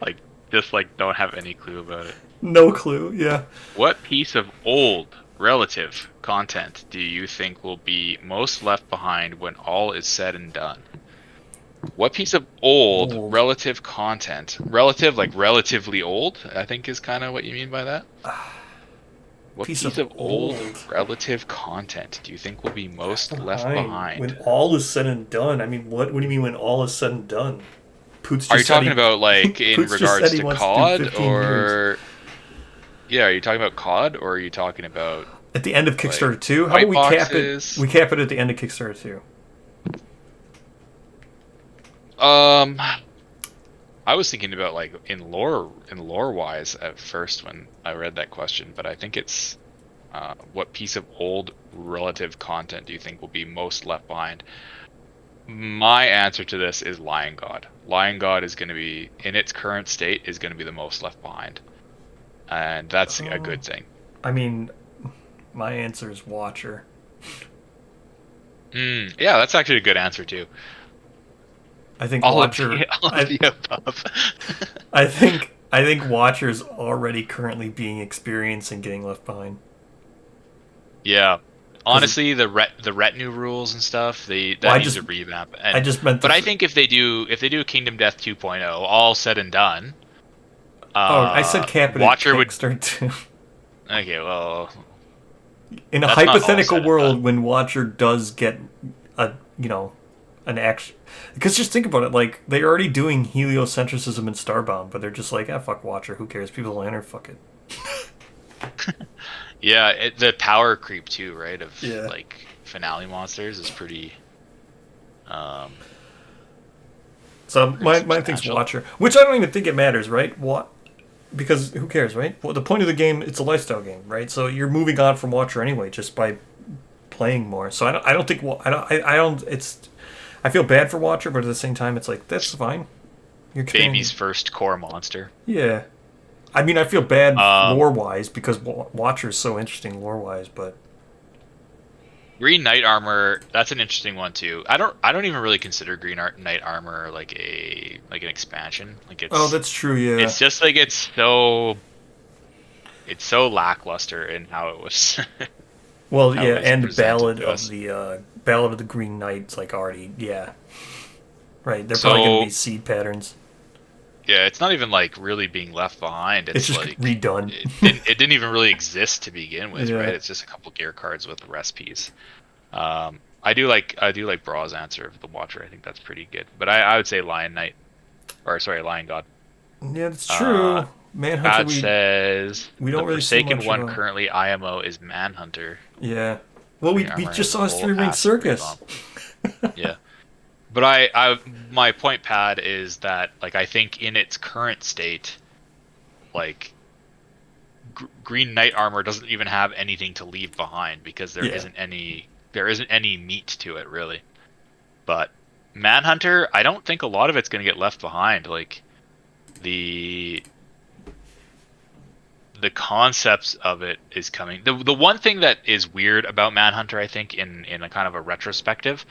like just like don't have any clue about it. No clue. Yeah. What piece of old relative content do you think will be most left behind when all is said and done? What piece of old relative content, relative like relatively old, I think is kind of what you mean by that? What piece of old relative content do you think will be most left behind? When all is said and done, I mean, what do you mean when all is said and done? Are you talking about like in regards to COD or? Yeah, are you talking about COD or are you talking about at the end of Kickstarter 2? How about we cap it? We cap it at the end of Kickstarter 2. I was thinking about like in lore wise at first when I read that question, but I think it's what piece of old relative content do you think will be most left behind? My answer to this is Lion God. Lion God is going to be, in its current state, is going to be the most left behind, and that's a good thing. I mean, my answer is Watcher. Yeah, that's actually a good answer too. I think all Watcher. All of the above. I think Watcher's already currently being experienced and getting left behind. Yeah, honestly, the retinue rules and stuff needs a revamp. And, I just meant. But I think if they do Kingdom Death 2.0, all said and done. I said Capital Watcher would start too. Okay, well. In a hypothetical world, when Watcher does get an action. Because just think about it, like, they're already doing Heliocentrism in Starbound, but they're just like, fuck Watcher, who cares? People Lantern, fuck it. Yeah, the power creep too, right? Of like finale monsters is pretty. So my thing's Watcher, which I don't even think it matters, right? Because who cares, right? Well, the point of the game, it's a lifestyle game, right? So you're moving on from Watcher anyway, just by playing more. So I don't think I feel bad for Watcher, but at the same time, it's like, that's fine. You're baby's first core monster. Yeah. I mean, I feel bad lore-wise, because Watcher's so interesting lore-wise, but... Green Knight Armor, that's an interesting one, too. I don't even really consider Green Knight Armor like an expansion. Like it's. That's true, yeah. It's just like it's so lackluster in how it was... Well, yeah, and Ballad of the Green Knight's like already, yeah. Right, they're So- probably going to be seed patterns. Yeah, it's not even like really being left behind. It's just like redone. it didn't even really exist to begin with, Yeah. right? It's just a couple gear cards with recipes. I do like Braw's answer of the Watcher. I think that's pretty good. But I would say Lion Knight, or sorry, Lion God. Yeah, that's true. Manhunter, Bad says we don't the really see Forsaken much one about. currently IMO is Manhunter. Yeah. Well, we Armor just has saw his full 3-ring acid circus. bomb. Yeah. But I my point, Pad, is that like I think in its current state, like Green Knight armor doesn't even have anything to leave behind because there Yeah. isn't any meat to it really. But Manhunter, I don't think a lot of it's going to get left behind. Like the concepts of it is coming. The one thing that is weird about Manhunter, I think, in a kind of a retrospective,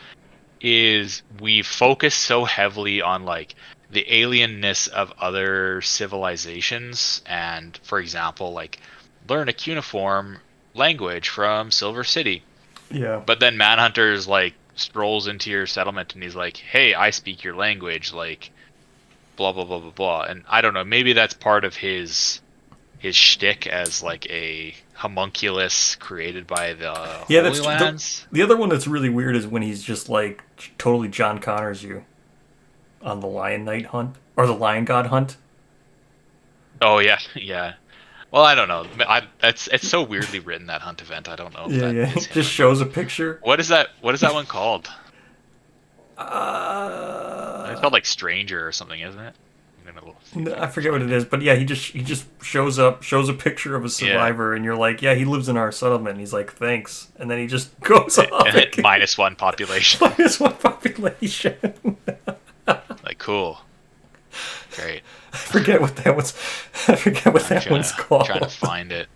is we focus so heavily on like the alienness of other civilizations, and for example, like learn a cuneiform language from Silver City. Yeah. But then Manhunter's like strolls into your settlement and he's like, "Hey, I speak your language," like blah blah blah blah blah. And I don't know, maybe that's part of his shtick as like a homunculus created by the Yeah, Holy that's Lands. the other one that's really weird is when he's just like totally John Connors you on the Lion Knight hunt or the Lion God hunt. Oh yeah, yeah. Well, I don't know. It's so weirdly written, that hunt event. I don't know. If Yeah, that yeah. is him. Just shows a picture. What is that one called? It's called like Stranger or something, isn't it? I'm gonna see if I can forget what find it is, but yeah, he just shows up, shows a picture of a survivor, and you're like, yeah, he lives in our settlement. And he's like, thanks, and then he just goes off. And it -1 population. minus one population. Like, cool. Great. I forget what that was. I forget what that one's called. Trying to find it.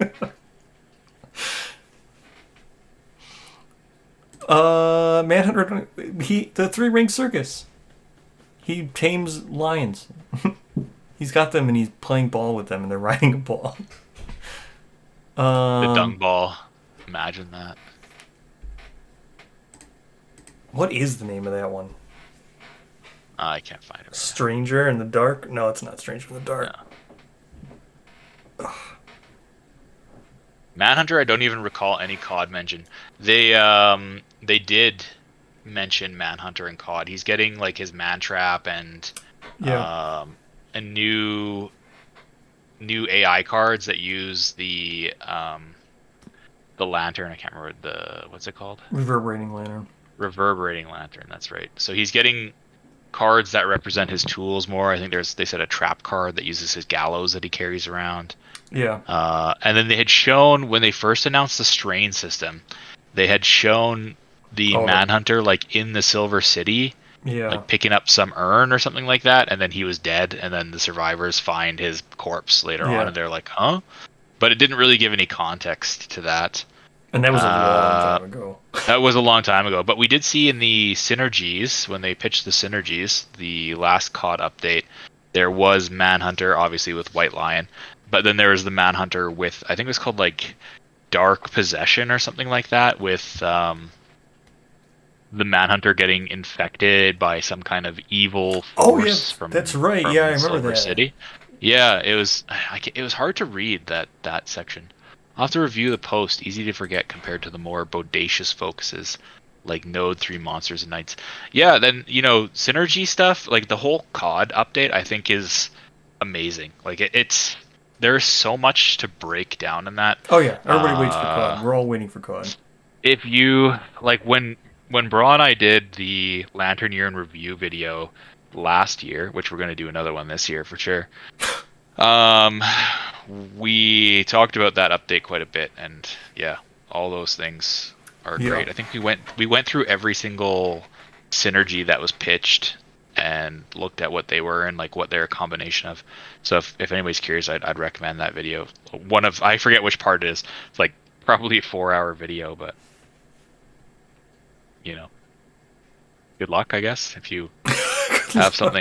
Manhunter. The 3-ring circus. He tames lions. He's got them, and he's playing ball with them, and they're riding a ball. The dung ball. Imagine that. What is the name of that one? I can't find it. Right Stranger in the Dark? No, it's not Stranger in the Dark. No. Manhunter, I don't even recall any COD mention. They did mention Manhunter and COD. He's getting like his man trap and a new AI cards that use the lantern. I can't remember what's it called? Reverberating Lantern. Reverberating lantern. That's right. So he's getting cards that represent his tools more. I think they said a trap card that uses his gallows that he carries around. Yeah. And then they had shown, when they first announced the strain system, they had shown the Manhunter like in the Silver City, like picking up some urn or something like that, and then he was dead, and then the survivors find his corpse later on, and they're like, huh? But it didn't really give any context to that. And that was a long time ago. That was a long time ago. But we did see in the synergies, when they pitched the synergies, the last COD update, there was Manhunter, obviously with White Lion. But then there was the Manhunter with, I think it was called like Dark Possession or something like that, with the Manhunter getting infected by some kind of evil force from that's right. Yeah, I remember Silver that. City. Yeah, it was hard to read that section. I'll have to review the post. Easy to forget compared to the more bodacious focuses like Node 3 Monsters and Knights. Yeah, then, synergy stuff, like the whole COD update, I think is amazing. Like it's there's so much to break down in that. Oh yeah, everybody waits for COD. We're all waiting for COD. If you like when Bra and I did the Lantern Year in Review video last year, which we're going to do another one this year for sure. We talked about that update quite a bit, and yeah, all those things are great. I think we went through every single synergy that was pitched and looked at what they were and like what they're a combination of. So if anybody's curious, I'd recommend that video. I forget which part it is. It's like probably a 4-hour video, but good luck, I guess, if you have some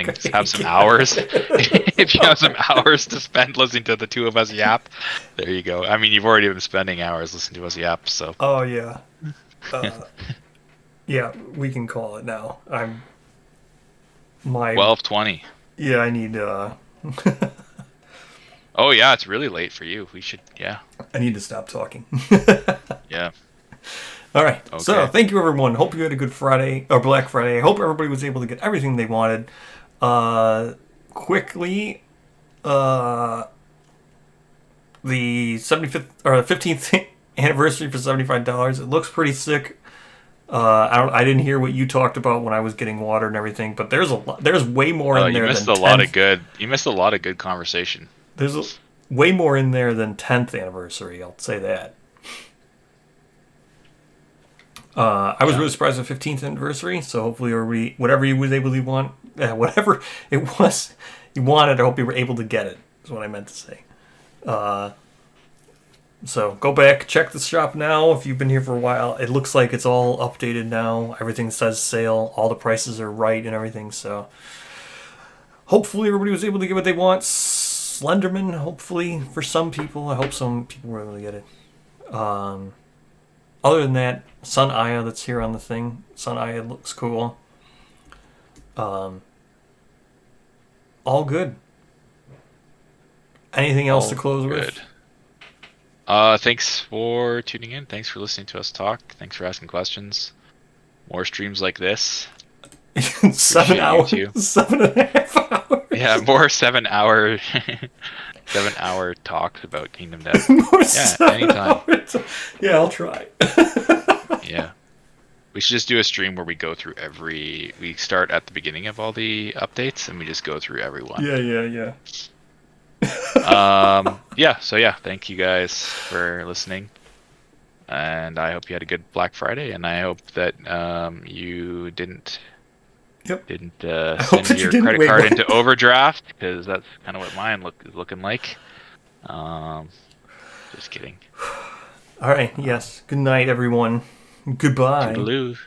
hours. If you have some hours to spend listening to the two of us yap, there you go. I mean, you've already been spending hours listening to us yap, so. Oh yeah. Yeah, we can call it now. my 12:20. yeah, I need Oh yeah, it's really late for you. We should, yeah, I need to stop talking. yeah. All right. So Okay. thank you, everyone. Hope you had a good Friday or Black Friday. I hope everybody was able to get everything they wanted. Quickly, the 75th or the 15th anniversary for $75. It looks pretty sick. I didn't hear what you talked about when I was getting water and everything, but there's way more in You there missed than a lot 10th. of good. You missed a lot of good conversation. There's way more in there than 10th anniversary. I'll say that. I was Yeah. really surprised at 15th anniversary, so hopefully everybody, whatever you was able to want, whatever it was you wanted, I hope you were able to get it, is what I meant to say. So go back, check the shop now if you've been here for a while. It looks like it's all updated now. Everything says sale. All the prices are right and everything, so hopefully everybody was able to get what they want. Slenderman, hopefully, for some people. I hope some people were able to get it. Other than that, Sun Aya that's here on the thing. Sun Aya looks cool. All good. Anything else to close with? Thanks for tuning in. Thanks for listening to us talk. Thanks for asking questions. More streams like this. 7 hours. you too. 7.5 hours. Yeah, more 7 hour 7 hour talks about Kingdom Death. More Yeah, 7 anytime. hours. Yeah, I'll try. Yeah. We should just do a stream where we go through we start at the beginning of all the updates and we just go through everyone. Yeah. So yeah, thank you guys for listening. And I hope you had a good Black Friday, and I hope that you didn't Yep. send hope that you your didn't. credit Wait, card what? into overdraft, because that's kind of what mine is looking like. Just kidding. All right. Yes. Good night, everyone. Goodbye. Toodaloo.